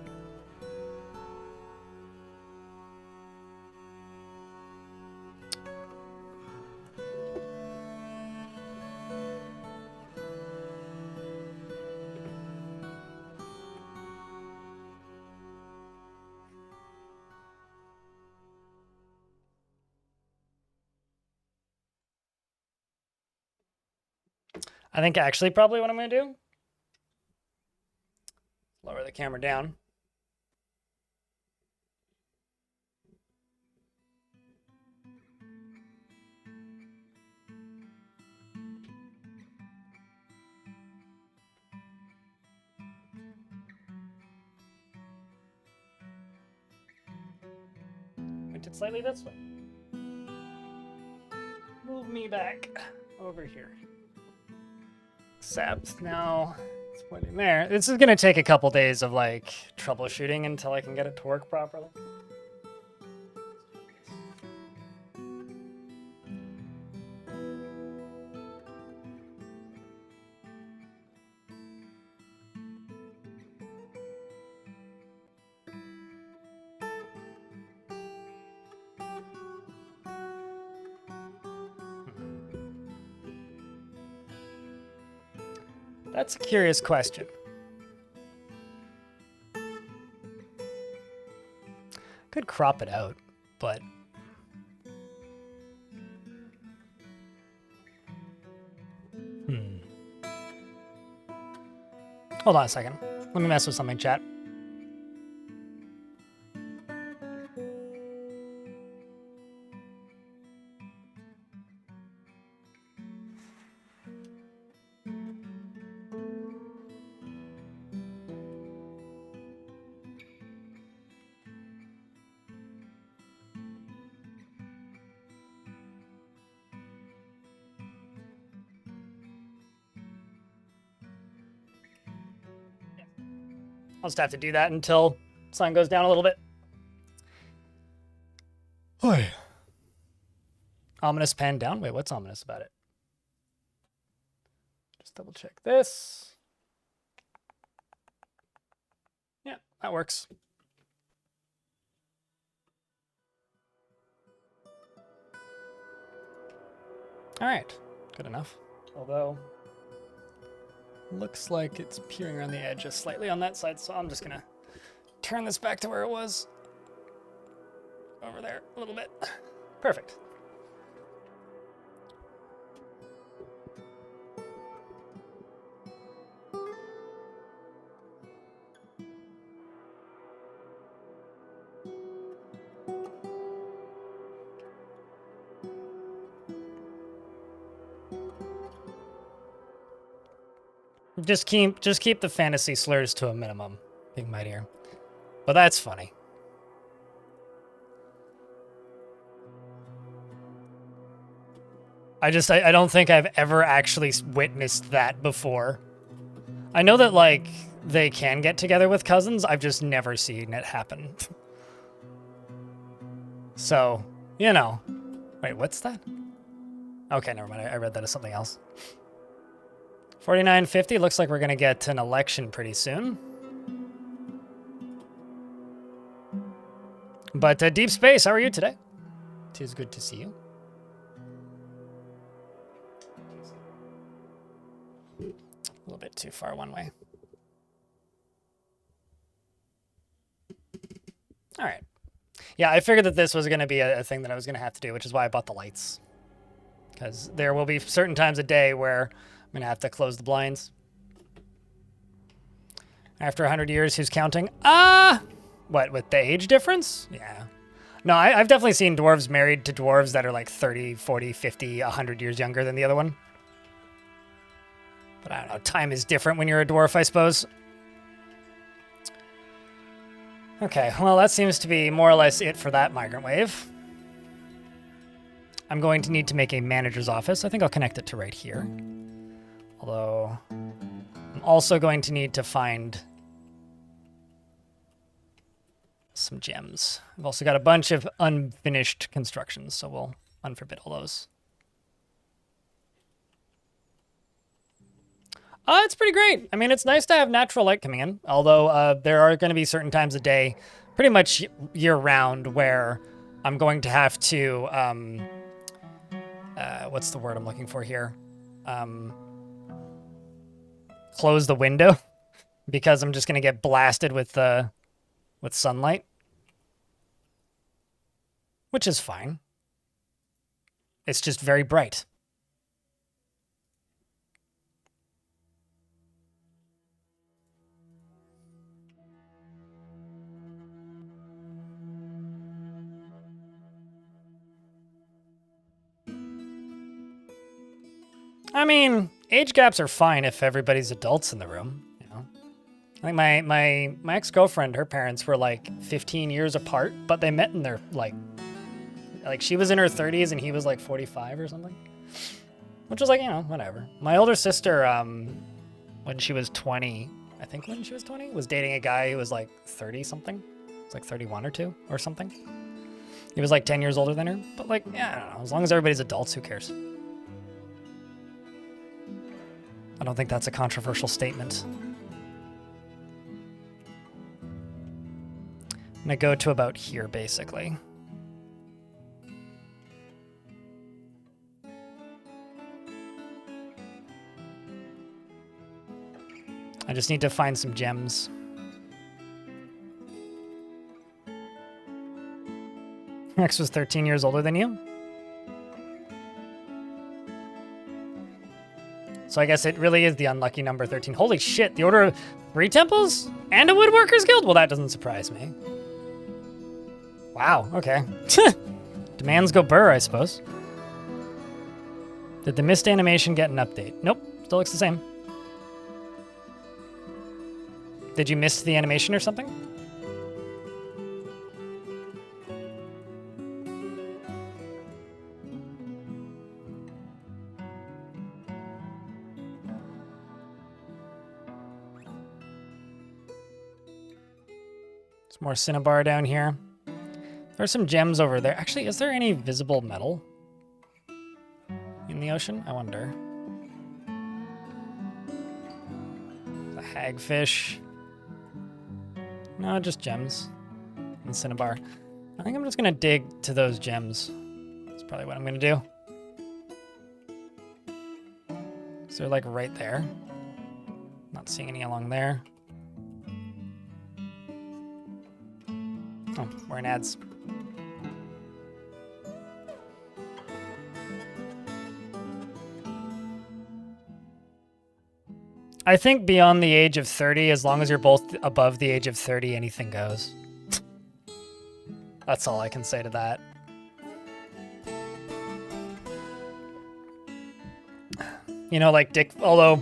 I think actually probably what I'm going to do, lower the camera down. Point it slightly this way. Move me back over here. Except now it's pointing there. This is gonna take a couple days of like troubleshooting until I can get it to work properly. That's a curious question. Could crop it out, but hold on a second. Let me mess with something, chat. I'll just have to do that until sun goes down a little bit. Oy. Ominous pan down. Wait, what's ominous about it? Just double check this. Yeah, that works. All right, good enough. Although, looks like it's peering around the edge just slightly on that side, so I'm just gonna turn this back to where it was. Over there, a little bit. Perfect. Just keep the fantasy slurs to a minimum, being my dear. But that's funny. I don't think I've ever actually witnessed that before. I know that, like, they can get together with cousins. I've just never seen it happen. So, you know. Wait, what's that? Okay, never mind. I read that as something else. 4950, looks like we're going to get an election pretty soon. But Deep Space, how are you today? Tis good to see you. A little bit too far one way. All right. Yeah, I figured that this was going to be a thing that I was going to have to do, which is why I bought the lights. Because there will be certain times a day where I'm going to have to close the blinds. After 100 years, who's counting? What, with the age difference? Yeah. No, I've definitely seen dwarves married to dwarves that are like 30, 40, 50, 100 years younger than the other one. But I don't know, time is different when you're a dwarf, I suppose. Okay, well, that seems to be more or less it for that migrant wave. I'm going to need to make a manager's office. I think I'll connect it to right here. Although, I'm also going to need to find some gems. I've also got a bunch of unfinished constructions, so we'll unforbid all those. It's pretty great. I mean, it's nice to have natural light coming in, although there are going to be certain times a day, pretty much year-round, where I'm going to have to, what's the word I'm looking for here? Close the window, because I'm just going to get blasted with sunlight, which is fine. It's just very bright. I mean, age gaps are fine if everybody's adults in the room, you know. I think my ex-girlfriend, her parents were like 15 years apart, but they met in their like she was in her 30s and he was like 45 or something. Which was like, you know, whatever. My older sister, when she was 20, I think when she was 20, was dating a guy who was like 30 something. It was like 31 or 2 or something. He was like 10 years older than her. But like, yeah, I don't know. As long as everybody's adults, who cares? I don't think that's a controversial statement. I'm gonna go to about here, basically. I just need to find some gems. Rex was 13 years older than you? So I guess it really is the unlucky number 13. Holy shit, the Order of 3 temples? And a Woodworkers Guild? Well, that doesn't surprise me. Wow, okay. Demands go burr, I suppose. Did the missed animation get an update? Nope, still looks the same. Did you miss the animation or something? There's more cinnabar down here. There's some gems over there. Actually, is there any visible metal in the ocean? I wonder. The hagfish. No, just gems and cinnabar. I think I'm just gonna dig to those gems. That's probably what I'm gonna do. So they're like right there. Not seeing any along there. Oh, we're in ads. I think beyond the age of 30, as long as you're both above the age of 30, anything goes. That's all I can say to that. You know, like Dick, although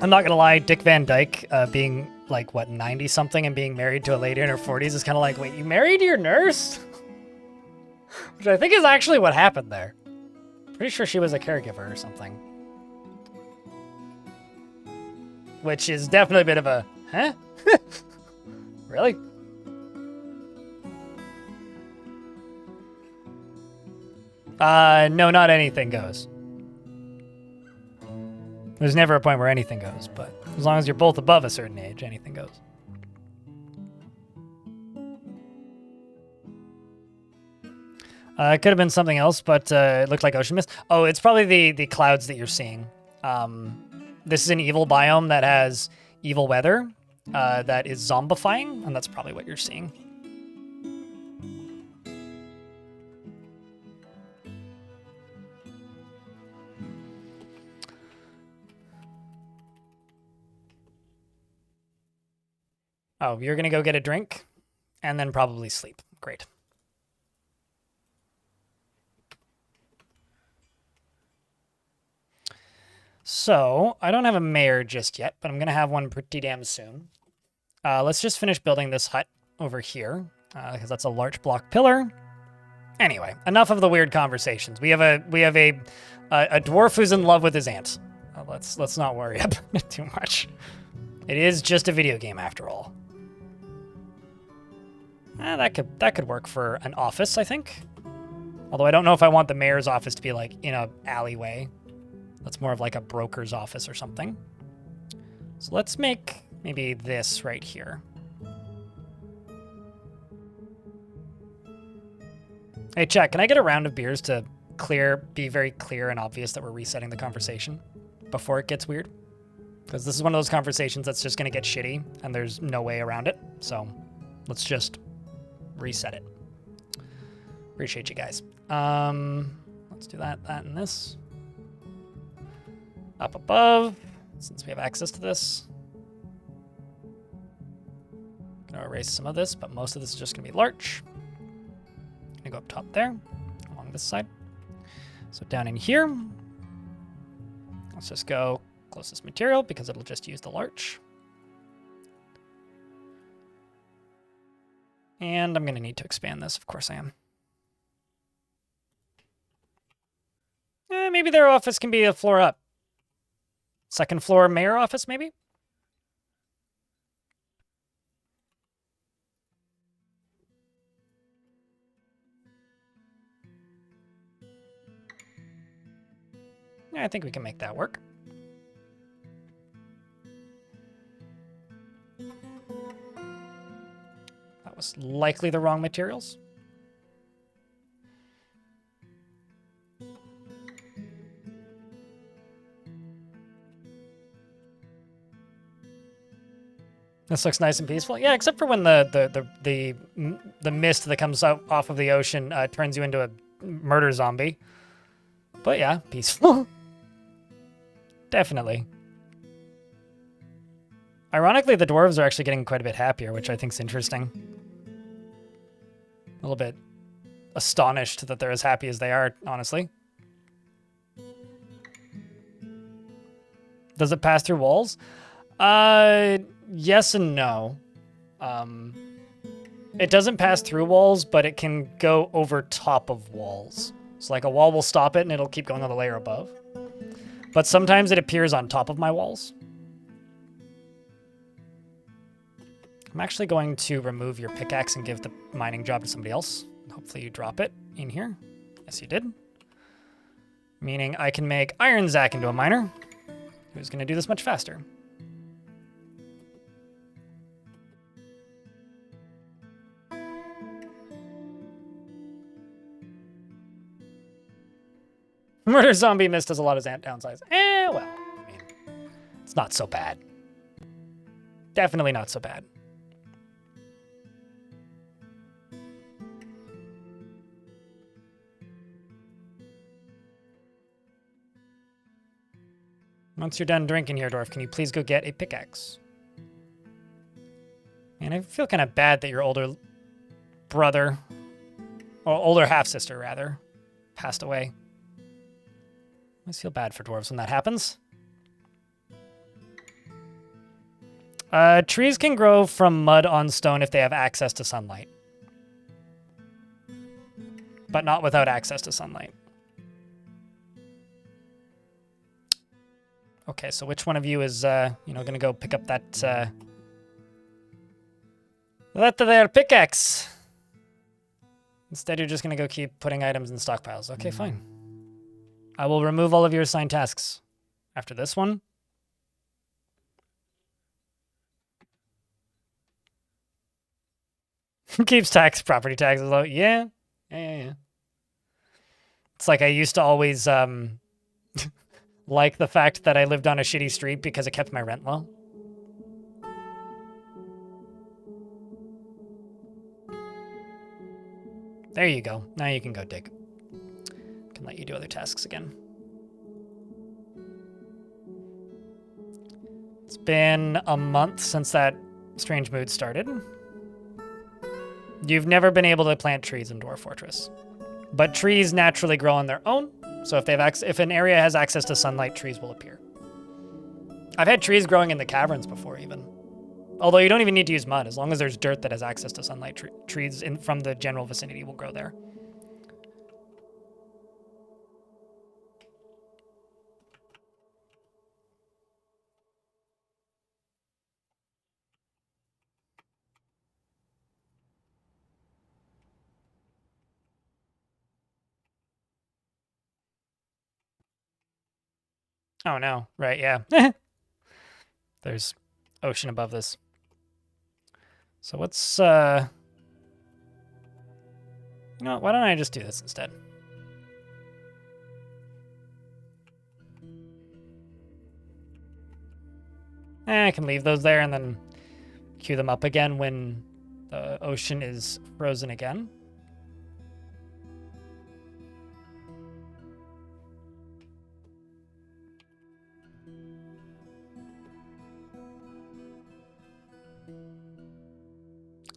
I'm not gonna lie, Dick Van Dyke being like, what, 90 something and being married to a lady in her 40s is kind of like, wait, you married your nurse? Which I think is actually what happened there. Pretty sure she was a caregiver or something. Which is definitely a bit of a, huh? Really? No, not anything goes. There's never a point where anything goes, but as long as you're both above a certain age, anything goes. It could have been something else, but it looked like ocean mist. Oh, it's probably the clouds that you're seeing. This is an evil biome that has evil weather that is zombifying, and that's probably what you're seeing. Oh, you're going to go get a drink and then probably sleep. Great. So, I don't have a mayor just yet, but I'm going to have one pretty damn soon. Let's just finish building this hut over here, because that's a large block pillar. Anyway, enough of the weird conversations. We have a dwarf who's in love with his aunt. Let's not worry about it too much. It is just a video game after all. That could work for an office, I think. Although I don't know if I want the mayor's office to be like in a alleyway. That's more of like a broker's office or something. So let's make maybe this right here. Hey, chat, can I get a round of beers to be very clear and obvious that we're resetting the conversation before it gets weird? Because this is one of those conversations that's just going to get shitty and there's no way around it. So let's just reset it. Appreciate you guys. Let's do that, and this. Up above, since we have access to this. Gonna erase some of this, but most of this is just gonna be larch. Gonna go up top there, along this side. So down in here, let's just go closest material because it'll just use the larch. And I'm gonna need to expand this, of course I am. their office can be a floor up. Second floor mayor office, maybe? Yeah, I think we can make that work. That was likely the wrong materials. This looks nice and peaceful. Yeah, except for when the mist that comes out off of the ocean turns you into a murder zombie. But yeah, peaceful. Definitely. Ironically, the dwarves are actually getting quite a bit happier, which I think is interesting. A little bit astonished that they're as happy as they are, honestly. Does it pass through walls? Yes and no. It doesn't pass through walls, but it can go over top of walls. So like a wall will stop it and it'll keep going on the layer above. But sometimes it appears on top of my walls. I'm actually going to remove your pickaxe and give the mining job to somebody else. Hopefully you drop it in here. Yes, you did. Meaning I can make Iron Zack into a miner, who's going to do this much faster. Murder Zombie Mist has a lot of downsides. Well, I mean, it's not so bad. Definitely not so bad. Once you're done drinking here, Dwarf, can you please go get a pickaxe? And I feel kind of bad that your older brother, or older half-sister, rather, passed away. I always feel bad for dwarves when that happens. Trees can grow from mud on stone if they have access to sunlight. But not without access to sunlight. Okay, so which one of you is, gonna go pick up that, that there pickaxe? Instead, you're just gonna go keep putting items in stockpiles. Okay, fine. I will remove all of your assigned tasks after this one. Keeps property taxes low. Yeah. It's like I used to always like the fact that I lived on a shitty street because it kept my rent low. There you go. Now you can go dig. Can let you do other tasks again. It's been a month since that strange mood started. You've never been able to plant trees in Dwarf Fortress, but trees naturally grow on their own. So if if an area has access to sunlight, trees will appear. I've had trees growing in the caverns before, even. Although you don't even need to use mud. As long as there's dirt that has access to sunlight, trees from the general vicinity will grow there. Oh no, right, yeah. There's ocean above this. So what's, you know what, why don't I just do this instead? I can leave those there and then queue them up again when the ocean is frozen again.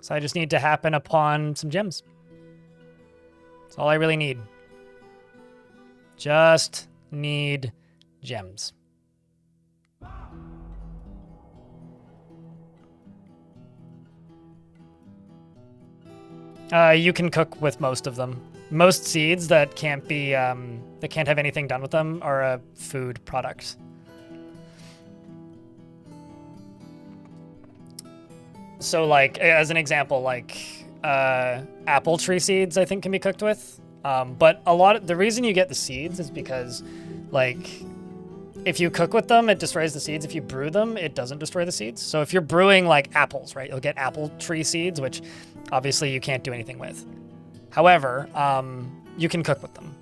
So I just need to happen upon some gems. That's all I really need. Just need gems. You can cook with most of them. Most seeds that can't be that can't have anything done with them are a food product. So like as an example, like apple tree seeds I think can be cooked with. But the reason you get the seeds is because like if you cook with them, it destroys the seeds. If you brew them, it doesn't destroy the seeds. So if you're brewing like apples, right, you'll get apple tree seeds, which obviously you can't do anything with. However, you can cook with them.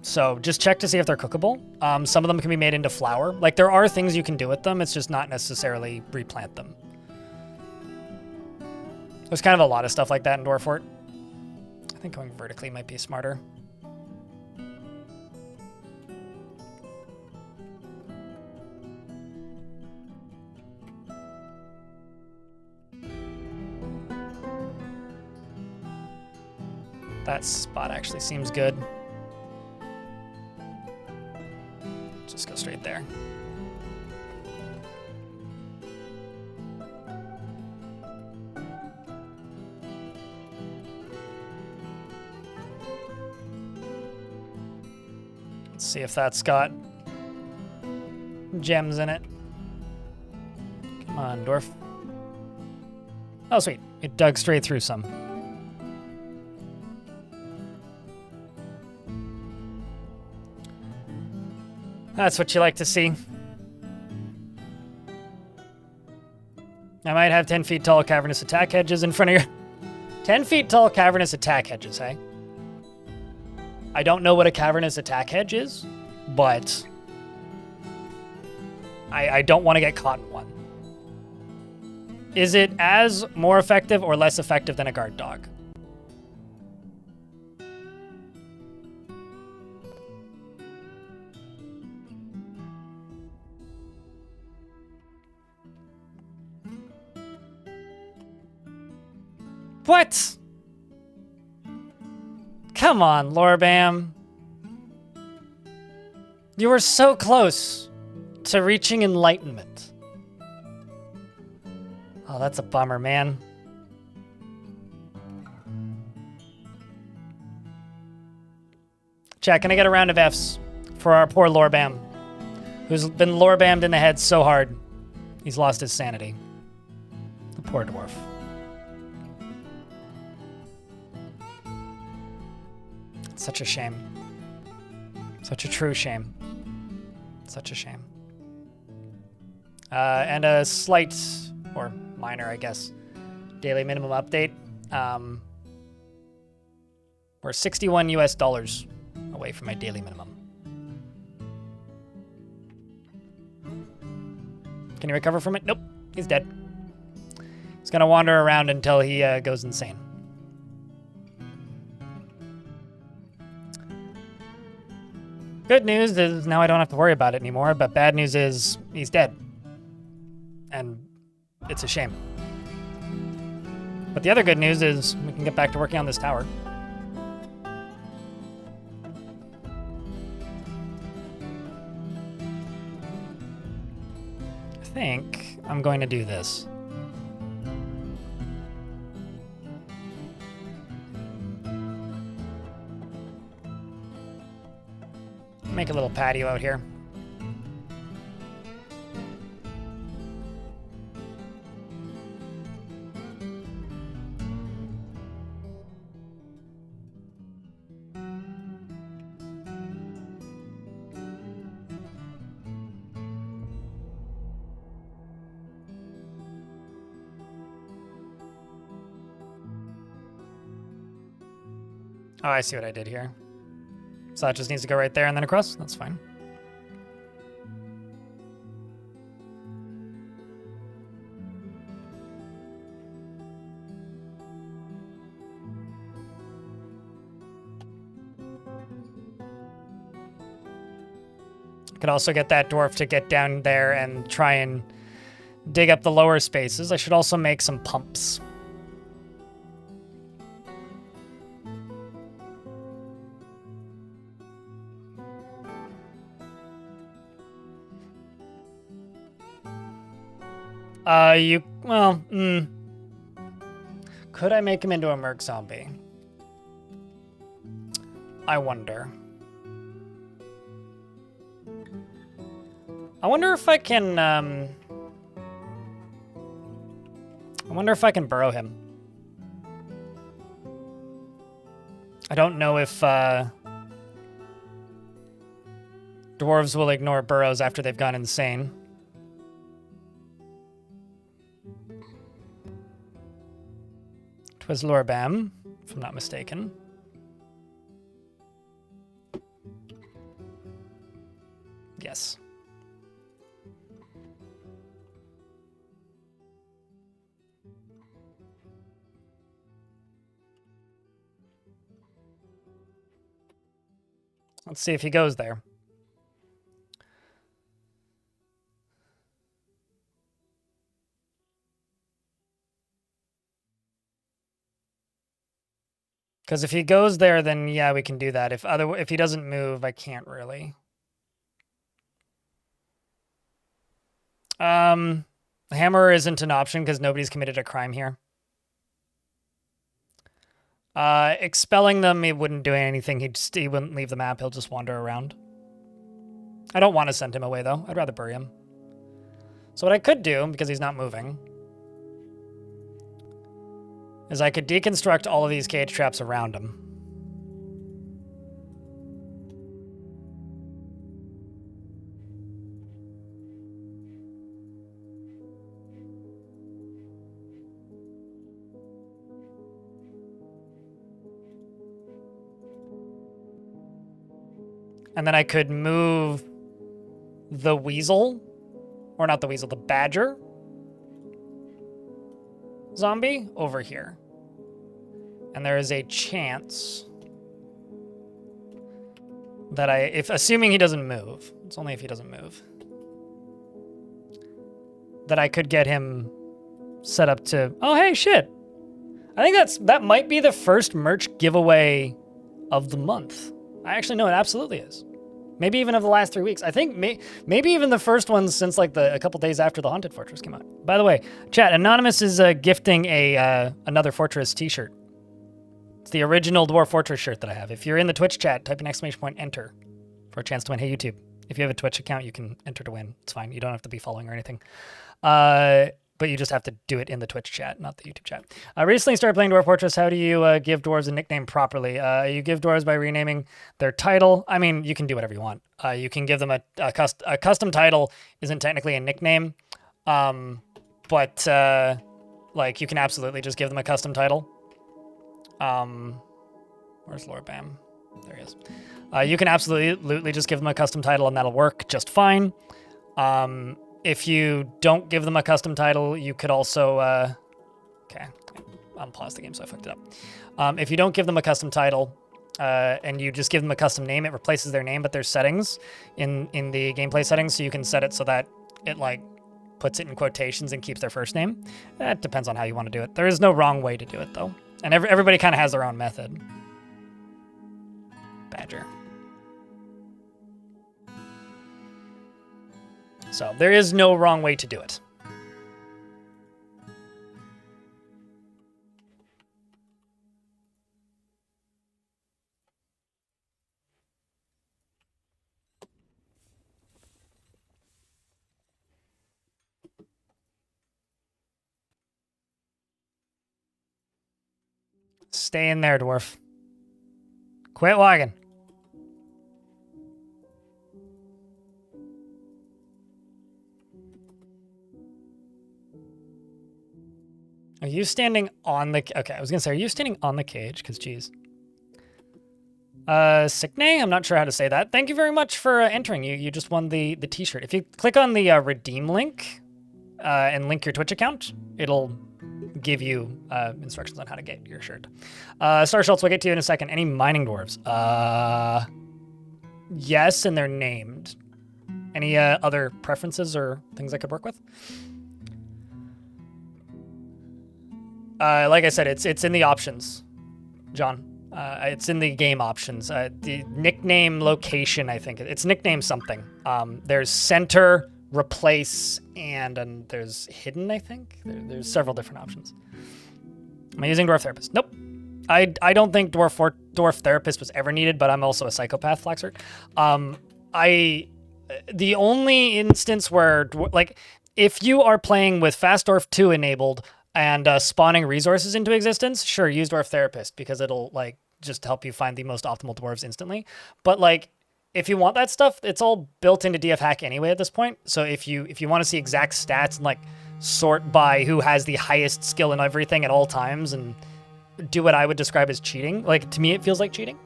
So just check to see if they're cookable. Some of them can be made into flour. Like there are things you can do with them. It's just not necessarily replant them. There's kind of a lot of stuff like that in Dwarf Fort. I think going vertically might be smarter. That spot actually seems good. Just go straight there. Let's see if that's got gems in it. Come on, Dwarf. Oh, sweet. It dug straight through some. That's what you like to see. I might have 10 feet tall cavernous attack hedges in front of your... 10 feet tall cavernous attack hedges, hey? I don't know what a cavernous attack hedge is, but I don't want to get caught in one. Is it as more effective or less effective than a guard dog? What? Come on, Lorbam. You were so close to reaching enlightenment. Oh, that's a bummer, man. Chat, can I get a round of Fs for our poor Lorbam, who's been Lorbammed in the head so hard, he's lost his sanity. The poor dwarf. Such a shame. Such a true shame. Such a shame. And a slight, or minor, I guess, daily minimum update. We're $61 US away from my daily minimum. Can he recover from it? Nope, he's dead. He's gonna wander around until he goes insane. Good news is now I don't have to worry about it anymore, but bad news is he's dead. And it's a shame. But the other good news is we can get back to working on this tower. I think I'm going to do this. Make a little patio out here. Oh, I see what I did here. So that just needs to go right there and then across? That's fine. Could also get that dwarf to get down there and try and dig up the lower spaces. I should also make some pumps. Could I make him into a merc zombie? I wonder. I wonder if I can, I wonder if I can burrow him. I don't know if, dwarves will ignore burrows after they've gone insane. Twas Lorbam, if I'm not mistaken. Yes. Let's see if he goes there. Because if he goes there, then yeah, we can do that. If he doesn't move, I can't really. The hammer isn't an option because nobody's committed a crime here. Expelling them, he wouldn't do anything. He wouldn't leave the map. He'll just wander around. I don't want to send him away, though. I'd rather bury him. So what I could do, because he's not moving, is I could deconstruct all of these cage traps around him. And then I could move the weasel, or not the weasel, the badger zombie over here. And there is a chance that assuming he doesn't move, it's only if he doesn't move, that I could get him set up to, oh, hey, shit. I think that might be the first merch giveaway of the month. I actually know it absolutely is. Maybe even of the last 3 weeks. I think maybe even the first one since like a couple days after the Haunted Fortress came out. By the way, chat, Anonymous is gifting another Fortress t-shirt. It's the original Dwarf Fortress shirt that I have. If you're in the Twitch chat, type an exclamation point enter for a chance to win. Hey, YouTube. If you have a Twitch account, you can enter to win. It's fine. You don't have to be following or anything. But you just have to do it in the Twitch chat, not the YouTube chat. I recently started playing Dwarf Fortress. How do you give dwarves a nickname properly? You give dwarves by renaming their title. I mean, you can do whatever you want. You can give them a custom title. Isn't technically a nickname, but like you can absolutely just give them a custom title. Where's Lord Bam? There he is. You can absolutely just give them a custom title, and that'll work just fine. If you don't give them a custom title, you could also, okay, I'll pause the game so I fucked it up. If you don't give them a custom title, and you just give them a custom name, it replaces their name, but there's settings in the gameplay settings, so you can set it so that it like puts it in quotations and keeps their first name. It depends on how you want to do it. There is no wrong way to do it, though. And everybody kind of has their own method. Badger. So there is no wrong way to do it. Stay in there, dwarf. Quit walking. Are you standing on the... Okay, I was going to say, are you standing on the cage? Because, geez. Sickney? I'm not sure how to say that. Thank you very much for entering. You just won the t-shirt. If you click on the redeem link and link your Twitch account, it'll give you instructions on how to get your shirt. Star Schultz, we'll get to you in a second. Any mining dwarves? Yes, and they're named. Any other preferences or things I could work with? Like I said, it's in the options, John. It's in the game options. The nickname location, I think. It's nickname something. There's center, replace, and there's hidden, I think. There's several different options. Am I using Dwarf Therapist? Nope. I don't think dwarf therapist was ever needed, but I'm also a psychopath, Flaxert. The only instance where, like, if you are playing with Fast Dwarf 2 enabled and spawning resources into existence, sure, use Dwarf Therapist because it'll, like, just help you find the most optimal dwarves instantly. But, like, if you want that stuff, it's all built into DF Hack anyway at this point. So if you want to see exact stats and, like, sort by who has the highest skill in everything at all times and do what I would describe as cheating, like, to me it feels like cheating.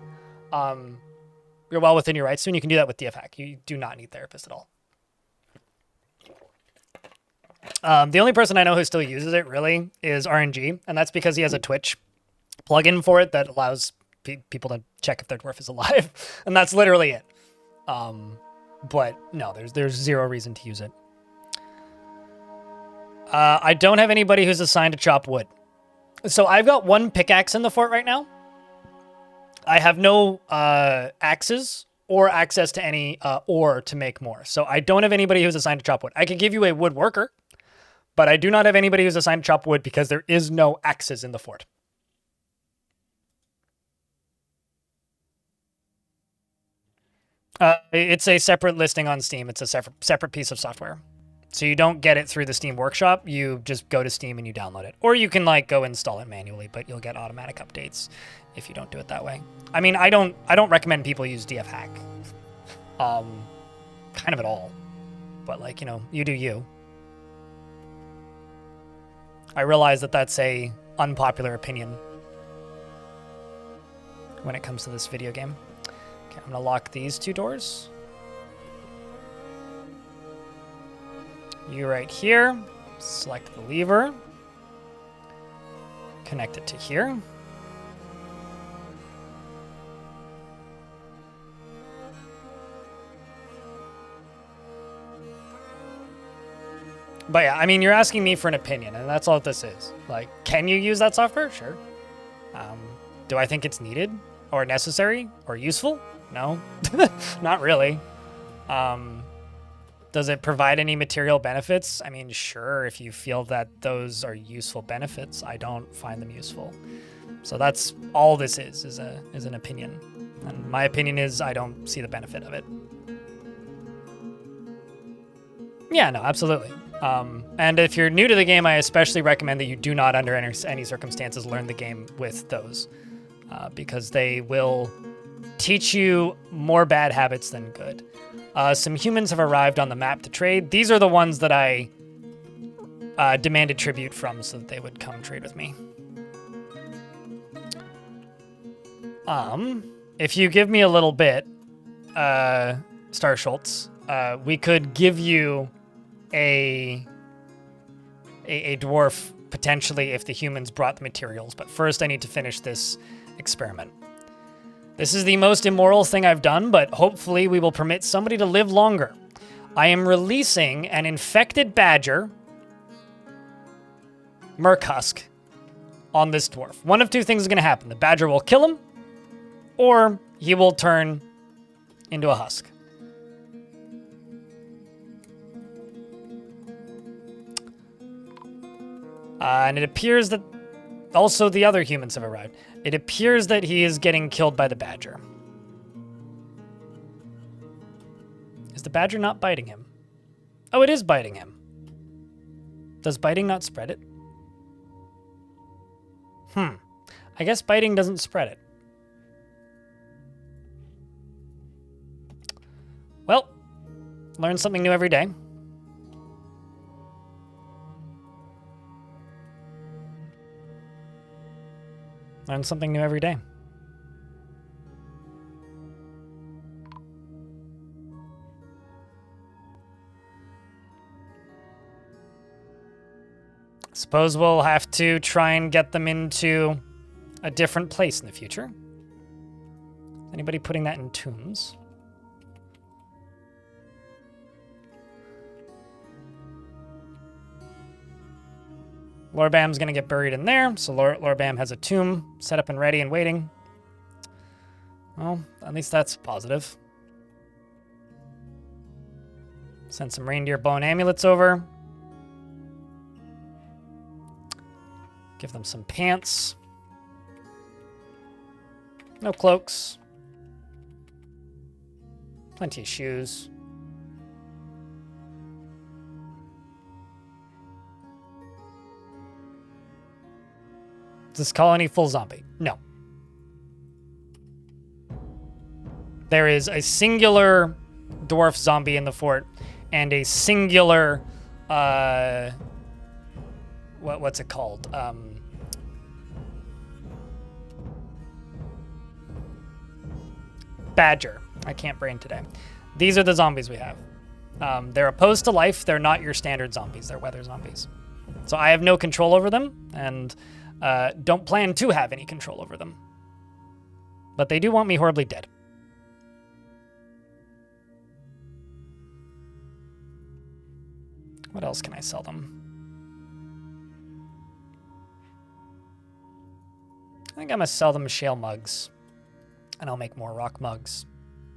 You're well within your rights, and you can do that with DF Hack. You do not need Therapist at all. The only person I know who still uses it, really, is RNG, and that's because he has a Twitch plugin for it that allows people to check if their dwarf is alive, and that's literally it. But no, there's zero reason to use it. I don't have anybody who's assigned to chop wood. So I've got one pickaxe in the fort right now. I have no axes or access to any ore to make more. So I don't have anybody who's assigned to chop wood. I could give you a woodworker, but I do not have anybody who's assigned to chop wood because there is no axes in the fort. It's a separate listing on Steam. It's a separate piece of software. So you don't get it through the Steam Workshop. You just go to Steam and you download it. Or you can, like, go install it manually, but you'll get automatic updates if you don't do it that way. I mean, I don't recommend people use DF Hack. Kind of at all. But, like, you know, you do you. I realize that that's a unpopular opinion when it comes to this video game. Okay, I'm gonna lock these two doors. You right here. Select the lever. Connect it to here. But yeah, I mean, you're asking me for an opinion, and that's all this is. Like, can you use that software? Sure. Do I think it's needed or necessary or useful? No, not really. Does it provide any material benefits? I mean, sure, if you feel that those are useful benefits. I don't find them useful. So that's all this is an opinion. And my opinion is I don't see the benefit of it. Yeah, no, absolutely. And if you're new to the game, I especially recommend that you do not, under any circumstances, learn the game with those. Because they will teach you more bad habits than good. Some humans have arrived on the map to trade. These are the ones that I demanded tribute from so that they would come trade with me. If you give me a little bit, Star Schultz, we could give you a dwarf potentially if the humans brought the materials. But first I need to finish this experiment. This is the most immoral thing I've done, but hopefully we will permit somebody to live longer. I am releasing an infected badger, Merkhusk, on this dwarf. One of two things is going to happen. The badger will kill him, or he will turn into a husk. And it appears that also the other humans have arrived. It appears that he is getting killed by the badger. Is the badger not biting him? Oh, it is biting him. Does biting not spread it? I guess biting doesn't spread it. Well, learn something new every day. Learn something new every day. Suppose we'll have to try and get them into a different place in the future. Anybody putting that in tombs? Lorbam's going to get buried in there, so Lorbam has a tomb set up and ready and waiting. Well, at least that's positive. Send some reindeer bone amulets over. Give them some pants. No cloaks. Plenty of shoes. Is this colony full zombie? No. There is a singular dwarf zombie in the fort and a singular, what's it called? Badger. I can't brain today. These are the zombies we have. They're opposed to life. They're not your standard zombies. They're weather zombies. So I have no control over them, and don't plan to have any control over them. But they do want me horribly dead. What else can I sell them? I think I'm gonna sell them shale mugs. And I'll make more rock mugs.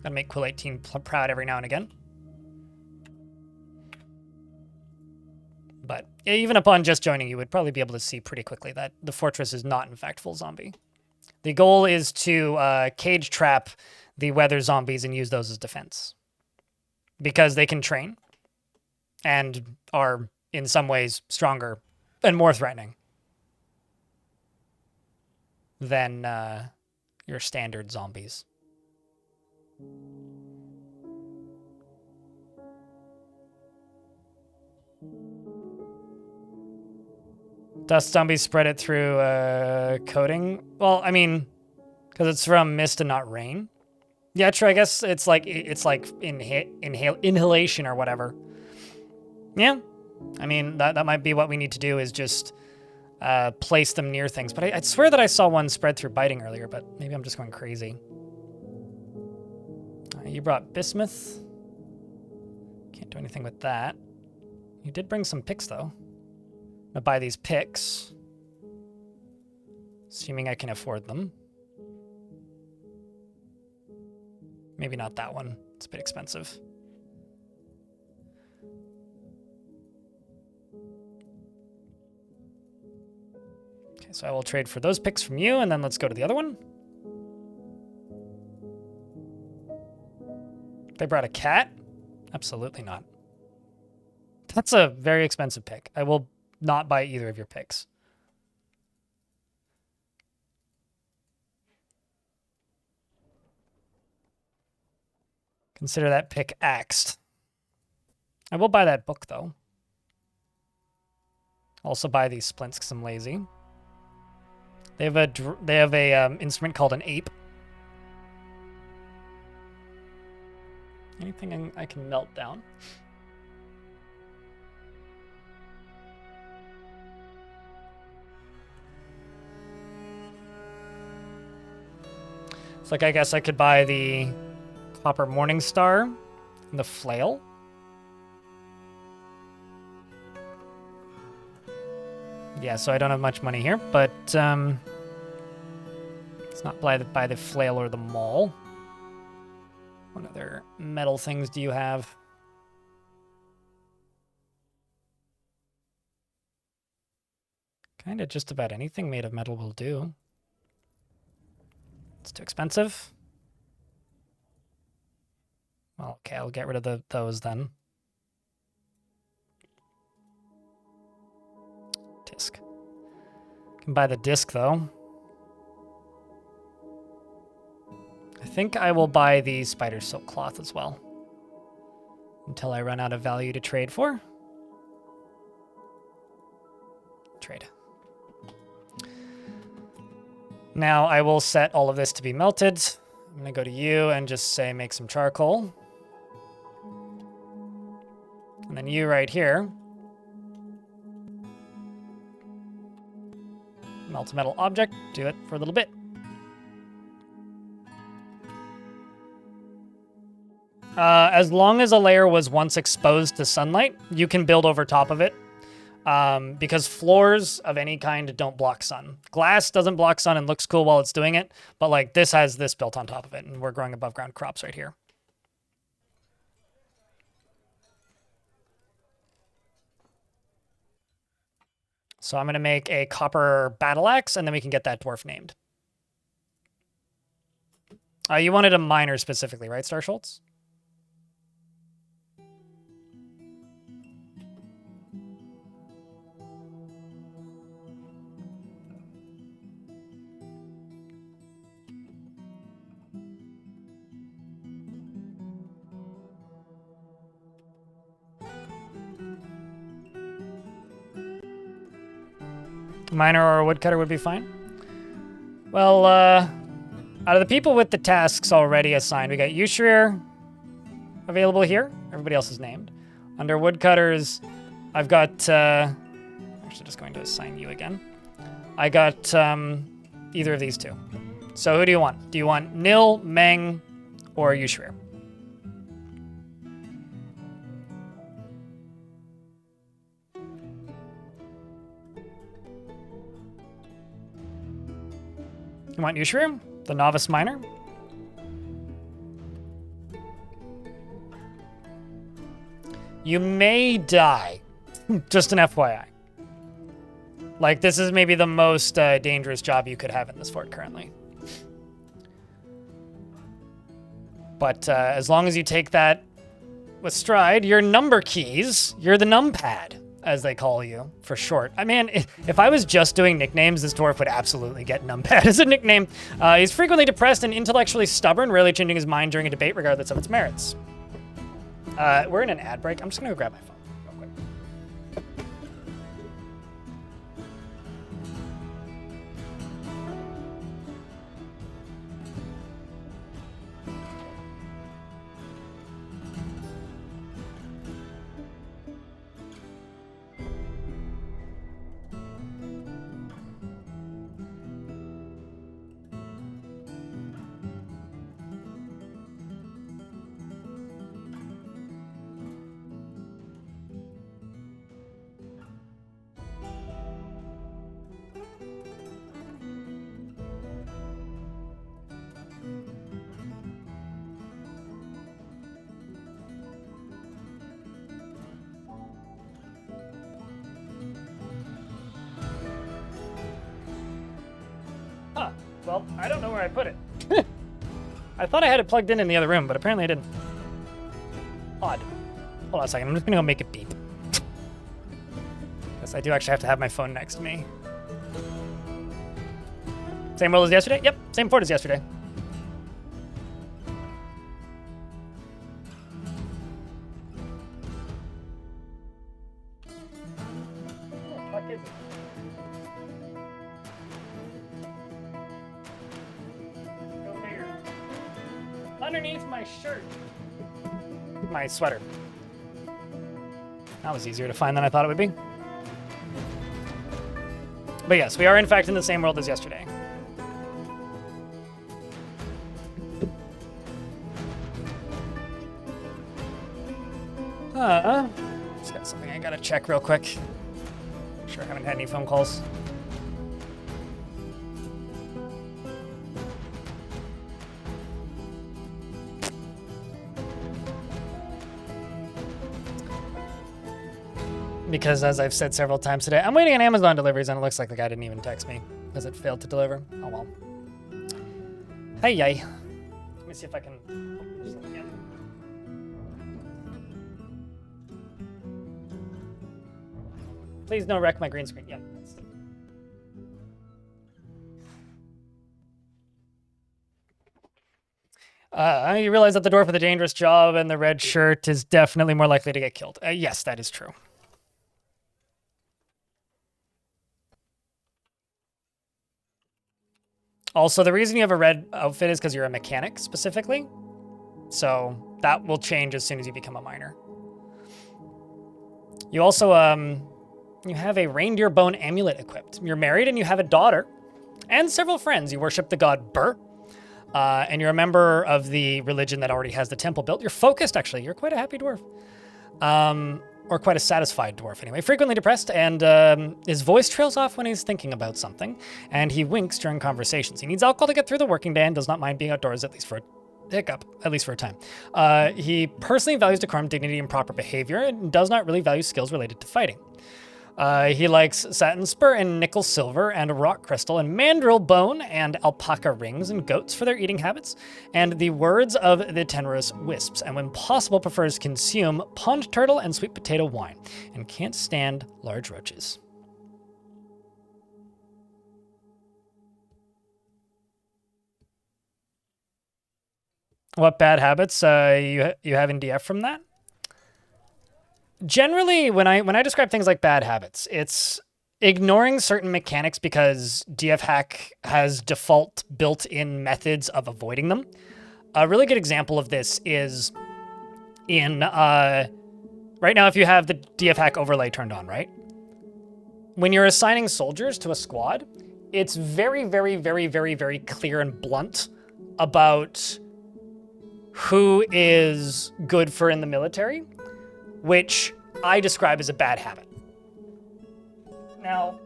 Gotta make Quill 18 proud every now and again. But even upon just joining, you would probably be able to see pretty quickly that the fortress is not, in fact, full zombie. The goal is to cage trap the weather zombies and use those as defense. Because they can train and are, in some ways, stronger and more threatening than your standard zombies. Dust zombies spread it through coating. Well, I mean, because it's from mist and not rain. Yeah, true. I guess it's like inhalation or whatever. Yeah, I mean that might be what we need to do is just place them near things. But I swear that I saw one spread through biting earlier. But maybe I'm just going crazy. You brought bismuth. Can't do anything with that. You did bring some picks though. I'm gonna buy these picks, assuming I can afford them. Maybe not that one. It's a bit expensive. Okay, so I will trade for those picks from you, and then let's go to the other one. They brought a cat? Absolutely not. That's a very expensive pick. I will not buy either of your picks. Consider that pick axed. I will buy that book, though. Also buy these splints because I'm lazy. They have a instrument called an ape. Anything I can melt down? It's like I guess I could buy the Copper Morning Star and the flail. Yeah, so I don't have much money here, but it's not by the flail or the maul. What other metal things do you have? Kind of just about anything made of metal will do. It's too expensive. Well, okay, I'll get rid of those then. Disc. Can buy the disc though. I think I will buy the spider silk cloth as well. Until I run out of value to trade for. Trade. Now I will set all of this to be melted. I'm gonna go to you and just say make some charcoal. And then you right here. Melt a metal object, do it for a little bit. As long as a layer was once exposed to sunlight, you can build over top of it. Because floors of any kind don't block sun. Glass doesn't block sun and looks cool while it's doing it, but like this has this built on top of it, and we're growing above ground crops right here. So I'm going to make a copper battle axe, and then we can get that dwarf named. You wanted a miner specifically, right, Star Schultz? Miner or a woodcutter would be fine. Well, out of the people with the tasks already assigned, we got Yushrir available here. Everybody else is named. Under woodcutters, I've got... actually, just going to assign you again. I got either of these two. So who do you want? Do you want Nil, Meng, or Yushrir? You want Yushrir, the novice miner? You may die. Just an FYI. Like, this is maybe the most dangerous job you could have in this fort currently. But as long as you take that with stride, your number keys, you're the numpad, as they call you, for short. I mean, if I was just doing nicknames, this dwarf would absolutely get numpad as a nickname. He's frequently depressed and intellectually stubborn, rarely changing his mind during a debate, regardless of its merits. We're in an ad break. I'm just gonna go grab my phone real quick. Huh. Well, I don't know where I put it. I thought I had it plugged in the other room, but apparently I didn't. Odd. Hold on a second. I'm just going to go make it beep. Because I do actually have to have my phone next to me. Same world as yesterday? Yep, same fort as yesterday. Where the fuck is it? Go figure. Underneath my shirt. My sweater. That was easier to find than I thought it would be. But yes, we are in fact in the same world as yesterday. Just got something I gotta check real quick. Make sure I haven't had any phone calls. Because as I've said several times today, I'm waiting on Amazon deliveries and it looks like the guy didn't even text me because it failed to deliver. Oh well. Hey yay. Let me see if I can. Please don't wreck my green screen. Yeah. You realize that the dwarf with a dangerous job and the red shirt is definitely more likely to get killed. Yes, that is true. Also, the reason you have a red outfit is because you're a mechanic specifically. So that will change as soon as you become a miner. You also, you have a reindeer bone amulet equipped. You're married and you have a daughter and several friends. You worship the god Bur, and you're a member of the religion that already has the temple built. You're focused, actually. You're quite a happy dwarf. Or quite a satisfied dwarf, anyway. Frequently depressed, and his voice trails off when he's thinking about something, and he winks during conversations. He needs alcohol to get through the working day and does not mind being outdoors, at least for a time. He personally values decorum, dignity, and proper behavior, and does not really value skills related to fighting. He likes satin spur and nickel silver and rock crystal and mandrill bone and alpaca rings and goats for their eating habits, and the words of the tenorous wisps, and when possible prefers to consume pond turtle and sweet potato wine, and can't stand large roaches. What bad habits you have in DF from that? Generally, when I describe things like bad habits, it's ignoring certain mechanics because DF hack has default built-in methods of avoiding them. A really good example of this is in right now, if you have the DF hack overlay turned on, right? When you're assigning soldiers to a squad, it's very, very, very, very, very clear and blunt about who is good for in the military, which I describe as a bad habit. Now,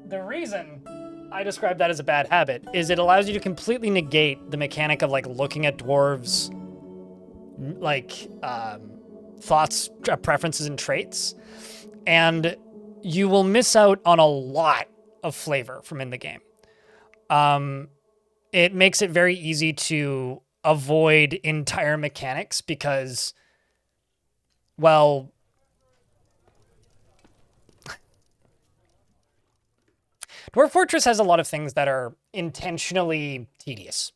the reason I describe that as a bad habit is it allows you to completely negate the mechanic of like looking at dwarves, like thoughts, preferences, and traits, and you will miss out on a lot of flavor from in the game. It makes it very easy to avoid entire mechanics because, well, Dwarf Fortress has a lot of things that are intentionally tedious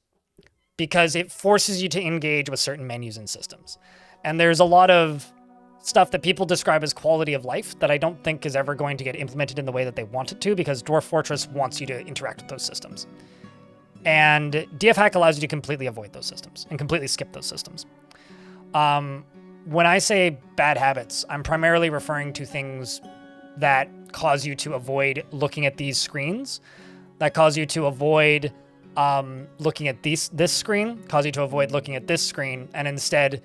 because it forces you to engage with certain menus and systems. And there's a lot of stuff that people describe as quality of life that I don't think is ever going to get implemented in the way that they want it to, because Dwarf Fortress wants you to interact with those systems. And DF hack allows you to completely avoid those systems and completely skip those systems. When I say bad habits, I'm primarily referring to things that cause you to avoid looking at these screens, that cause you to avoid looking at this screen, cause you to avoid looking at this screen, and instead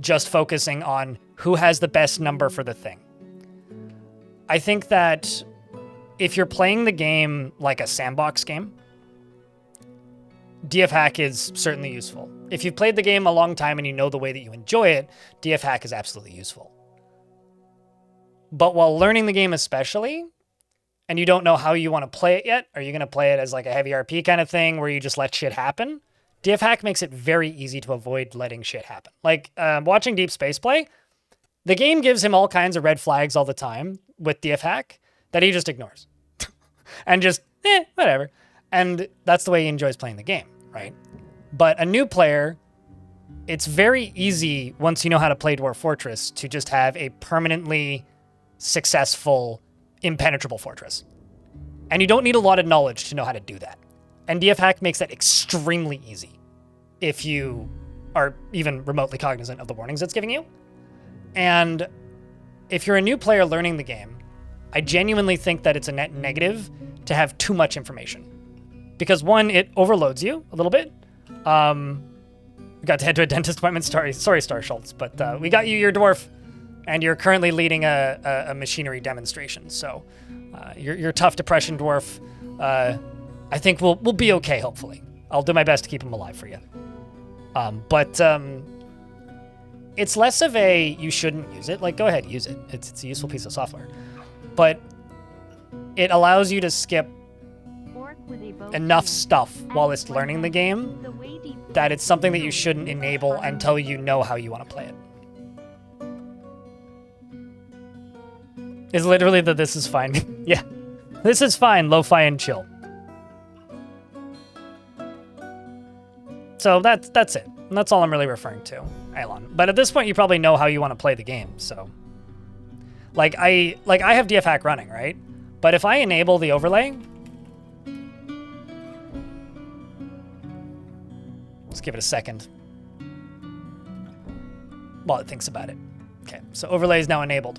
just focusing on who has the best number for the thing. I think that if you're playing the game like a sandbox game, DF hack is certainly useful. If you've played the game a long time and you know the way that you enjoy it, DF hack is absolutely useful. But while learning the game especially, and you don't know how you want to play it yet, are you going to play it as like a heavy RP kind of thing where you just let shit happen? DF hack makes it very easy to avoid letting shit happen. Like watching Deep Space play, the game gives him all kinds of red flags all the time with DF hack that he just ignores. And just, whatever. And that's the way he enjoys playing the game, right? But a new player, it's very easy once you know how to play Dwarf Fortress to just have a permanently successful, impenetrable fortress. And you don't need a lot of knowledge to know how to do that. And DF hack makes that extremely easy if you are even remotely cognizant of the warnings it's giving you. And if you're a new player learning the game, I genuinely think that it's a net negative to have too much information. Because one, it overloads you a little bit. We got to head to a dentist appointment. Sorry, Star Schultz, but we got you your dwarf, and you're currently leading a machinery demonstration. So your tough depression dwarf, I think we'll be okay. Hopefully, I'll do my best to keep him alive for you. But it's less of a you shouldn't use it. Like, go ahead, use it. It's a useful piece of software, but it allows you to skip enough stuff while it's learning the game that it's something that you shouldn't enable until you know how you want to play it. Is literally the this is fine. Yeah. This is fine, lo-fi and chill. So that's it. And that's all I'm really referring to, Elon. But at this point, you probably know how you want to play the game, so. Like I have DF hack running, right? But if I enable the overlay, let's give it a second while it thinks about it. Okay, so overlay is now enabled.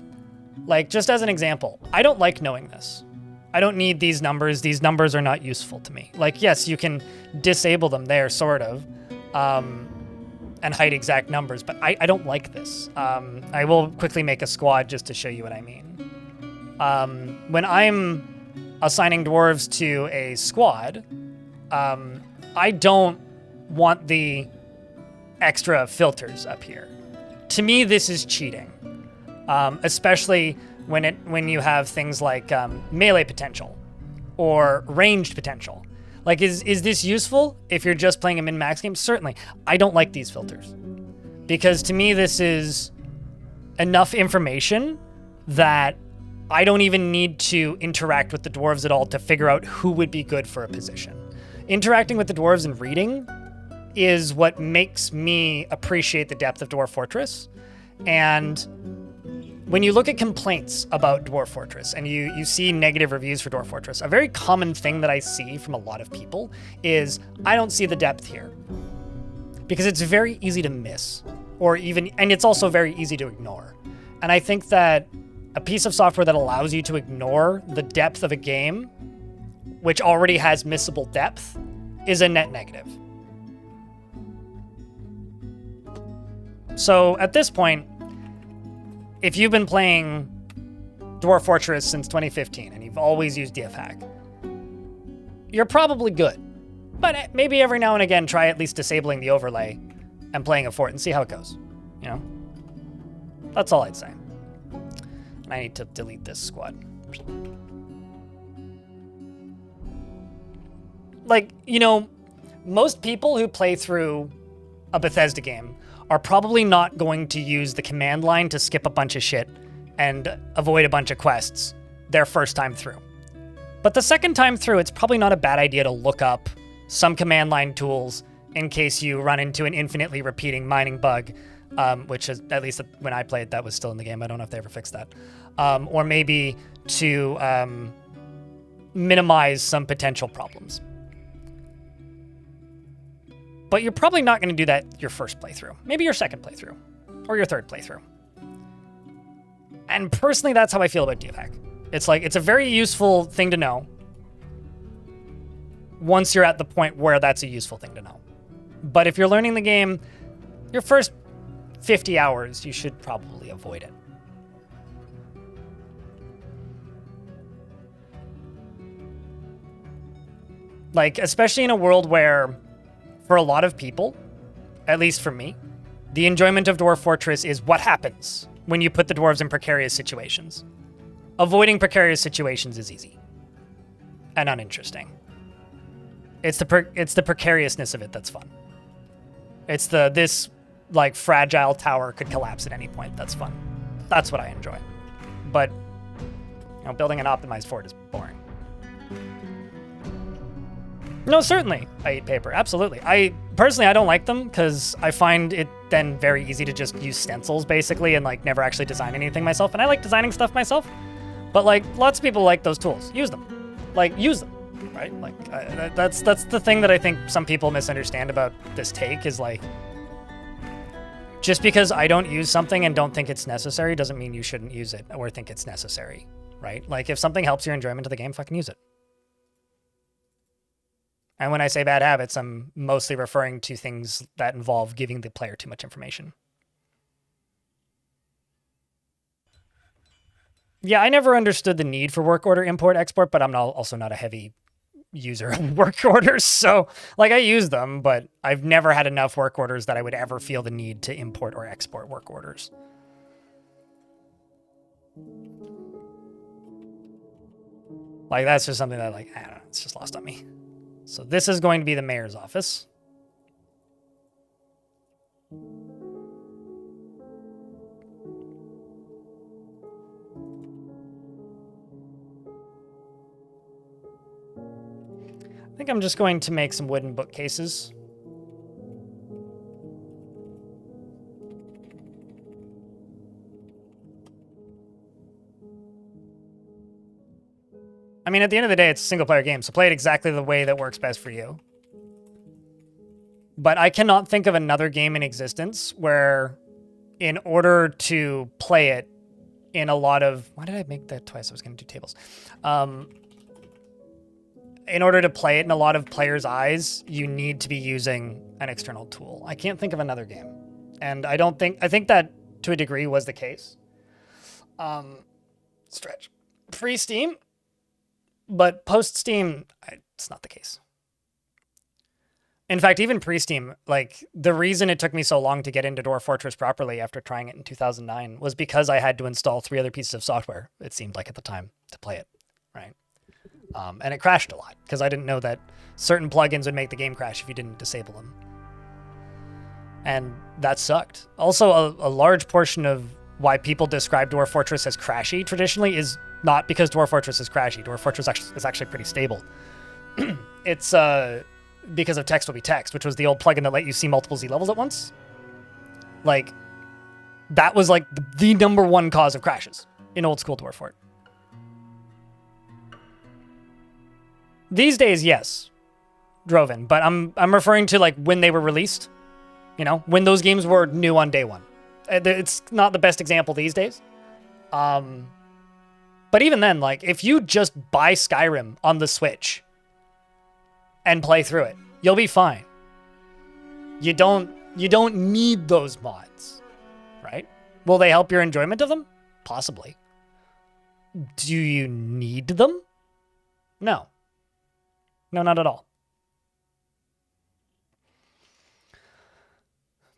Like, just as an example, I don't like knowing this. I don't need these numbers. These numbers are not useful to me. Like, yes, you can disable them there, sort of, and hide exact numbers, but I don't like this. I will quickly make a squad just to show you what I mean. When I'm assigning dwarves to a squad, I don't want the extra filters up here. To me, this is cheating. Especially when you have things like melee potential or ranged potential. Like, is this useful if you're just playing a min-max game? Certainly. I don't like these filters because to me this is enough information that I don't even need to interact with the dwarves at all to figure out who would be good for a position. Interacting with the dwarves and reading is what makes me appreciate the depth of Dwarf Fortress. And when you look at complaints about Dwarf Fortress and you see negative reviews for Dwarf Fortress, a very common thing that I see from a lot of people is, I don't see the depth here. Because it's very easy to miss, and it's also very easy to ignore. And I think that a piece of software that allows you to ignore the depth of a game, which already has missable depth, is a net negative. So at this point, if you've been playing Dwarf Fortress since 2015 and you've always used DFHack, you're probably good. But maybe every now and again, try at least disabling the overlay and playing a fort and see how it goes. You know? That's all I'd say. And I need to delete this squad. Like, you know, most people who play through a Bethesda game are probably not going to use the command line to skip a bunch of shit and avoid a bunch of quests their first time through. But the second time through, it's probably not a bad idea to look up some command line tools in case you run into an infinitely repeating mining bug, which is, at least when I played, that was still in the game. I don't know if they ever fixed that. Or maybe to minimize some potential problems. But you're probably not going to do that your first playthrough. Maybe your second playthrough. Or your third playthrough. And personally, that's how I feel about DFHack. It's like, it's a very useful thing to know once you're at the point where that's a useful thing to know. But if you're learning the game, your first 50 hours, you should probably avoid it. Like, especially in a world where, for a lot of people, at least for me, the enjoyment of Dwarf Fortress is what happens when you put the dwarves in precarious situations. Avoiding precarious situations is easy and uninteresting. It's the precariousness of it that's fun. It's this like fragile tower could collapse at any point. That's fun. That's what I enjoy. But you know, building an optimized fort is boring. No, certainly I eat paper. Absolutely. I don't like them because I find it then very easy to just use stencils basically and like never actually design anything myself. And I like designing stuff myself, but like lots of people like those tools. Use them. Like use them, right? Like that's the thing that I think some people misunderstand about this take is like, just because I don't use something and don't think it's necessary doesn't mean you shouldn't use it or think it's necessary, right? Like if something helps your enjoyment of the game, fucking use it. And when I say bad habits, I'm mostly referring to things that involve giving the player too much information. Yeah, I never understood the need for work order import export, but I'm also not a heavy user of work orders. So like I use them, but I've never had enough work orders that I would ever feel the need to import or export work orders. Like that's just something that like, I don't know, it's just lost on me. So this is going to be the mayor's office. I think I'm just going to make some wooden bookcases. I mean, at the end of the day, it's a single-player game, so play it exactly the way that works best for you. But I cannot think of another game in existence where, in order to play it in a lot of... Why did I make that twice? I was going to do tables. In order to play it in a lot of players' eyes, you need to be using an external tool. I can't think of another game. And I think that, to a degree, was the case. Stretch. Pre-Steam... But post-Steam, it's not the case. In fact, even pre-Steam, like the reason it took me so long to get into Dwarf Fortress properly after trying it in 2009 was because I had to install 3 other pieces of software, it seemed like at the time, to play it, right? And it crashed a lot because I didn't know that certain plugins would make the game crash if you didn't disable them. And that sucked. Also, a large portion of why people describe Dwarf Fortress as crashy traditionally is not because Dwarf Fortress is crashy. Dwarf Fortress is actually pretty stable. It's because of text will be text, which was the old plugin that let you see multiple Z levels at once. Like, that was like the number one cause of crashes in old school Dwarf Fort. These days, yes, drove in, but I'm referring to like when they were released, you know, when those games were new on day one. It's not the best example these days. But even then, like if you just buy Skyrim on the Switch and play through it, you'll be fine. You don't need those mods, right? Will they help your enjoyment of them? Possibly. Do you need them? No. No, not at all.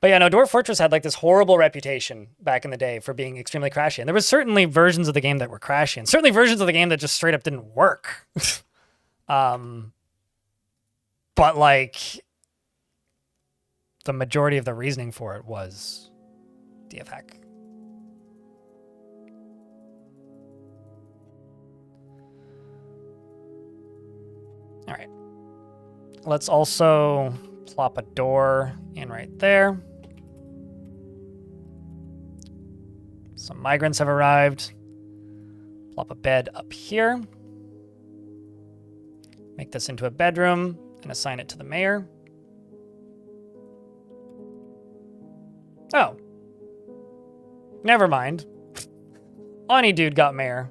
But yeah, no, Dwarf Fortress had like this horrible reputation back in the day for being extremely crashy. And there was certainly versions of the game that were crashy, and certainly versions of the game that just straight up didn't work. But like the majority of the reasoning for it was DFhack. All right. Let's also plop a door in right there. Some migrants have arrived. Plop a bed up here. Make this into a bedroom and assign it to the mayor. Oh. Never mind. Ani dude got mayor.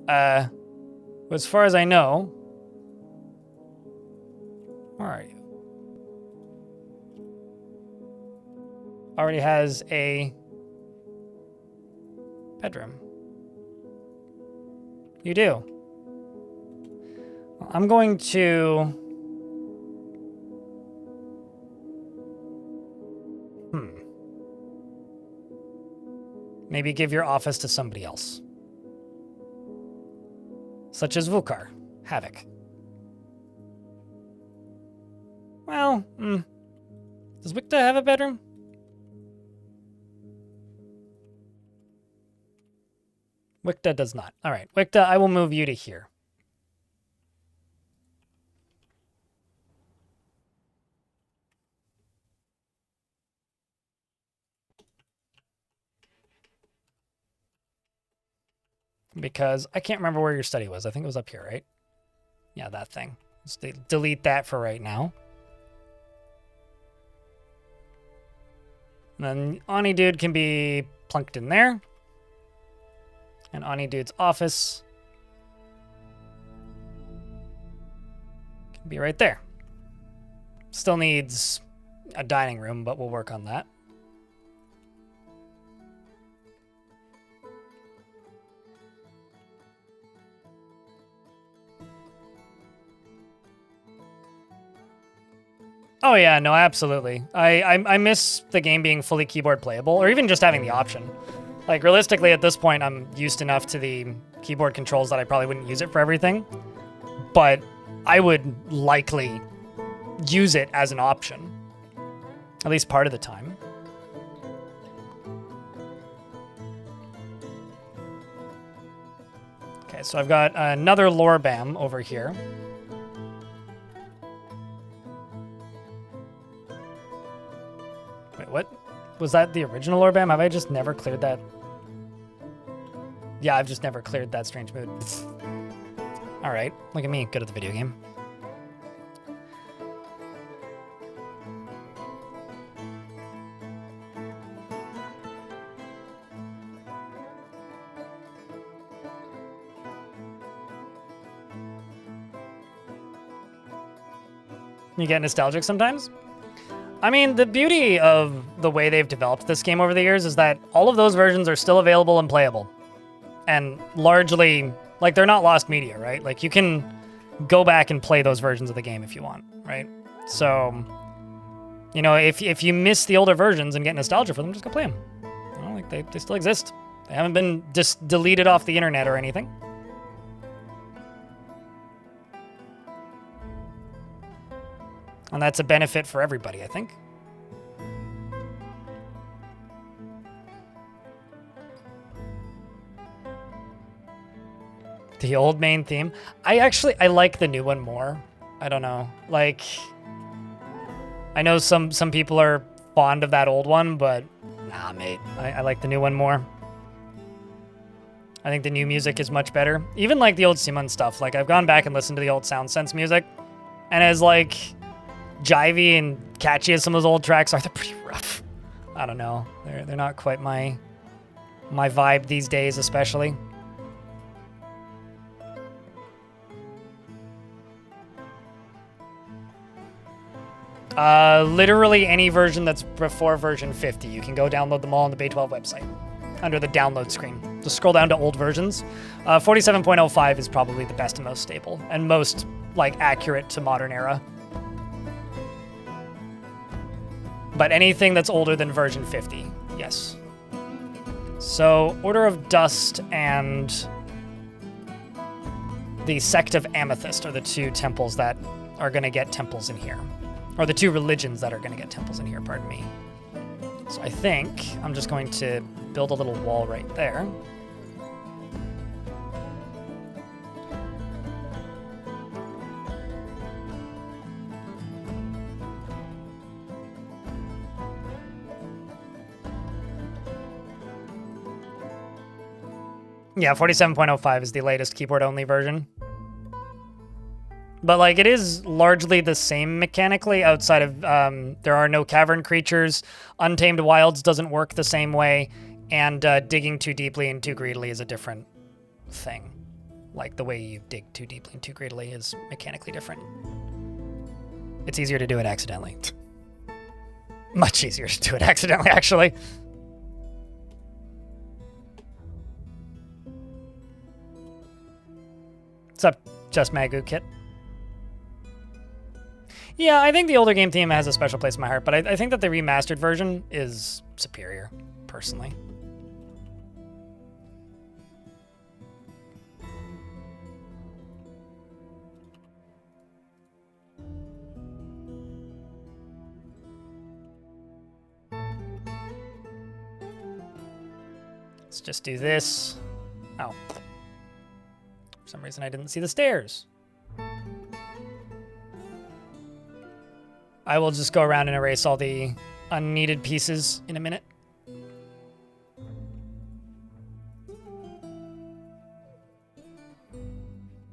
As far as I know, where are you? Already has a bedroom. You do. Well, I'm going to... Maybe give your office to somebody else. Such as Vukar, Havoc. Well, does Wikta have a bedroom? Wikta does not. All right, Wikta, I will move you to here. Because I can't remember where your study was. I think it was up here, right? Yeah, that thing. Let's delete that for right now. And then Ani Dude can be plunked in there. And Ani Dude's office can be right there. Still needs a dining room, but we'll work on that. Oh yeah, no, absolutely. I miss the game being fully keyboard playable, or even just having the option. Like, realistically, at this point, I'm used enough to the keyboard controls that I probably wouldn't use it for everything. But I would likely use it as an option. At least part of the time. Okay, so I've got another lore bam over here. Wait, what? Was that the original Orbam? Have I just never cleared that? Yeah, I've just never cleared that strange mood. All right, look at me, good at the video game. You get nostalgic sometimes? I mean, the beauty of the way they've developed this game over the years is that all of those versions are still available and playable. And largely, like, they're not lost media, right? Like, you can go back and play those versions of the game if you want, right? So, you know, if you miss the older versions and get nostalgia for them, just go play them. You know, like they still exist. They haven't been just deleted off the internet or anything. And that's a benefit for everybody, I think. The old main theme. I like the new one more. I don't know. Like, I know some people are fond of that old one, but nah, mate. I like the new one more. I think the new music is much better. Even like the old Simon stuff. Like, I've gone back and listened to the old Sound Sense music, and as like jivey and catchy as some of those old tracks are, they're pretty rough. I don't know. They're not quite my vibe these days, especially. Literally any version that's before version 50. You can go download them all on the Bay 12 website under the download screen. Just scroll down to old versions. 47.05 is probably the best and most stable and most like accurate to modern era. But anything that's older than version 50, yes. So Order of Dust and the Sect of Amethyst are the two temples that are going to get temples in here. Or the two religions that are going to get temples in here, pardon me. So I think I'm just going to build a little wall right there. Yeah, 47.05 is the latest keyboard-only version. But, like, it is largely the same mechanically outside of there are no cavern creatures. Untamed Wilds doesn't work the same way. And digging too deeply and too greedily is a different thing. Like, the way you dig too deeply and too greedily is mechanically different. It's easier to do it accidentally. Much easier to do it accidentally, actually. What's up, Just Magu Kit? Yeah, I think the older game theme has a special place in my heart, but I think that the remastered version is superior, personally. Let's just do this. Oh. For some reason I didn't see the stairs. I will just go around and erase all the unneeded pieces in a minute.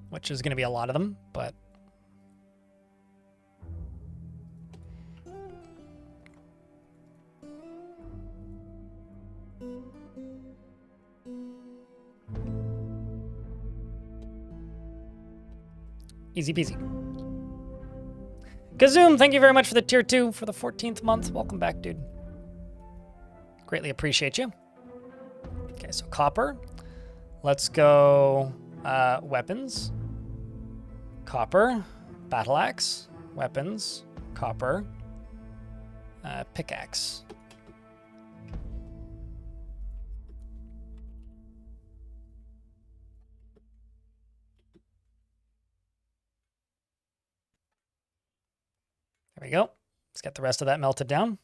Which is going to be a lot of them, but... easy peasy. Kazoom, thank you very much for the tier 2 for the 14th month. Welcome back, dude. Greatly appreciate you. Okay, so copper. Let's go weapons. Copper. Battle axe. Weapons. Copper. Pickaxe. There we go. Let's get the rest of that melted down.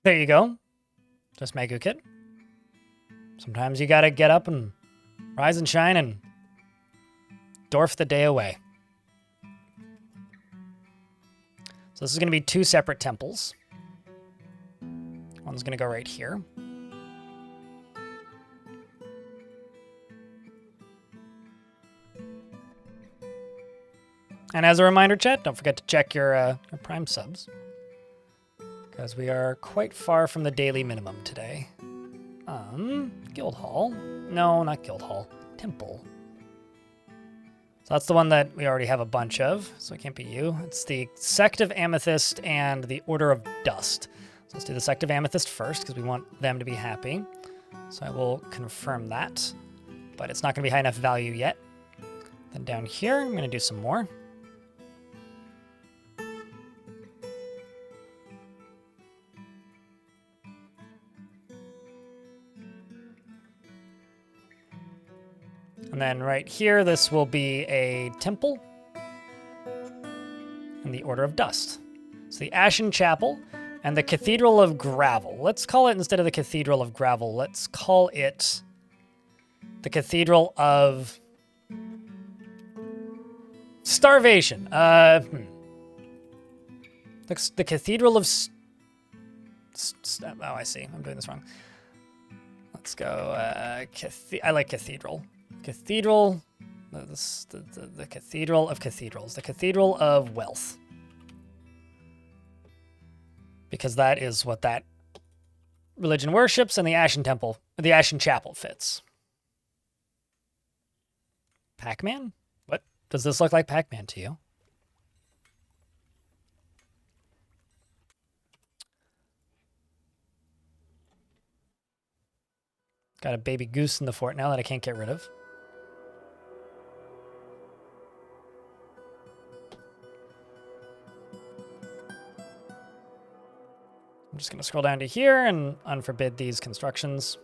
There you go. Just Magu Kit. Sometimes you gotta get up and rise and shine and dwarf the day away. So this is gonna be 2 separate temples. One's gonna go right here. And as a reminder, chat, don't forget to check your Prime subs, because we are quite far from the daily minimum today. Guild Hall. No, not Guild Hall. Temple. So that's the one that we already have a bunch of, so it can't be you. It's the Sect of Amethyst and the Order of Dust. So let's do the Sect of Amethyst first, because we want them to be happy. So I will confirm that. but it's not going to be high enough value yet. Then down here, I'm going to do some more. And then right here, this will be a temple in the Order of Dust. So the Ashen Chapel and the Cathedral of Gravel. Let's call it, instead of the Cathedral of Gravel, let's call it the Cathedral of Starvation. The Cathedral of... oh, I see. I'm doing this wrong. Let's go... I like Cathedral. Cathedral... the Cathedral of Cathedrals. The Cathedral of Wealth. Because that is what that religion worships, and the Ashen Temple, the Ashen Chapel fits. Pac-Man? What? Does this look like Pac-Man to you? Got a baby goose in the fort now that I can't get rid of. I'm just going to scroll down to here and unforbid these constructions.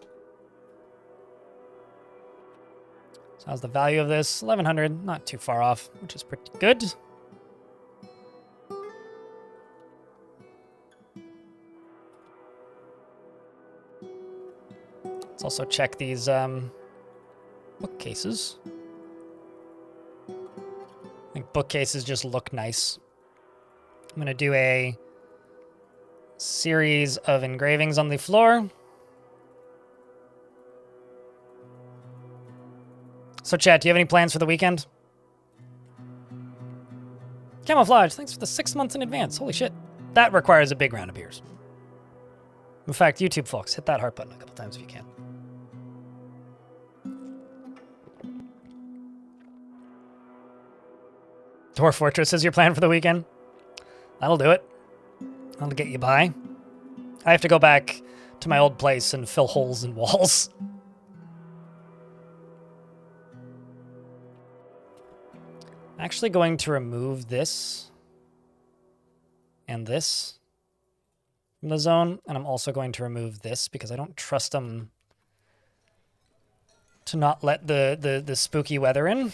So how's the value of this? 1100, not too far off, which is pretty good. Let's also check these bookcases. I think bookcases just look nice. I'm going to do a series of engravings on the floor. So chat, do you have any plans for the weekend? Camouflage, thanks for the 6 months in advance. Holy shit. That requires a big round of beers. In fact, YouTube folks, hit that heart button a couple times if you can. Dwarf Fortress is your plan for the weekend? That'll do it. That'll get you by. I have to go back to my old place and fill holes in walls. I'm actually going to remove this and this from the zone, and I'm also going to remove this because I don't trust them to not let the spooky weather in.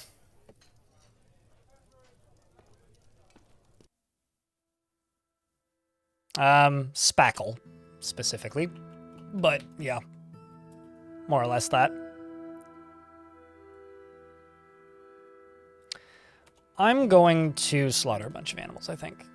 Spackle, specifically. But, yeah. More or less that. I'm going to slaughter a bunch of animals, I think.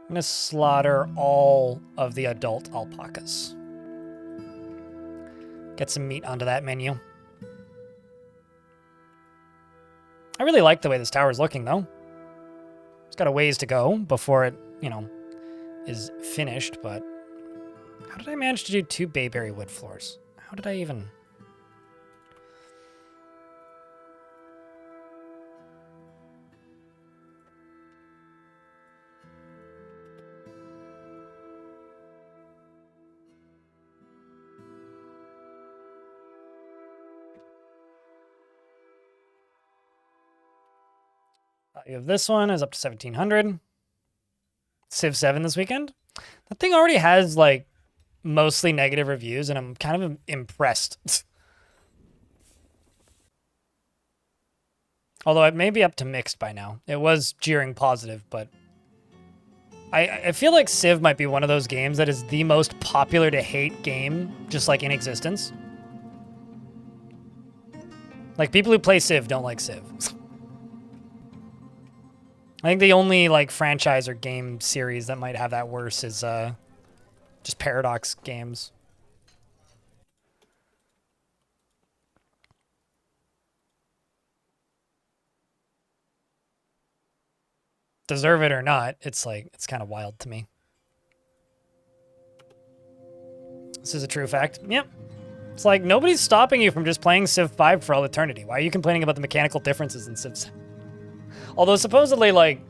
I'm going to slaughter all of the adult alpacas. Get some meat onto that menu. I really like the way this tower is looking, though. It's got a ways to go before it, you know, is finished, but... How did I manage to do 2 bayberry wood floors? How did I even... Value of this one is up to 1700. Civ 7 this weekend. That thing already has, like, mostly negative reviews, and I'm kind of impressed. Although it may be up to mixed by now. It was jeering positive, but I feel like Civ might be one of those games that is the most popular to hate game, just like in existence. Like, people who play Civ don't like Civ. I think the only, like, franchise or game series that might have that worse is just Paradox games. Deserve it or not, it's like, it's kind of wild to me. This is a true fact. Yep. It's like, nobody's stopping you from just playing Civ 5 for all eternity. Why are you complaining about the mechanical differences in Civ 7? Although supposedly, like,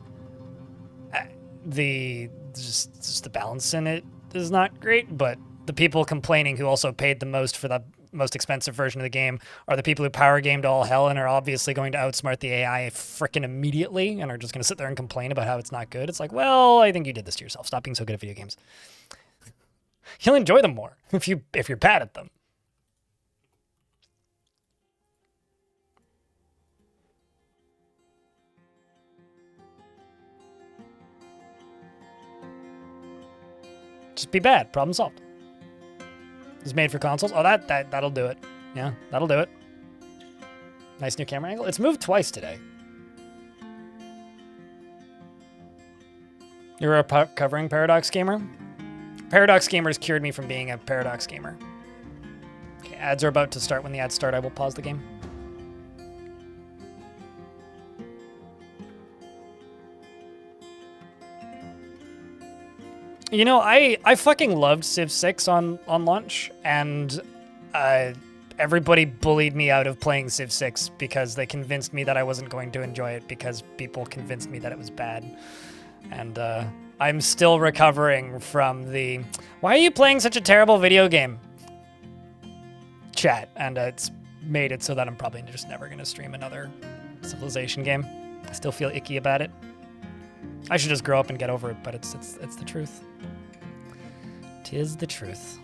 the just the balance in it is not great, but the people complaining who also paid the most for the most expensive version of the game are the people who power gamed all hell and are obviously going to outsmart the AI frickin' immediately and are just going to sit there and complain about how it's not good. It's like, well, I think you did this to yourself. Stop being so good at video games. You'll enjoy them more if you're bad at them. Just be bad. Problem solved. It's made for consoles. Oh, that'll do it. Yeah, that'll do it. Nice new camera angle. It's moved twice today. You're a covering Paradox gamer? Paradox gamers cured me from being a Paradox gamer. Okay, ads are about to start. When the ads start, I will pause the game. You know, I fucking loved Civ 6 on launch, and everybody bullied me out of playing Civ 6 because they convinced me that I wasn't going to enjoy it because people convinced me that it was bad. And I'm still recovering from the, why are you playing such a terrible video game? Chat, and it's made it so that I'm probably just never going to stream another Civilization game. I still feel icky about it. I should just grow up and get over it, but it's the truth. 'Tis the truth.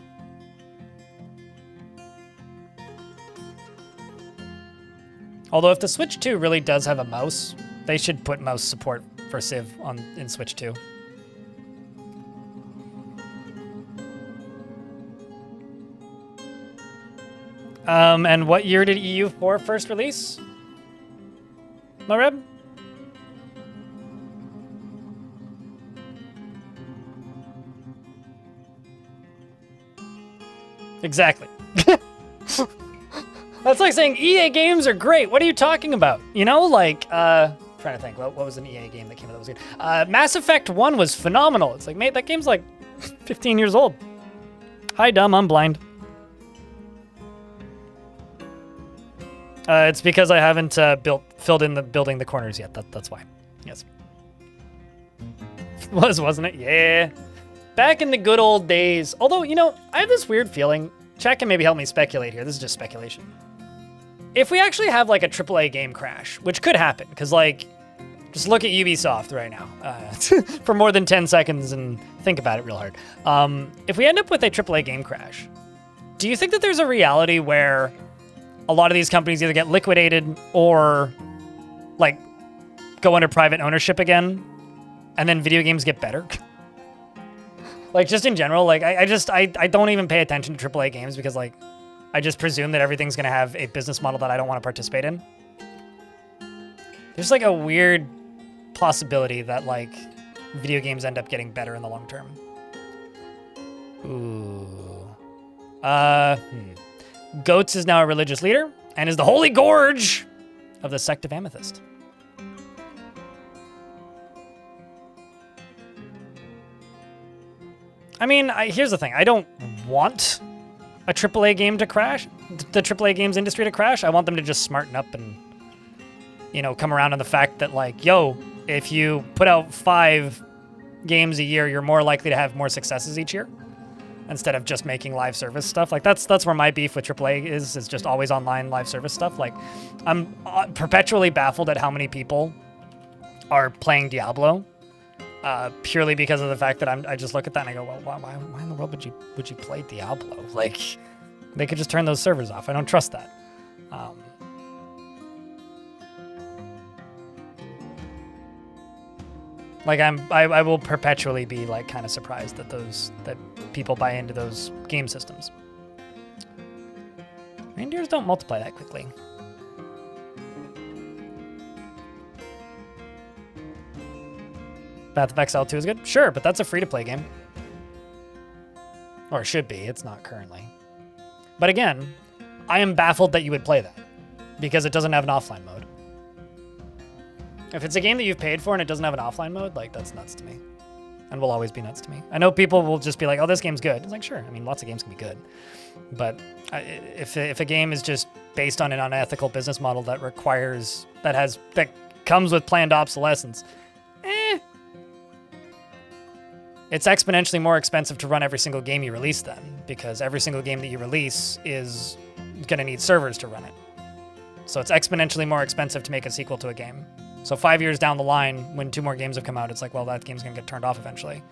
Although if the Switch 2 really does have a mouse, they should put mouse support for Civ in Switch 2. And what year did EU4 first release? Mareb? Exactly. That's like saying EA games are great. What are you talking about? You know, like, trying to think, what was an EA game that came out that was good? Mass Effect 1 was phenomenal. It's like, mate, that game's like 15 years old. Hi, dumb, I'm blind. It's because I haven't filled in building the corners yet. That's why. Yes. Wasn't it? Yeah. Back in the good old days. Although, you know, I have this weird feeling. Chat can maybe help me speculate here. This is just speculation. If we actually have like a AAA game crash, which could happen, because like, just look at Ubisoft right now for more than 10 seconds and think about it real hard. If we end up with a AAA game crash, do you think that there's a reality where a lot of these companies either get liquidated or like go under private ownership again, and then video games get better? Like, just in general, like, I don't even pay attention to AAA games because, like, I just presume that everything's going to have a business model that I don't want to participate in. There's, like, a weird possibility that, like, video games end up getting better in the long term. Ooh. Goats is now a religious leader and is the holy gorge of the sect of Amethyst. I mean, here's the thing. I don't want a AAA game to crash, the AAA games industry to crash. I want them to just smarten up and, you know, come around on the fact that, like, yo, if you put out 5 games a year, you're more likely to have more successes each year instead of just making live service stuff. Like, that's where my beef with AAA is just always online live service stuff. Like, I'm perpetually baffled at how many people are playing Diablo. Purely because of the fact that I just look at that and I go, well, why in the world would you play Diablo? Like, they could just turn those servers off. I don't trust that. Like, I will perpetually be like kind of surprised that people buy into those game systems. Reindeers don't multiply that quickly. Path of Exile 2 is good? Sure, but that's a free-to-play game. Or it should be. It's not currently. But again, I am baffled that you would play that because it doesn't have an offline mode. If it's a game that you've paid for and it doesn't have an offline mode, like, that's nuts to me. And will always be nuts to me. I know people will just be like, oh, this game's good. It's like, sure. I mean, lots of games can be good. But if a game is just based on an unethical business model that comes with planned obsolescence, it's exponentially more expensive to run every single game you release then, because every single game that you release is going to need servers to run it. So it's exponentially more expensive to make a sequel to a game. So 5 years down the line, when 2 more games have come out, it's like, well, that game's going to get turned off eventually.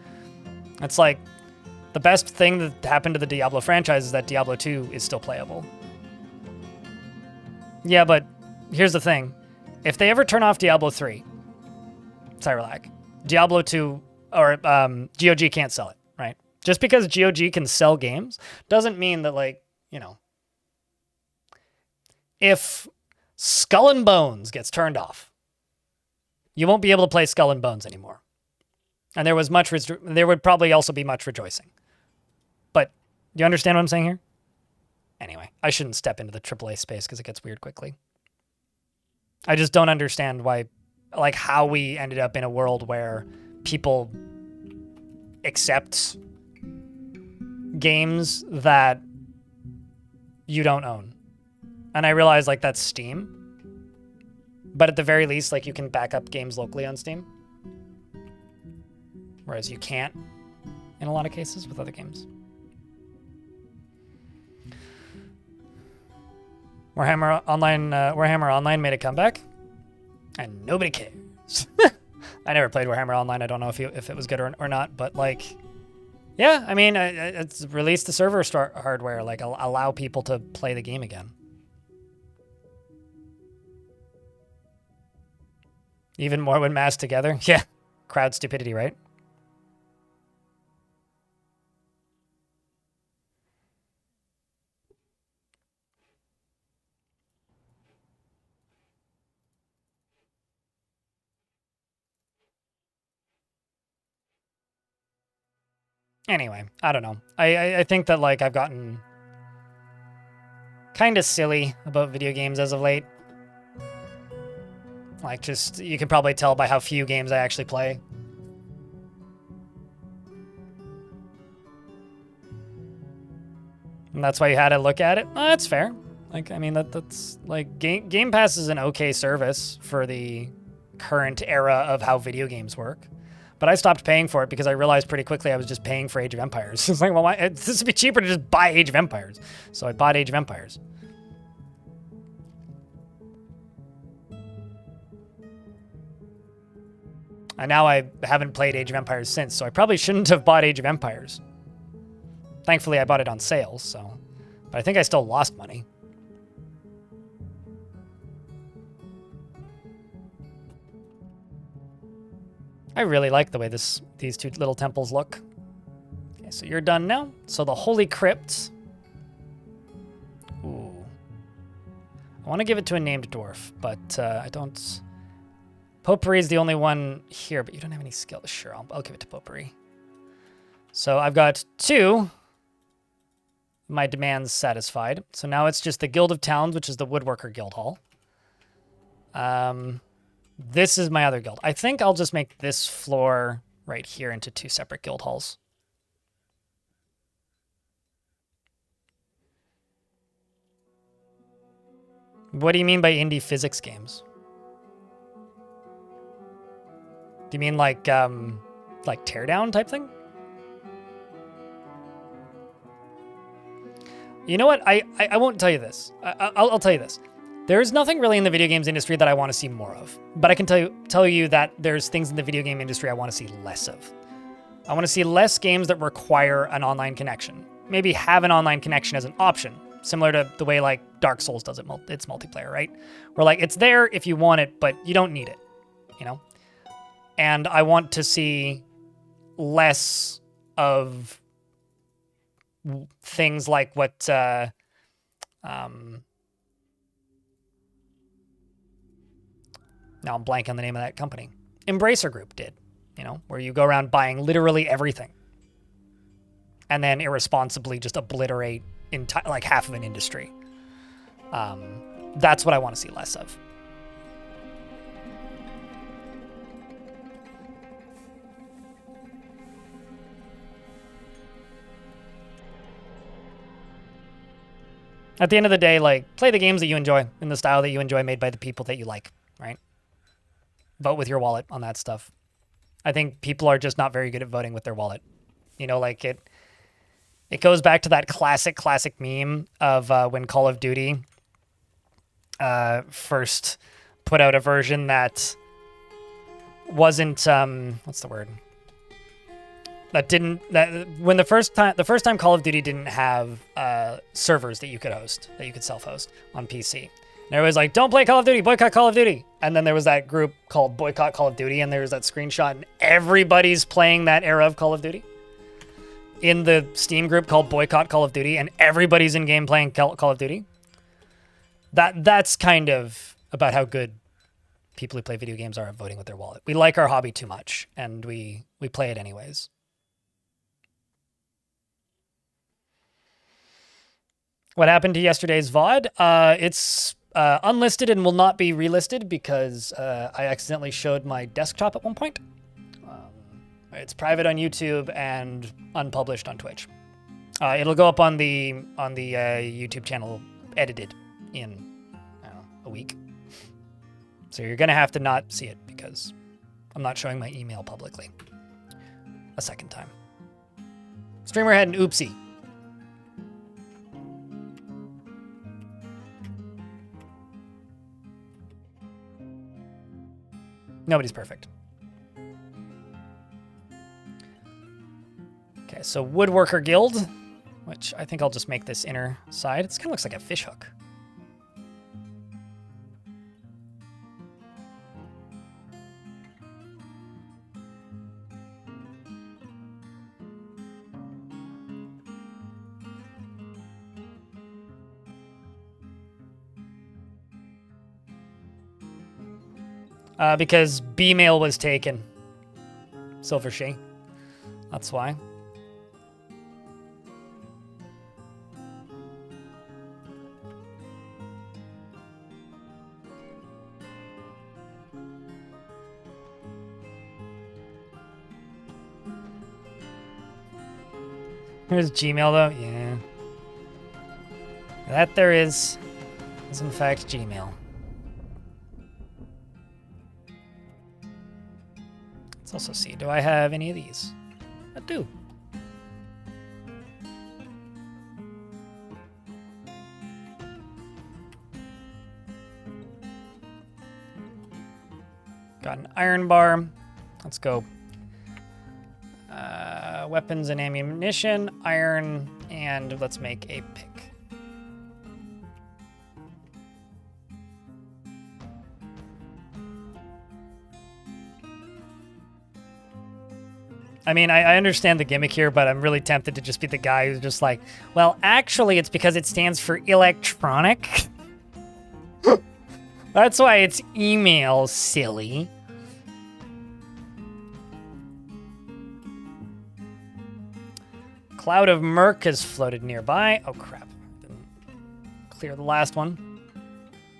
It's like, the best thing that happened to the Diablo franchise is that Diablo 2 is still playable. Yeah, but here's the thing. If they ever turn off Diablo 3, Cyberlag, Diablo 2, or GOG can't sell it, right? Just because GOG can sell games doesn't mean that, like, you know, if Skull and Bones gets turned off, you won't be able to play Skull and Bones anymore. And there would probably also be much rejoicing. But do you understand what I'm saying here? Anyway, I shouldn't step into the AAA space because it gets weird quickly. I just don't understand why, like, how we ended up in a world where people accept games that you don't own. And I realize, like, that's Steam. But at the very least, like, you can back up games locally on Steam. Whereas you can't in a lot of cases with other games. Warhammer Online made a comeback, and nobody cares. I never played Warhammer Online. I don't know if it was good or not, but, like, yeah, I mean, it's released the server hardware, like, allow people to play the game again. Even more when massed together. Yeah, crowd stupidity, right? Anyway, I don't know. I think that, like, I've gotten kind of silly about video games as of late. Like, just, you can probably tell by how few games I actually play. And that's why you had to look at it. Oh, that's fair. Like, I mean, that's like, Game Pass is an okay service for the current era of how video games work. But I stopped paying for it because I realized pretty quickly I was just paying for Age of Empires. It's like, well, this would be cheaper to just buy Age of Empires. So I bought Age of Empires. And now I haven't played Age of Empires since, so I probably shouldn't have bought Age of Empires. Thankfully, I bought it on sale, so... But I think I still lost money. I really like the way these 2 little temples look. Okay, so you're done now. So the Holy Crypt. Ooh. I want to give it to a named dwarf, but I don't... Potpourri is the only one here, but you don't have any skill. Sure, I'll give it to Potpourri. So I've got 2. My demands satisfied. So now it's just the Guild of Towns, which is the Woodworker Guild Hall. This is my other guild. I think I'll just make this floor right here into 2 separate guild halls. What do you mean by indie physics games? Do you mean like teardown type thing? You know what? I won't tell you this. I'll tell you this. There's nothing really in the video games industry that I want to see more of. But I can tell you that there's things in the video game industry I want to see less of. I want to see less games that require an online connection. Maybe have an online connection as an option, similar to the way, like, Dark Souls does its multiplayer, right? Where, like, it's there if you want it, but you don't need it, you know? And I want to see less of things like what now I'm blanking on the name of that company. Embracer Group did, you know, where you go around buying literally everything and then irresponsibly just obliterate like half of an industry. That's what I want to see less of. At the end of the day, like, play the games that you enjoy in the style that you enjoy, made by the people that you like, right? Vote with your wallet on that stuff. I think people are just not very good at voting with their wallet. You know, like it goes back to that classic meme of when Call of Duty first put out a version that wasn't what's the word? That when the first time Call of Duty didn't have servers that you could host, that you could self-host on PC. And everybody's like, don't play Call of Duty, boycott Call of Duty. And then there was that group called Boycott Call of Duty, and there was that screenshot, and everybody's playing that era of Call of Duty. In the Steam group called Boycott Call of Duty, and everybody's in game playing Call of Duty. That's kind of about how good people who play video games are at voting with their wallet. We like our hobby too much, and we play it anyways. What happened to yesterday's VOD? It's unlisted and will not be relisted because I accidentally showed my desktop at one point. It's private on YouTube and unpublished on Twitch. It'll go up on the YouTube channel edited in a week. So you're gonna have to not see it because I'm not showing my email publicly a second time. Streamer had an oopsie. Nobody's perfect. Okay, so Woodworker Guild, which I think I'll just make this inner side. It kind of looks like a fish hook. Because B-mail was taken. Silver Shea. That's why. Here's Gmail though. Yeah. That there is in fact Gmail. Let's also see, do I have any of these? I do. Got an iron bar. Let's go. Weapons and ammunition, iron, and let's make a pick. I mean, I understand the gimmick here, but I'm really tempted to just be the guy who's just like, well, actually, it's because it stands for electronic. That's why it's email, silly. Cloud of murk has floated nearby. Oh, crap. Didn't clear the last one.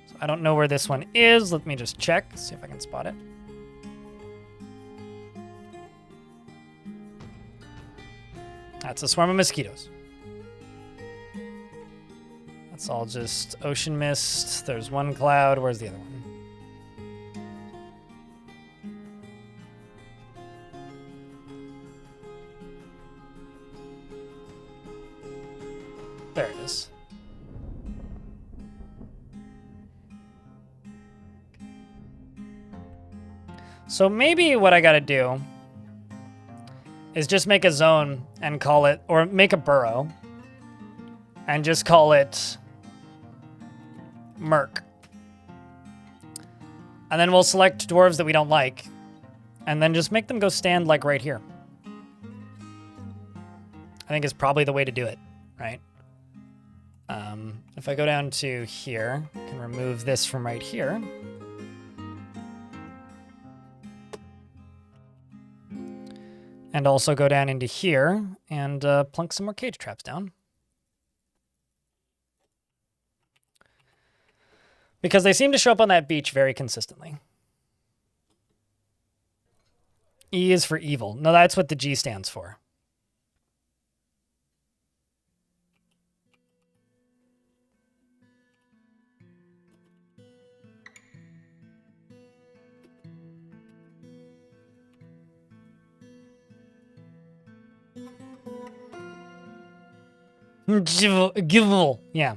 So I don't know where this one is. Let me just check, see if I can spot it. That's a swarm of mosquitoes. That's all just ocean mist. There's one cloud. Where's the other one? There it is. So maybe what I gotta do is just make a zone and call it, or make a burrow and just call it Merc. And then we'll select dwarves that we don't like and then just make them go stand like right here. I think is probably the way to do it, right? If I go down to here, I can remove this from right here. And also go down into here and plunk some more cage traps down. Because they seem to show up on that beach very consistently. E is for evil. No, that's what the G stands for. Givable. Yeah.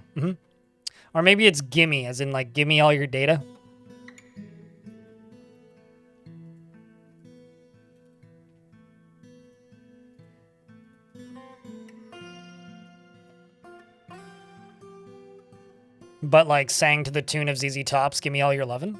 Or maybe it's gimme, as in like, give me all your data. But like sang to the tune of ZZ Top's Give Me All Your Lovin'.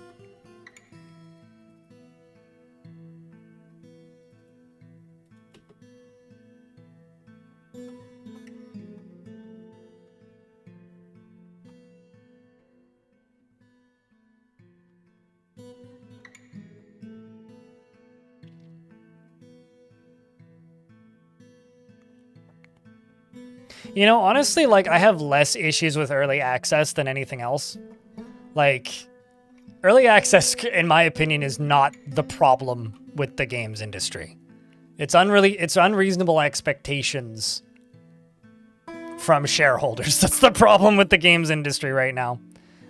You know, honestly, like, I have less issues with early access than anything else. Like, early access, in my opinion, is not the problem with the games industry. It's unreasonable expectations from shareholders. That's the problem with the games industry right now.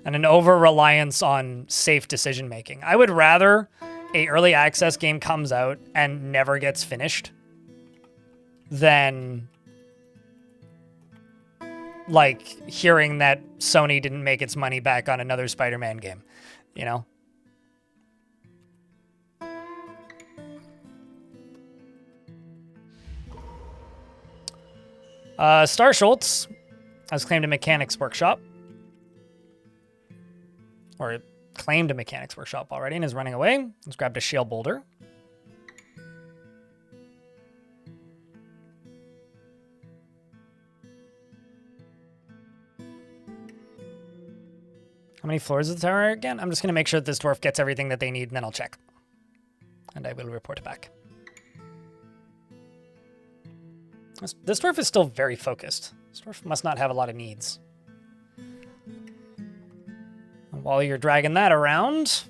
And an over-reliance on safe decision-making. I would rather a early access game comes out and never gets finished than like hearing that Sony didn't make its money back on another Spider-Man game, you know? Star Schultz has claimed a mechanics workshop. Or claimed a mechanics workshop already and is running away. He's grabbed a shale boulder. How many floors is the tower again? I'm just going to make sure that this dwarf gets everything that they need, and then I'll check. And I will report back. This dwarf is still very focused. This dwarf must not have a lot of needs. And while you're dragging that around...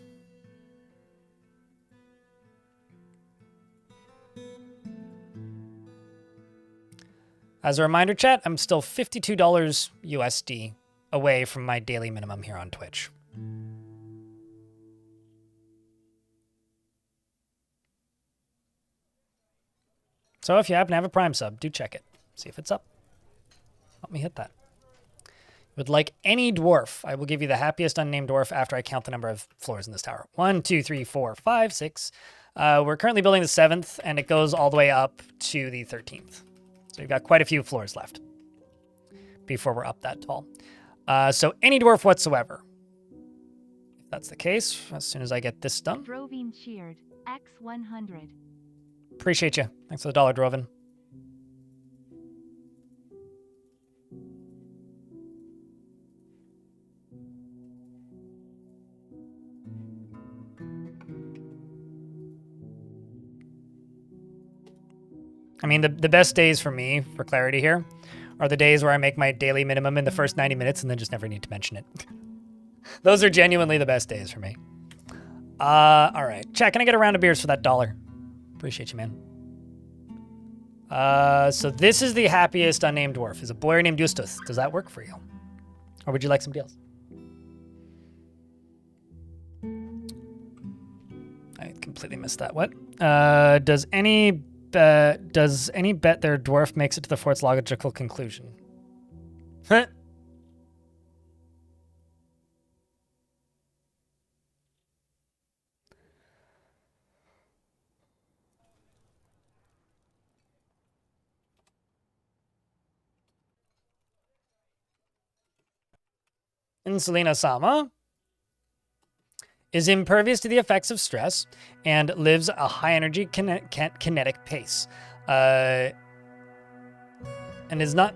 As a reminder, chat, I'm still $52 USD away from my daily minimum here on Twitch. So if you happen to have a Prime sub, do check it. See if it's up. Help me hit that. Would like any dwarf, I will give you the happiest unnamed dwarf after I count the number of floors in this tower. 1, 2, 3, 4, 5, 6. We're currently building the 7th, and it goes all the way up to the 13th. So you've got quite a few floors left before we're up that tall. So any dwarf whatsoever. If that's the case, as soon as I get this done. Drovine cheered. X100. Appreciate you. Thanks for the $1, Drovin. I mean, the best days for me, for clarity here, are the days where I make my daily minimum in the first 90 minutes and then just never need to mention it. Those are genuinely the best days for me. All right. Chat, can I get a round of beers for that $1? Appreciate you, man. So this is the happiest unnamed dwarf. Is a boy named Justus. Does that work for you? Or would you like somebody else? I completely missed that. What? Does any bet their dwarf makes it to the fort's logical conclusion? Huh? Insulina Sama is impervious to the effects of stress and lives a high-energy kinetic pace. And is not...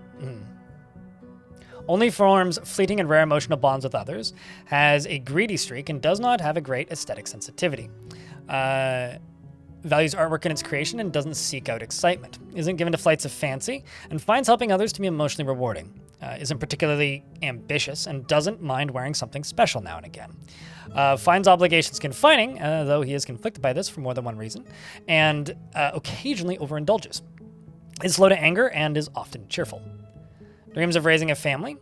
Only forms fleeting and rare emotional bonds with others, has a greedy streak, and does not have a great aesthetic sensitivity. Values artwork in its creation and doesn't seek out excitement. Isn't given to flights of fancy, and finds helping others to be emotionally rewarding. Isn't particularly ambitious, and doesn't mind wearing something special now and again. Finds obligations confining, though he is conflicted by this for more than one reason, and occasionally overindulges. Is slow to anger and is often cheerful. Dreams of raising a family.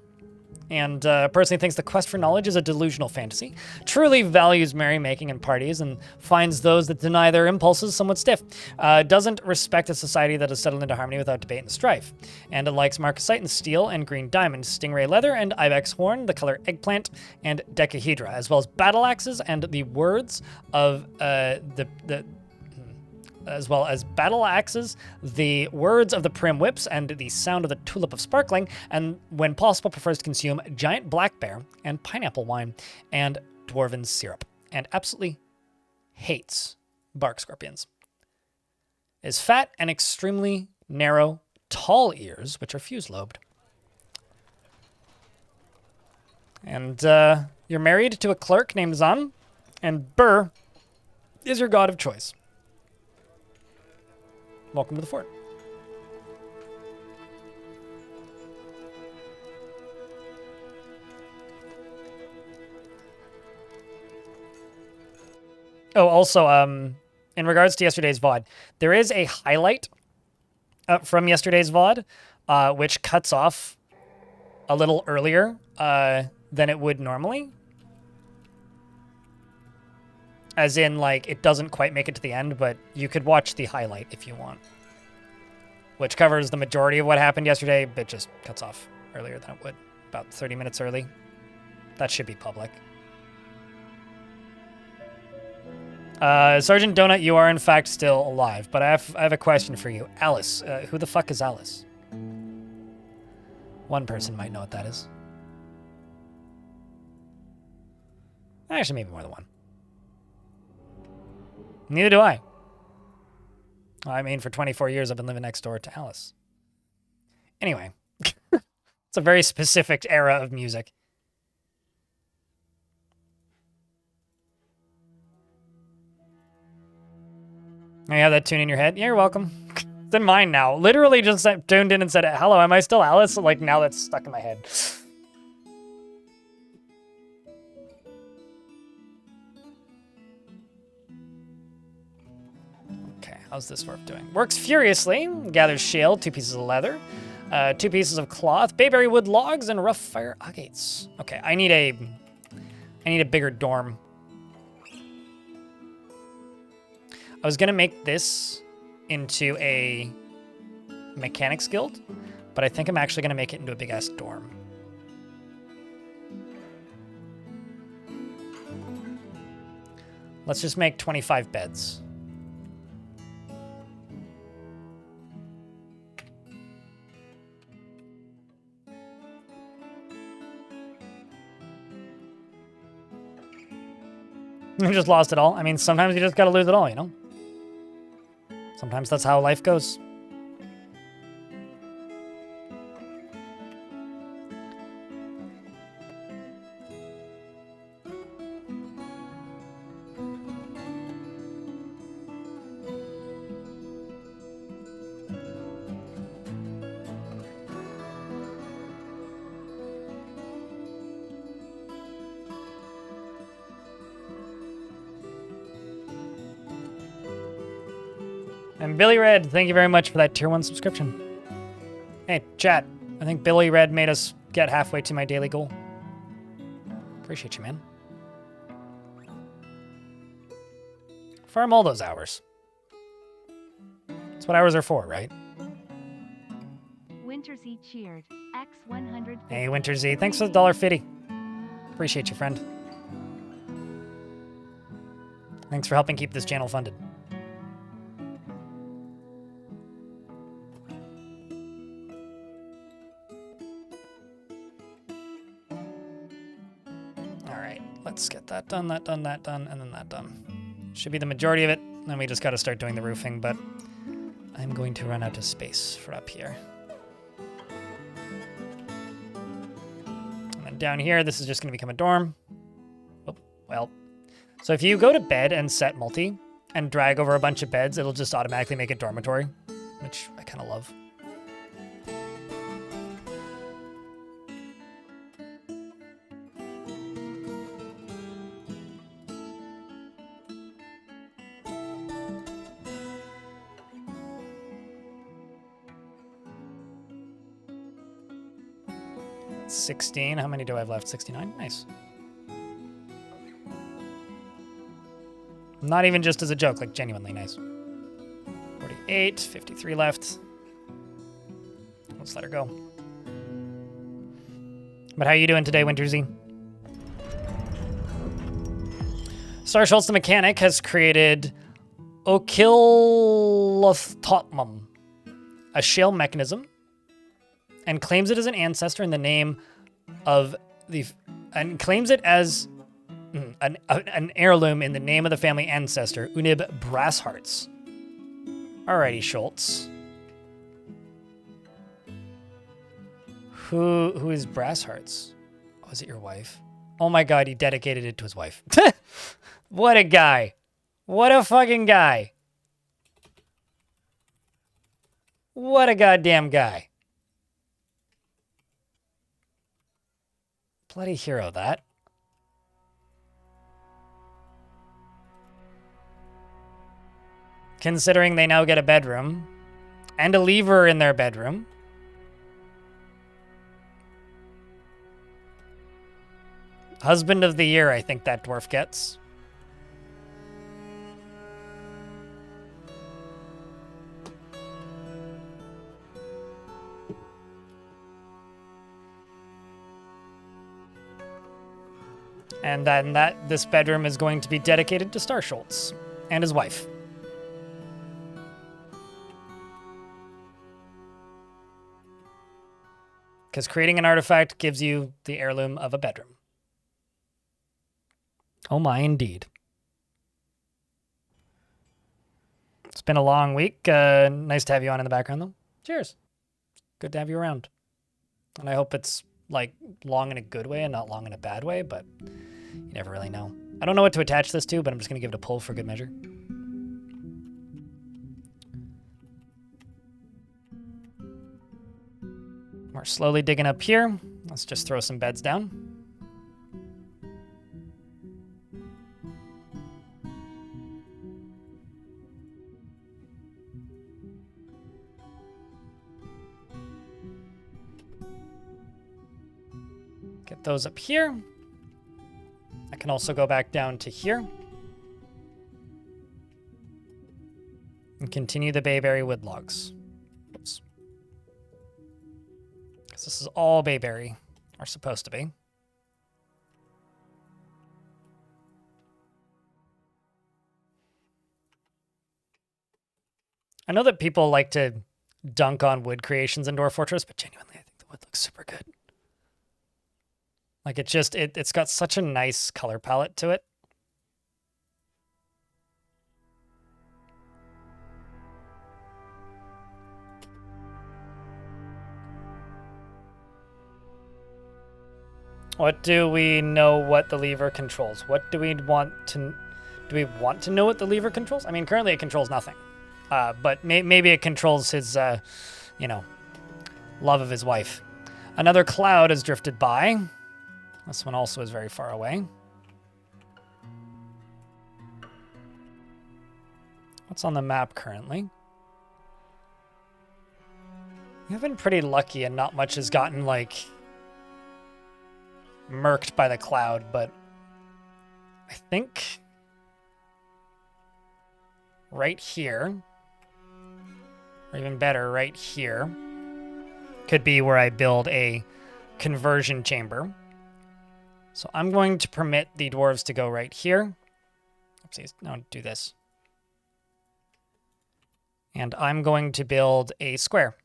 and personally thinks the quest for knowledge is a delusional fantasy, truly values merrymaking and parties, and finds those that deny their impulses somewhat stiff, doesn't respect a society that has settled into harmony without debate and strife, and likes marcasite and steel and green diamond, stingray leather and ibex horn, the color eggplant, and decahedra, as well as battle axes and the words of as well as battle axes, the words of the prim whips, and the sound of the tulip of sparkling, and when possible prefers to consume giant black bear and pineapple wine and dwarven syrup, and absolutely hates bark scorpions. Is fat and extremely narrow, tall ears, which are fused-lobed. And you're married to a clerk named Zan, and Burr is your god of choice. Welcome to the fort. Oh, also, in regards to yesterday's VOD, there is a highlight from yesterday's VOD, which cuts off a little earlier than it would normally. As in, like, it doesn't quite make it to the end, but you could watch the highlight if you want. Which covers the majority of what happened yesterday, but just cuts off earlier than it would. About 30 minutes early. That should be public. Sergeant Donut, you are in fact still alive, but I have a question for you. Alice, who the fuck is Alice? One person might know what that is. Actually, maybe more than one. Neither do I. I mean, for 24 years, I've been living next door to Alice. Anyway, it's a very specific era of music. You have that tune in your head? Yeah, you're welcome. It's in mine now. Literally just tuned in and said, hello, am I still Alice? Like, now that's stuck in my head. How's this dwarf doing? Works furiously. Gathers shale, 2 pieces of leather, 2 pieces of cloth, bayberry wood logs, and rough fire agates. Okay, I need a bigger dorm. I was gonna make this into a mechanics guild, but I think I'm actually gonna make it into a big ass dorm. Let's just make 25 beds. You just lost it all. I mean, sometimes you just gotta lose it all, you know? Sometimes that's how life goes. And Billy Red, thank you very much for that tier 1 subscription. Hey, chat. I think Billy Red made us get halfway to my daily goal. Appreciate you, man. Farm all those hours. That's what hours are for, right? Winter Z cheered. X100. Hey, Winter Z. Thanks for the $1.50. Appreciate you, friend. Thanks for helping keep this channel funded. Let's get that done, that done, that done, and then that done. Should be the majority of it. Then we just got to start doing the roofing, but I'm going to run out of space for up here. And then down here, this is just going to become a dorm. Oh, well. So if you go to bed and set multi and drag over a bunch of beds, it'll just automatically make it dormitory, which I kind of love. 16. How many do I have left? 69. Nice. Not even just as a joke, like genuinely nice. 48, 53 left. Let's let her go. But how you doing today, Wintersy? Star Schultz the Mechanic has created Okilothotmum, a shell mechanism, and claims it as an ancestor in the name of the... and claims it as an heirloom in the name of the family ancestor, Unib Brasshearts. Alrighty, Schultz. Who is Brasshearts? Oh, is it your wife? Oh my god, he dedicated it to his wife. What a guy. What a fucking guy. What a goddamn guy. Bloody hero, that. Considering they now get a bedroom and a lever in their bedroom. Husband of the year, I think that dwarf gets. And then this bedroom is going to be dedicated to Star Schultz and his wife. Because creating an artifact gives you the heirloom of a bedroom. Oh my, indeed. It's been a long week. Nice to have you on in the background, though. Cheers. Good to have you around. And I hope it's, like, long in a good way and not long in a bad way, but you never really know. I don't know what to attach this to, but I'm just going to give it a pull for good measure. We're slowly digging up here. Let's just throw some beds down. Get those up here. I can also go back down to here. And continue the bayberry wood logs. Oops. Because this is all bayberry, or supposed to be. I know that people like to dunk on wood creations in Dwarf Fortress, but genuinely, I think the wood looks super good. Like, it's got such a nice color palette to it. What do we know what the lever controls? What do we want to... Do we want to know what the lever controls? I mean, currently it controls nothing. But maybe it controls his, you know, love of his wife. Another cloud has drifted by. This one also is very far away. What's on the map currently? We've been pretty lucky and not much has gotten, like, murked by the cloud, but I think right here, or even better, right here, could be where I build a conversion chamber. So I'm going to permit the dwarves to go right here. Oopsies, no, do this. And I'm going to build a square.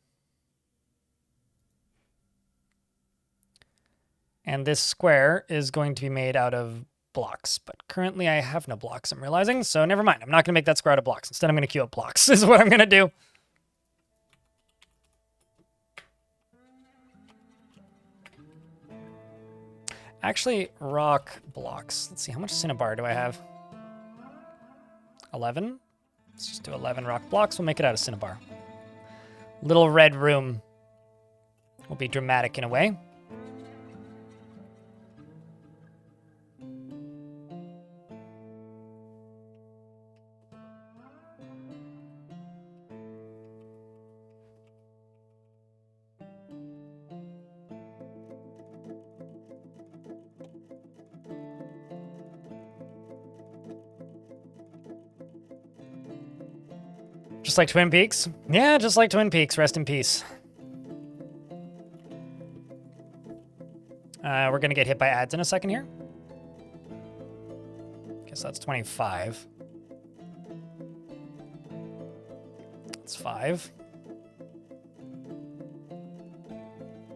And this square is going to be made out of blocks. But currently I have no blocks, I'm realizing. So never mind. I'm not going to make that square out of blocks. Instead, I'm going to queue up blocks is what I'm going to do. Actually, rock blocks. Let's see, how much cinnabar do I have? 11? Let's just do 11 rock blocks. We'll make it out of cinnabar. Little red room will be dramatic in a way. Just like Twin Peaks? Yeah, just like Twin Peaks. Rest in peace. We're going to get hit by ads in a second here. Guess that's 25. That's 5.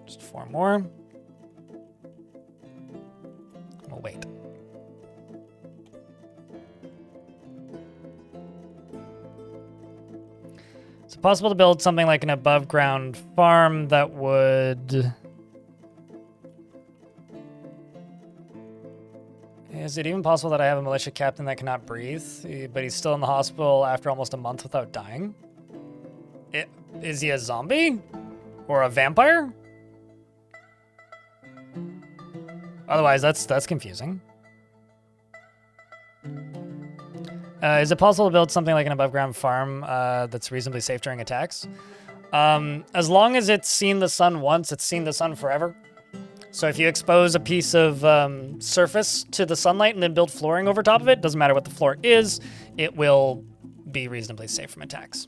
Just 4 more. We'll wait. Is it possible to build something like an above ground farm that would... Is it even possible that I have a militia captain that cannot breathe, but he's still in the hospital after almost a month without dying? Is he a zombie? Or a vampire? Otherwise, that's confusing. Is it possible to build something like an above-ground farm that's reasonably safe during attacks? As long as it's seen the sun once, it's seen the sun forever. So if you expose a piece of surface to the sunlight and then build flooring over top of it, doesn't matter what the floor is, it will be reasonably safe from attacks.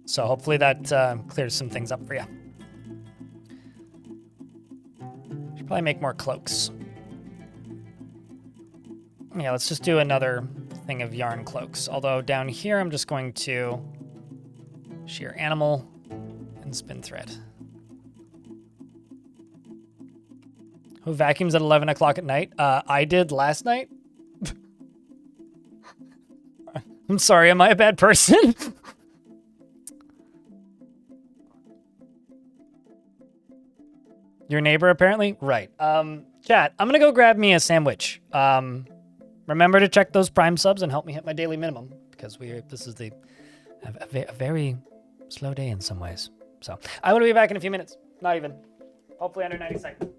So hopefully that clears some things up for you. Should probably make more cloaks. Yeah, let's just do another thing of yarn cloaks. Although down here, I'm just going to shear animal and spin thread. Who vacuums at 11 o'clock at night? I did last night. I'm sorry, am I a bad person? Your neighbor, apparently? Right. Chat, I'm gonna go grab me a sandwich. Remember to check those Prime subs and help me hit my daily minimum, because this is a very slow day in some ways. So I will be back in a few minutes. Not even. Hopefully under 90 seconds.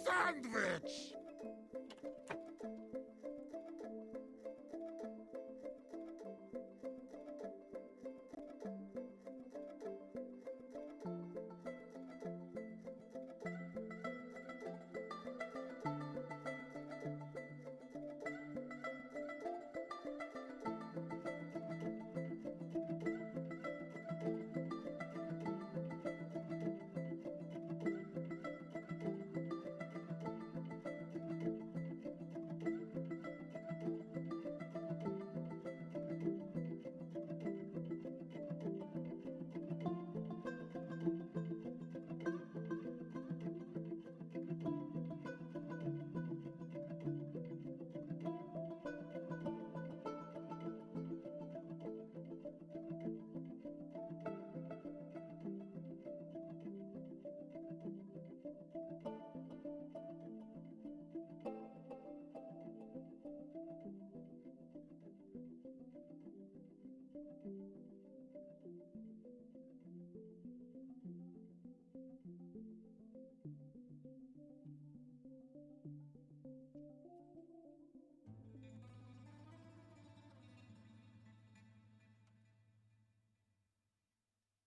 Sandwich!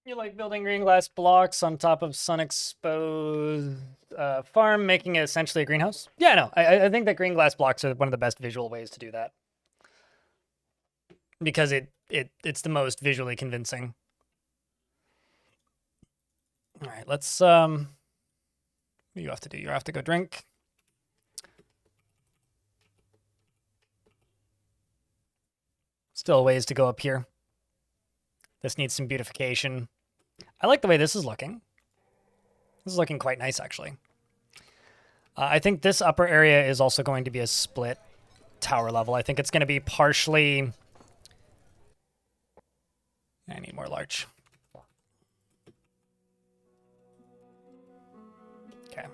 You like building green glass blocks on top of sun-exposed farm, making it essentially a greenhouse? Yeah, no, I think that green glass blocks are one of the best visual ways to do that. Because it's the most visually convincing. All right, let's, what do you have to do? You have to go drink. Still a ways to go up here. This needs some beautification. I like the way this is looking. This is looking quite nice, actually. I think this upper area is also going to be a split tower level. I think it's going to be partially... I need more larch. Okay.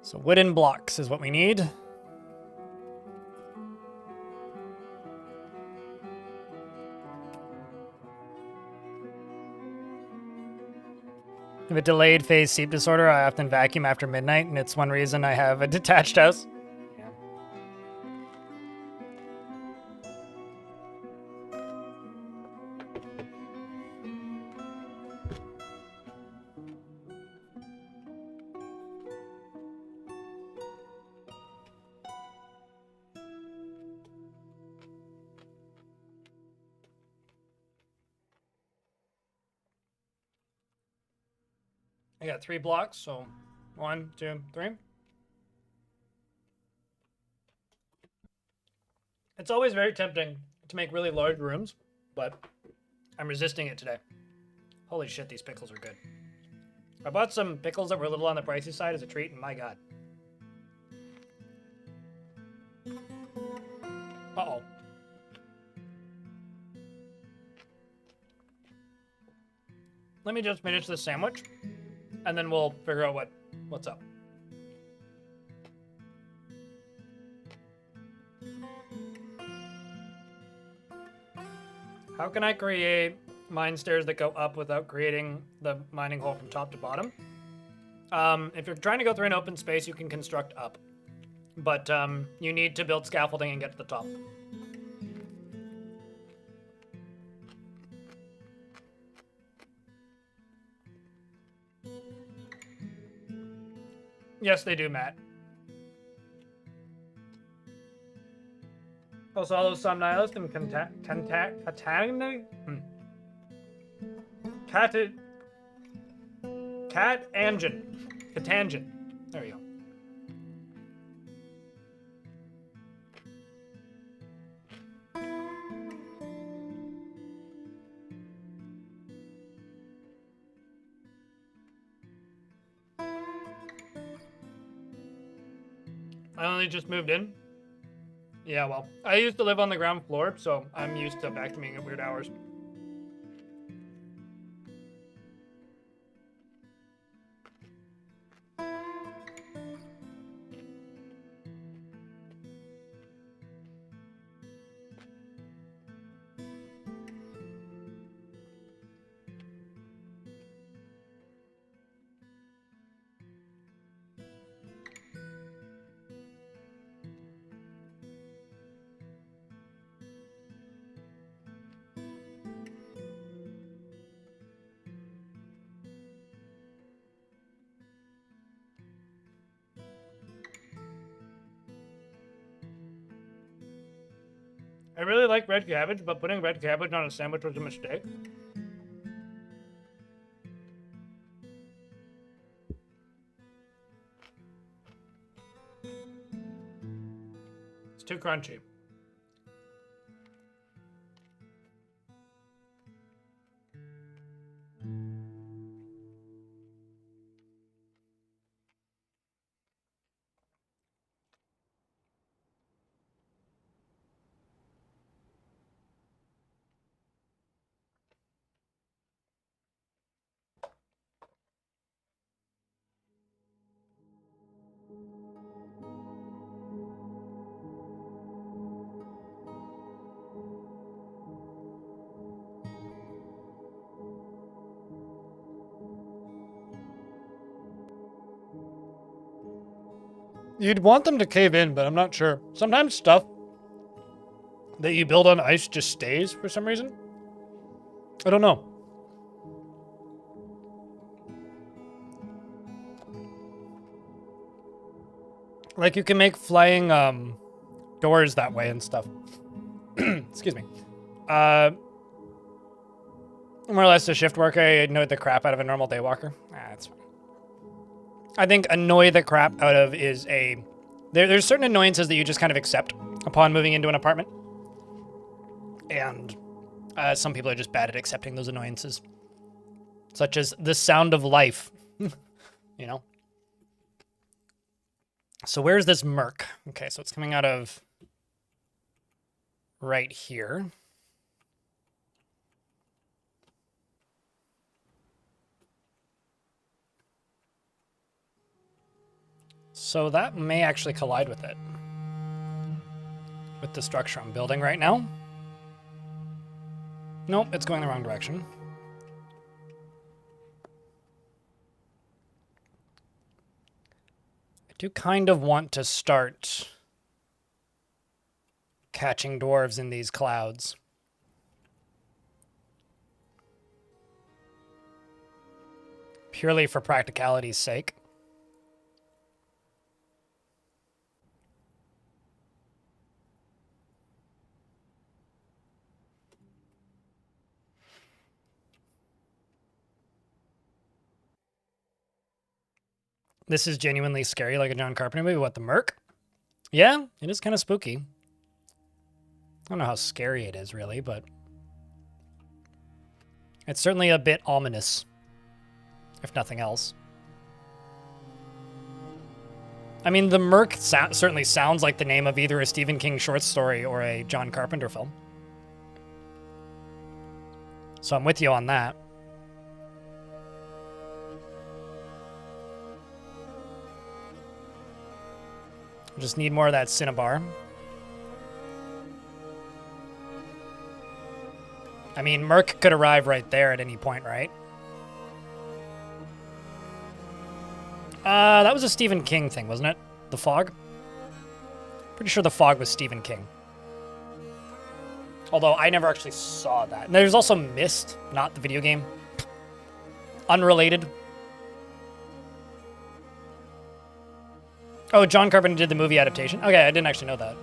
So wooden blocks is what we need. I have a delayed phase sleep disorder. I often vacuum after midnight, and it's one reason I have a detached house. Yeah. I got 3 blocks, so 1, 2, 3. It's always very tempting to make really large rooms, but I'm resisting it today. Holy shit, these pickles are good. I bought some pickles that were a little on the pricey side as a treat, and my god. Uh-oh. Let me just finish this sandwich, and then we'll figure out what's up. How can I create mine stairs that go up without creating the mining hole from top to bottom? If you're trying to go through an open space, you can construct up. But you need to build scaffolding and get to the top. Yes, they do, Matt. Also, all those some nihilist and Catangent. There you go. I only just moved in. Yeah, well, I used to live on the ground floor, so I'm used to vacuuming at weird hours. I really like red cabbage, but putting red cabbage on a sandwich was a mistake. It's too crunchy. You'd want them to cave in, but I'm not sure. Sometimes stuff that you build on ice just stays for some reason. I don't know. Like you can make flying doors that way and stuff. Excuse me. More or less a shift worker, I annoyed the crap out of a normal day walker. That's fine. I think annoy the crap out of is a... There's certain annoyances that you just kind of accept upon moving into an apartment. And some people are just bad at accepting those annoyances. Such as the sound of life. You know? So where's this murk? Okay, so it's coming out of right here. So that may actually collide with it. With the structure I'm building right now. Nope, it's going the wrong direction. I do kind of want to start catching dwarves in these clouds. Purely for practicality's sake. This is genuinely scary, like a John Carpenter movie. What, the Merc? Yeah, it is kind of spooky. I don't know how scary it is, really, but it's certainly a bit ominous, if nothing else. I mean, the Merc certainly sounds like the name of either a Stephen King short story or a John Carpenter film. So I'm with you on that. Just need more of that Cinnabar. I mean, Merc could arrive right there at any point, right? That was a Stephen King thing, wasn't it? The Fog? Pretty sure The Fog was Stephen King. Although I never actually saw that. And there's also Mist, not the video game. Unrelated. Oh, John Carpenter did the movie adaptation? Okay, I didn't actually know that.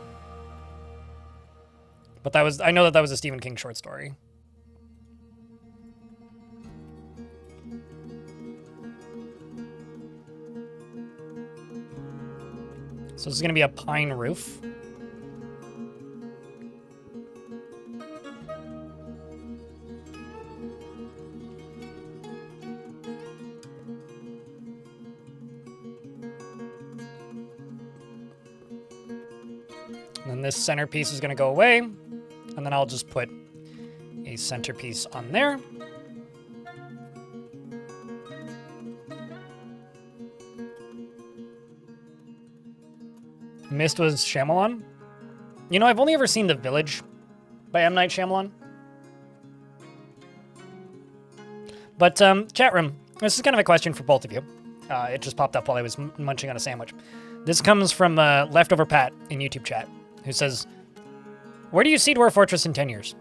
But that was, I know that was a Stephen King short story. So this is going to be a pine roof. And then this centerpiece is going to go away. And then I'll just put a centerpiece on there. Mist was Shyamalan. You know, I've only ever seen The Village by M. Night Shyamalan. But, chat room, this is kind of a question for both of you. It just popped up while I was munching on a sandwich. This comes from Leftover Pat in YouTube chat, who says, where do you see Dwarf Fortress in 10 years?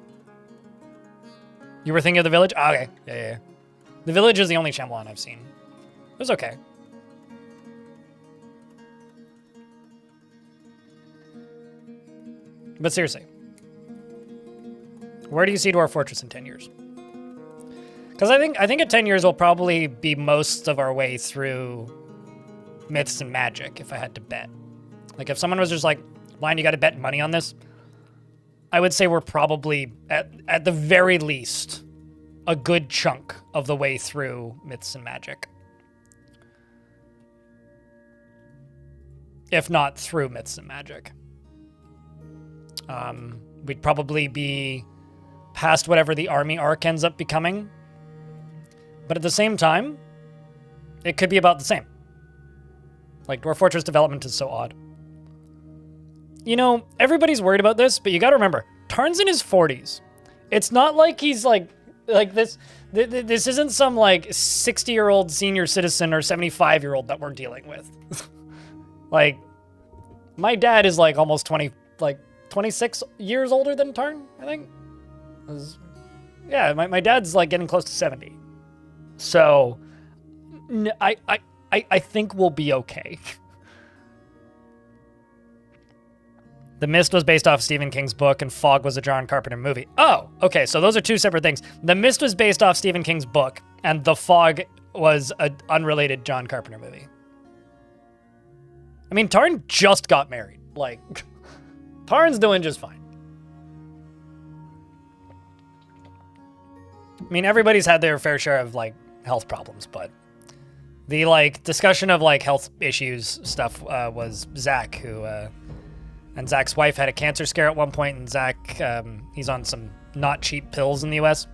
You were thinking of The Village? Oh, okay. Yeah. The Village is the only Shyamalan I've seen. It was okay. But seriously, where do you see Dwarf Fortress in 10 years? Because I think at 10 years we'll probably be most of our way through Myths and Magic, if I had to bet. Like, if someone was just like, Blind, you got to bet money on this, I would say we're probably, at the very least, a good chunk of the way through Myths and Magic. If not through Myths and Magic. We'd probably be past whatever the army arc ends up becoming. But at the same time, it could be about the same. Like, Dwarf Fortress development is so odd. You know, everybody's worried about this, but you gotta remember, Tarn's in his 40s. It's not like he's like this. This isn't some like 60-year-old senior citizen or 75-year-old that we're dealing with. Like, my dad is like almost 26 years older than Tarn, I think. Yeah, my dad's like getting close to 70. So, I think we'll be okay. The Mist was based off Stephen King's book, and Fog was a John Carpenter movie. Oh, okay, so those are two separate things. The Mist was based off Stephen King's book, and The Fog was an unrelated John Carpenter movie. I mean, Tarn just got married. Like, Tarn's doing just fine. I mean, everybody's had their fair share of, like, health problems, but the, like, discussion of, like, health issues stuff was Zach, who, and Zach's wife had a cancer scare at one point, and Zach, he's on some not cheap pills in the US.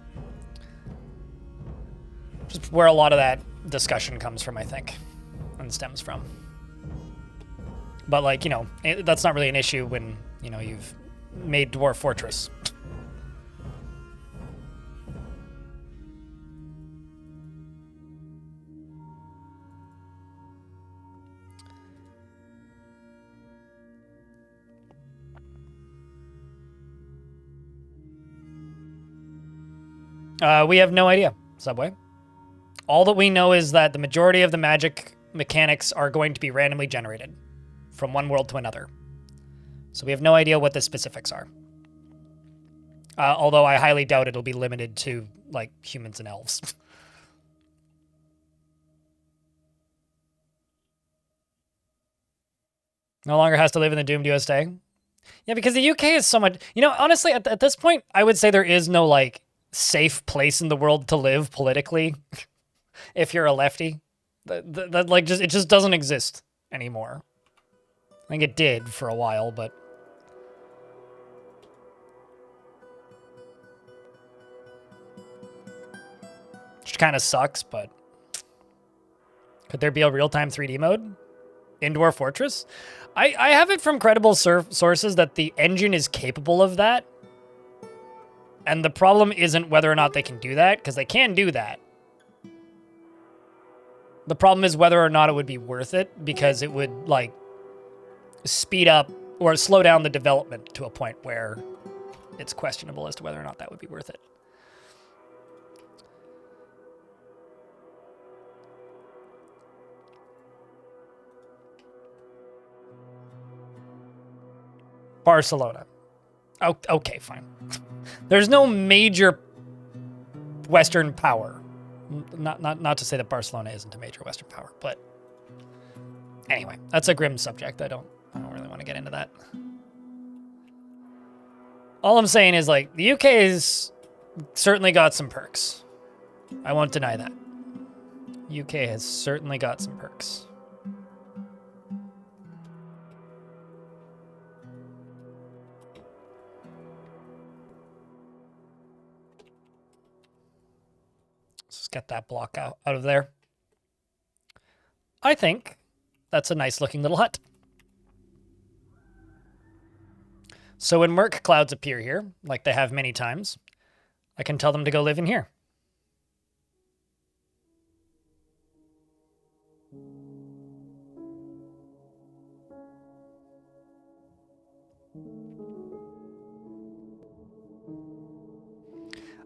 Just where a lot of that discussion comes from, I think, and stems from. But, like, you know, that's not really an issue when, you know, you've made Dwarf Fortress. We have no idea, Subway. All that we know is that the majority of the magic mechanics are going to be randomly generated from one world to another. So we have no idea what the specifics are. Although I highly doubt it'll be limited to, like, humans and elves. No longer has to live in the doomed USA. Yeah, because the UK is so much... You know, honestly, at this point, I would say there is no, like, safe place in the world to live politically if you're a lefty. That like, it just doesn't exist anymore. I think it did for a while, but... Which kind of sucks, but... Could there be a real-time 3D mode? In Dwarf Fortress? I have it from credible sources that the engine is capable of that. And the problem isn't whether or not they can do that, because they can do that. The problem is whether or not it would be worth it, because it would, like, speed up or slow down the development to a point where it's questionable as to whether or not that would be worth it. Barcelona. Oh, okay, fine. There's no major Western power. Not to say that Barcelona isn't a major Western power, but anyway, that's a grim subject. I don't really want to get into that. All I'm saying is, like, the UK has certainly got some perks. I won't deny that. UK has certainly got some perks. Let's get that block out of there. I think that's a nice looking little hut. So when murk clouds appear here, like they have many times, I can tell them to go live in here.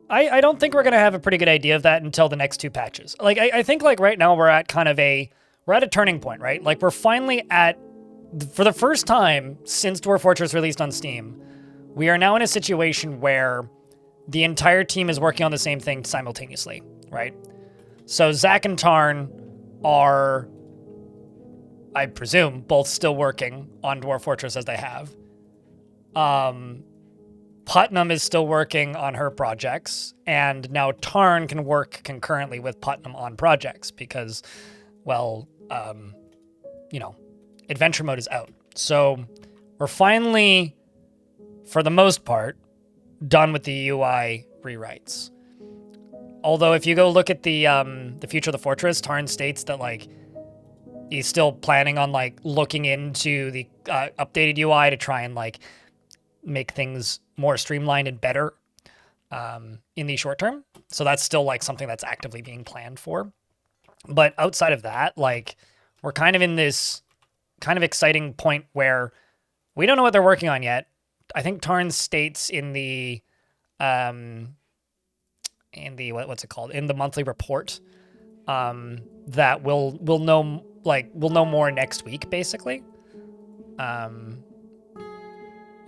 I don't think we're going to have a pretty good idea of that until the next two patches. Like, I think, like, right now we're at kind of we're at a turning point, right? Like, we're finally at, for the first time since Dwarf Fortress released on Steam, we are now in a situation where the entire team is working on the same thing simultaneously, right? So Zach and Tarn are, I presume, both still working on Dwarf Fortress as they have. Putnam is still working on her projects, and now Tarn can work concurrently with Putnam on projects because, well, you know, adventure mode is out. So we're finally, for the most part, done with the UI rewrites. Although if you go look at the future of the fortress, Tarn states that, like, he's still planning on, like, looking into the updated UI to try and, like, make things more streamlined and better in the short term. So that's still, like, something that's actively being planned for. But outside of that, like, we're kind of in this kind of exciting point where we don't know what they're working on yet. I think Tarn states in the what's it called? In the monthly report, that we'll know more next week, basically.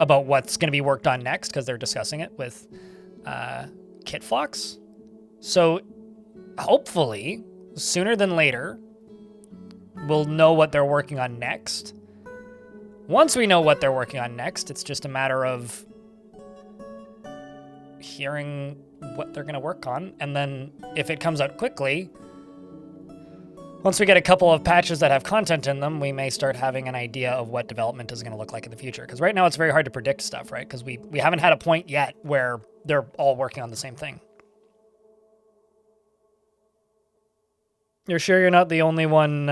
About what's going to be worked on next, because they're discussing it with Kitfox. So hopefully, sooner than later, we'll know what they're working on next. Once we know what they're working on next, it's just a matter of hearing what they're going to work on. And then if it comes out quickly, once we get a couple of patches that have content in them, we may start having an idea of what development is going to look like in the future. Because right now it's very hard to predict stuff, right? Because we haven't had a point yet where they're all working on the same thing. You're sure you're not the only one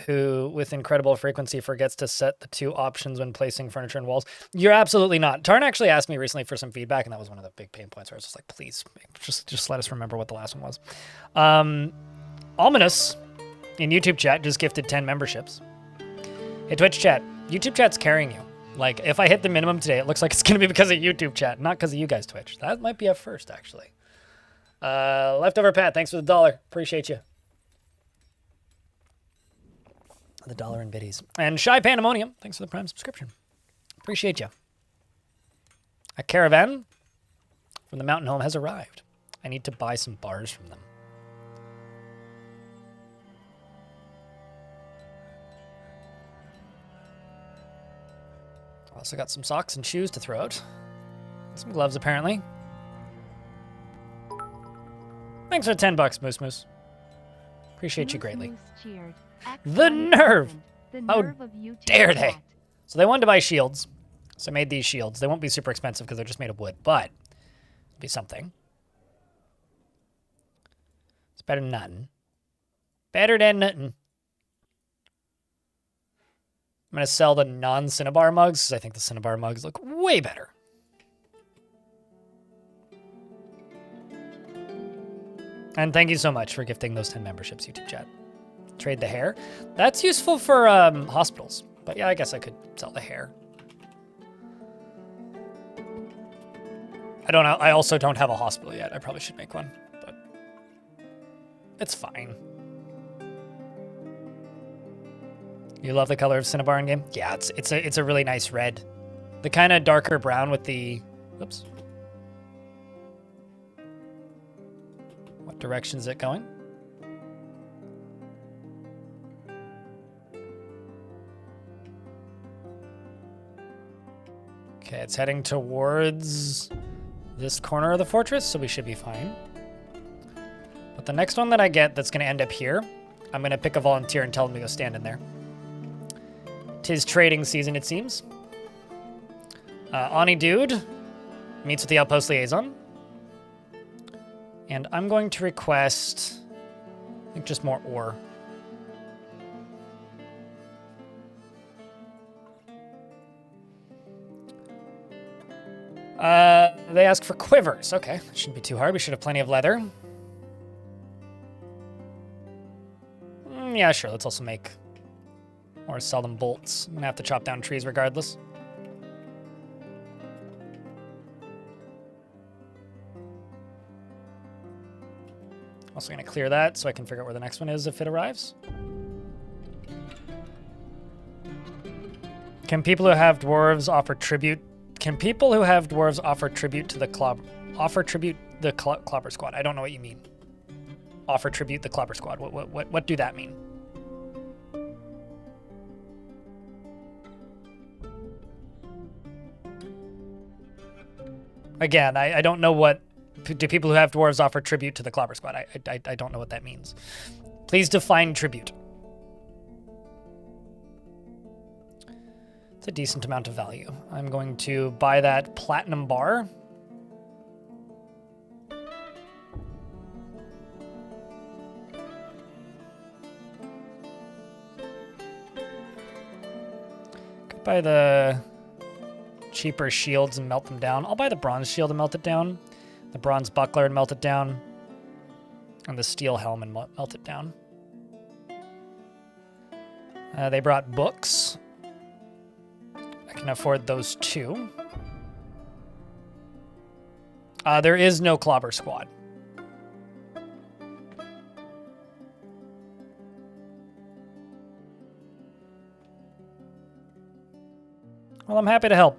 who with incredible frequency forgets to set the two options when placing furniture and walls? You're absolutely not. Tarn actually asked me recently for some feedback, and that was one of the big pain points where I was just like, please, just let us remember what the last one was. Ominous in YouTube chat just gifted 10 memberships. Hey, Twitch chat, YouTube chat's carrying you. Like, if I hit the minimum today, it looks like it's going to be because of YouTube chat, not because of you guys, Twitch. That might be a first, actually. Leftover Pat, thanks for the $1. Appreciate you. The $1 in biddies. And Shy Pandemonium, thanks for the Prime subscription. Appreciate you. A caravan from the mountain home has arrived. I need to buy some bars from them. Also got some socks and shoes to throw out. Some gloves, apparently. Thanks for 10 bucks, Moose Moose. Appreciate you greatly. The nerve! How dare they? So they wanted to buy shields. So I made these shields. They won't be super expensive because they're just made of wood, but it'll be something. It's better than nothing. Better than nothing. I'm going to sell the non-Cinnabar mugs because I think the Cinnabar mugs look way better. And thank you so much for gifting those 10 memberships, YouTube chat. Trade the hair. That's useful for hospitals. But yeah, I guess I could sell the hair. I don't know. I also don't have a hospital yet. I probably should make one, but it's fine. You love the color of Cinnabar in game? Yeah, it's a really nice red. The kind of darker brown with the... Oops. What direction is it going? Okay, it's heading towards this corner of the fortress, so we should be fine. But the next one that I get that's going to end up here, I'm going to pick a volunteer and tell them to go stand in there. 'Tis trading season, it seems. Ani Dude meets with the Outpost Liaison. And I'm going to request, I think, just more ore. They ask for quivers. Okay, that shouldn't be too hard. We should have plenty of leather. Yeah, sure. Let's also make or sell them bolts. I'm gonna have to chop down trees regardless. Also gonna clear that so I can figure out where the next one is if it arrives. Can people who have dwarves offer tribute? Can people who have dwarves offer tribute to the Clobber Squad? I don't know what you mean. Offer tribute the Clobber Squad. What do that mean? Again, I don't know what... Do people who have dwarves offer tribute to the Clobber Squad? I don't know what that means. Please define tribute. It's a decent amount of value. I'm going to buy that platinum bar. Could buy the cheaper shields and melt them down. I'll buy the bronze shield and melt it down. The bronze buckler and melt it down. And the steel helm and melt it down. They brought books. I can afford those two. There is no Clobber Squad. Well, I'm happy to help.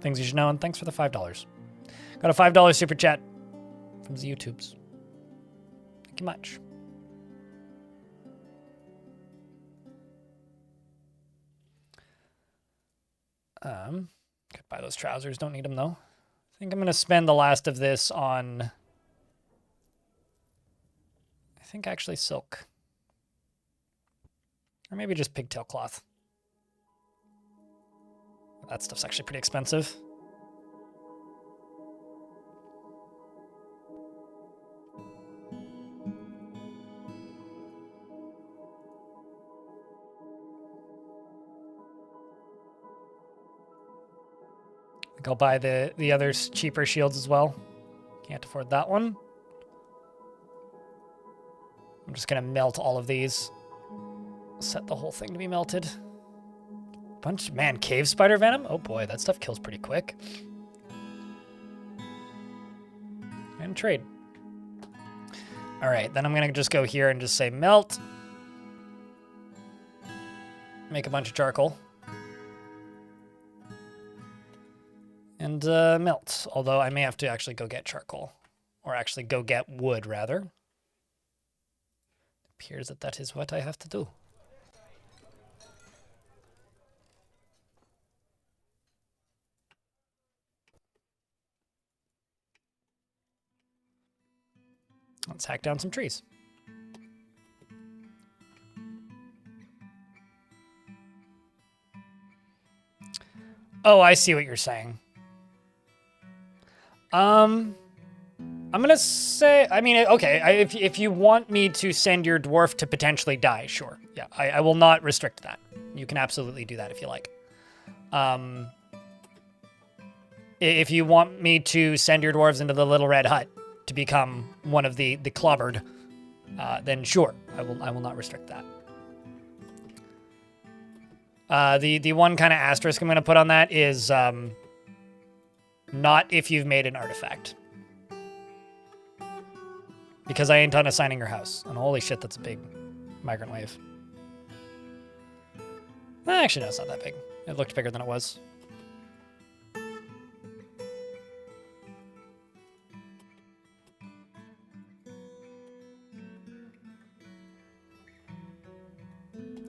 Things you should know, and thanks for the $5. Got a $5 super chat from the YouTubes. Thank you much. Could buy those trousers. Don't need them, though. I think I'm going to spend the last of this on... I think actually silk. Or maybe just pigtail cloth. That stuff's actually pretty expensive. I think I'll buy the other cheaper shields as well. Can't afford that one. I'm just gonna melt all of these. Set the whole thing to be melted. Man, cave spider venom? Oh boy, that stuff kills pretty quick. And trade. All right, then I'm gonna just go here and just say melt. Make a bunch of charcoal. And melt, although I may have to actually go get charcoal. Or actually go get wood, rather. It appears that that is what I have to do. Let's hack down some trees. Oh, I see what you're saying. I'm gonna say, I mean, okay, if you want me to send your dwarf to potentially die, sure. Yeah, I will not restrict that. You can absolutely do that if you like. If you want me to send your dwarves into the Little Red Hut to become one of the clobbered, then sure, I will not restrict that. The one kind of asterisk I'm going to put on that is not if you've made an artifact. Because I ain't done assigning your house. And holy shit, that's a big migrant wave. Actually, no, it's not that big. It looked bigger than it was.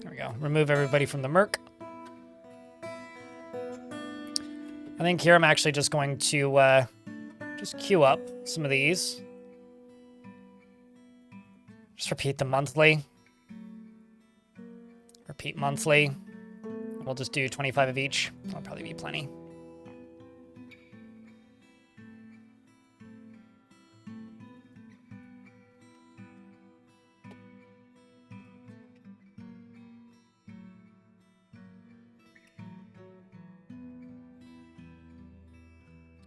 There we go. Remove everybody from the Merc. I think here I'm actually just going to just queue up some of these. Just repeat them monthly. Repeat monthly. We'll just do 25 of each. That'll probably be plenty.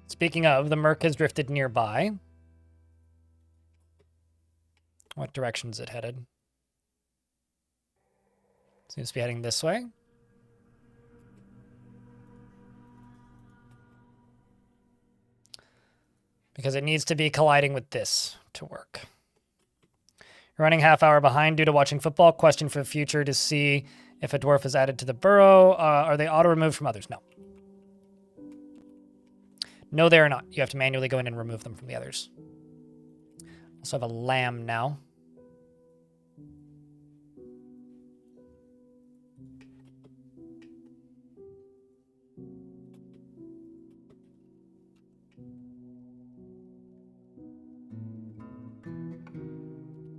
Speaking of, the Merc has drifted nearby. What direction is it headed? Seems to be heading this way. Because it needs to be colliding with this to work. You're running half hour behind due to watching football. Question for the future to see if a dwarf is added to the burrow. Are they auto-removed from others? No. No, they are not. You have to manually go in and remove them from the others. Also have a lamb now.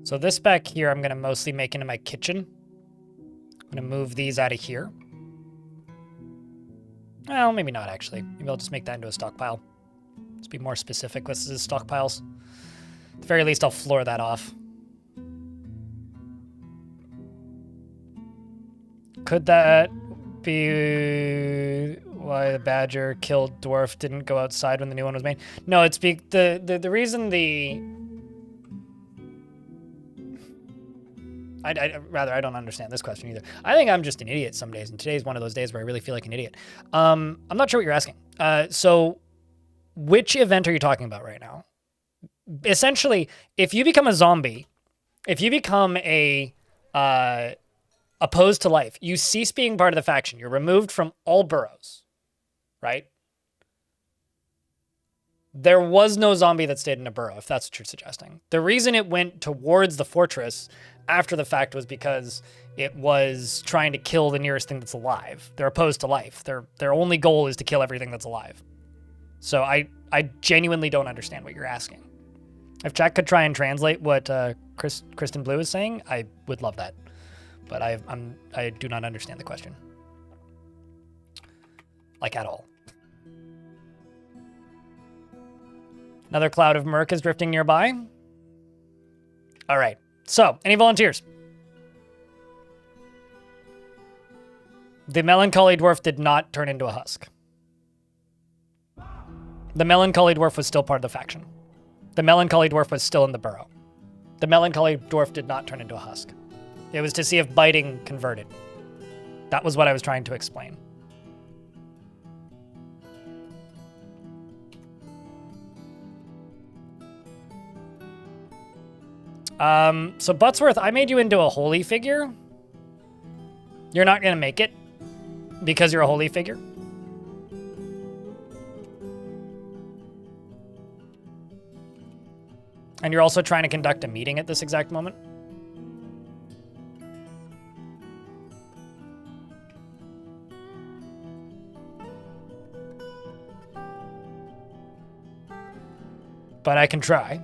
So this back here, I'm going to mostly make into my kitchen. I'm going to move these out of here. Well, maybe not, actually. Maybe I'll just make that into a stockpile. Let's be more specific with the stockpiles. At the very least, I'll floor that off. Could that be why the badger killed dwarf didn't go outside when the new one was made? No, it's the reason the... I don't understand this question either. I think I'm just an idiot some days, and today's one of those days where I really feel like an idiot. I'm not sure what you're asking. So which event are you talking about right now? Essentially, if you become a zombie, if you become a opposed to life, you cease being part of the faction. You're removed from all burrows, right? There was no zombie that stayed in a burrow, if that's what you're suggesting. The reason it went towards the fortress after the fact was because it was trying to kill the nearest thing that's alive. They're opposed to life. Their only goal is to kill everything that's alive. So I genuinely don't understand what you're asking. If Jack could try and translate what Kristen Blue is saying, I would love that. But I do not understand the question. Like, at all. Another cloud of Merc is drifting nearby. All right. So, any volunteers? The melancholy dwarf did not turn into a husk. The melancholy dwarf was still part of the faction. The melancholy dwarf was still in the burrow. The melancholy dwarf did not turn into a husk. It was to see if biting converted. That was what I was trying to explain. So Buttsworth, I made you into a holy figure. You're not going to make it because you're a holy figure. And you're also trying to conduct a meeting at this exact moment. But I can try.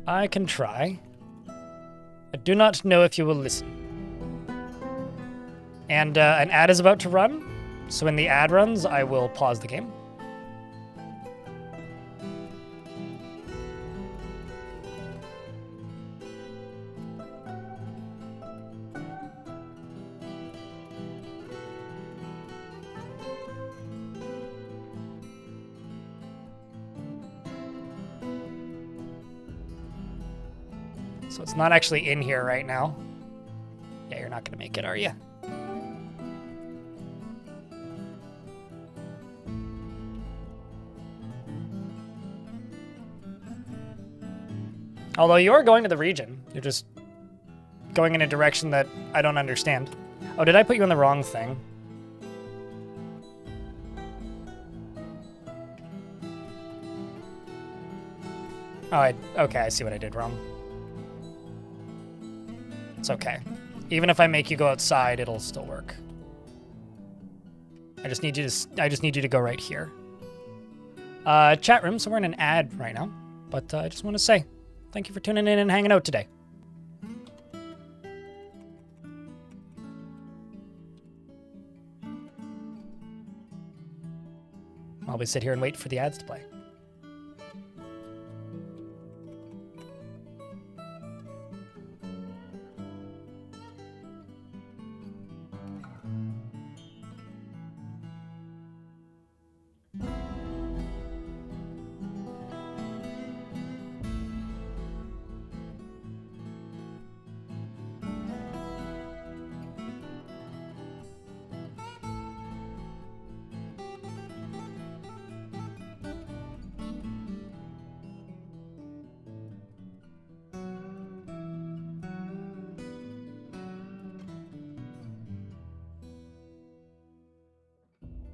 I can try. I do not know if you will listen. And an ad is about to run, so when the ad runs, I will pause the game. So it's not actually in here right now. Yeah, you're not going to make it, are you? Although you're going to the region. You're just going in a direction that I don't understand. Oh, did I put you in the wrong thing? Oh, okay, I see what I did wrong. It's okay. Even if I make you go outside, it'll still work. I just need you to go right here. Chat room, so we're in an ad right now. But I just want to say, thank you for tuning in and hanging out today. While we sit here and wait for the ads to play.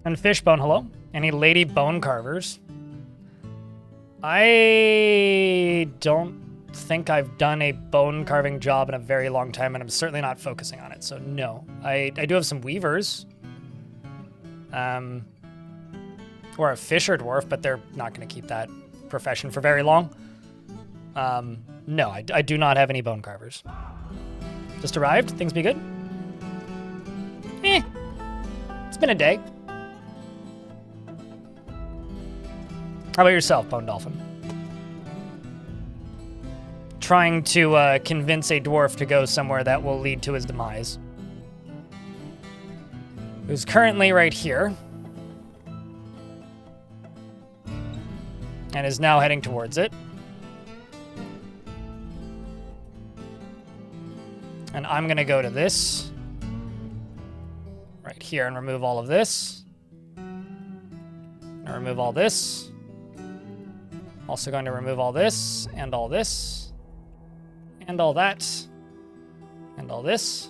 And Fishbone, hello. Any lady bone carvers? I don't think I've done a bone carving job in a very long time, and I'm certainly not focusing on it, so no. I do have some weavers. Or a fisher dwarf, but they're not going to keep that profession for very long. No, I do not have any bone carvers. Just arrived? Things be good? It's been a day. How about yourself, Bone Dolphin? Trying to convince a dwarf to go somewhere that will lead to his demise. Who's currently right here. And is now heading towards it. And I'm going to go to this. Right here and remove all of this. And remove all this. Also going to remove all this, and all this, and all that, and all this.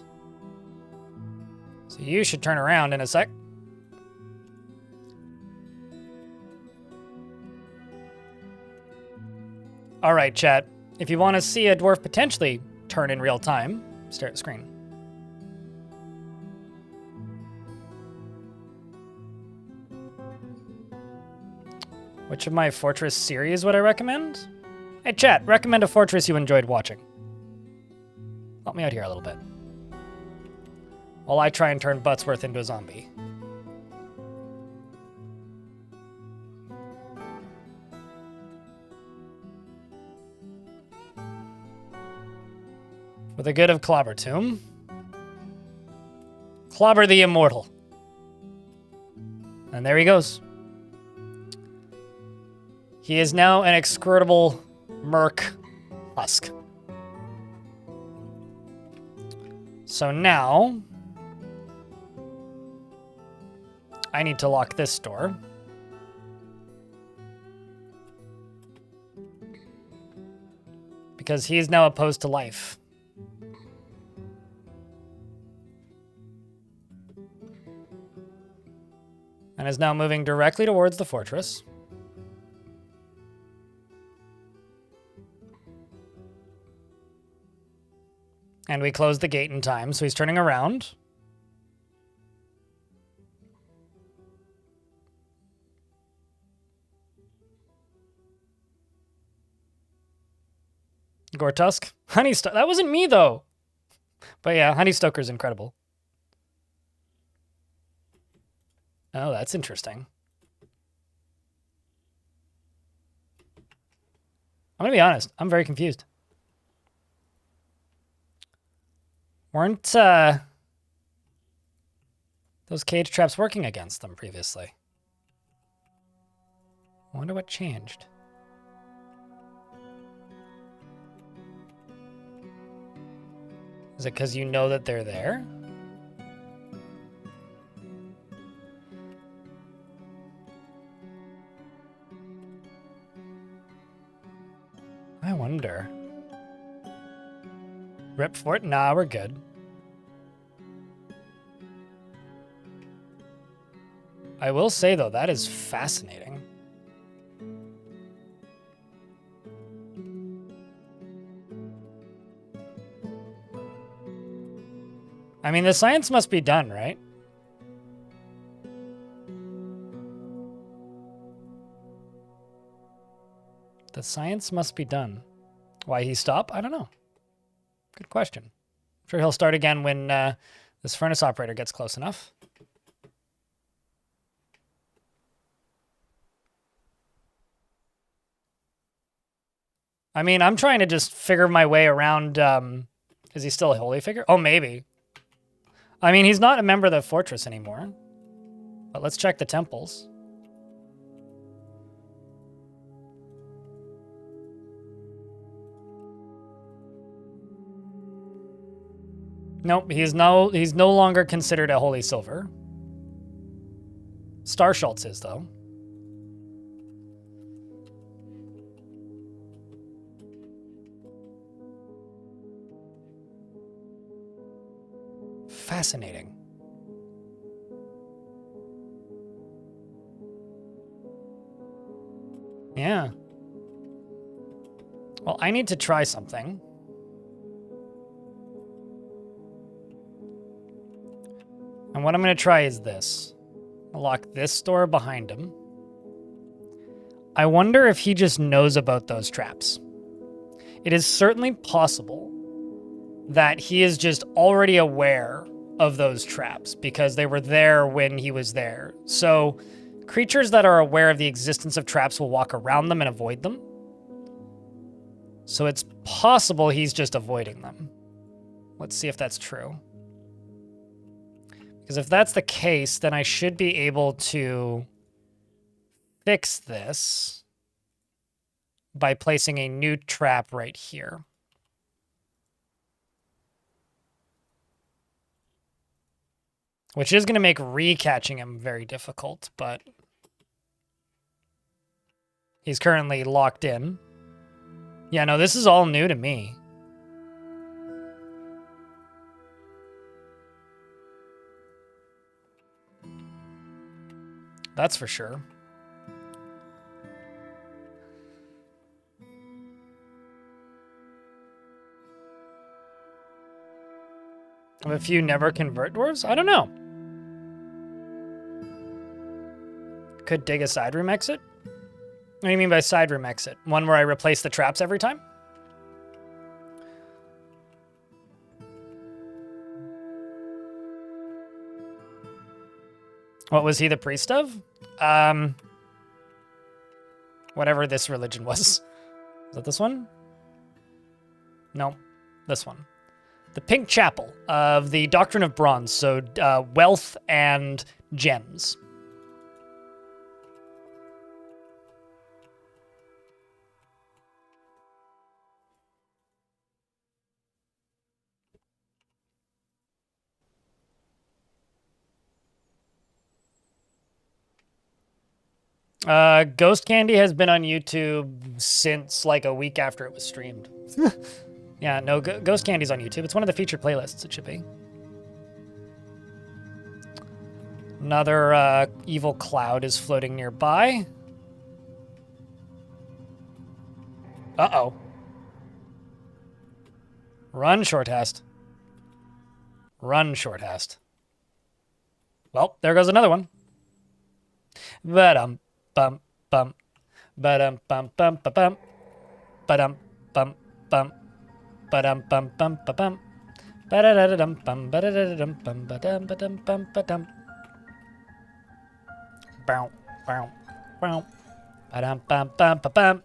So you should turn around in a sec. All right, chat. If you want to see a dwarf potentially turn in real time, stare at the screen. Which of my Fortress series would I recommend? Hey, chat, recommend a Fortress you enjoyed watching. Help me out here a little bit. While I try and turn Buttsworth into a zombie. For the good of Clobbertomb. Clobber the Immortal. And there he goes. He is now an execrable merc husk. So now, I need to lock this door. Because he is now opposed to life. And is now moving directly towards the fortress. And we closed the gate in time, so he's turning around. Gortusk. That wasn't me, though. But yeah, Honeystoker's incredible. Oh, that's interesting. I'm going to be honest. I'm very confused. Weren't those cage traps working against them previously? I wonder what changed. Is it because you know that they're there? I wonder. Rip for it? Nah, we're good. I will say, though, that is fascinating. I mean, the science must be done, right? The science must be done. Why he stop? I don't know. Good question. I'm sure he'll start again when this furnace operator gets close enough. I mean, I'm trying to just figure my way around. Is he still a holy figure? Oh, maybe. I mean, he's not a member of the fortress anymore. But let's check the temples. Nope, he's no longer considered a holy silver. Starschultz is, though. Fascinating. Yeah. Well, I need to try something. And what I'm going to try is this. I'll lock this door behind him. I wonder if he just knows about those traps. It is certainly possible that he is just already aware of those traps because they were there when he was there. So creatures that are aware of the existence of traps will walk around them and avoid them. So it's possible he's just avoiding them. Let's see if that's true. Because if that's the case, then I should be able to fix this by placing a new trap right here. Which is going to make recatching him very difficult, but he's currently locked in. Yeah, no, this is all new to me. That's for sure. Have a few never convert dwarves? I don't know. Could dig a side room exit? What do you mean by side room exit? One where I replace the traps every time? What was he the priest of? Whatever this religion was. Is that this one? No, this one. The Pink Chapel of the Doctrine of Bronze. So wealth and gems. Ghost Candy has been on YouTube since like a week after it was streamed. Yeah, no, Ghost Candy's on YouTube. It's one of the featured playlists, it should be. Another evil cloud is floating nearby. Uh-oh. Run, Shorthast. Run, Shorthast. Well, there goes another one. Ba-dum. Bum bum, ba-dum bum bum ba bum, ba-dum bum bum Ba-dum bum bum ba bum. Ba-da-da-da-dum bum ba-da-da-da-dum bum ba-dum ba-dum bum ba-dum. Bow, bow, bow. Ba-dum bum bum ba bum.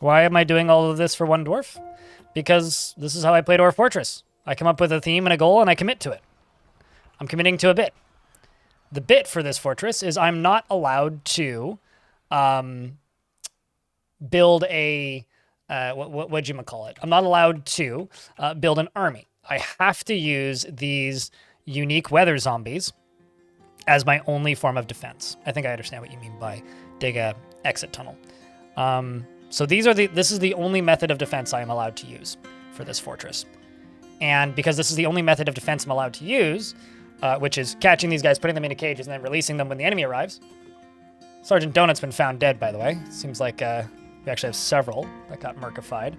Why am I doing all of this for one dwarf? Because this is how I play Dwarf Fortress. I come up with a theme and a goal and I commit to it. I'm committing to a bit. The bit for this fortress is I'm not allowed to build a what'd you call it? I'm not allowed to build an army. I have to use these unique weather zombies as my only form of defense. I think I understand what you mean by dig a exit tunnel. So this is the only method of defense I am allowed to use for this fortress. And because this is the only method of defense I'm allowed to use, which is catching these guys, putting them into cages, and then releasing them when the enemy arrives. Sergeant Donut's been found dead, by the way. Seems like we actually have several that got murkified.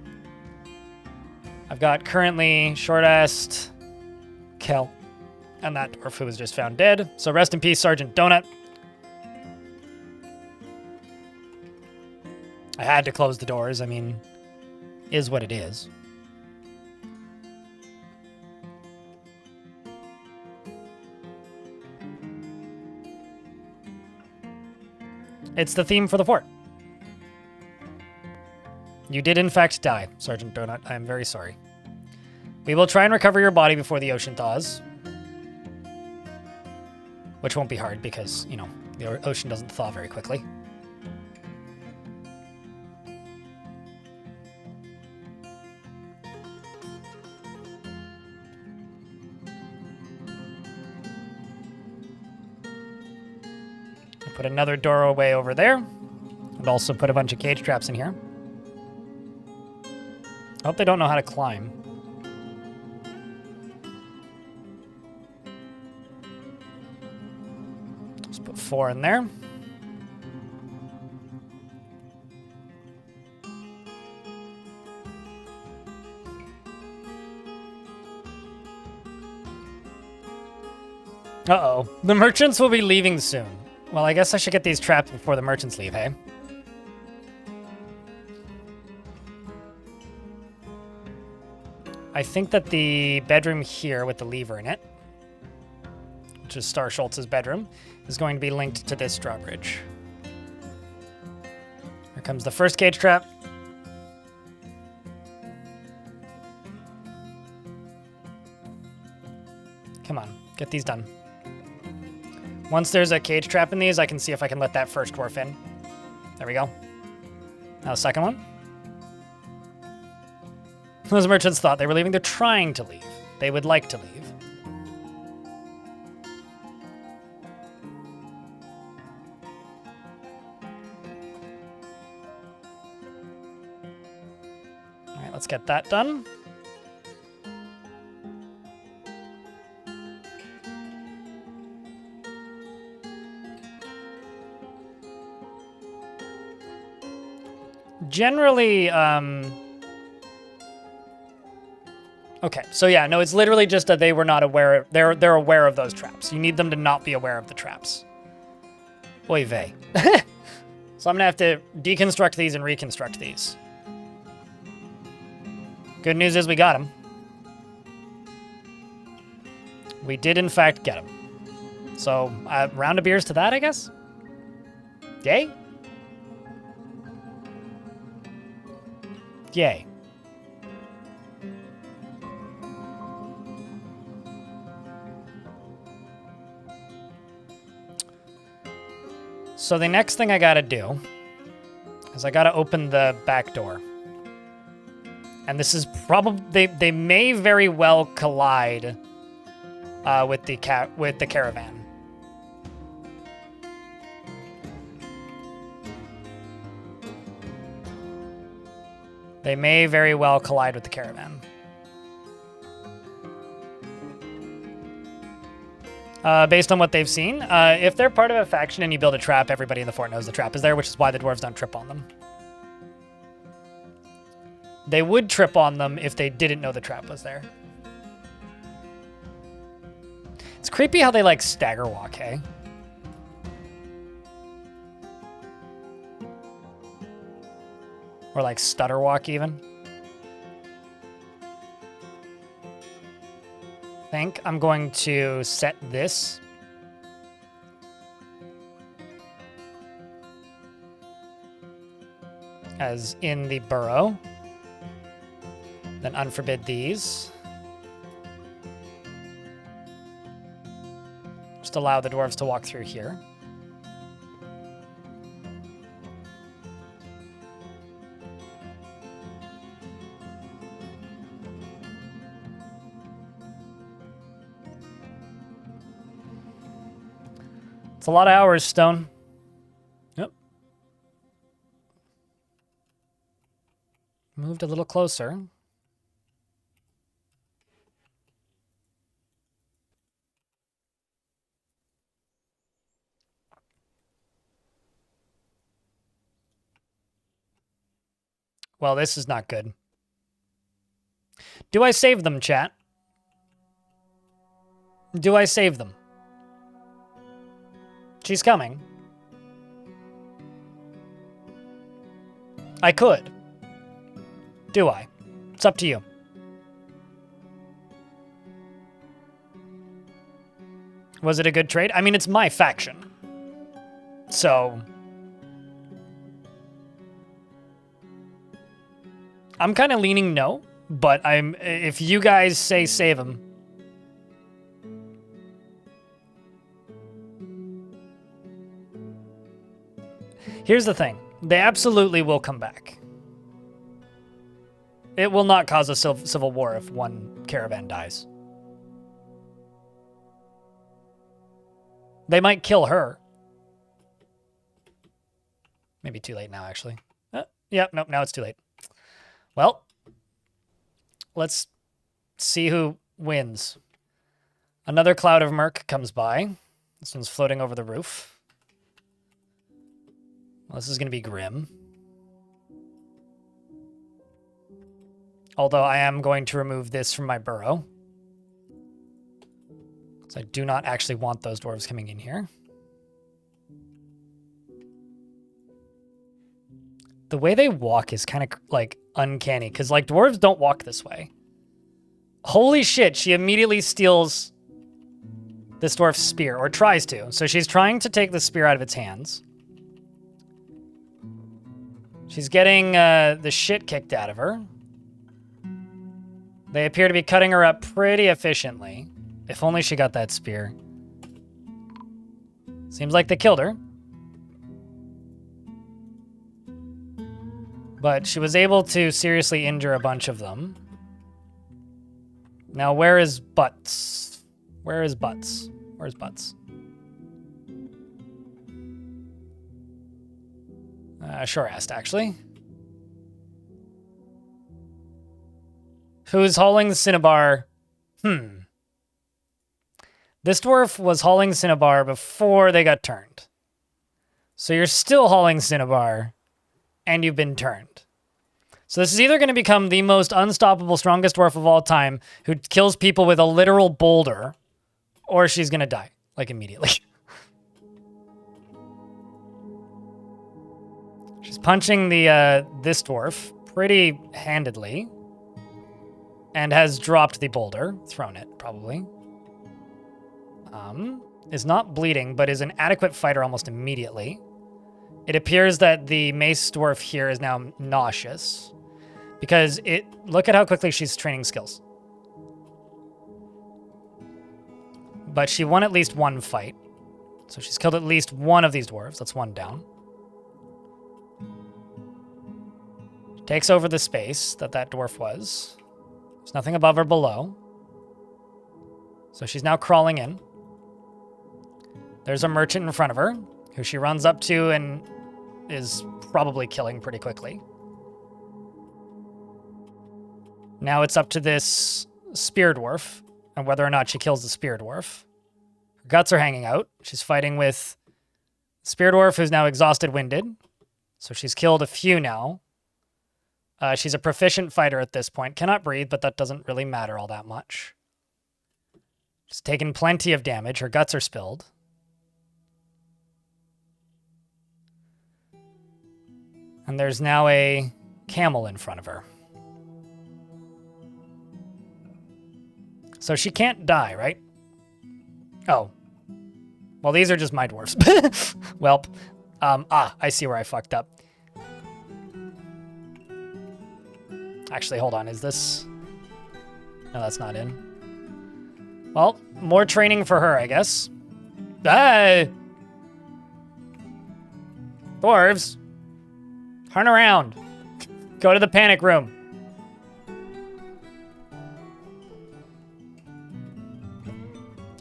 I've got currently Shortest, Kel, and that dwarf who was just found dead. So rest in peace, Sergeant Donut. I had to close the doors. I mean, is what it is. It's the theme for the fort. You did in fact die, Sergeant Donut. I am very sorry. We will try and recover your body before the ocean thaws. Which won't be hard because, you know, the ocean doesn't thaw very quickly. Put another doorway over there. And also put a bunch of cage traps in here. I hope they don't know how to climb. Let's put 4 in there. Uh-oh. The merchants will be leaving soon. Well, I guess I should get these trapped before the merchants leave, hey? I think that the bedroom here with the lever in it, which is Star Schultz's bedroom, is going to be linked to this drawbridge. Here comes the first cage trap. Come on, get these done. Once there's a cage trap in these, I can see if I can let that first dwarf in. There we go. Now the second one. Those merchants thought they were leaving. They're trying to leave. They would like to leave. All right, let's get that done. Generally, okay, so yeah, no, it's literally just that they were not aware. They're aware of those traps. You need them to not be aware of the traps. Oy vey. So I'm gonna have to deconstruct these and reconstruct these. Good news is we got them. We did in fact get them. So round of beers to that, I guess. Yay. Yay. So the next thing I gotta do is I gotta open the back door. And this is probably, they may very well collide with the caravan. They may very well collide with the caravan. Based on what they've seen, if they're part of a faction and you build a trap, everybody in the fort knows the trap is there, which is why the dwarves don't trip on them. They would trip on them if they didn't know the trap was there. It's creepy how they like stagger walk, hey? Or like stutter walk even. I think I'm going to set this as in the burrow. Then unforbid these. Just allow the dwarves to walk through here. It's a lot of hours, Stone. Yep. Moved a little closer. Well, this is not good. Do I save them, chat? Do I save them? She's coming. I could. Do I? It's up to you. Was it a good trade? I mean, it's my faction. So... I'm kind of leaning no, but if you guys say save him. Here's the thing. They absolutely will come back. It will not cause a civil war if one caravan dies. They might kill her. Maybe too late now, actually. Yeah, nope, now it's too late. Well, let's see who wins. Another cloud of murk comes by. This one's floating over the roof. Well, this is going to be grim. Although I am going to remove this from my burrow. So I do not actually want those dwarves coming in here. The way they walk is kind of like uncanny because like dwarves don't walk this way. Holy shit, she immediately steals this dwarf's spear, or tries to. So she's trying to take the spear out of its hands. She's getting the shit kicked out of her. They appear to be cutting her up pretty efficiently. If only she got that spear. Seems like they killed her. But she was able to seriously injure a bunch of them. Now, where is Butts? Where is Butts? Where's Butts? Sure asked, actually. Who's hauling the cinnabar? This dwarf was hauling cinnabar before they got turned. So you're still hauling cinnabar, and you've been turned. So this is either going to become the most unstoppable, strongest dwarf of all time who kills people with a literal boulder, or she's going to die, like, immediately. She's punching this dwarf pretty handedly, and has dropped the boulder, thrown it, probably. Is not bleeding, but is an adequate fighter almost immediately. It appears that the mace dwarf here is now nauseous. Because look at how quickly she's training skills. But she won at least one fight. So she's killed at least one of these dwarves. That's one down. She takes over the space that dwarf was. There's nothing above or below. So she's now crawling in. There's a merchant in front of her, who she runs up to and is probably killing pretty quickly. Now it's up to this spear dwarf, and whether or not she kills the spear dwarf. Her guts are hanging out. She's fighting with spear dwarf, who's now exhausted, winded. So she's killed a few now. She's a proficient fighter at this point. Cannot breathe, but that doesn't really matter all that much. She's taken plenty of damage. Her guts are spilled. And there's now a camel in front of her. So she can't die, right? Oh. Well, these are just my dwarves. Welp. I see where I fucked up. Actually, hold on. Is this... No, that's not in. Well, more training for her, I guess. Hey! Dwarves. Turn around. Go to the panic room.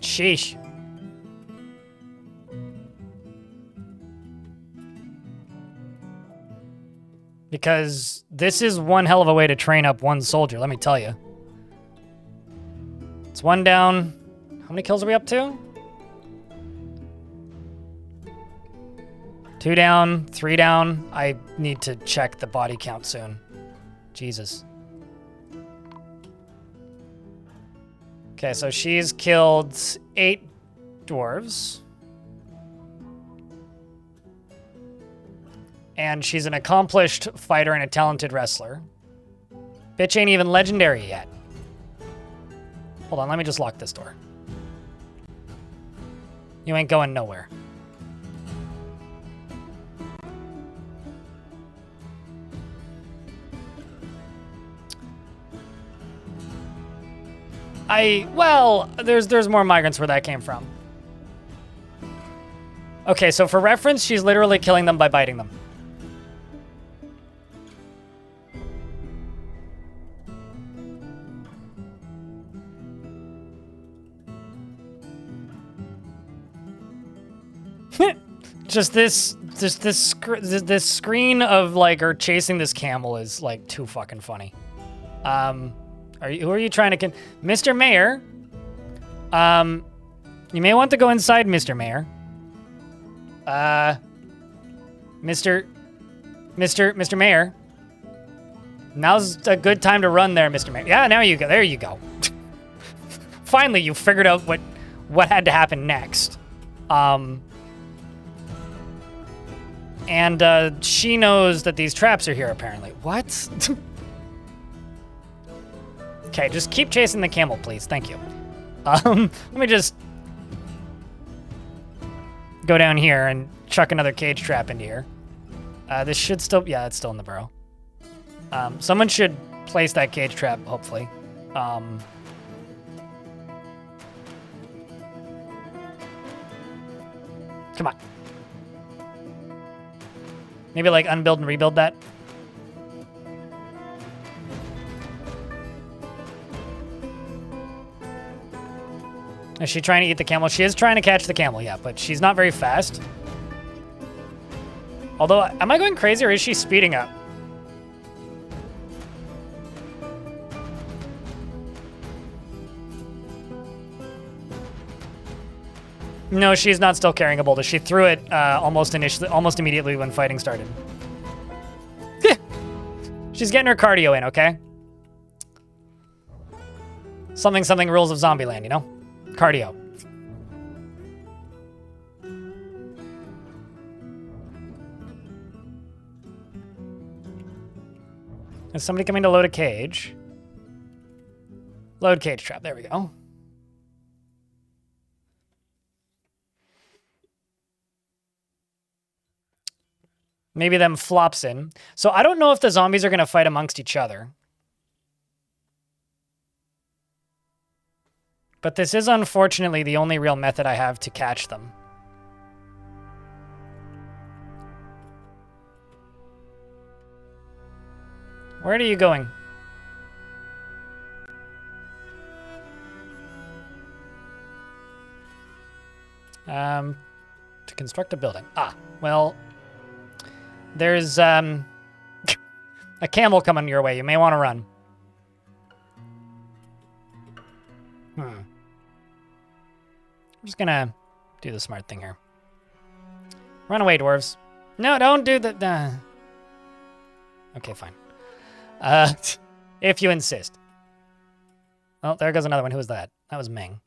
Sheesh. Because this is one hell of a way to train up one soldier, let me tell you. It's one down. How many kills are we up to? 2 down, 3 down. I need to check the body count soon. Jesus. Okay, so she's killed 8 dwarves. And she's an accomplished fighter and a talented wrestler. Bitch ain't even legendary yet. Hold on, let me just lock this door. You ain't going nowhere. Well, there's more migrants where that came from. Okay, so for reference, she's literally killing them by biting them. Just this screen of like her chasing this camel is like too fucking funny. Who are you trying to Mr. Mayor? You may want to go inside, Mr. Mayor. Mr. Mayor. Now's a good time to run there, Mr. Mayor. Yeah, now you go. There you go. Finally, you figured out what had to happen next. And she knows that these traps are here, apparently. What? Okay, just keep chasing the camel, please. Thank you. Let me just go down here and chuck another cage trap into here. This should still... Yeah, it's still in the burrow. Someone should place that cage trap, hopefully. Come on. Maybe like unbuild and rebuild that. Is she trying to eat the camel? She is trying to catch the camel, yeah, but she's not very fast. Although, am I going crazy or is she speeding up? No, she's not still carrying a boulder. She threw it almost immediately when fighting started. She's getting her cardio in, okay? Something rules of Zombieland, you know? Cardio. Is somebody coming to load a cage? Load cage trap. There we go. Maybe them flops in. So I don't know if the zombies are going to fight amongst each other. But this is unfortunately the only real method I have to catch them. Where are you going? To construct a building. Ah, well, there's a camel coming your way. You may want to run. I'm just gonna do the smart thing here. Run away, dwarves. No, don't do that. Okay, fine. If you insist. Oh, there goes another one. Who was that? That was Ming.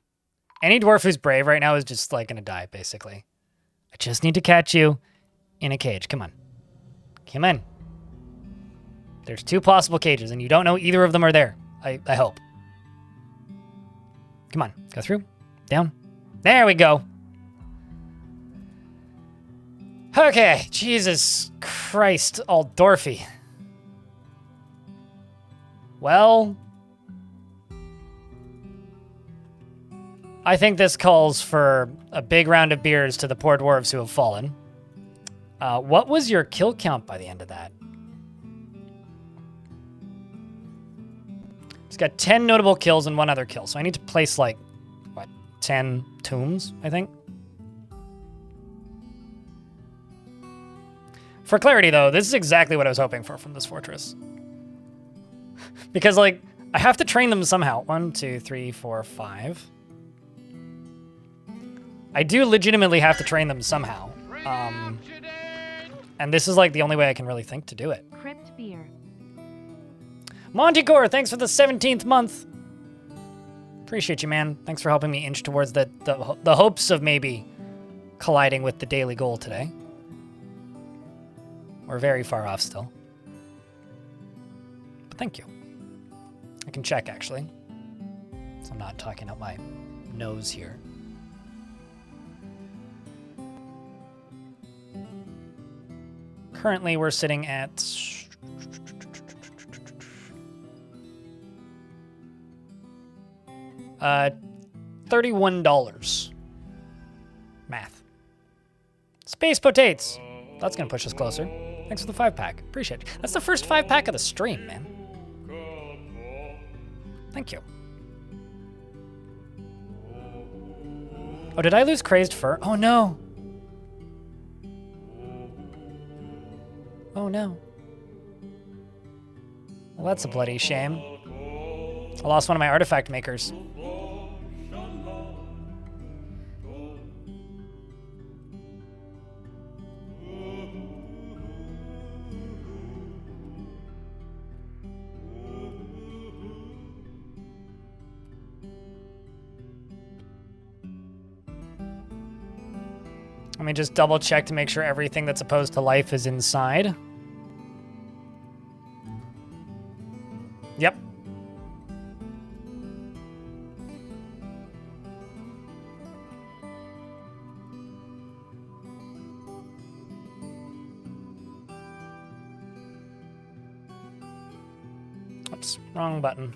Any dwarf who's brave right now is just like gonna die, basically. I just need to catch you in a cage. Come on. Come on. There's 2 possible cages, and you don't know either of them are there. I hope. Come on, go through. Down. There we go. Okay, Jesus Christ, all Dwarfy. Well, I think this calls for a big round of beers to the poor dwarves who have fallen. What was your kill count by the end of that? He's got 10 notable kills and 1 other kill, so I need to place, like, what, 10 tombs, I think? For clarity, though, this is exactly what I was hoping for from this fortress. Because, like, I have to train them somehow. 1, 2, 3, 4, 5. I do legitimately have to train them somehow. And this is, like, the only way I can really think to do it. Crypt beer. Montycore, thanks for the 17th month. Appreciate you, man. Thanks for helping me inch towards the hopes of maybe colliding with the daily goal today. We're very far off still. But thank you. I can check, actually. So I'm not talking out my nose here. Currently, we're sitting at... $31. Math. Space Potates. That's gonna push us closer. Thanks for the 5-pack. Appreciate it. That's the first 5-pack of the stream, man. Thank you. Oh, did I lose Crazed Fur? Oh, no. Oh, no. Well, that's a bloody shame. I lost one of my artifact makers. Let me just double check to make sure everything that's opposed to life is inside. Yep. Oops, wrong button.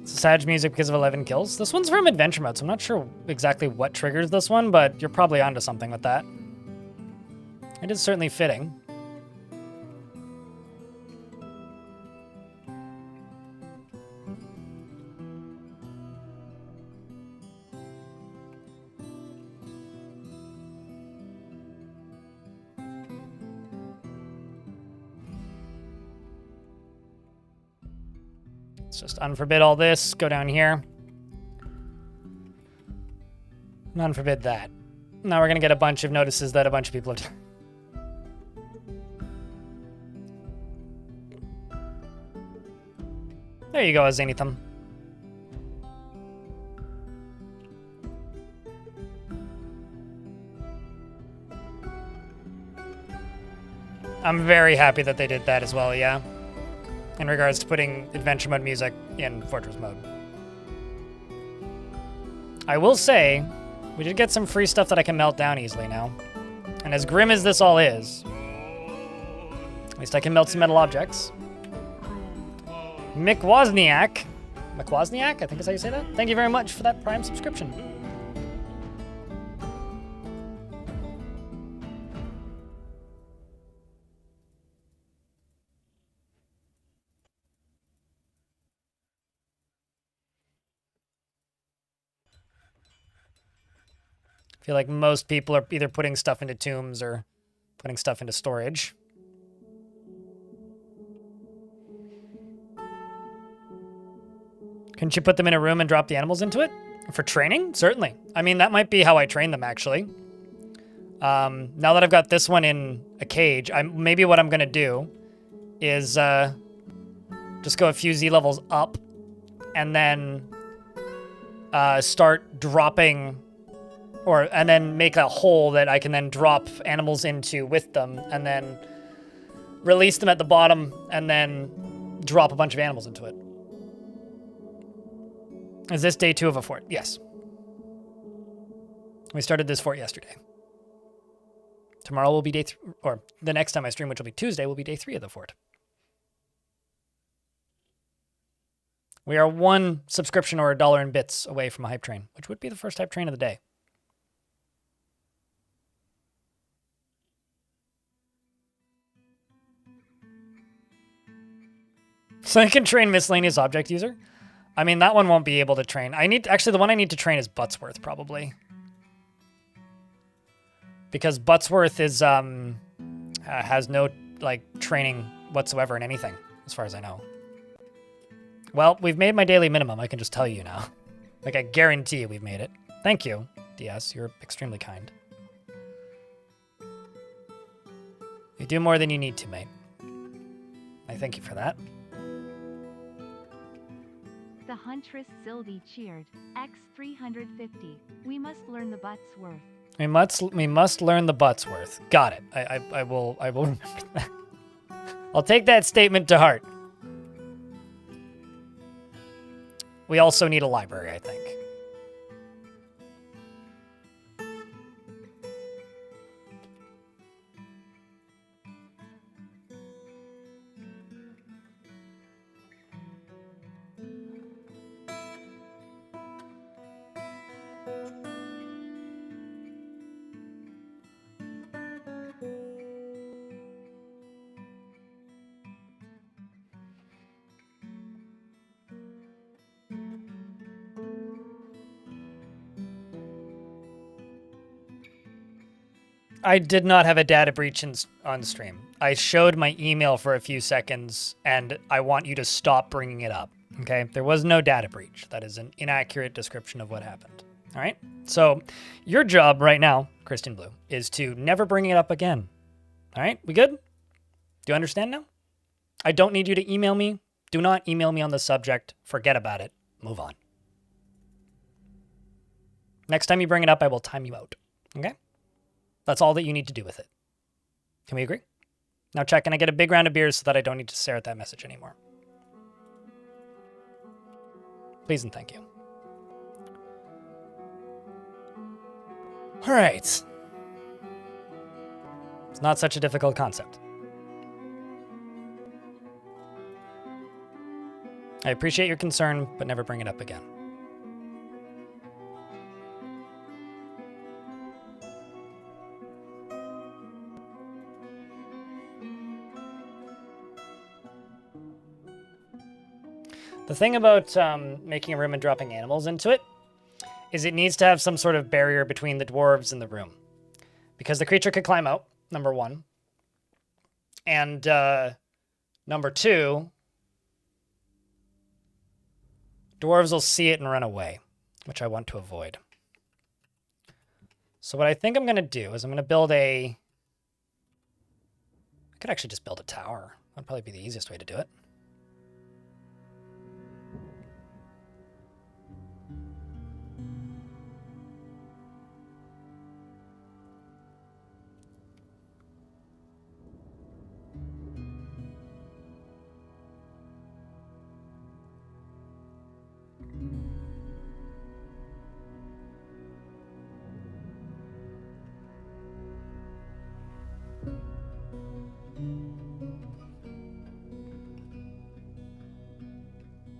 Sag music because of 11 kills. This one's from adventure mode, so I'm not sure exactly what triggers this one, but you're probably onto something with that. It is certainly fitting. Let's just unforbid all this, go down here. And unforbid that. Now we're gonna get a bunch of notices that a bunch of people have done. There you go, Azanithum. I'm very happy that they did that as well, yeah. In regards to putting adventure mode music in Fortress mode. I will say, we did get some free stuff that I can melt down easily now. And as grim as this all is, at least I can melt some metal objects. Mick Wozniak, I think is how you say that? Thank you very much for that Prime subscription. I feel like most people are either putting stuff into tombs or putting stuff into storage. Couldn't you put them in a room and drop the animals into it? For training? Certainly. I mean, that might be how I train them, actually. Now that I've got this one in a cage, maybe what I'm going to do is just go a few Z levels up and then start dropping and then make a hole that I can then drop animals into with them, and then release them at the bottom, and then drop a bunch of animals into it. Is this day 2 of a fort? Yes. We started this fort yesterday. Tomorrow will be day 3, or the next time I stream, which will be Tuesday, will be day 3 of the fort. We are 1 subscription or $1 in bits away from a hype train, which would be the first hype train of the day. So I can train miscellaneous object user. I mean, that one won't be able to train. Actually, the one I need to train is Buttsworth, probably. Because Buttsworth is, has no, like, training whatsoever in anything, as far as I know. Well, we've made my daily minimum, I can just tell you now. Like, I guarantee you we've made it. Thank you, DS, you're extremely kind. You do more than you need to, mate. I thank you for that. The Huntress Sildy cheered. X350. We must learn the Buttsworth. We must learn the Buttsworth. Got it. I will remember that. I'll take that statement to heart. We also need a library, I think. I did not have a data breach on stream. I showed my email for a few seconds, and I want you to stop bringing it up, okay? There was no data breach. That is an inaccurate description of what happened, all right? So your job right now, Christian Blue, is to never bring it up again, all right? We good? Do you understand now? I don't need you to email me. Do not email me on the subject. Forget about it. Move on. Next time you bring it up, I will time you out, okay? That's all that you need to do with it. Can we agree? Now check, can I get a big round of beers so that I don't need to stare at that message anymore? Please and thank you. All right. It's not such a difficult concept. I appreciate your concern, but never bring it up again. The thing about making a room and dropping animals into it is it needs to have some sort of barrier between the dwarves and the room. Because the creature could climb out, number 1. And number 2, dwarves will see it and run away, which I want to avoid. So what I think I'm going to do is I'm going to build I could actually just build a tower. That'd probably be the easiest way to do it.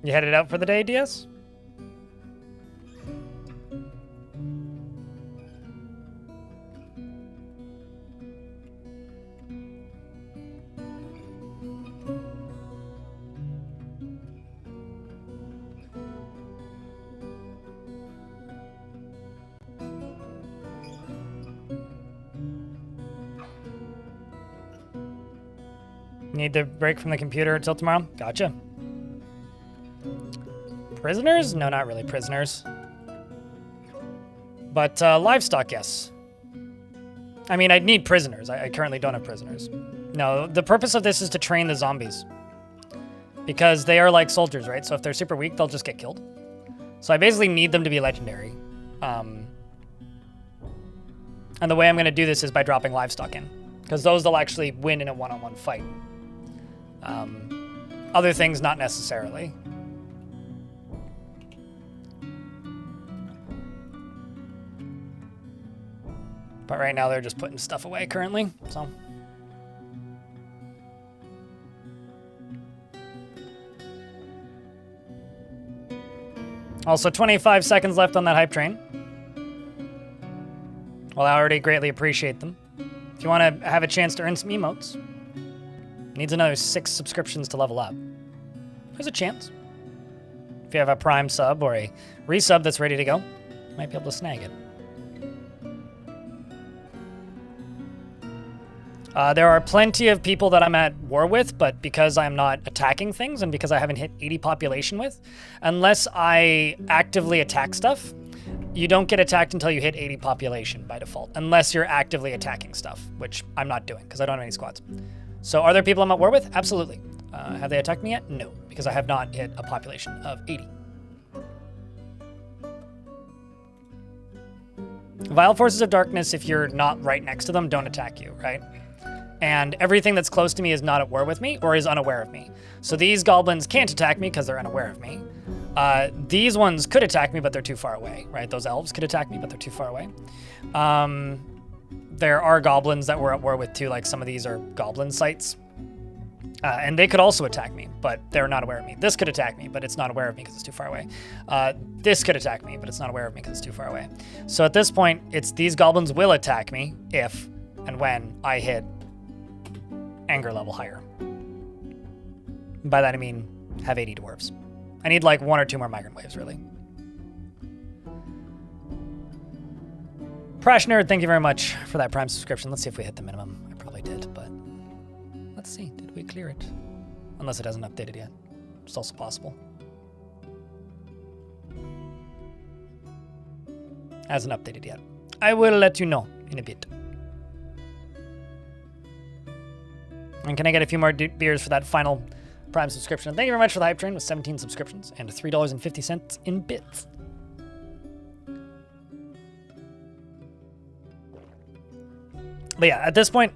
You headed out for the day, DS? Need to break from the computer until tomorrow? Gotcha. Prisoners? No, not really prisoners. But livestock, yes. I mean, I'd need prisoners. I currently don't have prisoners. No, the purpose of this is to train the zombies. Because they are like soldiers, right? So if they're super weak, they'll just get killed. So I basically need them to be legendary. And the way I'm going to do this is by dropping livestock in, because those will actually win in a one-on-one fight. Other things, not necessarily. But right now they're just putting stuff away currently, so. Also, 25 seconds left on that hype train. Well, I already greatly appreciate them. If you want to have a chance to earn some emotes, needs another 6 subscriptions to level up. There's a chance. If you have a Prime sub or a resub that's ready to go, you might be able to snag it. There are plenty of people that I'm at war with, but because I'm not attacking things and because I haven't hit 80 population with, unless I actively attack stuff, you don't get attacked until you hit 80 population by default, unless you're actively attacking stuff, which I'm not doing because I don't have any squads. So are there people I'm at war with? Absolutely. Have they attacked me yet? No, because I have not hit a population of 80. Vile Forces of Darkness, if you're not right next to them, don't attack you, right? And everything that's close to me is not at war with me or is unaware of me. So these goblins can't attack me because they're unaware of me. These ones could attack me, but they're too far away, right? Those elves could attack me, but they're too far away. There are goblins that we're at war with too, like some of these are goblin sites. And they could also attack me, but they're not aware of me. This could attack me, but it's not aware of me because it's too far away. This could attack me, but it's not aware of me because it's too far away. So at this point, it's these goblins will attack me if and when I hit anger level higher. By that I mean have 80 dwarves. I need like 1 or 2 more migrant waves, really. Prash Nerd, thank you very much for that Prime subscription. Let's see if we hit the minimum. I probably did, but let's see. Did we clear it? Unless it hasn't updated yet. It's also possible. Hasn't updated yet. I will let you know in a bit. And can I get a few more beers for that final Prime subscription? Thank you very much for the hype train with 17 subscriptions and $3.50 in bits. But yeah, at this point,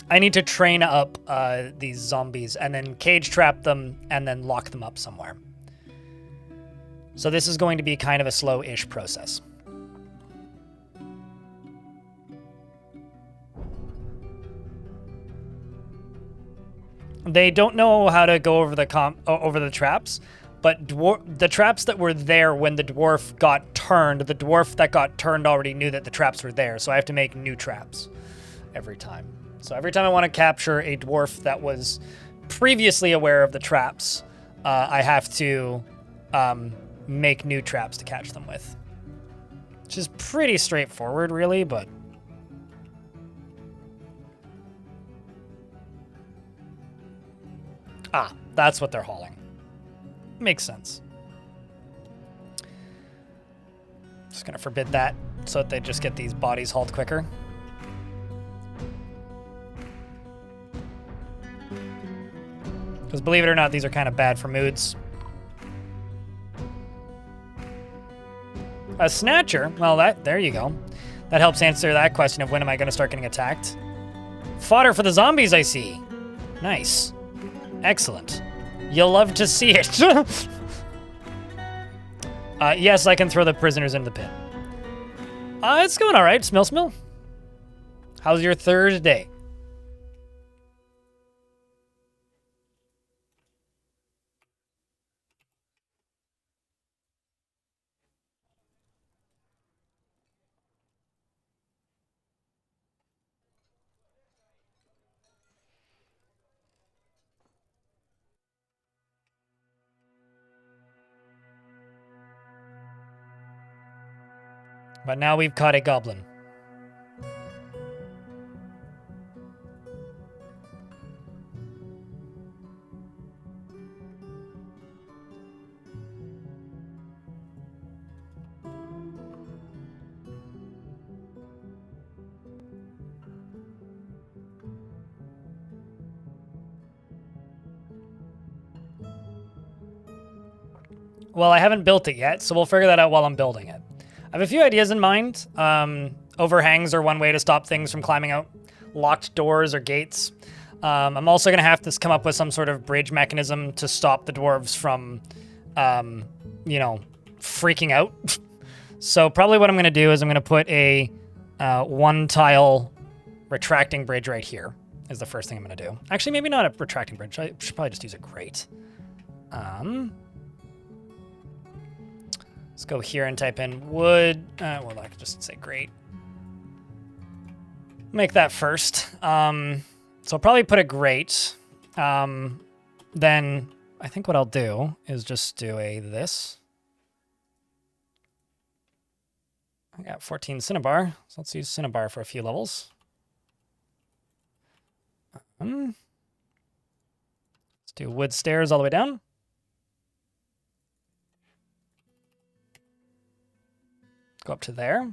I need to train up these zombies and then cage trap them and then lock them up somewhere. So this is going to be kind of a slow-ish process. They don't know how to go over the traps, but the traps that were there when the dwarf got turned, the dwarf that got turned already knew that the traps were there, so I have to make new traps every time. So every time I want to capture a dwarf that was previously aware of the traps, I have to make new traps to catch them with. Which is pretty straightforward, really, but... Ah, that's what they're hauling. Makes sense. Just gonna forbid that so that they just get these bodies hauled quicker. Because believe it or not, these are kind of bad for moods. A snatcher? Well, there you go. That helps answer that question of when am I going to start getting attacked. Fodder for the zombies, I see. Nice. Excellent. You'll love to see it. Yes, I can throw the prisoners into the pit. It's going all right, Smil. How's your Thursday? But now we've caught a goblin. Well, I haven't built it yet, so we'll figure that out while I'm building it. I have a few ideas in mind. Overhangs are one way to stop things from climbing out. Locked doors or gates. I'm also going to have to come up with some sort of bridge mechanism to stop the dwarves from, you know, freaking out. So probably what I'm going to do is I'm going to put a one-tile retracting bridge right here is the first thing I'm going to do. Actually, maybe not a retracting bridge. I should probably just use a grate. Let's go here and type in wood. Well, I could just say grate. Make that first. So I'll probably put a grate. Then I think what I'll do is just do this. I got 14 cinnabar, so let's use cinnabar for a few levels. Let's do wood stairs all the way down. Go up to there.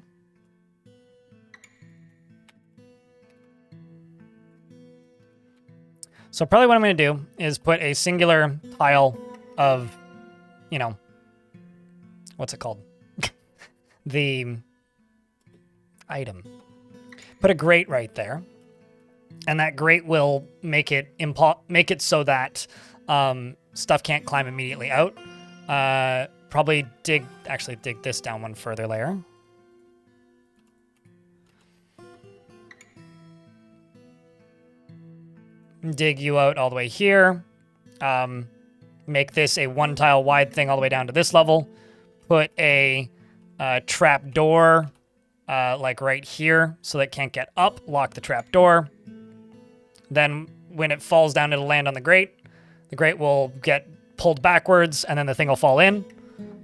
So probably what I'm going to do is put a singular tile of, you know, what's it called? The item. Put a grate right there. And that grate will make it so that stuff can't climb immediately out. Probably dig this down one further layer. Dig you out all the way here. Make this a one tile wide thing all the way down to this level. Put a trap door like right here so that it can't get up. Lock the trap door. Then when it falls down, it'll land on the grate. The grate will get pulled backwards, and then the thing will fall in.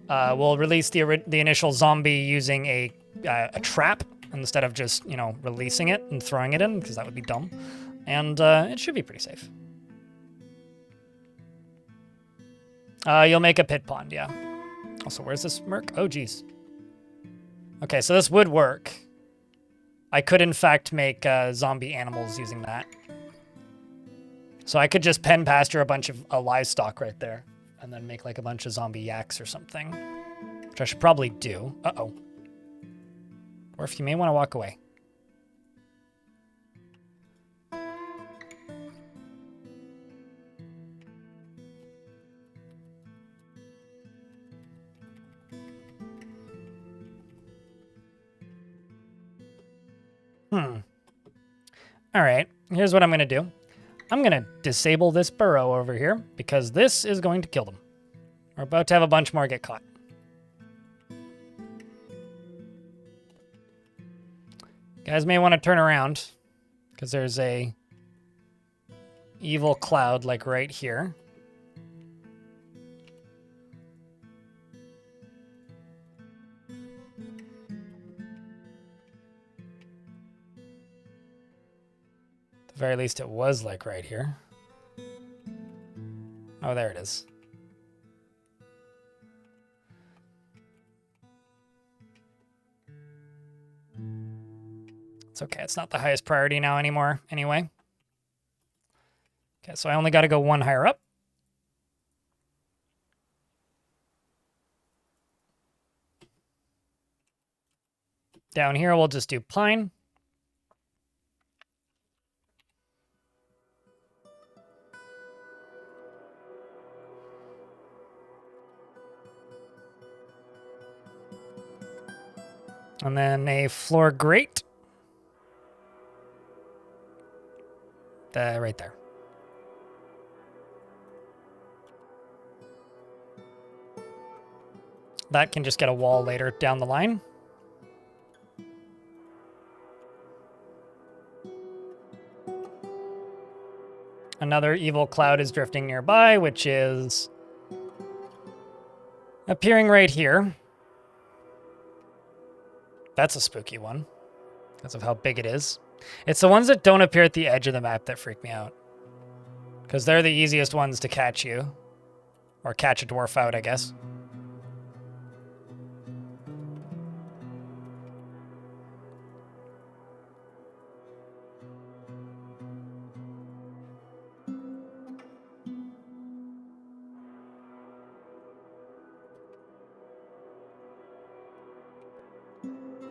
We'll release the initial zombie using a trap instead of just, you know, releasing it and throwing it in, because that would be dumb. And it should be pretty safe. You'll make a pit pond, yeah. Also, where's this merc? Oh, geez. Okay, so this would work. I could, in fact, make zombie animals using that. So I could just pen pasture a bunch of livestock right there and then make like a bunch of zombie yaks or something, which I should probably do. Uh-oh. Or if you may want to walk away. All right, here's what I'm going to do. I'm going to disable this burrow over here because this is going to kill them. We're about to have a bunch more get caught. Guys may want to turn around because there's a evil cloud like right here. At the very least, it was like right here. Oh, there it is. It's okay. It's not the highest priority now anymore, anyway. Okay, so I only got to go one higher up. Down here, we'll just do pine. And then a floor grate. Right there. That can just get a wall later down the line. Another evil cloud is drifting nearby, which is appearing right here. That's a spooky one because of how big it is. It's the ones that don't appear at the edge of the map that freak me out. Because they're the easiest ones to catch you. Or catch a dwarf out, I guess.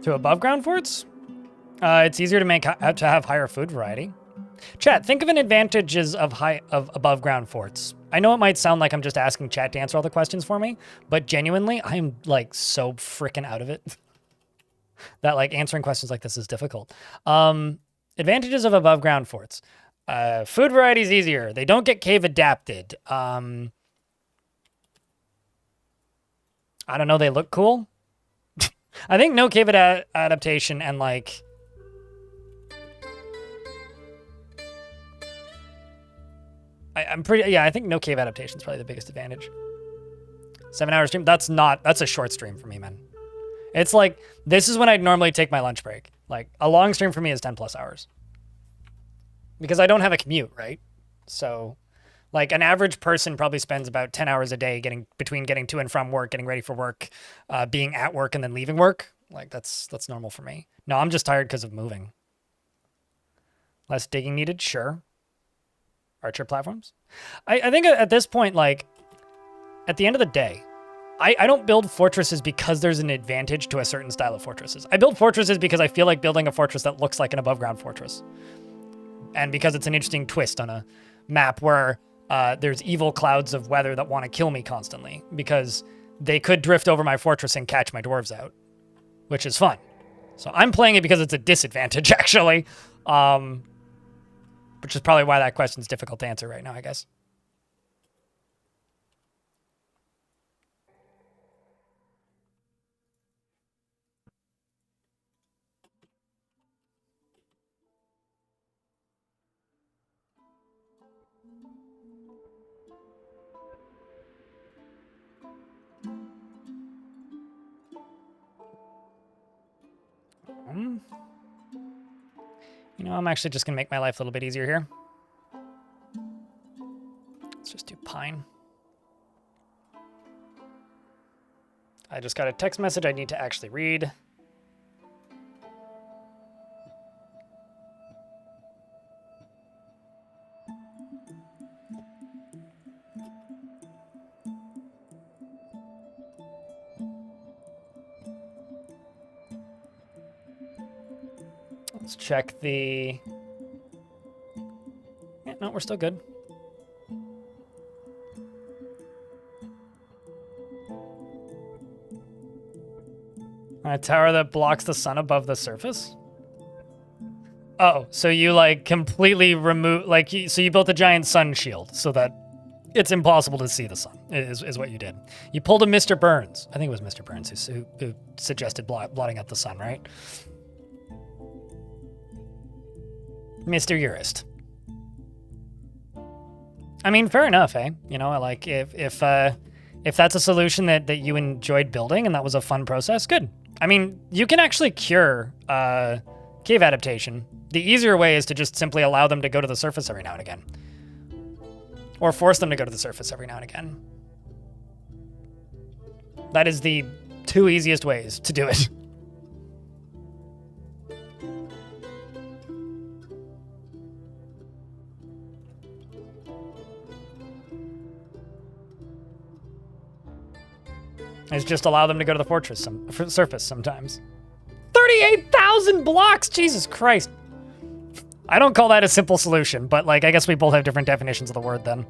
To above ground forts? It's easier to to have higher food variety. Chat, think of an advantages of above ground forts. I know it might sound like I'm just asking chat to answer all the questions for me, but genuinely, I'm like so freaking out of it that like answering questions like this is difficult. Advantages of above ground forts. Food variety is easier. They don't get cave adapted. I don't know. They look cool. I think no cave adaptation and like. I think no cave adaptation is probably the biggest advantage. 7-hour stream. That's a short stream for me, man. It's like, this is when I'd normally take my lunch break. Like a long stream for me is 10 plus hours. Because I don't have a commute, right? So like an average person probably spends about 10 hours a day between getting to and from work, getting ready for work, being at work and then leaving work. Like that's normal for me. No, I'm just tired because of moving. Less digging needed, sure. Archer platforms. I think at this point, like, at the end of the day, I don't build fortresses because there's an advantage to a certain style of fortresses. I build fortresses because I feel like building a fortress that looks like an above ground fortress. And because it's an interesting twist on a map where there's evil clouds of weather that want to kill me constantly because they could drift over my fortress and catch my dwarves out, which is fun. So I'm playing it because it's a disadvantage, actually. Which is probably why that question's difficult to answer right now, I guess. You know, I'm actually just going to make my life a little bit easier here. Let's just do pine. I just got a text message I need to actually read. Let's check the... Yeah, no, we're still good. A tower that blocks the sun above the surface? Oh, so you like completely remove, like, so you built a giant sun shield so that it's impossible to see the sun, is what you did. You pulled a Mr. Burns. I think it was Mr. Burns who suggested blotting out the sun, right? Mr. Urist. I mean, fair enough, eh? You know, like, if that's a solution that you enjoyed building and that was a fun process, good. I mean, you can actually cure cave adaptation. The easier way is to just simply allow them to go to the surface every now and again. Or force them to go to the surface every now and again. That is the two easiest ways to do it. Is just allow them to go to the fortress surface sometimes. 38,000 blocks! Jesus Christ. I don't call that a simple solution, but like I guess we both have different definitions of the word then.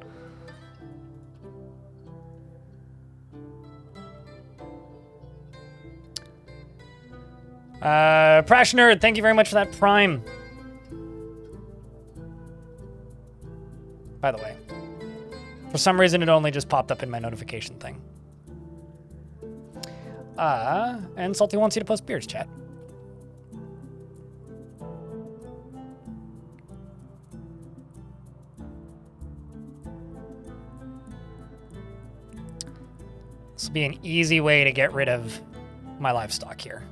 Prash Nerd, thank you very much for that Prime. By the way, for some reason it only just popped up in my notification thing. And Salty wants you to post beers, chat. This will be an easy way to get rid of my livestock here.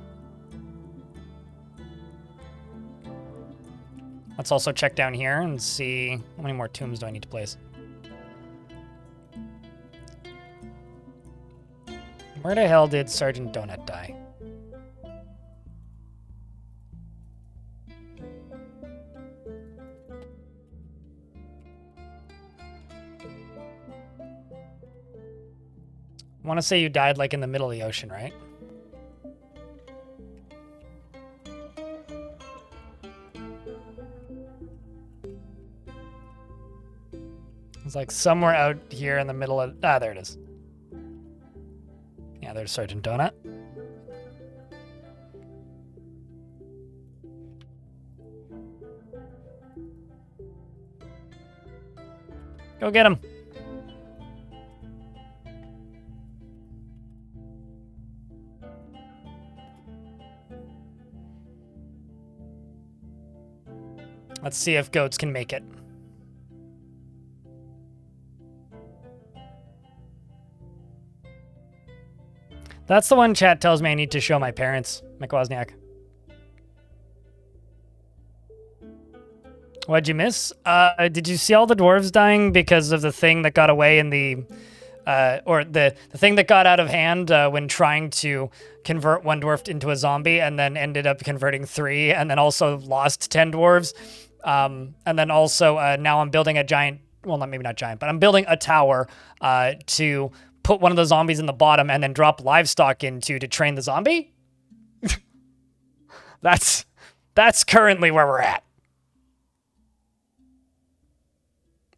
Let's also check down here and see how many more tombs do I need to place. Where the hell did Sergeant Donut die? I want to say you died like in the middle of the ocean, right? It's like somewhere out here in the middle of... Ah, there it is. Yeah, there's Sergeant Donut. Go get him. Let's see if goats can make it. That's the one chat tells me I need to show my parents, McWozniak. What'd you miss? Did you see all the dwarves dying because of the thing that got away in the... or the thing that got out of hand when trying to convert one dwarf into a zombie and then ended up converting 3 and then also lost 10 dwarves. And then also now I'm building a giant... Well, maybe not giant, but I'm building a tower to put one of the zombies in the bottom and then drop livestock into to train the zombie. That's currently where we're at.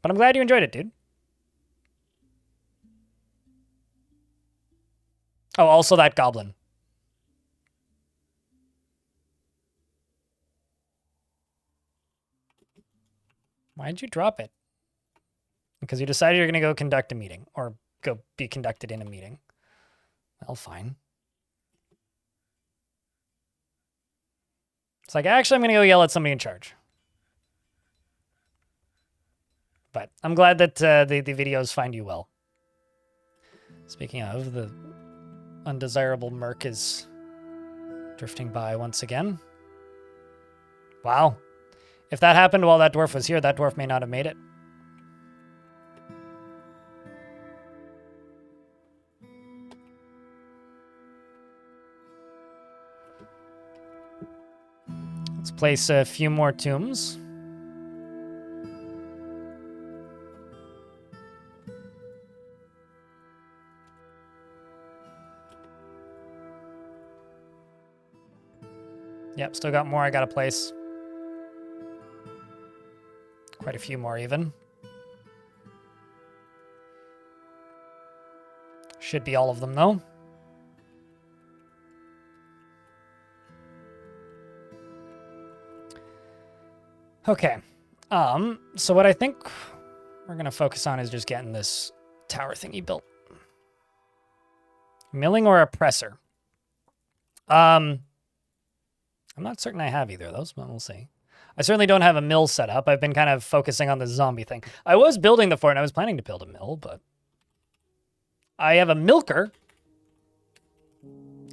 But I'm glad you enjoyed it, dude. Oh, also that goblin. Why'd you drop it? Because you decided you're going to go conduct a meeting. Or go be conducted in a meeting. Well, fine. It's like, actually, I'm going to go yell at somebody in charge. But I'm glad that the videos find you well. Speaking of, the undesirable merc is drifting by once again. Wow. If that happened while that dwarf was here, that dwarf may not have made it. Let's place a few more tombs. Yep, still got more I gotta place. Quite a few more even. Should be all of them though. Okay. So what I think we're gonna focus on is just getting this tower thingy built. Milling or oppressor? I'm not certain I have either of those, but we'll see. I certainly don't have a mill set up. I've been kind of focusing on the zombie thing. I was building the fort, and I was planning to build a mill, but... I have a milker.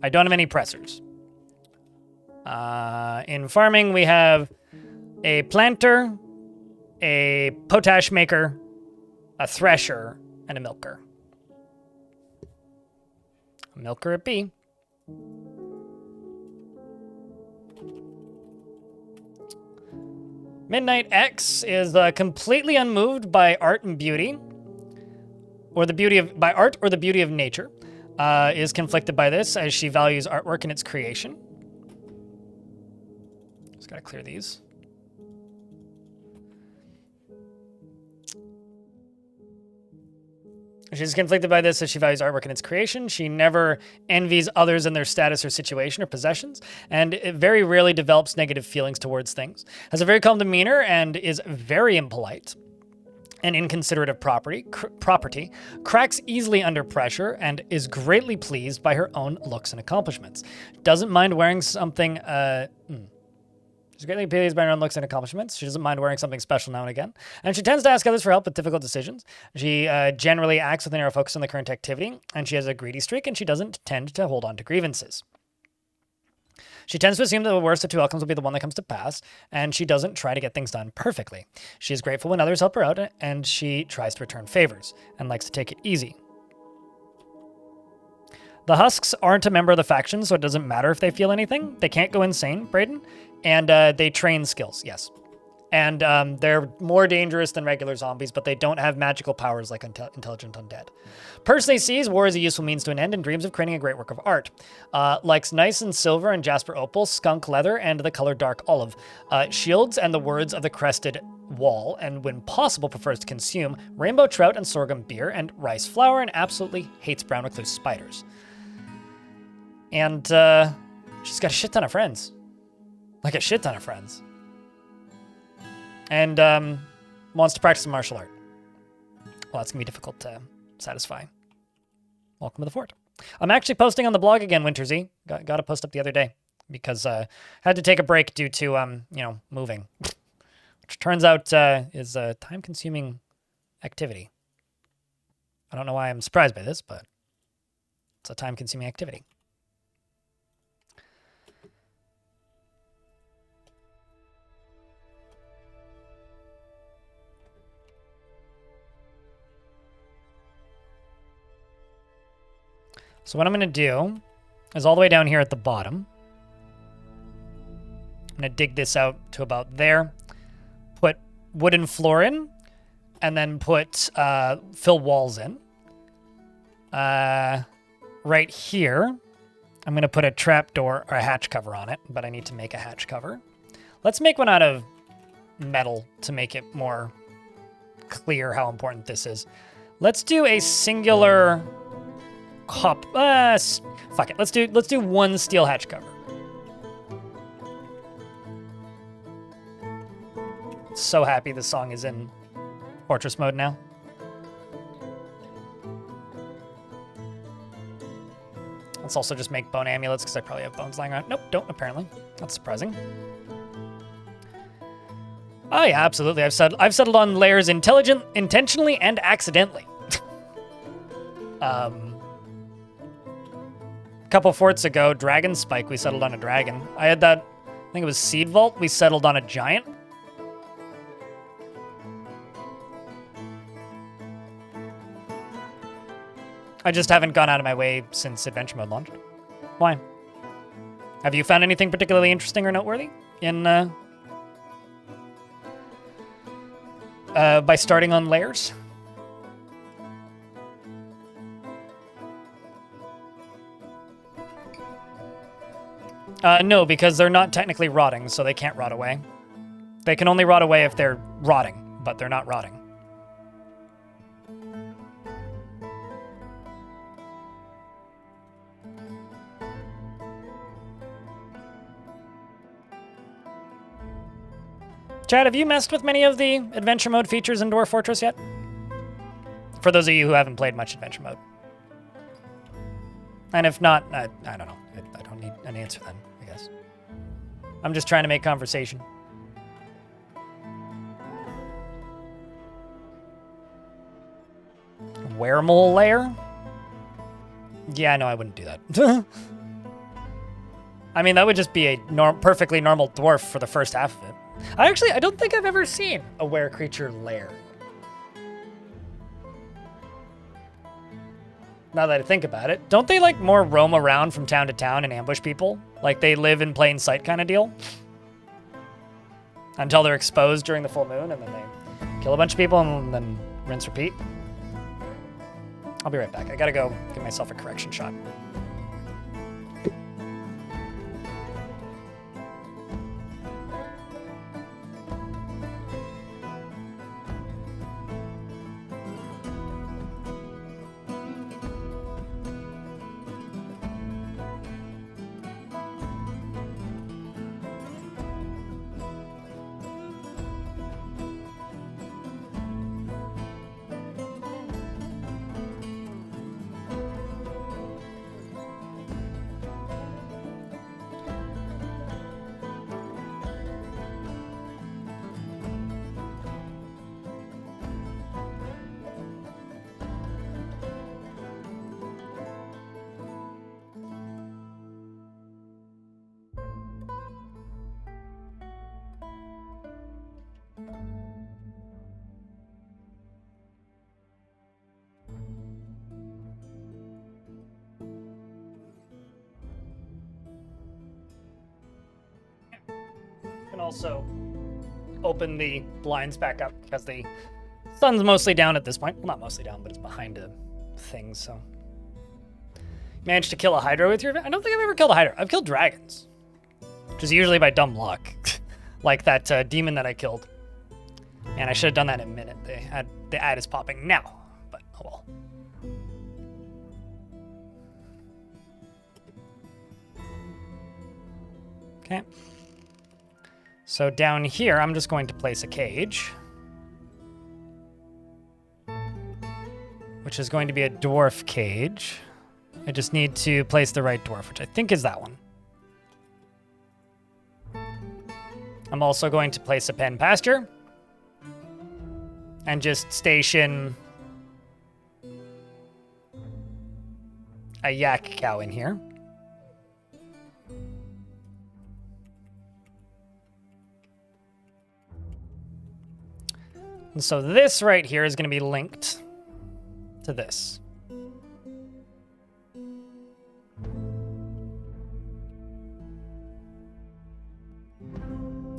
I don't have any pressers. In farming, we have a planter, a potash maker, a thresher, and a milker. A milker it be. Midnight X is completely unmoved by art and beauty, or the beauty of by art or the beauty of nature. Is conflicted by this as she values artwork and its creation. Just gotta clear these. She's conflicted by this as she values artwork and its creation. She never envies others in their status or situation or possessions, and it very rarely develops negative feelings towards things. Has a very calm demeanor and is very impolite and inconsiderate of property, cracks easily under pressure, and is greatly pleased by her own looks and accomplishments. Doesn't mind wearing something... She's greatly pleased by her own looks and accomplishments. She doesn't mind wearing something special now and again. And she tends to ask others for help with difficult decisions. She generally acts with a narrow focus on the current activity, and she has a greedy streak, and she doesn't tend to hold on to grievances. She tends to assume that the worst of two outcomes will be the one that comes to pass, and she doesn't try to get things done perfectly. She is grateful when others help her out, and she tries to return favors, and likes to take it easy. The Husks aren't a member of the faction, so it doesn't matter if they feel anything. They can't go insane, Brayden. And they train skills, yes. And they're more dangerous than regular zombies, but they don't have magical powers like intelligent undead. Personally sees war as a useful means to an end and dreams of creating a great work of art. Likes nice and silver and jasper opal, skunk leather, and the color dark olive. Shields and the words of the crested wall, and when possible prefers to consume rainbow trout and sorghum beer and rice flour, and absolutely hates brown recluse spiders. And she's got a shit ton of friends. Like a shit ton of friends. And wants to practice martial art. Well, that's going to be difficult to satisfy. Welcome to the fort. I'm actually posting on the blog again, Wintersy. Got to post up the other day because had to take a break due to, moving. Which turns out is a time-consuming activity. I don't know why I'm surprised by this, but it's a time-consuming activity. So what I'm going to do is all the way down here at the bottom. I'm going to dig this out to about there. Put wooden floor in. And then put fill walls in. Right here, I'm going to put a trapdoor or a hatch cover on it. But I need to make a hatch cover. Let's make one out of metal to make it more clear how important this is. Let's do a singular... fuck it. Let's do one steel hatch cover. So happy this song is in Fortress mode now. Let's also just make bone amulets because I probably have bones lying around. Nope, don't apparently. That's surprising. Oh yeah, absolutely. I've settled on layers intentionally and accidentally. Couple forts ago, Dragon Spike, we settled on a dragon. I had that, I think it was Seed Vault, we settled on a giant. I just haven't gone out of my way since Adventure Mode launched. Why? Have you found anything particularly interesting or noteworthy in, by starting on layers? No, because they're not technically rotting, so they can't rot away. They can only rot away if they're rotting, but they're not rotting. Chad, have you messed with many of the Adventure Mode features in Dwarf Fortress yet? For those of you who haven't played much Adventure Mode. And if not, I don't know. I don't need an answer then, I guess. I'm just trying to make conversation. Weremole lair? Yeah, no, I wouldn't do that. I mean, that would just be a perfectly normal dwarf for the first half of it. I don't think I've ever seen a were creature lair. Now that I think about it, don't they like more roam around from town to town and ambush people? Like they live in plain sight kind of deal? Until they're exposed during the full moon and then they kill a bunch of people and then rinse repeat. I'll be right back. I gotta go give myself a correction shot. Also open the blinds back up because the sun's mostly down at this point. Well, not mostly down, but it's behind a thing, so. Managed to kill a Hydra with your... I don't think I've ever killed a Hydra. I've killed dragons, which is usually by dumb luck. Like that demon that I killed. Man, I should have done that in a minute. The ad is popping now, but oh well. Okay. So down here, I'm just going to place a cage, which is going to be a dwarf cage. I just need to place the right dwarf, which I think is that one. I'm also going to place a pen pasture and just station a yak cow in here. And so this right here is going to be linked to this.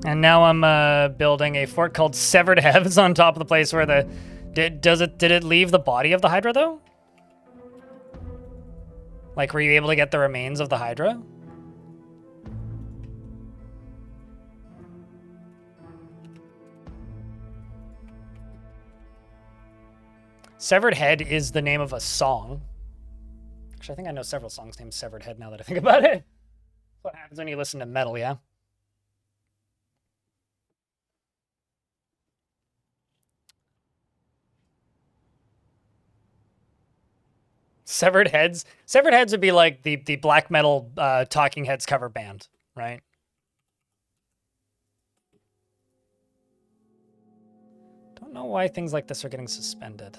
And now I'm building a fort called Severed Heads on top of the place where the... Did it leave the body of the Hydra, though? Like, were you able to get the remains of the Hydra? Severed Head is the name of a song. Actually, I think I know several songs named Severed Head now that I think about it. That's what happens when you listen to metal, yeah? Severed Heads? Severed Heads would be like the black metal Talking Heads cover band, right? Don't know why things like this are getting suspended.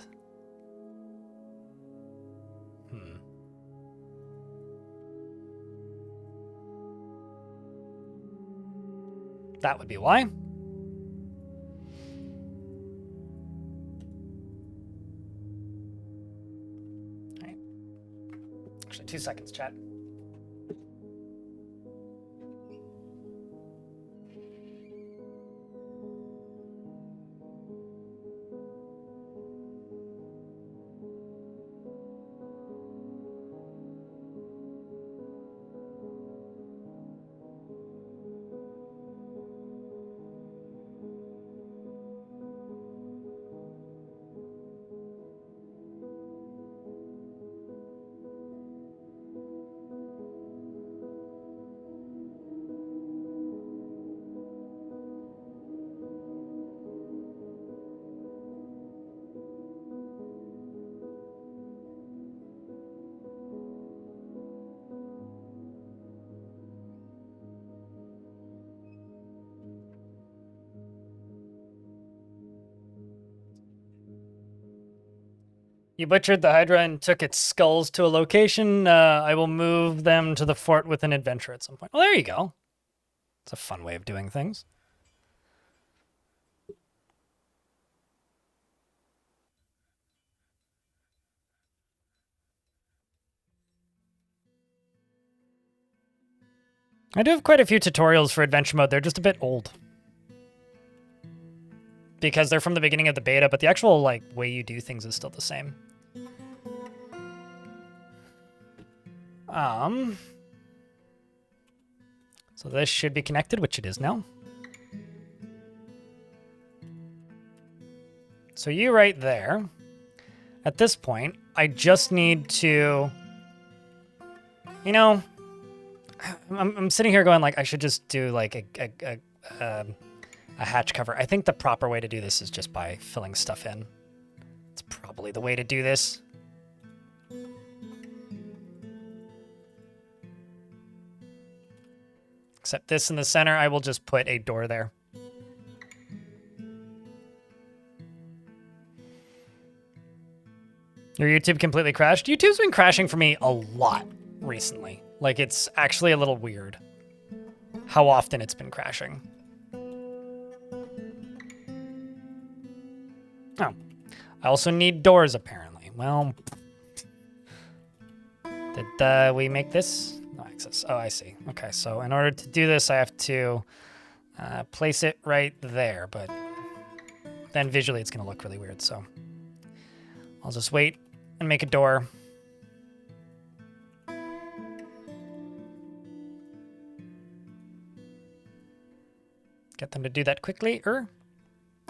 That would be why. All right. Actually, 2 seconds, chat. You butchered the Hydra and took its skulls to a location. I will move them to the fort with an adventure at some point. Well, there you go. It's a fun way of doing things. I do have quite a few tutorials for adventure mode. They're just a bit old. Because they're from the beginning of the beta, but the actual like way you do things is still the same. So this should be connected, which it is now. So you right there. At this point, I just need to, you know, I'm sitting here going like I should just do like a hatch cover. I think the proper way to do this is just by filling stuff in. It's probably the way to do this. Except this in the center, I will just put a door there. Your YouTube completely crashed? YouTube's been crashing for me a lot recently. Like, it's actually a little weird how often it's been crashing. Oh. I also need doors, apparently. Well, did we make this? No access. Oh, I see. Okay, so in order to do this, I have to place it right there, but then visually it's going to look really weird, so I'll just wait and make a door. Get them to do that quickly.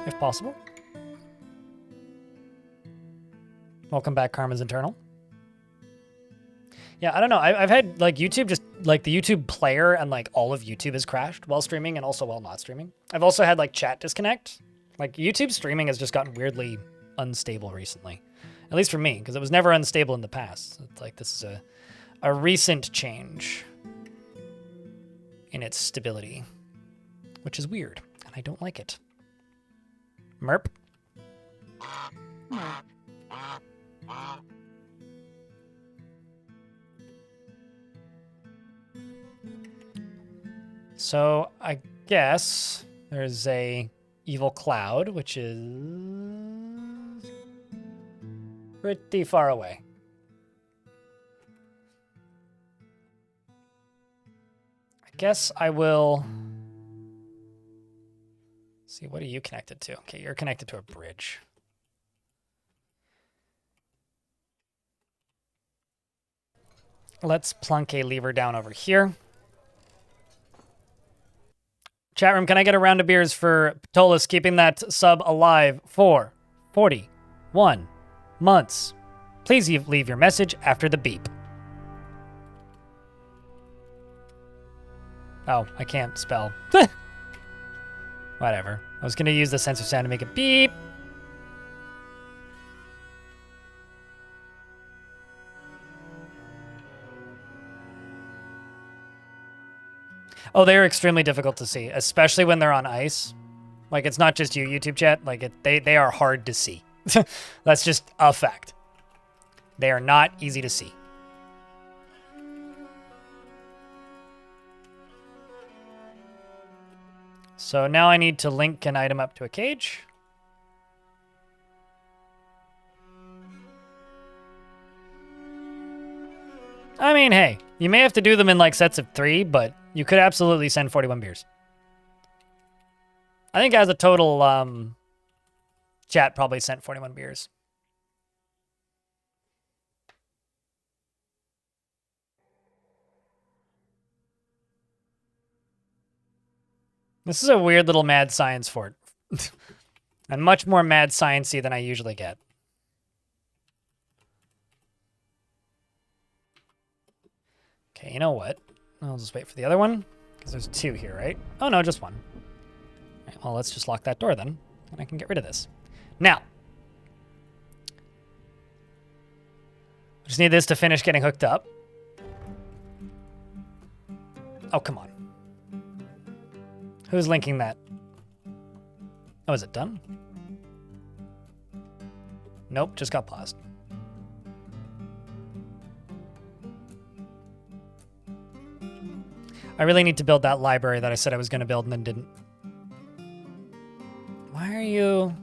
if possible. Welcome back, Karma's Internal. Yeah, I don't know. I've had, like, YouTube just, like, the YouTube player and, like, all of YouTube has crashed while streaming and also while not streaming. I've also had, like, chat disconnect. Like, YouTube streaming has just gotten weirdly unstable recently. At least for me, because it was never unstable in the past. It's like, this is a recent change in its stability, which is weird, and I don't like it. Merp. Merp. So I guess there's a evil cloud, which is pretty far away. I guess I will see, what are you connected to? Okay, you're connected to a bridge. Let's plunk a lever down over here. Chat room, can I get a round of beers for Ptolus keeping that sub alive for 41 months? Please leave your message after the beep. Oh, I can't spell. Whatever. I was going to use the sensor sound to make it beep. Oh, they're extremely difficult to see, especially when they're on ice. Like, it's not just you, YouTube chat. Like, they are hard to see. That's just a fact. They are not easy to see. So now I need to link an item up to a cage. I mean, hey, you may have to do them in like sets of 3, but you could absolutely send 41 beers. I think as a total, chat probably sent 41 beers. This is a weird little mad science fort. And much more mad sciencey than I usually get. Okay, you know what? I'll just wait for the other one, because there's 2 here, right? Oh, no, just 1. All right, well, let's just lock that door then, and I can get rid of this. Now, I just need this to finish getting hooked up. Oh, come on. Who's linking that? Oh, is it done? Nope, just got paused. I really need to build that library that I said I was going to build and then didn't. Why are you?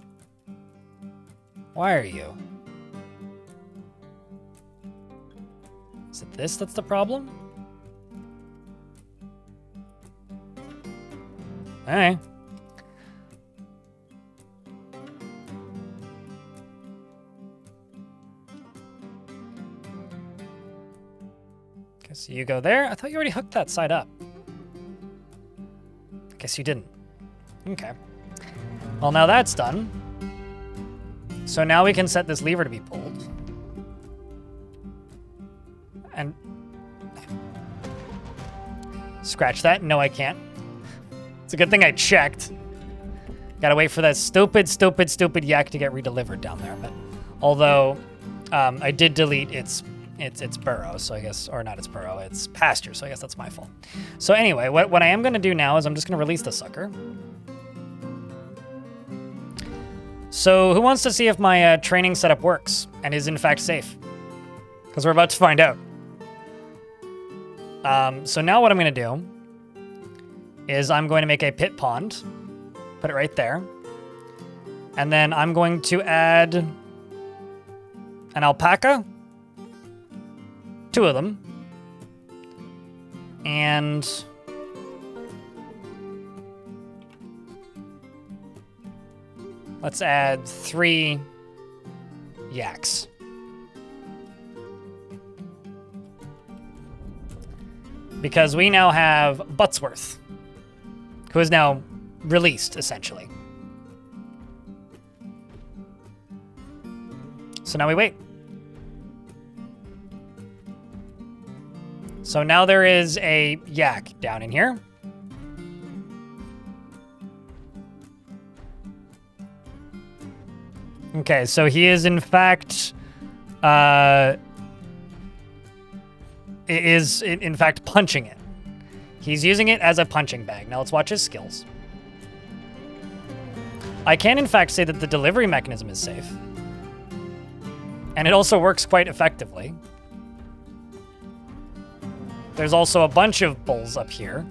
Why are you? Is it this that's the problem? Alright. Guess you go there. I thought you already hooked that side up. Guess you didn't. Okay. Well, now that's done. So now we can set this lever to be pulled. And scratch that. No, I can't. It's a good thing I checked. Gotta wait for that stupid yak to get redelivered down there. But although I did delete its burrow, so I guess, or not its burrow, its pasture, so I guess that's my fault. So anyway, what I am gonna do now is I'm just gonna release the sucker. So who wants to see if my training setup works and is in fact safe? Because we're about to find out. So now what I'm gonna do is I'm going to make a pit pond, put it right there. And then I'm going to add an alpaca, 2 of them. And let's add 3 yaks. Because we now have Buttsworth, who is now released, essentially. So now we wait. So now there is a yak down in here. Okay, so he is in fact, punching it. He's using it as a punching bag. Now let's watch his skills. I can in fact say that the delivery mechanism is safe. And it also works quite effectively. There's also a bunch of bulls up here.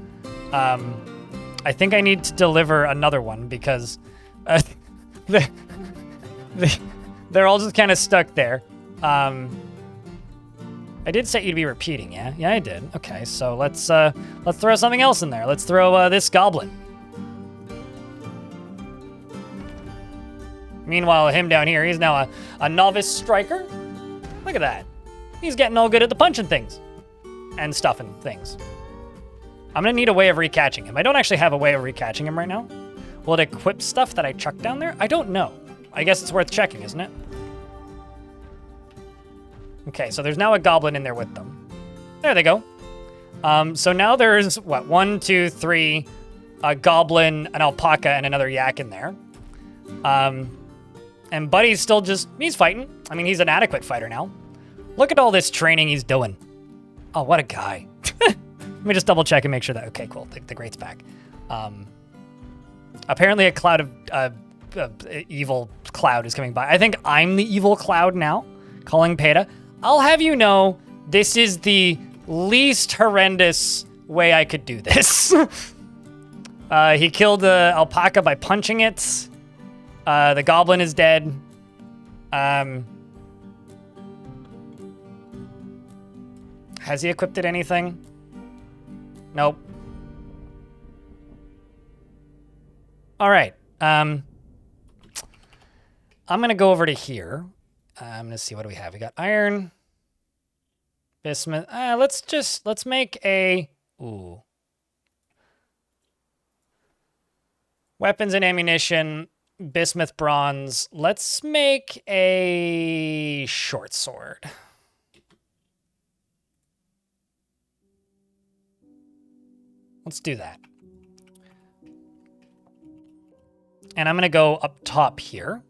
I think I need to deliver another one because they're all just kind of stuck there. I did set you to be repeating, yeah? Yeah, I did. Okay, so let's throw something else in there. Let's throw this goblin. Meanwhile, him down here, he's now a novice striker. Look at that. He's getting all good at the punching things and stuffing things. I'm gonna need a way of recatching him. I don't actually have a way of recatching him right now. Will it equip stuff that I chucked down there? I don't know. I guess it's worth checking, isn't it? Okay, so there's now a goblin in there with them. There they go. So now there's, what, 1, 2, 3, a goblin, an alpaca, and another yak in there. And Buddy's still he's fighting. I mean, he's an adequate fighter now. Look at all this training he's doing. Oh, what a guy. Let me just double check and make sure that, okay, cool, the great's back. Apparently a cloud of, evil cloud is coming by. I think I'm the evil cloud now, calling Peta. I'll have you know, this is the least horrendous way I could do this. He killed the alpaca by punching it. The goblin is dead. Has he equipped it anything? Nope. All right. I'm gonna go over to here. I'm gonna see what do we have. We got iron, bismuth. Let's make a weapons and ammunition, bismuth, bronze. Let's make a short sword. Let's do that. And I'm gonna go up top here.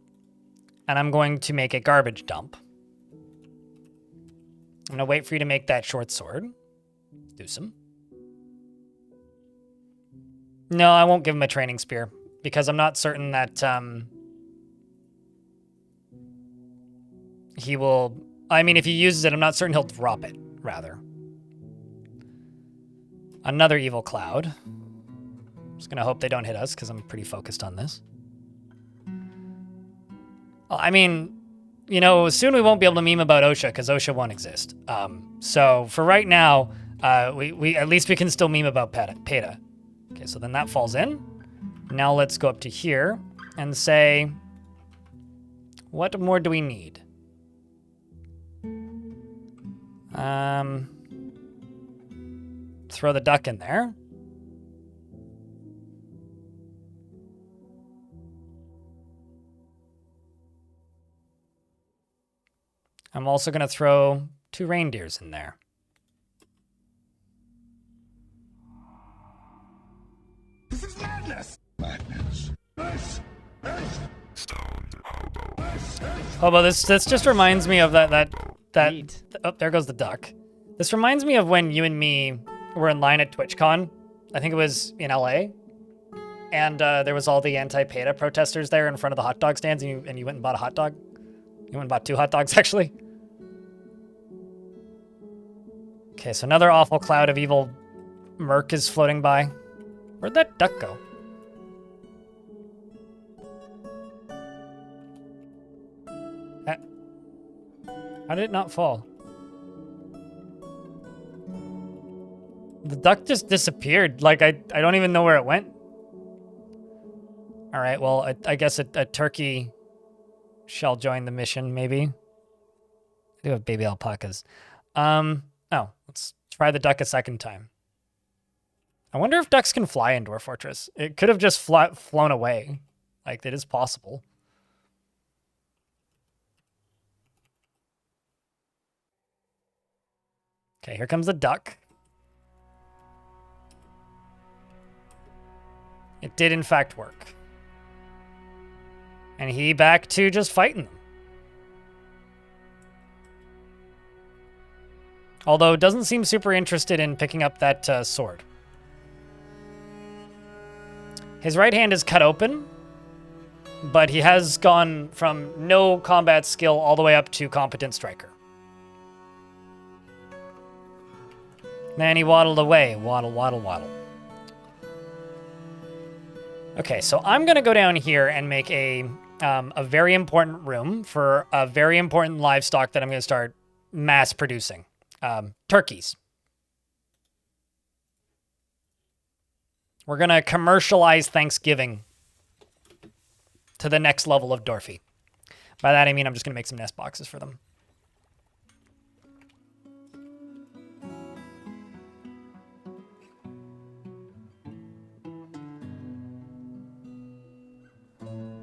And I'm going to make a garbage dump. I'm gonna wait for you to make that short sword. Do some. No, I won't give him a training spear because I'm not certain that he will. I mean, if he uses it, I'm not certain he'll drop it, rather. Another evil cloud. Just gonna hope they don't hit us because I'm pretty focused on this. I mean, you know, soon we won't be able to meme about OSHA because OSHA won't exist. So for right now, we at least we can still meme about PETA. Okay, so then that falls in. Now let's go up to here and say, what more do we need? Throw the duck in there. I'm also going to throw 2 reindeers in there. This is madness. Madness. Hobo, this just reminds me of that. Oh, there goes the duck. This reminds me of when you and me were in line at TwitchCon. I think it was in LA. And there was all the anti-PETA protesters there in front of the hot dog stands, and you went and bought a hot dog. You went and bought 2 hot dogs, actually. Okay, so another awful cloud of evil murk is floating by. Where'd that duck go? How did it not fall? The duck just disappeared. Like, I don't even know where it went. All right, well, I guess a turkey shall join the mission, maybe. I do have baby alpacas. Oh, let's try the duck a second time. I wonder if ducks can fly in Dwarf Fortress. It could have just flown away. Like, it is possible. Okay, here comes the duck. It did, in fact, work. And he back to just fighting them. Although, doesn't seem super interested in picking up that sword. His right hand is cut open, but he has gone from no combat skill all the way up to competent striker. Then he waddled away. Waddle, waddle, waddle. Okay, so I'm going to go down here and make a very important room for a very important livestock that I'm going to start mass producing. Turkeys. We're going to commercialize Thanksgiving to the next level of Dwarfy. By that, I mean I'm just going to make some nest boxes for them.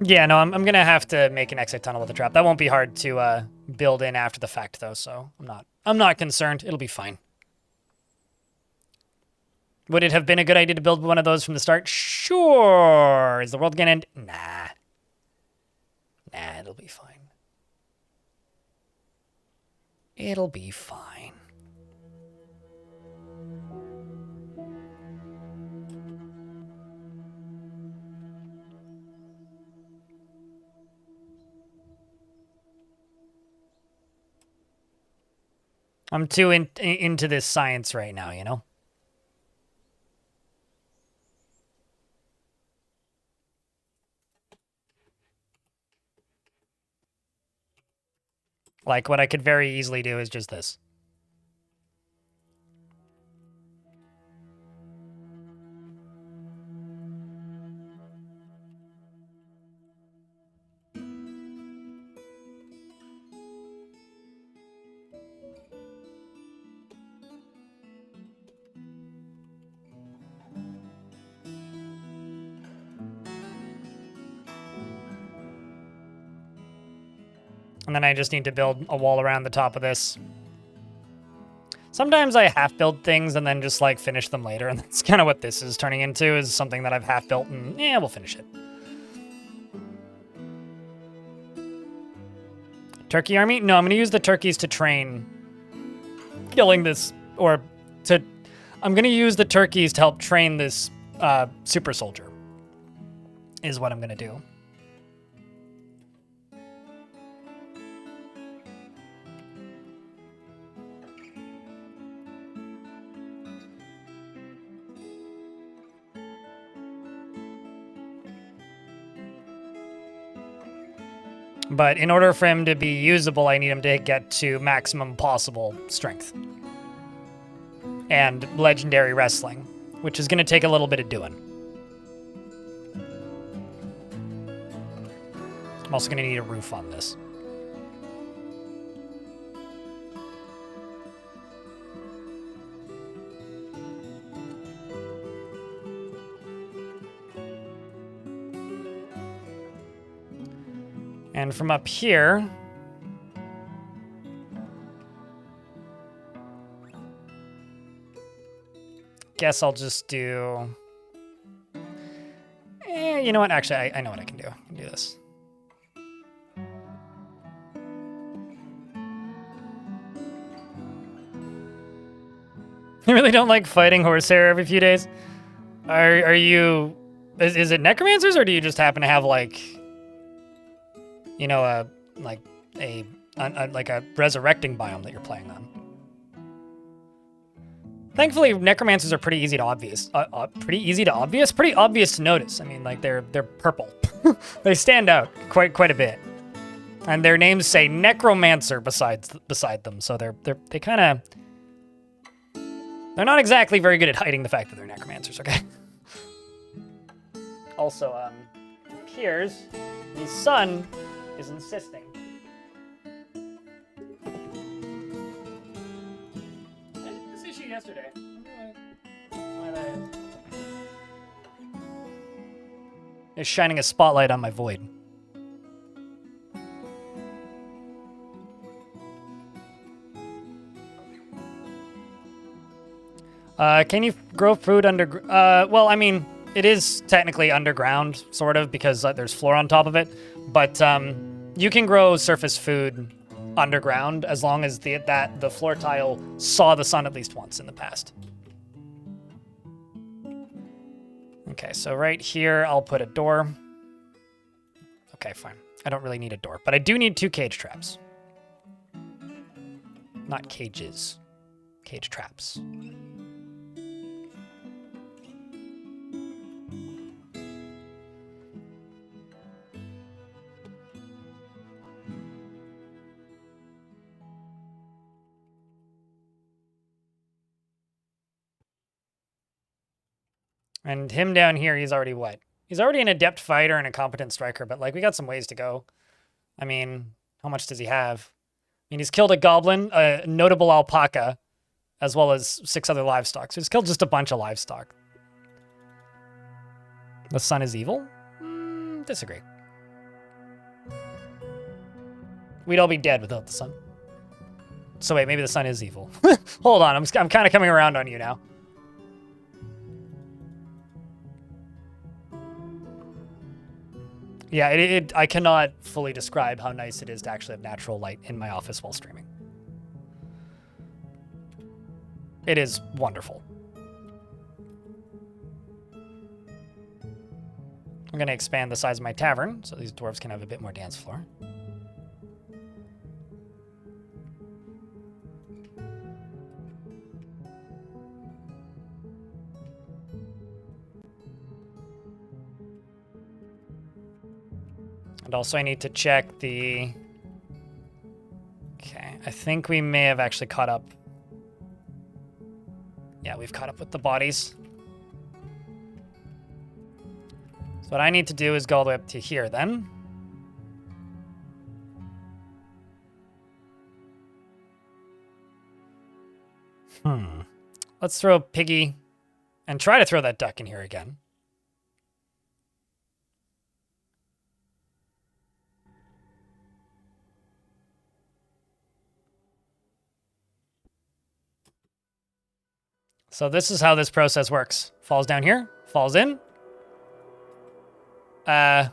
Yeah, no, I'm going to have to make an exit tunnel with a trap. That won't be hard to build in after the fact, though, so I'm not concerned. It'll be fine. Would it have been a good idea to build one of those from the start? Sure. Is the world going to end? Nah. Nah, it'll be fine. It'll be fine. I'm too into this science right now, you know? Like, what I could very easily do is just this. And then I just need to build a wall around the top of this. Sometimes I half-build things and then just, like, finish them later. And that's kind of what this is turning into, is something that I've half-built and, yeah, we'll finish it. Turkey army? No, I'm going to use the turkeys to train killing this, or to... I'm going to use the turkeys to help train this super soldier, is what I'm going to do. But in order for him to be usable, I need him to get to maximum possible strength. And legendary wrestling, which is going to take a little bit of doing. I'm also going to need a roof on this. And from up here, guess I'll just do... you know what? Actually, I know what I can do. I can do this. You really don't like fighting horsehair every few days? Are you... Is it necromancers, or do you just happen to have, like... You know, like a resurrecting biome that you're playing on. Thankfully, necromancers are pretty easy to obvious. Pretty obvious to notice. I mean, like they're purple. They stand out quite a bit, and their names say necromancer beside them. So they kind of they're not exactly very good at hiding the fact that they're necromancers. Okay. Also, Piers, his son, is insisting. I did this issue yesterday. Is shining a spotlight on my void. Can you grow food well, I mean, it is technically underground, sort of, because there's floor on top of it. But you can grow surface food underground as long as the floor tile saw the sun at least once in the past. Okay, so right here, I'll put a door. Okay, fine. I don't really need a door, but I do need 2 cage traps. Not cages. Cage traps. And him down here, he's already what? He's already an adept fighter and a competent striker, but like we got some ways to go. I mean, how much does he have? I mean, he's killed a goblin, a notable alpaca, as well as 6 other livestock. So he's killed just a bunch of livestock. The sun is evil? Disagree. We'd all be dead without the sun. So wait, maybe the sun is evil. Hold on, I'm kind of coming around on you now. Yeah, I cannot fully describe how nice it is to actually have natural light in my office while streaming. It is wonderful. I'm going to expand the size of my tavern so these dwarves can have a bit more dance floor. And also I need to check the... Okay, I think we may have actually caught up. Yeah, we've caught up with the bodies. So what I need to do is go all the way up to here then. Let's throw Piggy and try to throw that duck in here again. So this is how this process works. Falls down here, falls in. Then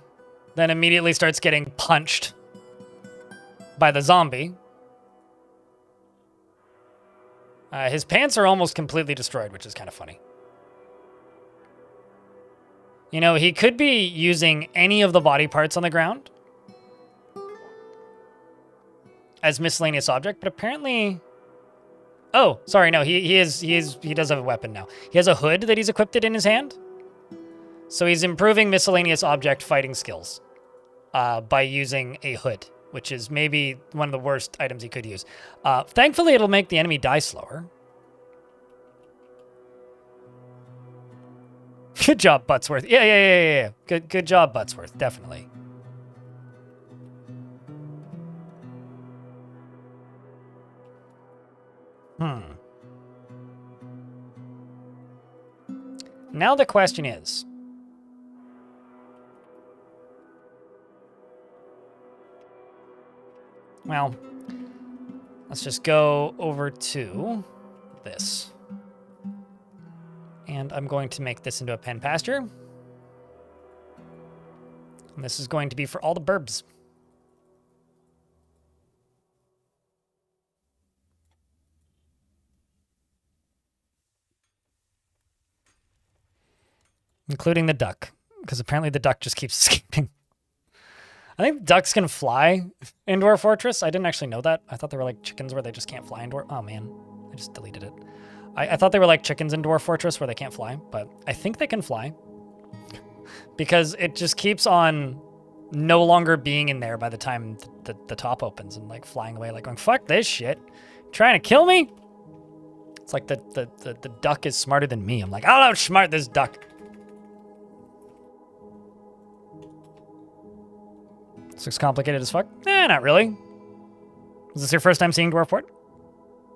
immediately starts getting punched by the zombie. His pants are almost completely destroyed, which is kind of funny. You know, he could be using any of the body parts on the ground as miscellaneous object, but apparently... Oh, sorry, no, he does have a weapon now. He has a hood that he's equipped in his hand. So he's improving miscellaneous object fighting skills by using a hood, which is maybe one of the worst items he could use. Thankfully, it'll make the enemy die slower. Good job, Buttsworth. Yeah. Good job, Buttsworth, definitely. Now the question is... Well, let's just go over to this. And I'm going to make this into a pen pasture. And this is going to be for all the burbs. Including the duck, because apparently the duck just keeps escaping. I think ducks can fly in Dwarf Fortress. I didn't actually know that. I thought they were like chickens where they just can't fly in Dwarf. Oh man, I just deleted it. I thought they were like chickens in Dwarf Fortress where they can't fly, but I think they can fly. Because it just keeps on no longer being in there by the time the top opens and like flying away, like going, fuck this shit. Trying to kill me? It's like the duck is smarter than me. I'm like, I'll outsmart this duck. This looks complicated as fuck. Not really. Was this your first time seeing Dwarf Fort?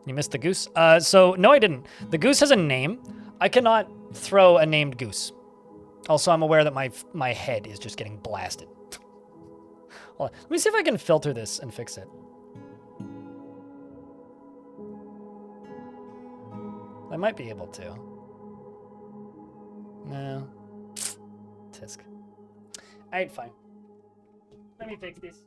You missed the goose? So, no, I didn't. The goose has a name. I cannot throw a named goose. Also, I'm aware that my head is just getting blasted. Hold on. Let me see if I can filter this and fix it. I might be able to. No. Tisk. Alright, fine. Let me fix this.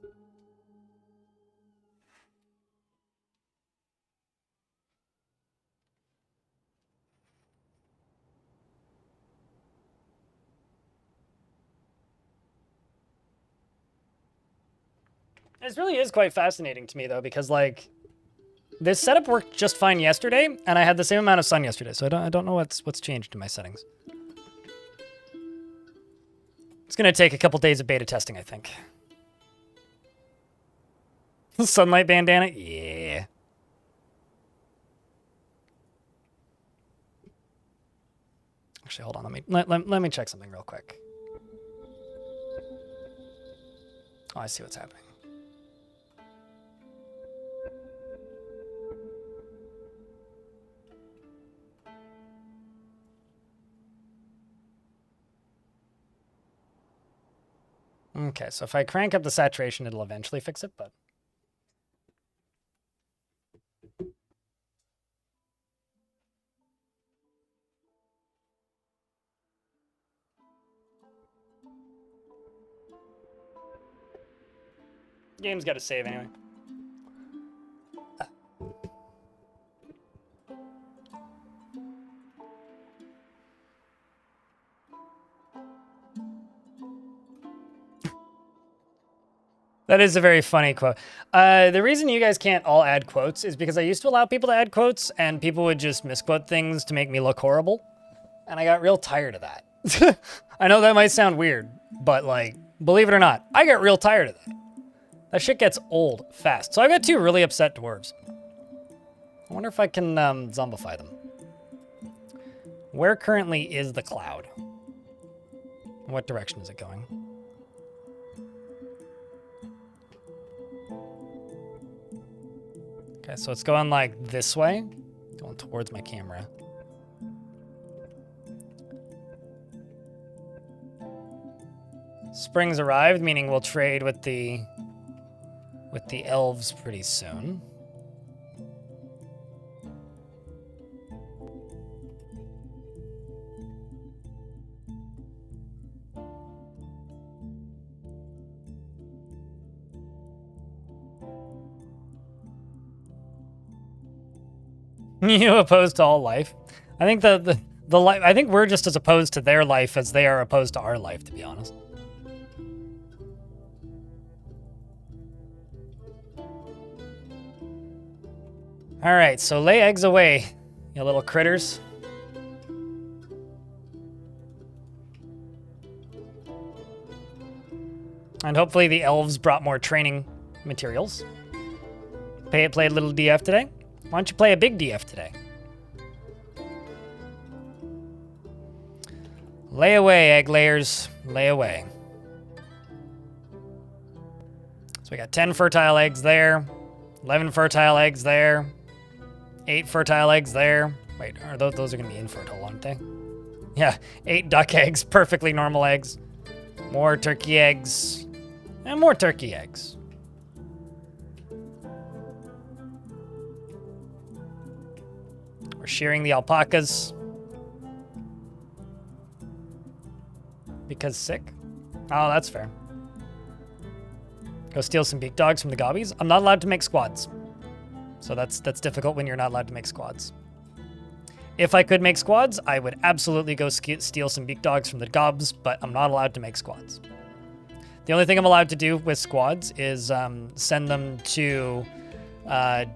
This really is quite fascinating to me, though, because, like, this setup worked just fine yesterday, and I had the same amount of sun yesterday, so I don't know what's changed in my settings. It's gonna take a couple days of beta testing, I think. Sunlight bandana? Yeah. Actually, hold on. Let me check something real quick. Oh, I see what's happening. Okay, so if I crank up the saturation, it'll eventually fix it, but... Game's got to save anyway. That is a very funny quote. The reason you guys can't all add quotes is because I used to allow people to add quotes, and people would just misquote things to make me look horrible. And I got real tired of that. I know that might sound weird, but, like, believe it or not, I get real tired of that. That shit gets old fast. So I got two really upset dwarves. I wonder if I can zombify them. Where currently is the cloud? What direction is it going? Okay, so it's going like this way, going towards my camera. Spring's arrived, meaning we'll trade with the elves pretty soon. You opposed to all life? I think the life. I think we're just as opposed to their life as they are opposed to our life, to be honest. All right, so lay eggs away, you little critters. And hopefully the elves brought more training materials. Play a little DF today. Why don't you play a big DF today? Lay away, egg layers. Lay away. So we got 10 fertile eggs there, 11 fertile eggs there, 8 fertile eggs there. Wait, are those are going to be infertile, aren't they? Yeah, 8 duck eggs, perfectly normal eggs. More turkey eggs, and more turkey eggs. We're shearing the alpacas. Because sick? Oh, that's fair. Go steal some beak dogs from the gobbies. I'm not allowed to make squads. So that's difficult when you're not allowed to make squads. If I could make squads, I would absolutely go steal some beak dogs from the gobs, but I'm not allowed to make squads. The only thing I'm allowed to do with squads is send them to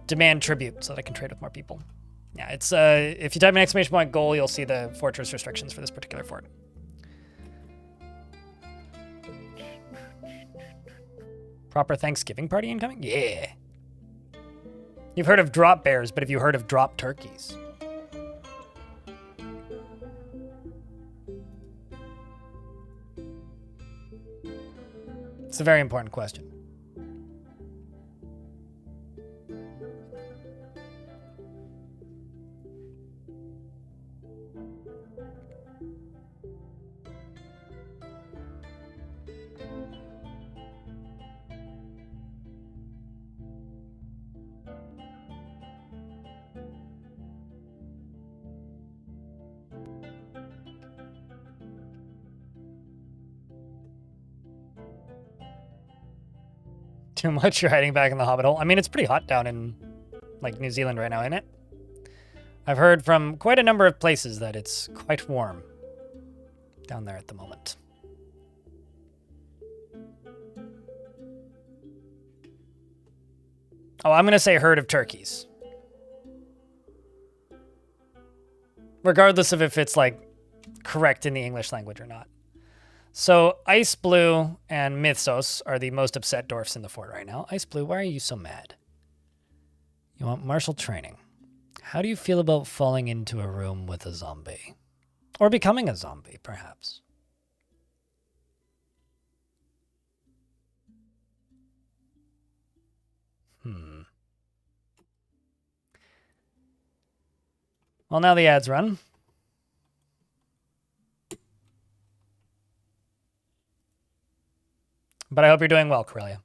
demand tribute so that I can trade with more people. Yeah, it's if you type an exclamation point goal, you'll see the fortress restrictions for this particular fort. Proper Thanksgiving party incoming? Yeah. You've heard of drop bears, but have you heard of drop turkeys? It's a very important question. Too much, you're hiding back in the hobbit hole. I mean, it's pretty hot down in, like, New Zealand right now, isn't it? I've heard from quite a number of places that it's quite warm down there at the moment. Oh, I'm going to say herd of turkeys. Regardless of if it's, like, correct in the English language or not. So, Ice Blue and Mythos are the most upset dwarfs in the fort right now. Ice Blue, why are you so mad? You want martial training. How do you feel about falling into a room with a zombie? Or becoming a zombie, perhaps? Well, now the ads run. But I hope you're doing well, Corellia.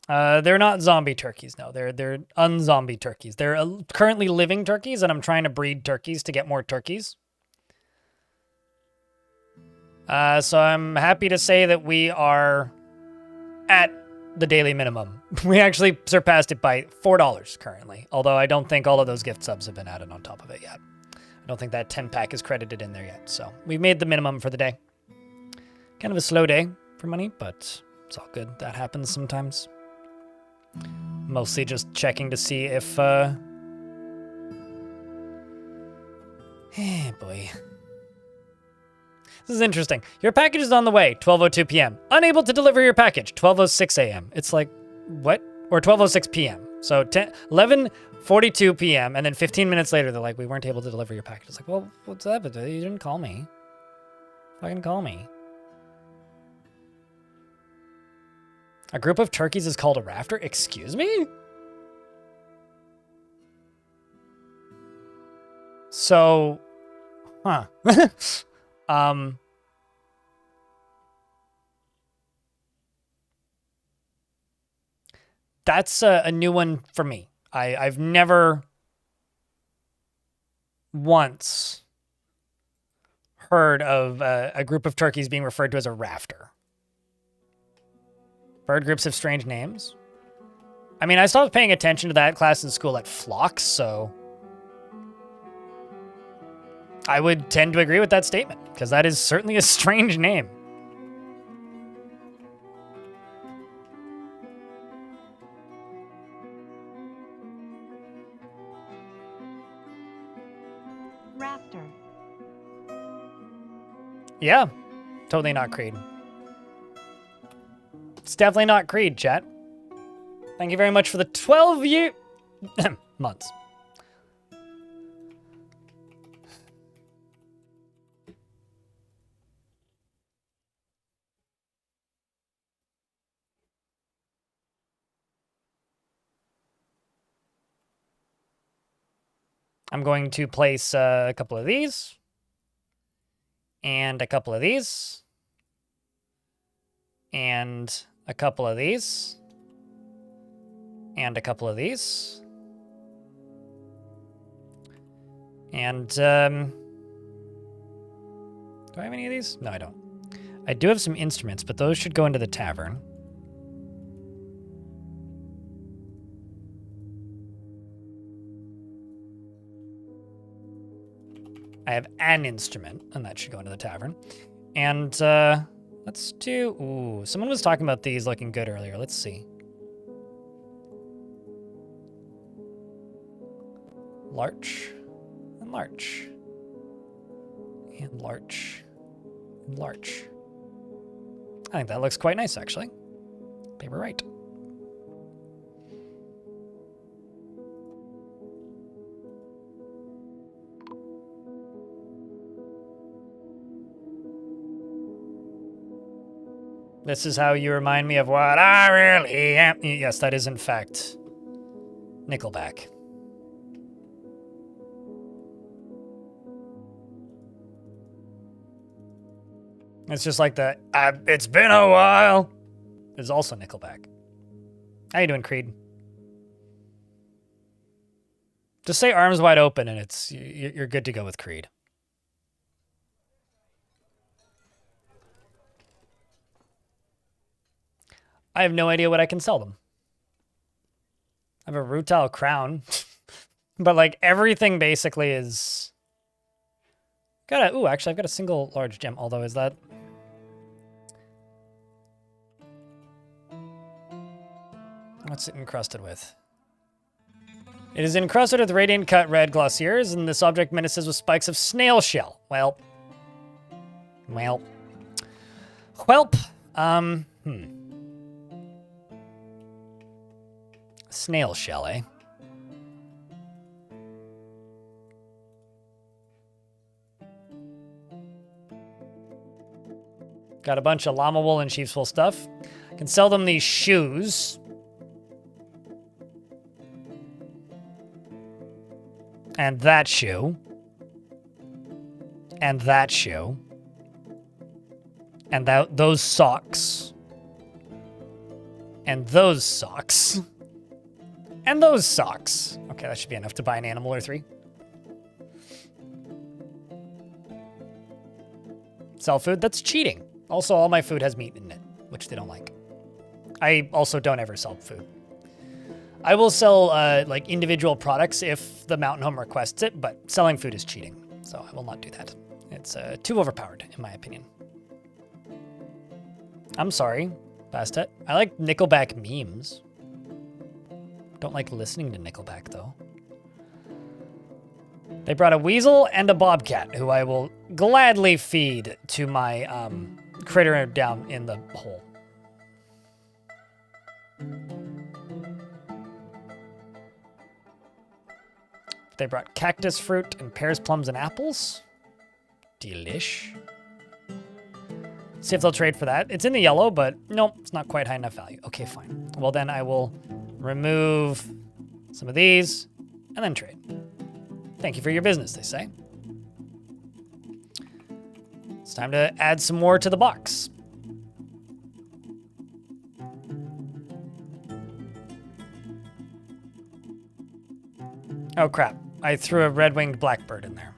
They're not zombie turkeys, no. They're unzombie turkeys. They're currently living turkeys, and I'm trying to breed turkeys to get more turkeys. So I'm happy to say that we are at the daily minimum. We actually surpassed it by $4 currently, although I don't think all of those gift subs have been added on top of it yet. I don't think that 10-pack is credited in there yet, so we've made the minimum for the day. Kind of a slow day for money, but it's all good. That happens sometimes. Mostly just checking to see if, boy. This is interesting. Your package is on the way, 12:02 p.m. Unable to deliver your package, 12:06 a.m. It's like, what? Or 12:06 p.m. So 11:42 p.m. and then 15 minutes later, they're like, we weren't able to deliver your package. It's like, well, what's up? You didn't call me. Fucking call me. A group of turkeys is called a rafter? Excuse me? So, huh. That's a new one for me. I've never once heard of a group of turkeys being referred to as a rafter. Bird groups have strange names. I mean, I stopped paying attention to that class in school at flocks, so I would tend to agree with that statement, because that is certainly a strange name. Raptor. Yeah, totally not Creed. It's definitely not Creed, chat. Thank you very much for the 12 months. I'm going to place a couple of these. And a couple of these. And a couple of these. And a couple of these. And, do I have any of these? No, I don't. I do have some instruments, but those should go into the tavern. I have an instrument, and that should go into the tavern. And, let's do... Ooh, someone was talking about these looking good earlier. Let's see. Larch. And larch. And larch. And larch. I think that looks quite nice, actually. Paper right. This is how you remind me of what I really am. Yes, that is in fact Nickelback. It's just like the it's been a while. It's also Nickelback. How you doing, Creed? Just say arms wide open and you're good to go with Creed. I have no idea what I can sell them. I have a rutile crown. But like everything basically is... Ooh, actually I've got a single large gem, although is that... What's it encrusted with? It is encrusted with radiant cut red glossiers, and this object menaces with spikes of snail shell. Well. Whelp. Snail shell, eh? Got a bunch of llama wool and sheep's wool stuff. I can sell them these shoes. And that shoe. And that shoe. And those socks. And those socks. And those socks. Okay, that should be enough to buy an animal or 3. Sell food? That's cheating. Also, all my food has meat in it, which they don't like. I also don't ever sell food. I will sell like individual products if the Mountain Home requests it, but selling food is cheating, so I will not do that. It's too overpowered, in my opinion. I'm sorry, Bastet. I like Nickelback memes. Don't like listening to Nickelback, though. They brought a weasel and a bobcat, who I will gladly feed to my critter down in the hole. They brought cactus fruit and pears, plums, and apples. Delish. See if they'll trade for that. It's in the yellow, but nope, it's not quite high enough value. Okay, fine. Well, then I will remove some of these and then trade. Thank you for your business, they say. It's time to add some more to the box. Oh, crap. I threw a red-winged blackbird in there.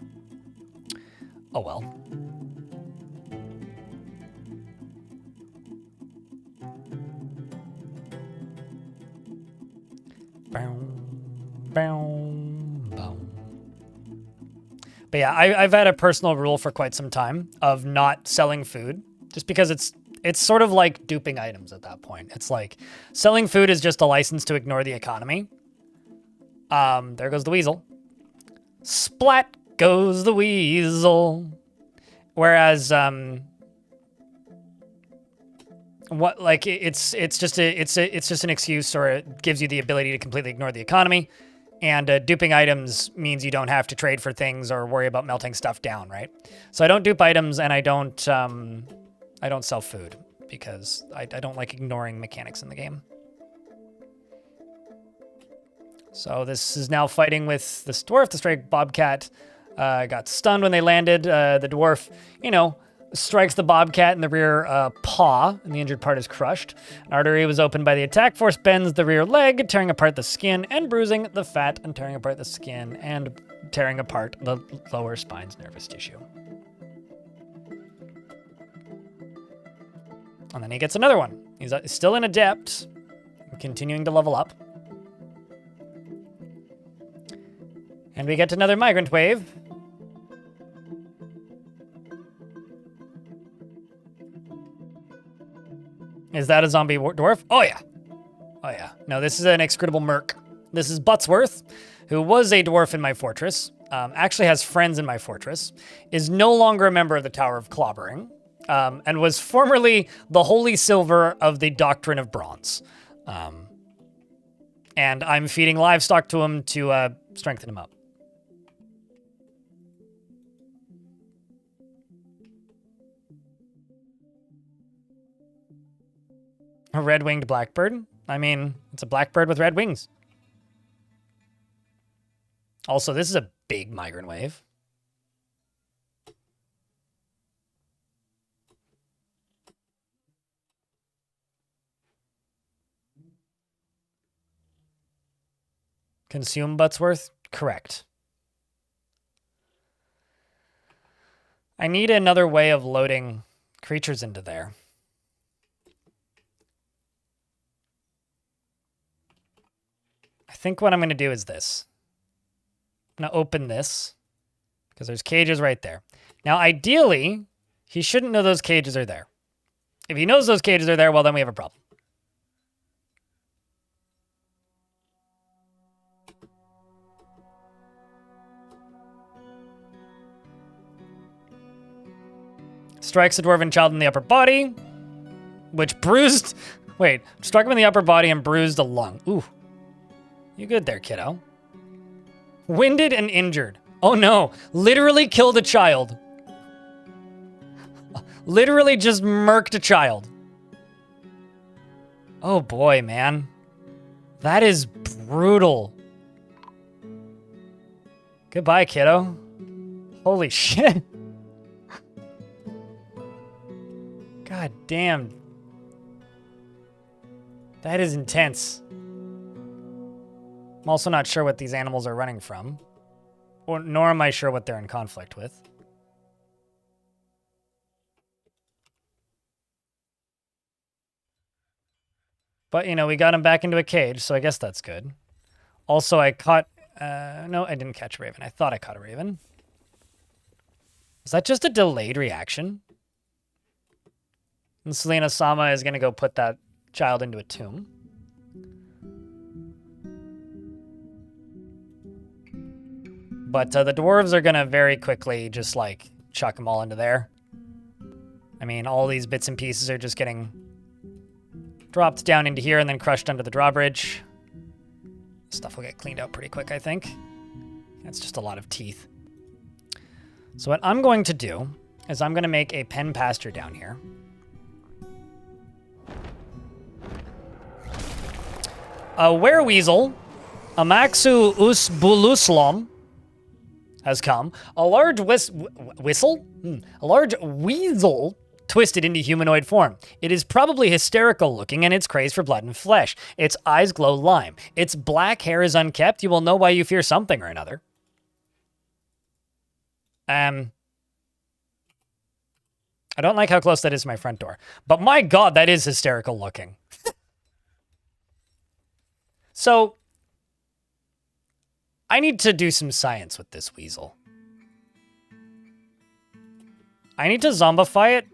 Oh, well. But yeah, I've had a personal rule for quite some time of not selling food, just because it's sort of like duping items at that point. It's like selling food is just a license to ignore the economy. There goes the weasel. Splat goes the weasel. Whereas, what like it's just an excuse, or it gives you the ability to completely ignore the economy. And duping items means you don't have to trade for things or worry about melting stuff down, right? So I don't dupe items, and I don't sell food because I don't like ignoring mechanics in the game. So this is now fighting with this dwarf. The stray bobcat got stunned when they landed. The dwarf, strikes the bobcat in the rear paw, and the injured part is crushed. An artery was opened by the attack force, bends the rear leg, tearing apart the skin and bruising the fat, and tearing apart the skin and tearing apart the lower spine's nervous tissue. And then he gets another one. He's still an adept, continuing to level up. And we get another migrant wave. Is that a zombie dwarf? Oh, yeah. Oh, yeah. No, this is an execrable merc. This is Buttsworth, who was a dwarf in my fortress, actually has friends in my fortress, is no longer a member of the Tower of Clobbering, and was formerly the Holy Silver of the Doctrine of Bronze. And I'm feeding livestock to him to strengthen him up. A red-winged blackbird? I mean, it's a blackbird with red wings. Also, this is a big migrant wave. Consume Buttsworth? Correct. I need another way of loading creatures into there. think what I'm going to do is this. I'm going to open this because there's cages right there. Now, ideally, he shouldn't know those cages are there. If he knows those cages are there, well, then we have a problem. Strikes a dwarven child in the upper body, which bruised... Wait, struck him in the upper body and bruised a lung. Ooh. You good there, kiddo. Winded and injured. Oh no, literally killed a child. Literally just murked a child. Oh boy, man. That is brutal. Goodbye, kiddo. Holy shit. God damn. That is intense. I'm also not sure what these animals are running from. Nor am I sure what they're in conflict with. But, you know, we got him back into a cage, so I guess that's good. Also, I caught... no, I didn't catch a raven. I thought I caught a raven. Is that just a delayed reaction? And Selena-sama is going to go put that child into a tomb. But the dwarves are going to very quickly just, like, chuck them all into there. I mean, all these bits and pieces are just getting dropped down into here and then crushed under the drawbridge. Stuff will get cleaned out pretty quick, I think. That's just a lot of teeth. So what I'm going to do is I'm going to make a pen pasture down here. A wereweasel, Amaxu usbuluslom, has come. A large whistle? A large weasel twisted into humanoid form. It is probably hysterical looking and it's crazed for blood and flesh. Its eyes glow lime. Its black hair is unkempt. You will know why you fear something or another. I don't like how close that is to my front door. But my god, that is hysterical looking. So, I need to do some science with this weasel. I need to zombify it.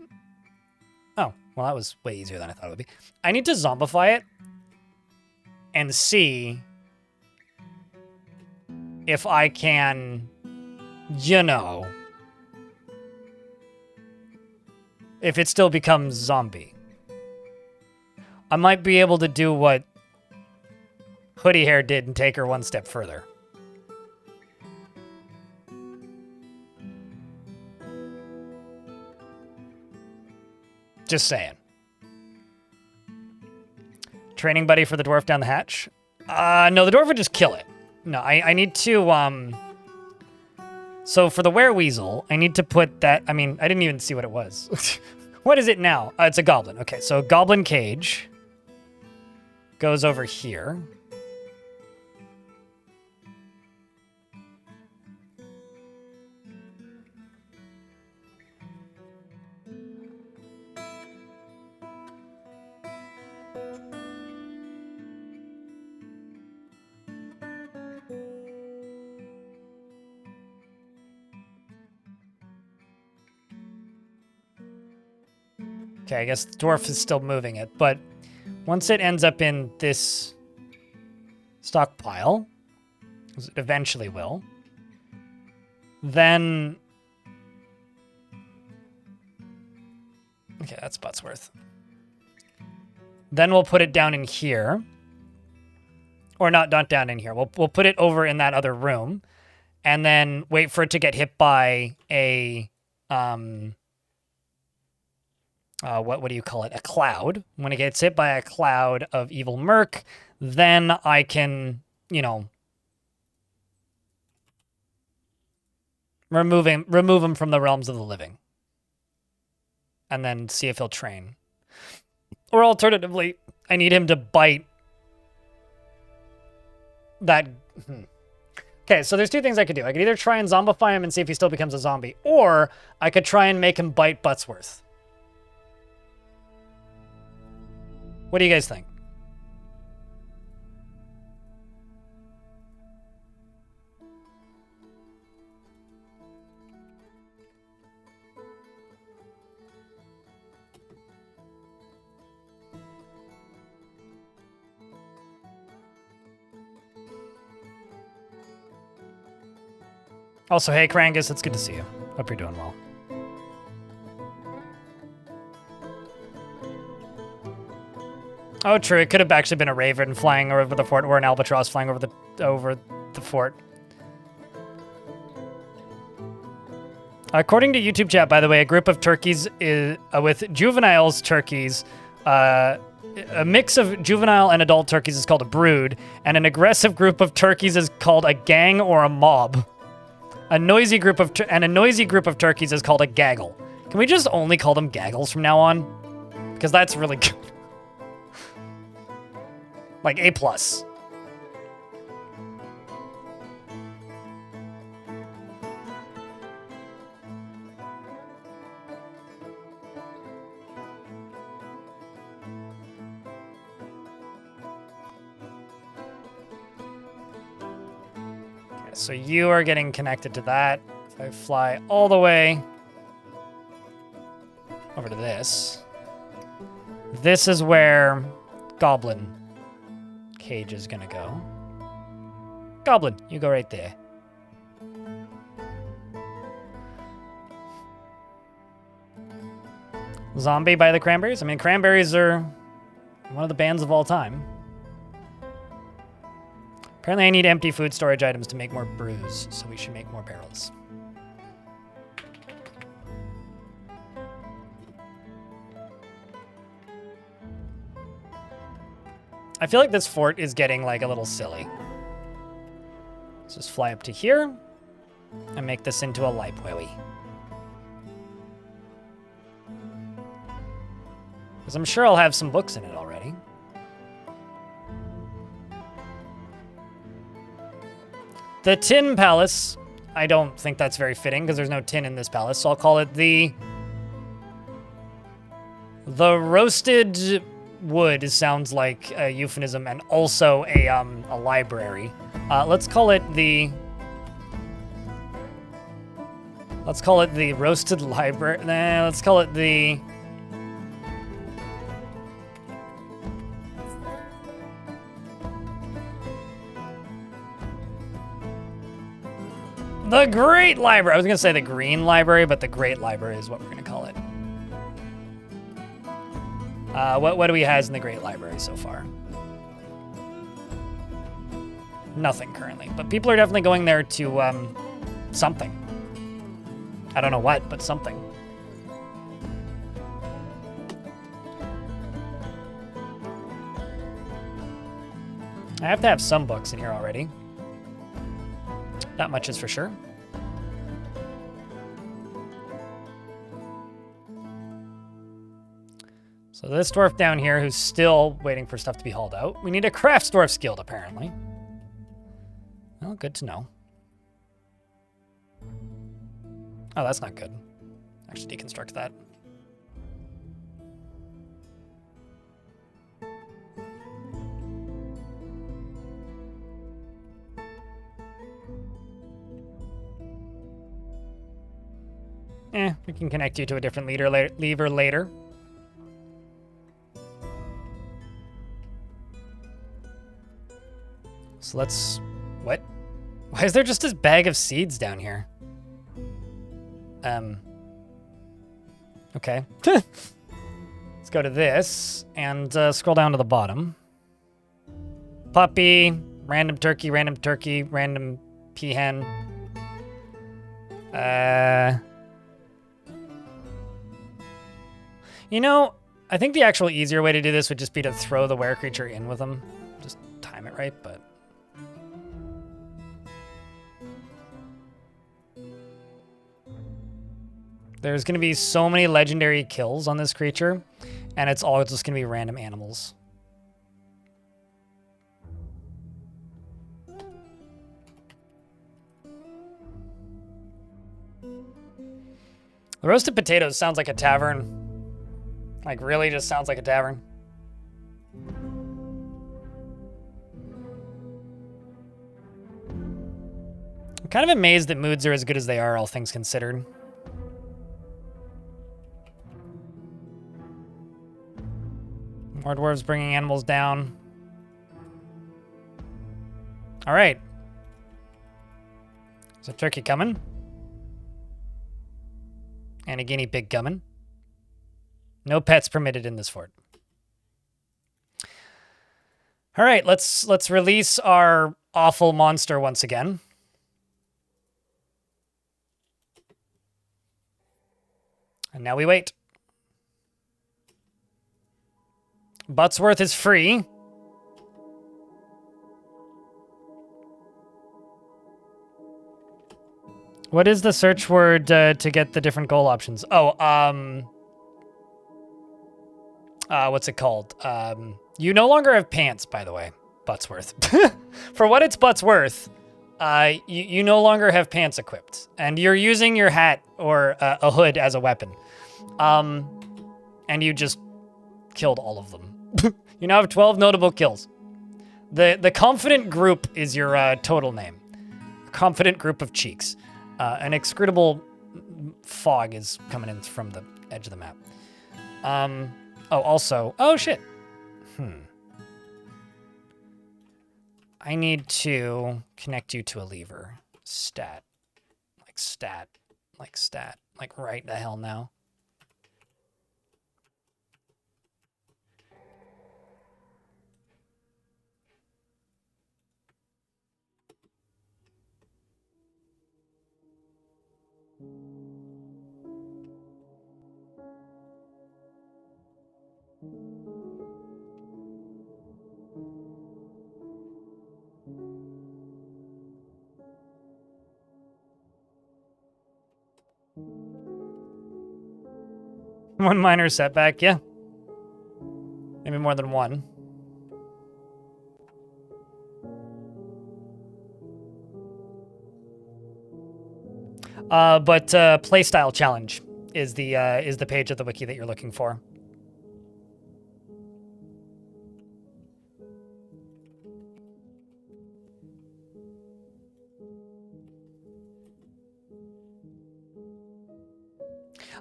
Oh, well, that was way easier than I thought it would be. I need to zombify it and see if I can, you know, if it still becomes zombie. I might be able to do what Hoodie Hair did and take her one step further. Just saying. Training buddy for the dwarf down the hatch? No, the dwarf would just kill it. No, I need to, So for the wereweasel, I need to put that... I mean, I didn't even see what it was. What is it now? It's a goblin. Okay, so goblin cage goes over here. Okay, I guess the dwarf is still moving it, but once it ends up in this stockpile, as it eventually will, then... Okay, that's Buttsworth. Then we'll put it down in here. Or not down in here. We'll put it over in that other room, and then wait for it to get hit by a... what do you call it? A cloud. When it gets hit by a cloud of evil murk, then I can, you know, remove him from the realms of the living. And then see if he'll train. Or alternatively, I need him to bite that... Okay, so there's two things I could do. I could either try and zombify him and see if he still becomes a zombie, or I could try and make him bite Buttsworth. What do you guys think? Also, hey, Krangus, it's good to see you. Hope you're doing well. Oh, true. It could have actually been a raven flying over the fort, or an albatross flying over the fort. According to YouTube chat, by the way, a group of turkeys is with juveniles turkeys. A mix of juvenile and adult turkeys is called a brood, and an aggressive group of turkeys is called a gang or a mob. A noisy group of turkeys is called a gaggle. Can we just only call them gaggles from now on? Because that's really good. Like A+. So you are getting connected to that. If I fly all the way over to this, this is where Goblin Cage is gonna go. Goblin, you go right there. Zombie by the Cranberries? I mean, Cranberries are one of the bands of all time. Apparently I need empty food storage items to make more brews, so we should make more barrels. I feel like this fort is getting like a little silly. Let's just fly up to here and make this into a library. Because I'm sure I'll have some books in it already. The Tin Palace, I don't think that's very fitting because there's no tin in this palace, so I'll call it the Roasted Wood. Sounds like a euphemism and also a library. Let's call it the Roasted Library. Nah, let's call it the Great Library. I was going to say the Green Library, but the Great Library is what we're going to call it. What do we have in the Great Library so far? Nothing currently, but people are definitely going there to something. I don't know what, but something. I have to have some books in here already. That much is for sure. So this dwarf down here who's still waiting for stuff to be hauled out. We need a craft dwarf guild, apparently. Well, good to know. Oh, that's not good. Actually deconstruct that. We can connect you to a different lever later. So let's... What? Why is there just this bag of seeds down here? Okay. Let's go to this and scroll down to the bottom. Puppy, random turkey, random peahen. You know, I think the actual easier way to do this would just be to throw the were creature in with them. Just time it right, but... There's going to be so many legendary kills on this creature, and it's all just going to be random animals. The roasted potatoes sounds like a tavern. Like, really just sounds like a tavern. I'm kind of amazed that moods are as good as they are, all things considered. More dwarves bringing animals down. All right. Is a turkey coming? And a guinea pig coming. No pets permitted in this fort. All right, let's release our awful monster once again. And now we wait. Buttsworth is free. What is the search word to get the different goal options? Oh, what's it called? You no longer have pants, by the way, Buttsworth. For what it's Buttsworth, you no longer have pants equipped, and you're using your hat or a hood as a weapon. And you just killed all of them. You now have 12 notable kills. The Confident Group is your total name. Confident Group of Cheeks. An inscrutable fog is coming in from the edge of the map. Oh, shit. I need to connect you to a lever. Stat. Like right the hell now. One minor setback, yeah. Maybe more than one. But playstyle challenge is the page of the wiki that you're looking for.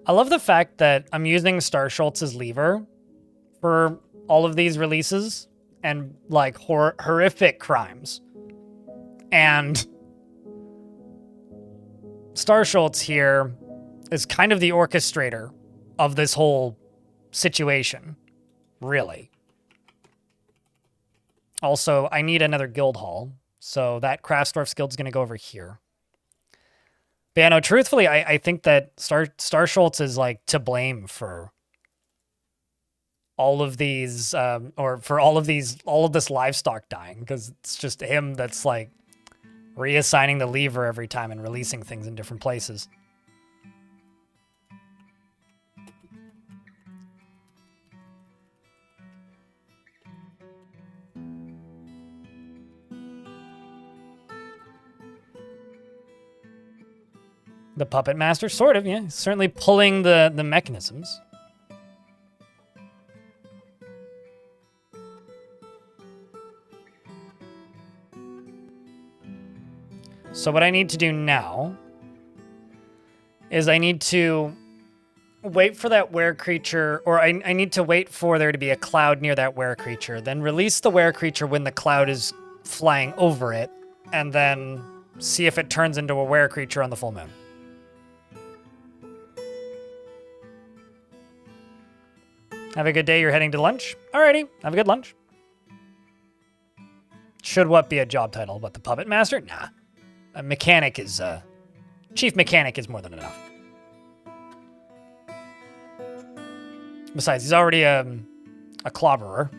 I love the fact that I'm using Star Schultz's lever for all of these releases and like horrific crimes. And Star Schultz here is kind of the orchestrator of this whole situation, really. Also, I need another guild hall, so that Craftsdorf's guild's going to go over here. But yeah, no, truthfully, I think that Star Schultz is like to blame for all of these, or for all of this livestock dying, because it's just him that's like reassigning the lever every time and releasing things in different places. The puppet master, sort of, yeah. Certainly pulling the mechanisms. So what I need to do now is I need to wait for that were creature, or I need to wait for there to be a cloud near that were creature, then release the were creature when the cloud is flying over it, and then see if it turns into a were creature on the full moon. Have a good day, you're heading to lunch? Alrighty, have a good lunch. Should what be a job title? What, the puppet master? Nah. A mechanic is, chief mechanic is more than enough. Besides, he's already a clobberer.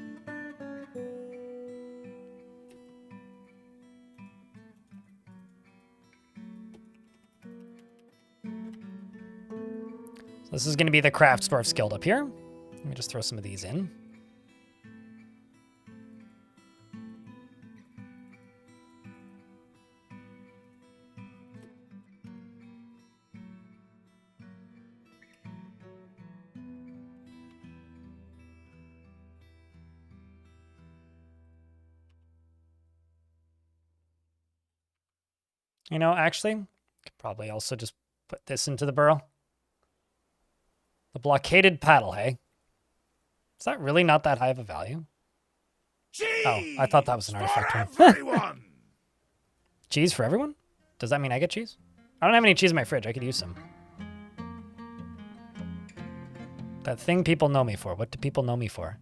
So this is going to be the Craftsdorf's guild up here. Let me just throw some of these in. You know, actually, could probably also just put this into the burrow. The blockaded paddle, hey? Is that really not that high of a value? Oh, I thought that was an artifact one. Everyone! Cheese for everyone? Does that mean I get cheese? I don't have any cheese in my fridge. I could use some. That thing people know me for. What do people know me for?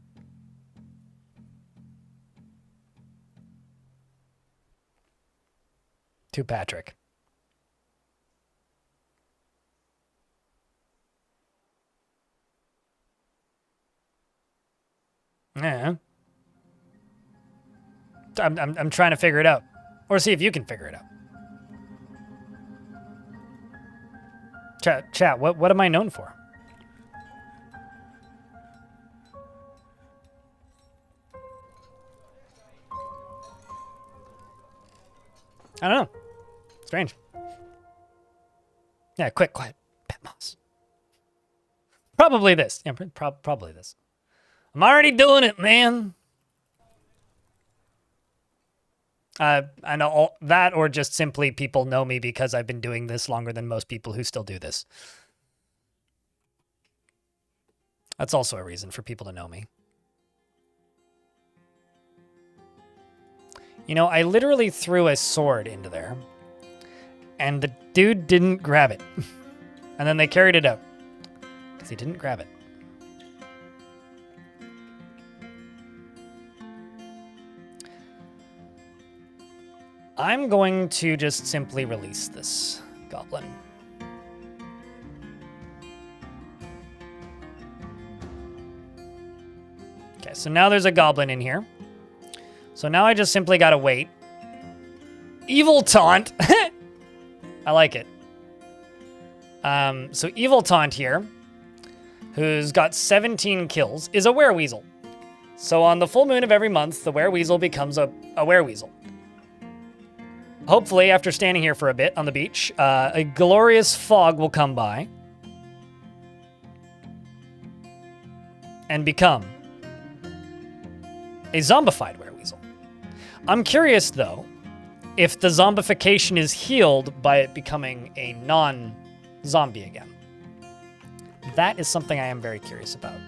To Patrick. Yeah. I'm trying to figure it out. Or see if you can figure it out. Chat, what am I known for? I don't know. Strange. Yeah, quick, quiet. Pet moss. Probably this. Yeah, probably this. I'm already doing it, man. I know all that, or just simply people know me because I've been doing this longer than most people who still do this. That's also a reason for people to know me. You know, I literally threw a sword into there, and the dude didn't grab it. And then they carried it out, because he didn't grab it. I'm going to just simply release this goblin. Okay, so now there's a goblin in here. So now I just simply gotta wait. Evil Taunt! I like it. So Evil Taunt here, who's got 17 kills, is a wereweasel. So on the full moon of every month, the wereweasel becomes a wereweasel. Hopefully, after standing here for a bit on the beach, a glorious fog will come by and become a zombified wereweasel. I'm curious, though, if the zombification is healed by it becoming a non-zombie again. That is something I am very curious about.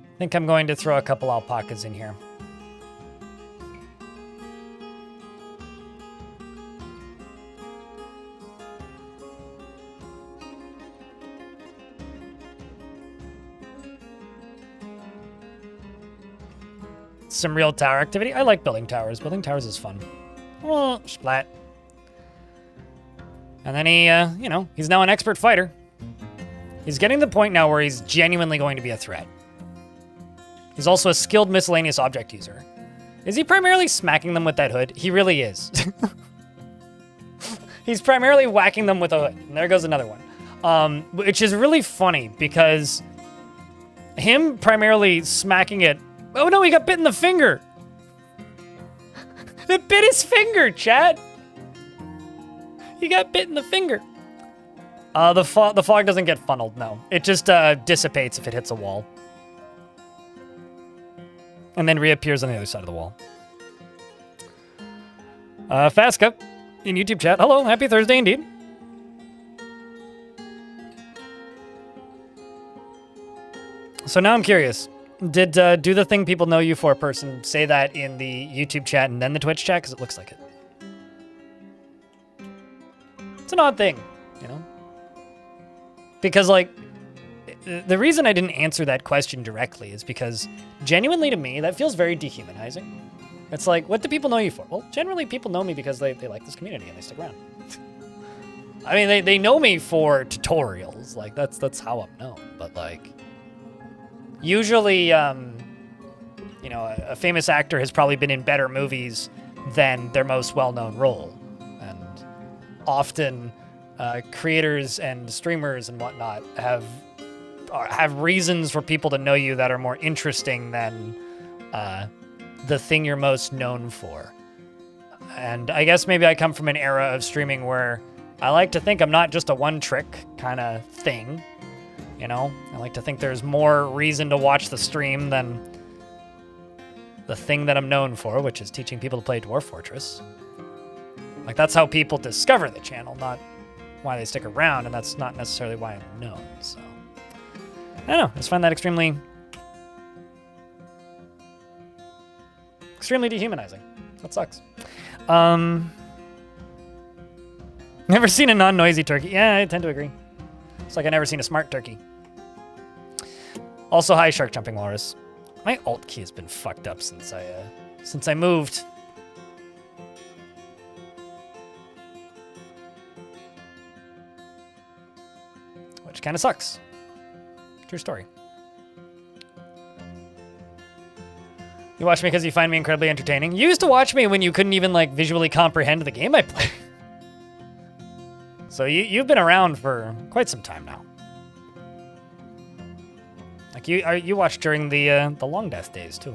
I think I'm going to throw a couple alpacas in here. Some real tower activity. I like building towers. Building towers is fun. Oh, splat. And then he, you know, he's now an expert fighter. He's getting to the point now where he's genuinely going to be a threat. He's also a skilled miscellaneous object user. Is he primarily smacking them with that hood? He really is. He's primarily whacking them with a hood. And there goes another one. Which is really funny because him primarily smacking it. Oh no, he got bit in the finger. It bit his finger, chat. He got bit in the finger. The fog doesn't get funneled, no. It just dissipates if it hits a wall. And then reappears on the other side of the wall. Fasca in YouTube chat. Hello, happy Thursday indeed. So now I'm curious. Did do the thing people know you for person say that in the YouTube chat and then the Twitch chat? Because it looks like it. It's an odd thing, you know? Because, like, the reason I didn't answer that question directly is because, genuinely to me, that feels very dehumanizing. It's like, what do people know you for? Well, generally people know me because they like this community and they stick around. I mean, they know me for tutorials. Like, that's how I'm known. But, like, usually, you know, a famous actor has probably been in better movies than their most well-known role. And often, creators and streamers and whatnot have reasons for people to know you that are more interesting than the thing you're most known for. And I guess maybe I come from an era of streaming where I like to think I'm not just a one-trick kind of thing. You know, I like to think there's more reason to watch the stream than the thing that I'm known for, which is teaching people to play Dwarf Fortress. Like, that's how people discover the channel, not why they stick around, and that's not necessarily why I'm known, so. I don't know, I just find that extremely dehumanizing. That sucks. Never seen a non-noisy turkey. Yeah, I tend to agree. It's like I never seen a smart turkey. Also, hi, Shark Jumping Walrus. My alt key has been fucked up since I moved. Which kind of sucks. True story. You watch me because you find me incredibly entertaining. You used to watch me when you couldn't even like visually comprehend the game I play. So you've been around for quite some time now. Like you watched during the Long Death days too.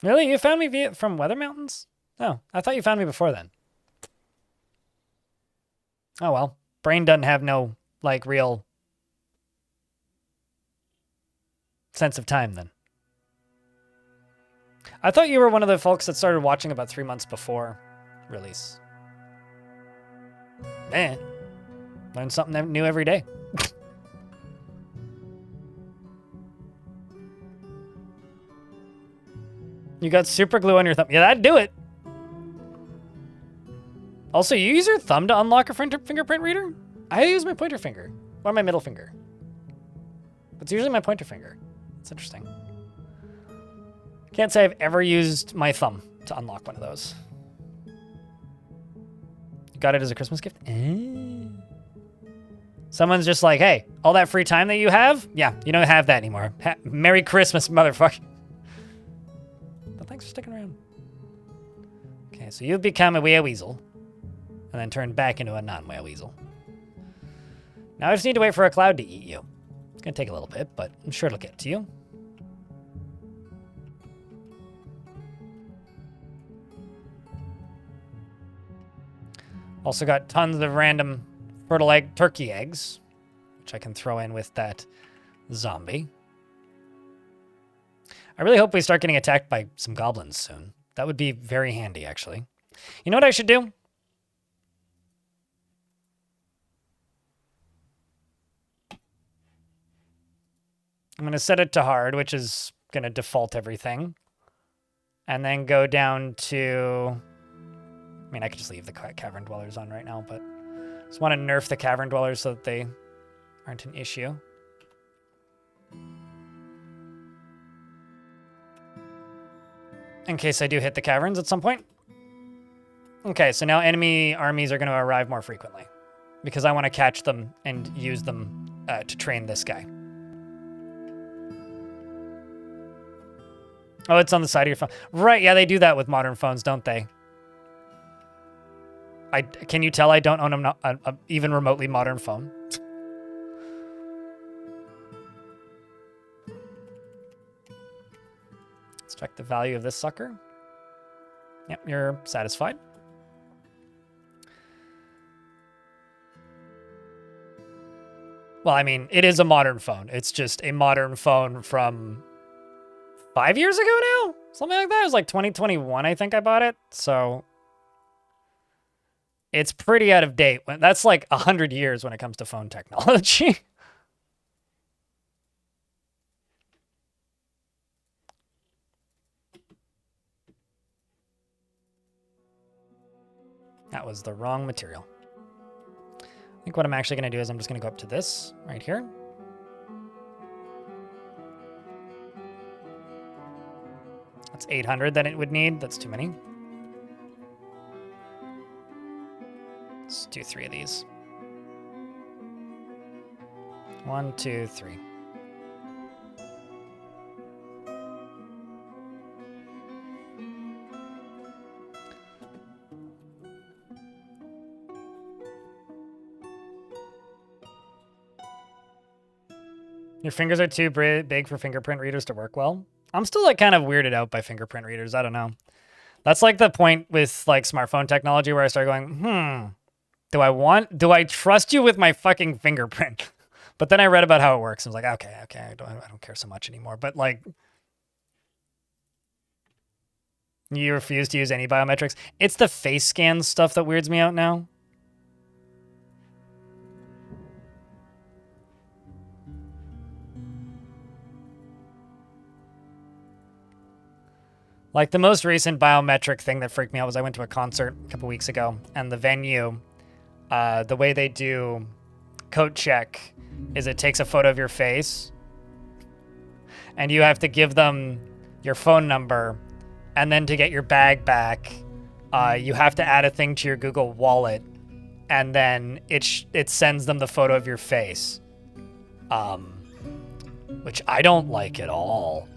Really? You found me from Weather Mountains? Oh, I thought you found me before then. Oh well. Brain doesn't have no, like, real sense of time then. I thought you were one of the folks that started watching about 3 months before release. Man. Learn something new every day. You got super glue on your thumb. Yeah, that'd do it. Also, you use your thumb to unlock a fingerprint reader? I use my pointer finger. Or my middle finger. It's usually my pointer finger. It's interesting. Can't say I've ever used my thumb to unlock one of those. You got it as a Christmas gift? Someone's just like, hey, all that free time that you have? Yeah, you don't have that anymore. Merry Christmas, motherfucker. But thanks for sticking around. Okay, so you've become a whale weasel. And then turned back into a non-whale weasel. Now I just need to wait for a cloud to eat you. It's gonna take a little bit, but I'm sure it'll get to you. Also got tons of random fertile egg turkey eggs, which I can throw in with that zombie. I really hope we start getting attacked by some goblins soon. That would be very handy, actually. You know what I should do? I'm going to set it to hard, which is going to default everything. And then go down to... I mean, I could just leave the cavern dwellers on right now, but I just want to nerf the cavern dwellers so that they aren't an issue. In case I do hit the caverns at some point. Okay, so now enemy armies are going to arrive more frequently. Because I want to catch them and use them to train this guy. Oh, it's on the side of your phone. Right, yeah, they do that with modern phones, don't they? Can you tell I don't own a even remotely modern phone? Let's check the value of this sucker. Yep, you're satisfied. Well, I mean, it is a modern phone. It's just a modern phone from 5 years ago now? Something like that. It was like 2021, I think I bought it. So it's pretty out of date. That's like 100 years when it comes to phone technology. That was the wrong material. I think what I'm actually going to do is I'm just going to go up to this right here. That's 800 that it would need. That's too many. Let's do 3 of these. 1, 2, 3. Your fingers are too big for fingerprint readers to work well. I'm still like kind of weirded out by fingerprint readers. I don't know. That's like the point with like smartphone technology where I start going, do I trust you with my fucking fingerprint? But then I read about how it works. And I was like, okay, I don't care so much anymore. But like, you refuse to use any biometrics. It's the face scan stuff that weirds me out now. Like the most recent biometric thing that freaked me out was I went to a concert a couple weeks ago, and the venue, the way they do coat check is it takes a photo of your face, and you have to give them your phone number, and then to get your bag back, you have to add a thing to your Google Wallet, and then it sends them the photo of your face, which I don't like at all.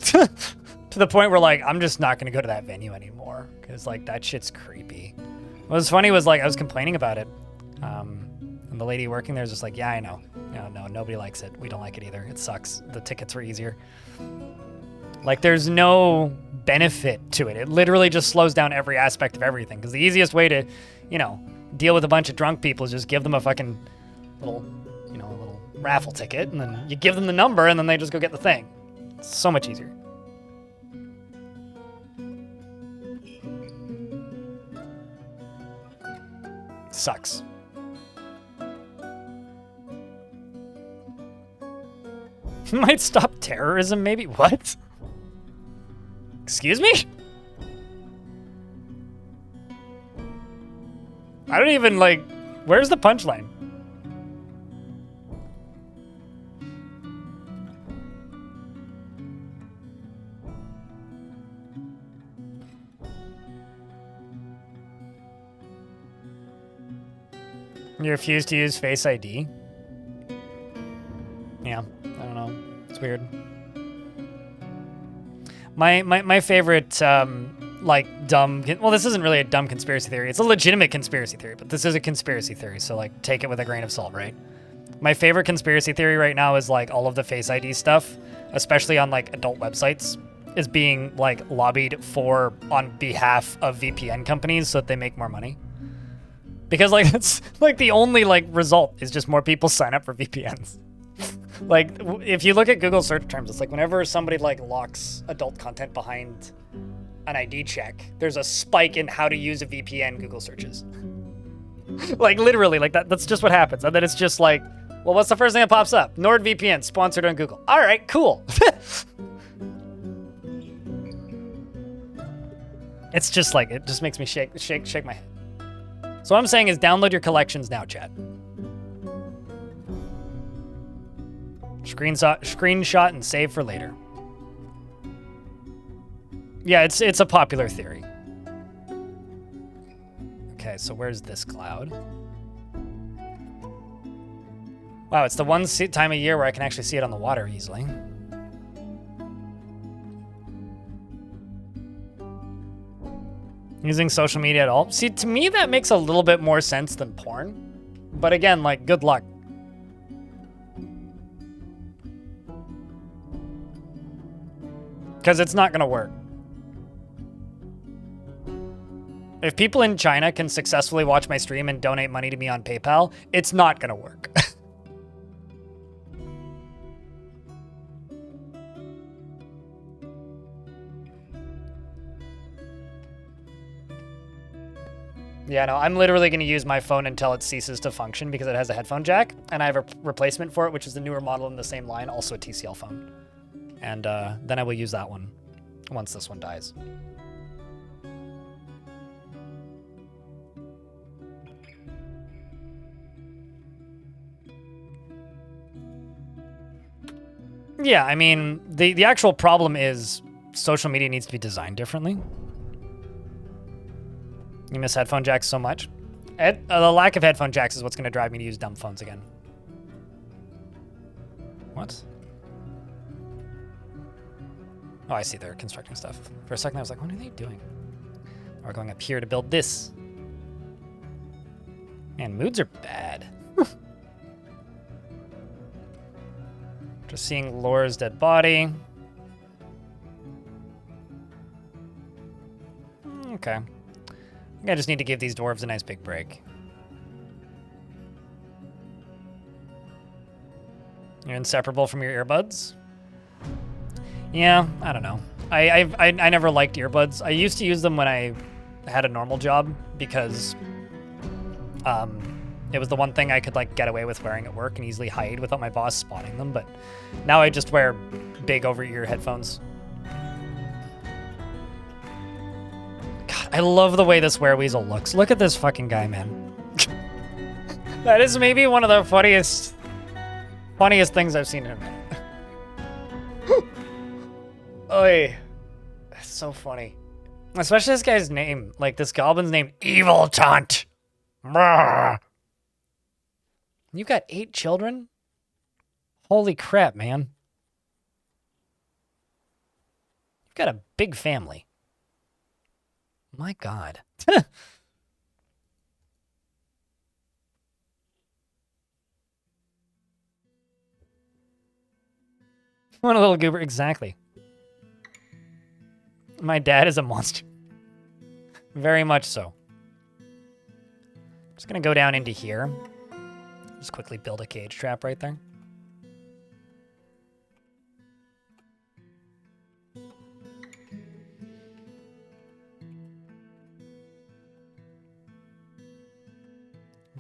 To the point where, like, I'm just not going to go to that venue anymore because, like, that shit's creepy. What was funny was, like, I was complaining about it. And the lady working there was just like, yeah, I know. No, nobody likes it. We don't like it either. It sucks. The tickets were easier. Like, there's no benefit to it. It literally just slows down every aspect of everything because the easiest way to, deal with a bunch of drunk people is just give them a fucking little raffle ticket and then you give them the number and then they just go get the thing. It's so much easier. Sucks. Might stop terrorism, maybe? What? Excuse me? I don't even, where's the punchline? You refuse to use Face ID? Yeah, I don't know. It's weird. My favorite, dumb... Well, this isn't really a dumb conspiracy theory. It's a legitimate conspiracy theory, but this is a conspiracy theory, so, take it with a grain of salt, right? My favorite conspiracy theory right now is, all of the Face ID stuff, especially on, adult websites, is being, lobbied for on behalf of VPN companies so that they make more money. Because, it's, the only, result is just more people sign up for VPNs. If you look at Google search terms, it's whenever somebody, locks adult content behind an ID check, there's a spike in how to use a VPN Google searches. Literally, that's just what happens. And then it's just well, what's the first thing that pops up? NordVPN, sponsored on Google. All right, cool. It's just, it just makes me shake my head. So what I'm saying is download your collections now, chat. Screenshot and save for later. Yeah, it's a popular theory. Okay, so where's this cloud? Wow, it's the one time of year where I can actually see it on the water easily. Using social media at all? See, to me, that makes a little bit more sense than porn. But again, good luck. Because it's not going to work. If people in China can successfully watch my stream and donate money to me on PayPal, it's not going to work. Yeah, no, I'm literally going to use my phone until it ceases to function because it has a headphone jack, and I have a replacement for it, which is the newer model in the same line, also a TCL phone. And then I will use that one once this one dies. Yeah, I mean, the actual problem is social media needs to be designed differently. You miss headphone jacks so much. The lack of headphone jacks is what's going to drive me to use dumb phones again. What? Oh, I see. They're constructing stuff. For a second, I was like, what are they doing? We're going up here to build this. Man, moods are bad. Just seeing Laura's dead body. Okay. I think I just need to give these dwarves a nice big break. You're inseparable from your earbuds? Yeah, I don't know. I never liked earbuds. I used to use them when I had a normal job because it was the one thing I could like get away with wearing at work and easily hide without my boss spotting them. But now I just wear big over-ear headphones. God, I love the way this wereweasel looks. Look at this fucking guy, man. That is maybe one of the funniest things I've seen in a minute. Oy. That's so funny. Especially this guy's name. Like, this goblin's name. Evil Taunt. Brrr. You got 8 children? Holy crap, man. You've got a big family. My God. What a little goober. Exactly. My dad is a monster. Very much so. Just gonna go down into here. Just quickly build a cage trap right there.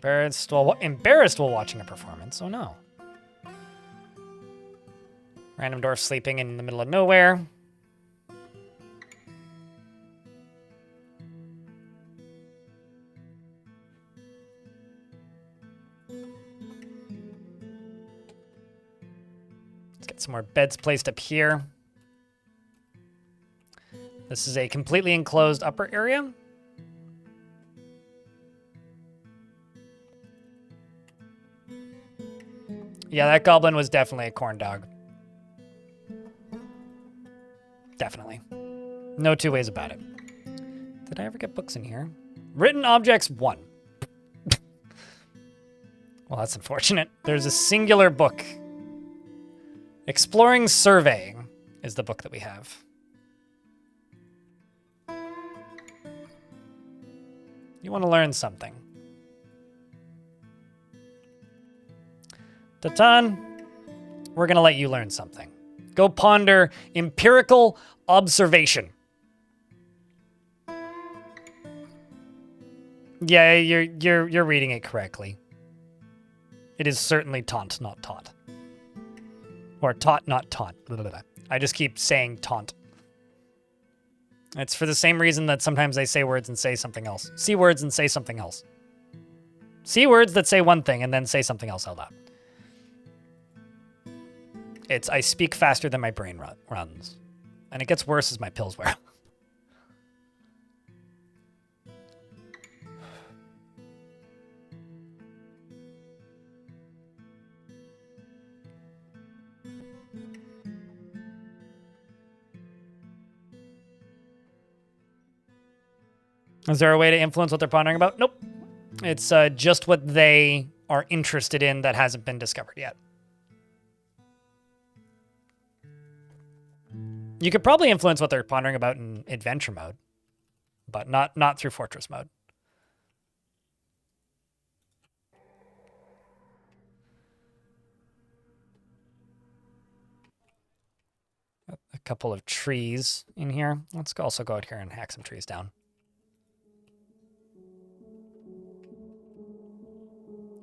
Embarrassed while watching a performance. Oh no. Random dwarf sleeping in the middle of nowhere. Let's get some more beds placed up here. This is a completely enclosed upper area. Yeah, that goblin was definitely a corn dog. Definitely. No two ways about it. Did I ever get books in here? Written objects 1. Well, that's unfortunate. There's a singular book. Exploring Surveying is the book that we have. You want to learn something. Tatan, we're going to let you learn something. Go ponder empirical observation. Yeah, you're reading it correctly. It is certainly taunt, not taught. Or taught, not taunt. Blah, blah, blah. I just keep saying taunt. It's for the same reason that sometimes I say words and say something else. See words and say something else. See words that say one thing and then say something else out loud. It's I speak faster than my brain runs. And it gets worse as my pills wear. Is there a way to influence what they're pondering about? Nope. It's just what they are interested in that hasn't been discovered yet. You could probably influence what they're pondering about in adventure mode, but not through fortress mode. A couple of trees in here. Let's also go out here and hack some trees down.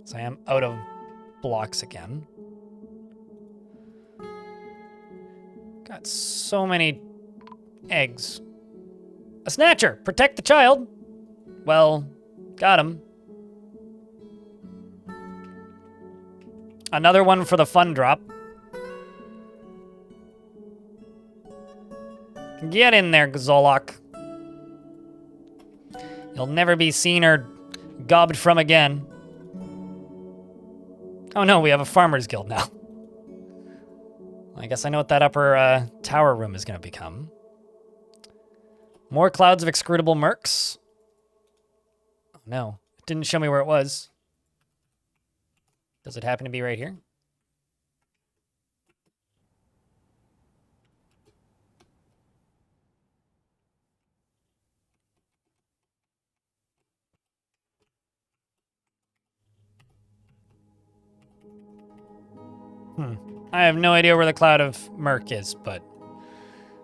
So I am out of blocks again. Got so many eggs. A snatcher! Protect the child! Well, got him. Another one for the fun drop. Get in there, Zolok. You'll never be seen or gobbed from again. Oh no, we have a farmer's guild now. I guess I know what that upper tower room is going to become. More clouds of executable mercs. Oh no, it didn't show me where it was. Does it happen to be right here? I have no idea where the cloud of murk is, but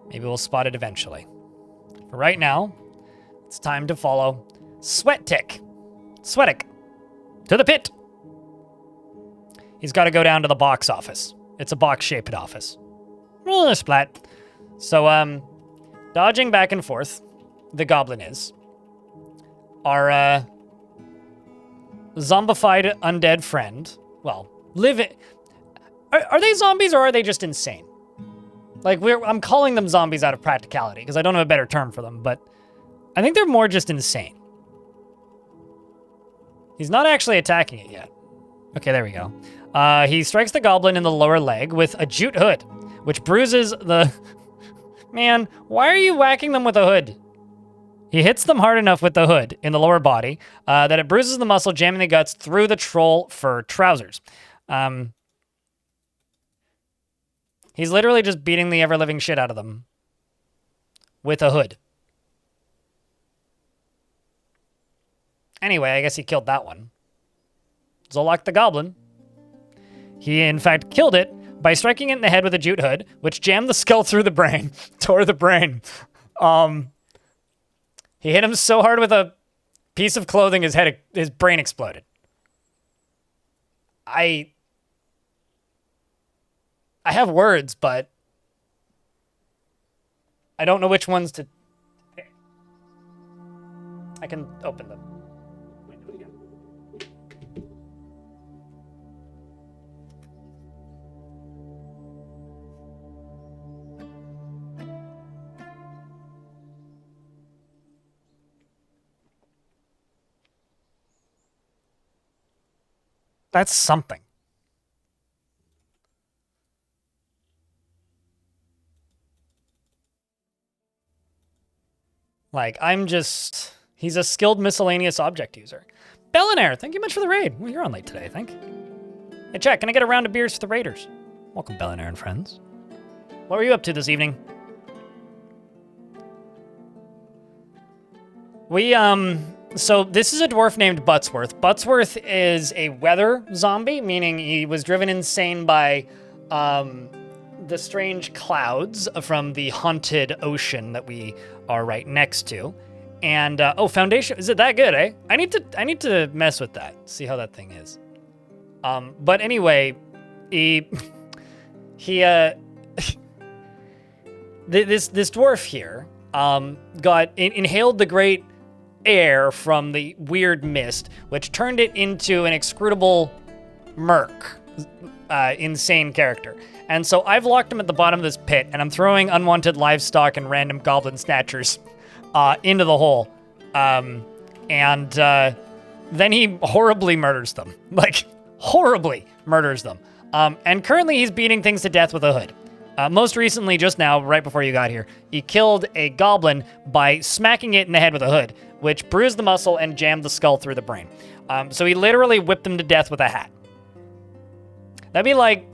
maybe we'll spot it eventually. For right now, it's time to follow Sweatic to the pit. He's got to go down to the box office. It's a box-shaped office. Splat. So, dodging back and forth, the goblin is. Our, zombified undead friend, well, living... Are they zombies or are they just insane? Like, I'm calling them zombies out of practicality, because I don't have a better term for them, but I think they're more just insane. He's not actually attacking it yet. Okay, there we go. He strikes the goblin in the lower leg with a jute hood, which bruises the... Man, why are you whacking them with a hood? He hits them hard enough with the hood in the lower body that it bruises the muscle, jamming the guts through the troll fur trousers. He's literally just beating the ever-living shit out of them with a hood. Anyway, I guess he killed that one. Zolok the goblin. He, in fact, killed it by striking it in the head with a jute hood, which jammed the skull through the brain, tore the brain. He hit him so hard with a piece of clothing, his brain exploded. I have words, but I don't know which ones to pick. I can open them. That's something. Like, he's a skilled miscellaneous object user. Bellinair, thank you much for the raid. Well, you're on late today, I think. Hey, Jack, can I get a round of beers for the raiders? Welcome, Bellinair and friends. What were you up to this evening? So this is a dwarf named Buttsworth. Buttsworth is a weather zombie, meaning he was driven insane by the strange clouds from the haunted ocean that we are right next to. And Foundation, is it that good, eh? I need to mess with that, see how that thing is. But anyway, this dwarf here inhaled the great air from the weird mist, which turned it into an inscrutable murk, insane character. And so I've locked him at the bottom of this pit, and I'm throwing unwanted livestock and random goblin snatchers into the hole. And then he horribly murders them. Like, horribly murders them. And currently he's beating things to death with a hood. Most recently, just now, right before you got here, he killed a goblin by smacking it in the head with a hood, which bruised the muscle and jammed the skull through the brain. So he literally whipped them to death with a hat. That'd be like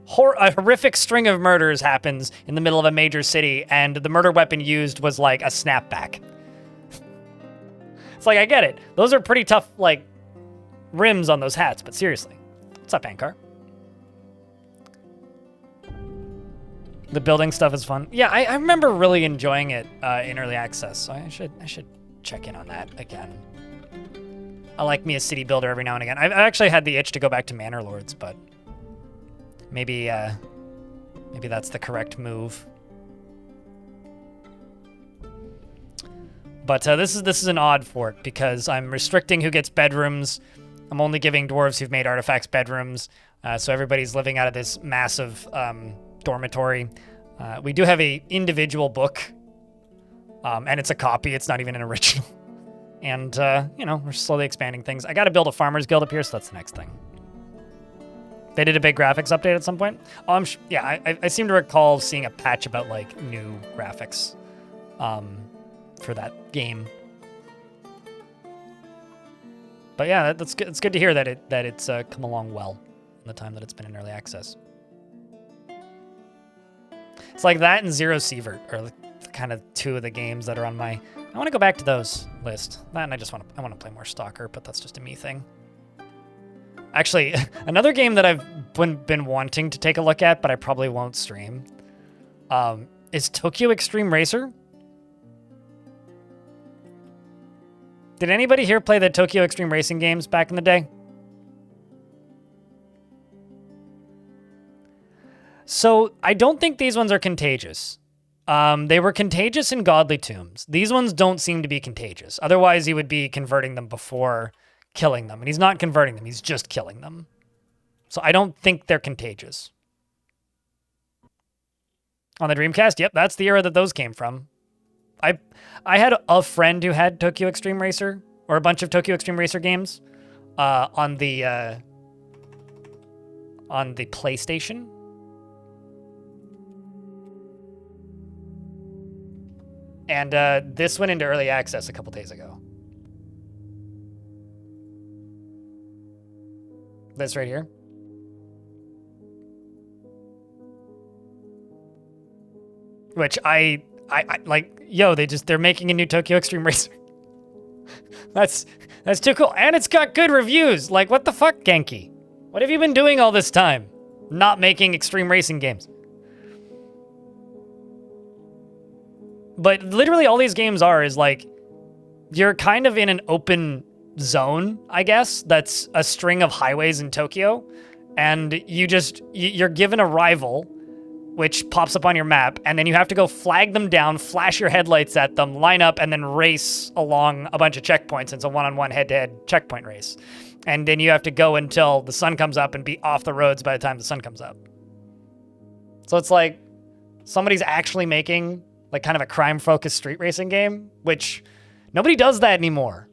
a horrific string of murders happens in the middle of a major city, and the murder weapon used was like a snapback. It's like, I get it. Those are pretty tough, like, rims on those hats, but seriously. What's up, Ankar? The building stuff is fun. Yeah, I remember really enjoying it in early access, so I should check in on that again. I like me a city builder every now and again. I've actually had the itch to go back to Manor Lords, but maybe that's the correct move. But this is an odd fort because I'm restricting who gets bedrooms. I'm only giving dwarves who've made artifacts bedrooms, so everybody's living out of this massive dormitory. We do have a individual book, and it's a copy. It's not even an original. And, we're slowly expanding things. I got to build a farmer's guild up here, so that's the next thing. They did a big graphics update at some point. I seem to recall seeing a patch about, like, new graphics for that game. But yeah, that's good. It's good to hear that it's come along well in the time that it's been in early access. It's like that and Zero Sievert are kind of two of the games that are on my... I want to go back to those list. That and I want to play more Stalker, but that's just a me thing. Actually, another game that I've been wanting to take a look at, but I probably won't stream, is Tokyo Extreme Racer. Did anybody here play the Tokyo Extreme Racing games back in the day? So I don't think these ones are contagious. They were contagious in Godly Tombs. These ones don't seem to be contagious. Otherwise, he would be converting them before killing them. And he's not converting them. He's just killing them. So I don't think they're contagious. On the Dreamcast, yep, that's the era that those came from. I had a friend who had Tokyo Extreme Racer, or a bunch of Tokyo Extreme Racer games, on the PlayStation. And this went into early access a couple days ago. This right here. Which I like, yo, they're making a new Tokyo Extreme Racer. That's too cool. And it's got good reviews. Like, what the fuck, Genki? What have you been doing all this time? Not making extreme racing games. But literally all these games is like, you're kind of in an open zone, I guess, that's a string of highways in Tokyo. And you're given a rival, which pops up on your map, and then you have to go flag them down, flash your headlights at them, line up, and then race along a bunch of checkpoints. It's a one-on-one head-to-head checkpoint race. And then you have to go until the sun comes up and be off the roads by the time the sun comes up. So it's like somebody's actually making like kind of a crime-focused street racing game, which nobody does that anymore.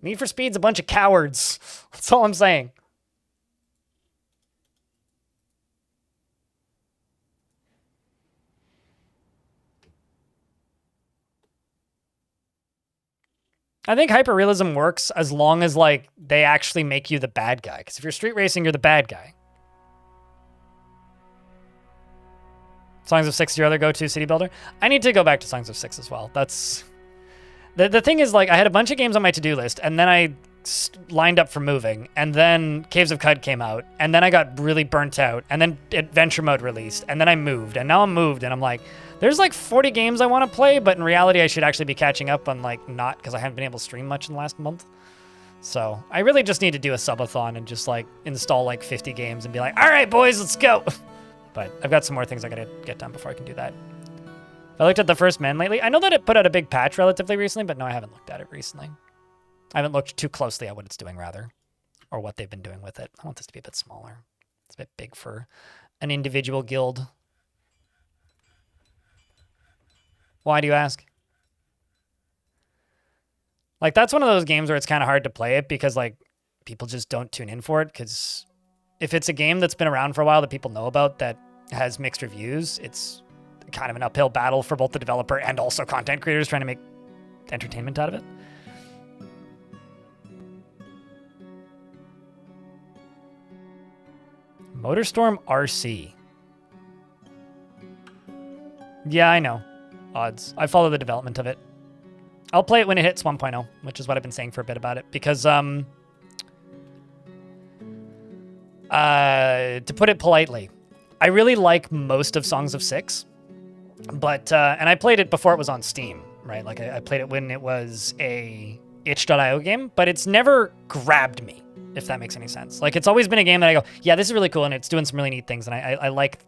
Need for Speed's a bunch of cowards. That's all I'm saying. I think hyperrealism works as long as like they actually make you the bad guy. Because if you're street racing, you're the bad guy. Songs of Six, your other go-to city builder? I need to go back to Songs of Six as well. That's the thing is, like, I had a bunch of games on my to-do list, and then I lined up for moving, and then Caves of Cud came out, and then I got really burnt out, and then Adventure Mode released, and then I moved, and now I'm moved, and I'm like, there's like 40 games I want to play, but in reality, I should actually be catching up on like not, because I haven't been able to stream much in the last month. So I really just need to do a subathon and just like install like 50 games and be like, all right, boys, let's go. But I've got some more things I gotta get done before I can do that. I looked at the First Men lately. I know that it put out a big patch relatively recently, but no, I haven't looked at it recently. I haven't looked too closely at what it's doing, rather, or what they've been doing with it. I want this to be a bit smaller. It's a bit big for an individual guild. Why do you ask? Like, that's one of those games where it's kind of hard to play it because, like, people just don't tune in for it, because if it's a game that's been around for a while that people know about that has mixed reviews, it's kind of an uphill battle for both the developer and also content creators trying to make entertainment out of it. Motorstorm RC. Yeah, I know. Odds. I follow the development of it. I'll play it when it hits 1.0, which is what I've been saying for a bit about it, because to put it politely, I really like most of Songs of Six, but and I played it before it was on Steam, right? Like I played it when it was a itch.io game, but it's never grabbed me, if that makes any sense. Like, it's always been a game that I go, yeah, this is really cool, and it's doing some really neat things, and I like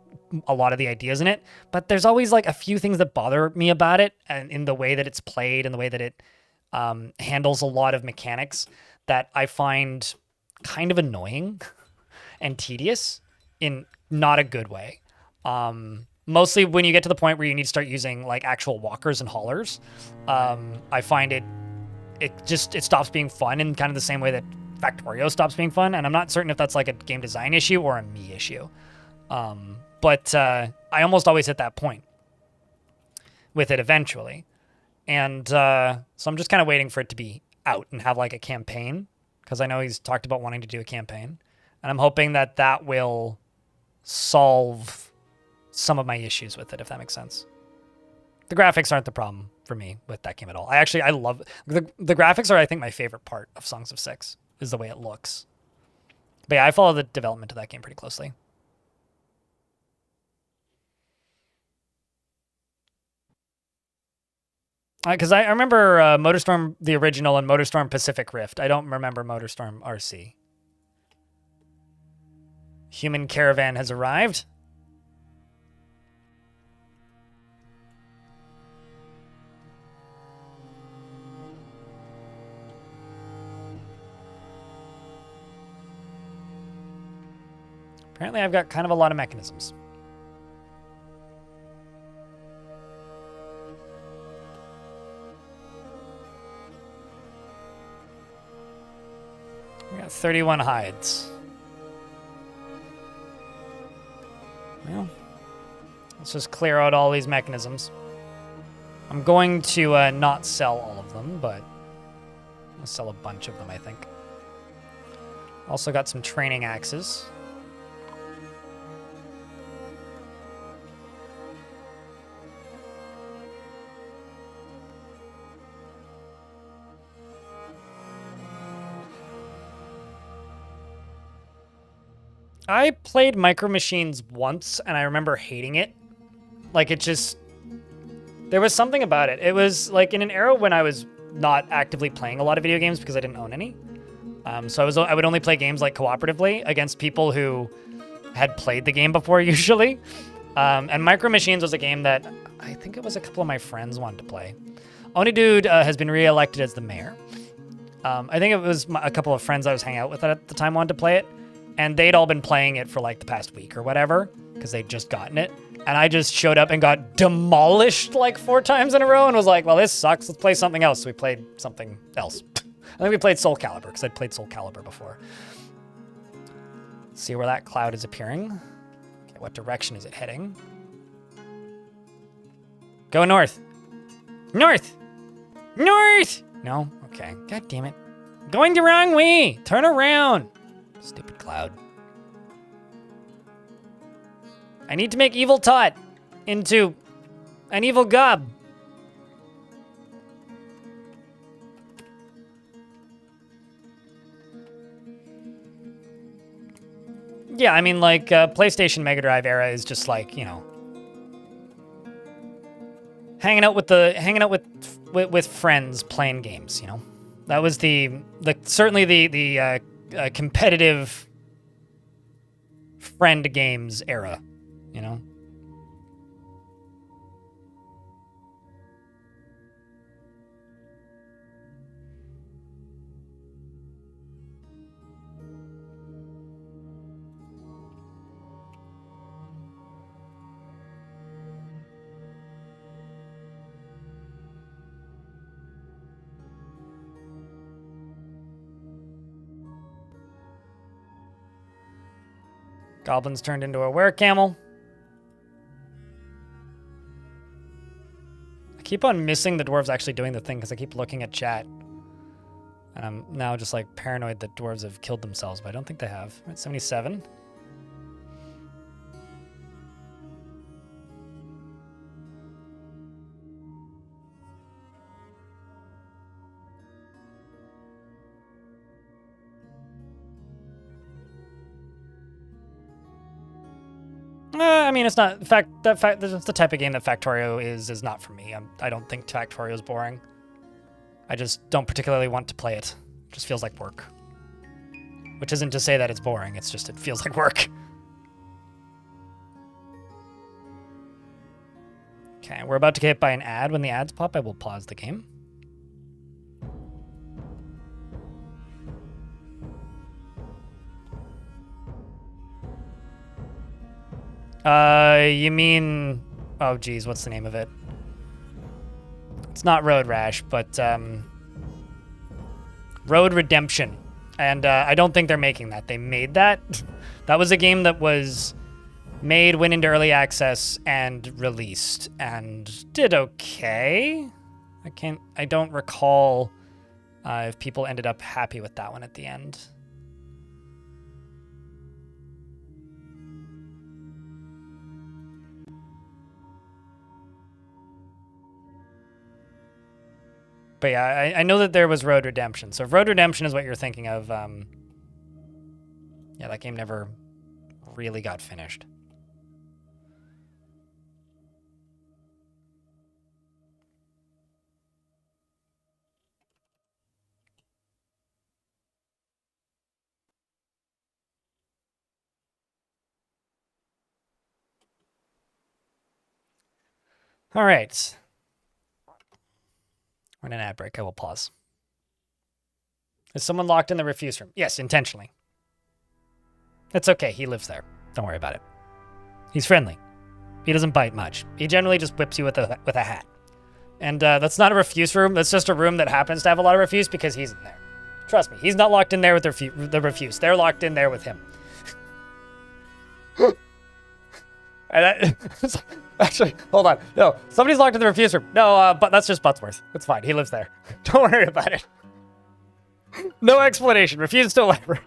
a lot of the ideas in it, but there's always like a few things that bother me about it, and in the way that it's played and the way that it handles a lot of mechanics that I find kind of annoying and tedious in not a good way. Mostly when you get to the point where you need to start using like actual walkers and haulers, I find it stops being fun in kind of the same way that Factorio stops being fun, and I'm not certain if that's like a game design issue or a me issue. But I almost always hit that point with it eventually. And so I'm just kind of waiting for it to be out and have like a campaign, because I know he's talked about wanting to do a campaign. And I'm hoping that that will solve some of my issues with it, if that makes sense. The graphics aren't the problem for me with that game at all. I love the graphics are, I think, my favorite part of Songs of Six, is the way it looks. But yeah, I follow the development of that game pretty closely. Because I remember MotorStorm, the original, and MotorStorm Pacific Rift. I don't remember MotorStorm RC. Human caravan has arrived. Apparently I've got kind of a lot of mechanisms. We got 31 hides. Well, let's just clear out all these mechanisms. I'm going to not sell all of them, but I'll sell a bunch of them, I think. Also got some training axes. I played Micro Machines once, and I remember hating it. Like, it just... There was something about it. It was, like, in an era when I was not actively playing a lot of video games because I didn't own any. So I would only play games, like, cooperatively against people who had played the game before, usually. And Micro Machines was a game that I think it was a couple of my friends wanted to play. Oni Dude has been re-elected as the mayor. I think it was a couple of friends I was hanging out with at the time wanted to play it. And they'd all been playing it for like the past week or whatever, because they'd just gotten it. And I just showed up and got demolished like 4 times in a row and was like, well, this sucks. Let's play something else. So we played something else. I think we played Soul Calibur, because I'd played Soul Calibur before. Let's see where that cloud is appearing. Okay, what direction is it heading? Go north. North! North! No? Okay. God damn it. Going the wrong way! Turn around! Stupid cloud. I need to make Evil Tot into an evil gob. Yeah, I mean, like, PlayStation Mega Drive era is just like, you know, hanging out with friends playing games, you know. That was certainly the competitive friend games era, you know? Goblins turned into a were-camel. I keep on missing the dwarves actually doing the thing because I keep looking at chat. And I'm now just like paranoid that dwarves have killed themselves, but I don't think they have. We're at 77. I mean, it's not. That's the type of game that Factorio is not for me. I don't think Factorio is boring. I just don't particularly want to play it. It just feels like work. Which isn't to say that it's boring. It's just it feels like work. Okay, we're about to get hit by an ad. When the ads pop, I will pause the game. You mean... Oh, geez, what's the name of it? It's not Road Rash, but, Road Redemption. And, I don't think they're making that. They made that. That was a game that was made, went into early access, and released. And did okay. I don't recall, if people ended up happy with that one at the end. But yeah, I know that there was Road Redemption. So if Road Redemption is what you're thinking of, yeah, Yeah, that game never really got finished. All right. We're in an ad break. I will pause. Is someone locked in the refuse room? Yes, intentionally. It's okay. He lives there. Don't worry about it. He's friendly. He doesn't bite much. He generally just whips you with a hat. And that's not a refuse room. That's just a room that happens to have a lot of refuse because he's in there. Trust me, he's not locked in there with the refuse. They're locked in there with him. Actually, hold on. No, somebody's locked in the refuse room. No, but that's just Buttsworth. It's fine. He lives there. Don't worry about it. No explanation. Refuse to labor.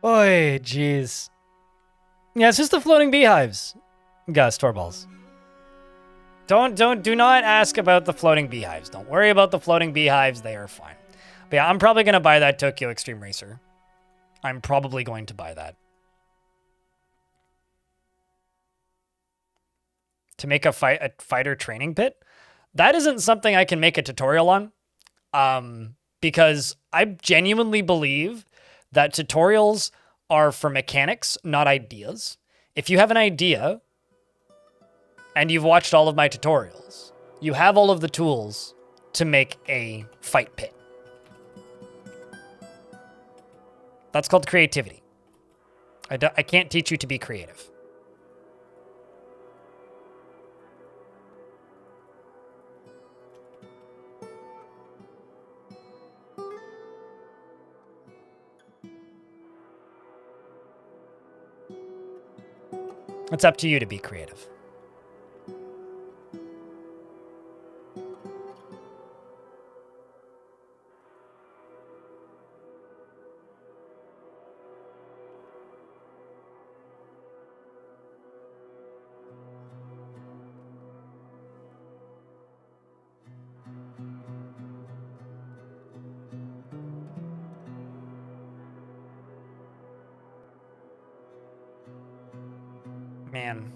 Oy, jeez. Yeah, it's just the floating beehives. Gus, Torballs. Do not ask about the floating beehives. Don't worry about the floating beehives. They are fine. But yeah, I'm probably going to buy that Tokyo Extreme Racer. I'm probably going to buy that. To make a fighter training pit? That isn't something I can make a tutorial on. Because I genuinely believe that tutorials are for mechanics, not ideas. If you have an idea and you've watched all of my tutorials, you have all of the tools to make a fight pit. That's called creativity. I can't teach you to be creative. It's up to you to be creative. Man.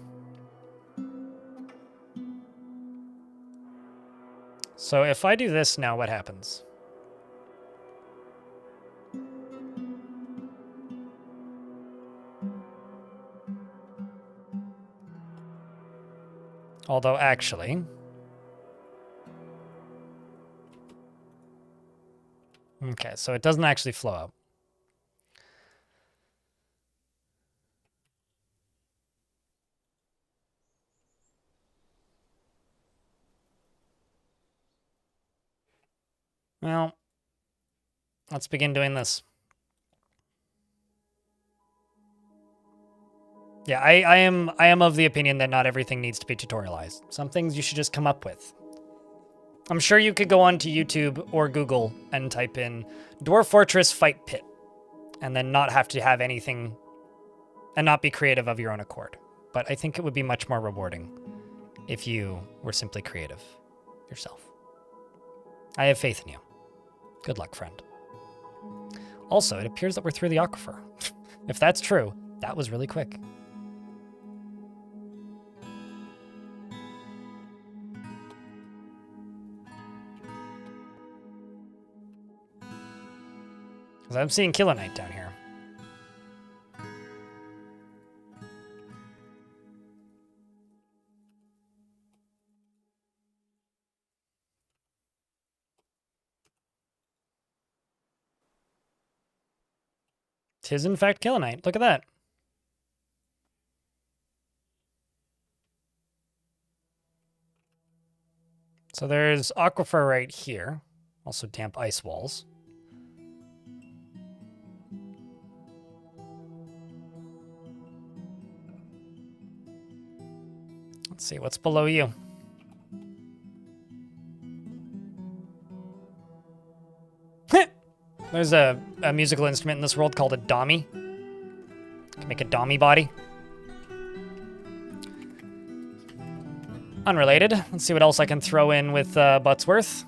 So if I do this now, what happens? Although actually... Okay, so it doesn't actually flow out. Well, let's begin doing this. Yeah, I am of the opinion that not everything needs to be tutorialized. Some things you should just come up with. I'm sure you could go onto YouTube or Google and type in Dwarf Fortress Fight Pit and then not have to have anything and not be creative of your own accord. But I think it would be much more rewarding if you were simply creative yourself. I have faith in you. Good luck, friend. Also, it appears that we're through the Aquifer. If that's true, that was really quick. Because I'm seeing Kilonite down here. Tis in fact Kilonite. Look at that. So there's Aquifer right here. Also damp ice walls. Let's see, what's below you? There's a musical instrument in this world called a Dami. You can make a Dami body. Unrelated. Let's see what else I can throw in with Buttsworth.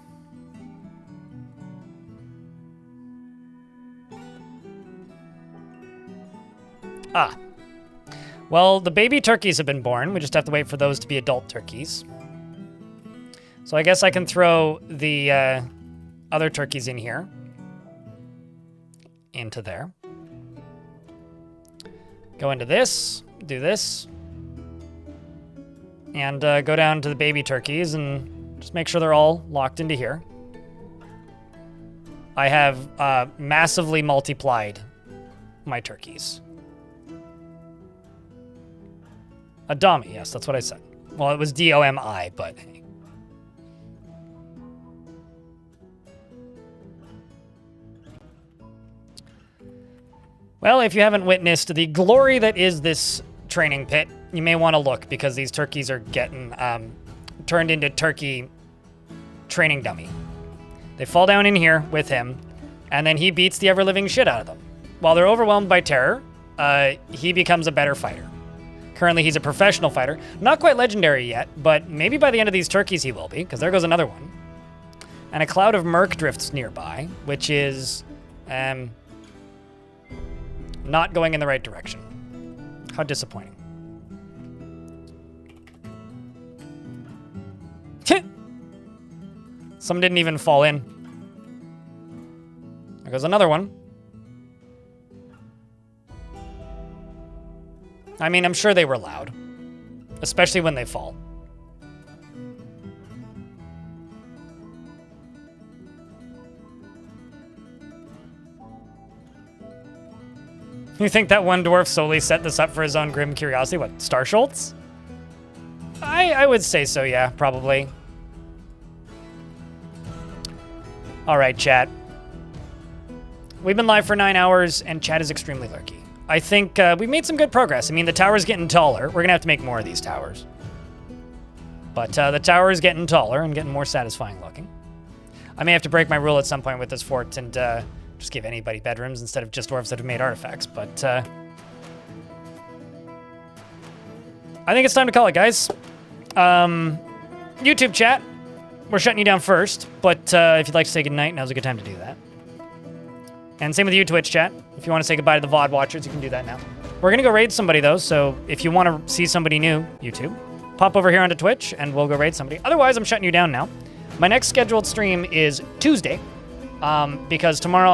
Ah. Well, the baby turkeys have been born. We just have to wait for those to be adult turkeys. So I guess I can throw the other turkeys in here. Into there. Go into this. Do this. And go down to the baby turkeys and just make sure they're all locked into here. I have massively multiplied my turkeys. A dummy, yes, that's what I said. Well, it was D-O-M-I, but... Well, if you haven't witnessed the glory that is this training pit, you may want to look, because these turkeys are getting turned into turkey training dummy. They fall down in here with him, and then he beats the ever-living shit out of them. While they're overwhelmed by terror, he becomes a better fighter. Currently, he's a professional fighter. Not quite legendary yet, but maybe by the end of these turkeys he will be, because there goes another one. And a cloud of murk drifts nearby, which is not going in the right direction. How disappointing. Some didn't even fall in. There goes another one. I mean, I'm sure they were loud. Especially when they fall. You think that one dwarf solely set this up for his own grim curiosity? What, Starschultz? I would say so, yeah, probably. Alright, chat. We've been live for 9 hours, and chat is extremely lurky. I think we made some good progress. I mean, the tower's getting taller. We're going to have to make more of these towers. But the tower is getting taller and getting more satisfying looking. I may have to break my rule at some point with this fort and just give anybody bedrooms instead of just dwarves that have made artifacts. But I think it's time to call it, guys. YouTube chat, we're shutting you down first. But if you'd like to say goodnight, now's a good time to do that. And same with you, Twitch chat. If you want to say goodbye to the VOD watchers, you can do that now. We're going to go raid somebody, though, so if you want to see somebody new, YouTube, pop over here onto Twitch, and we'll go raid somebody. Otherwise, I'm shutting you down now. My next scheduled stream is Tuesday, because tomorrow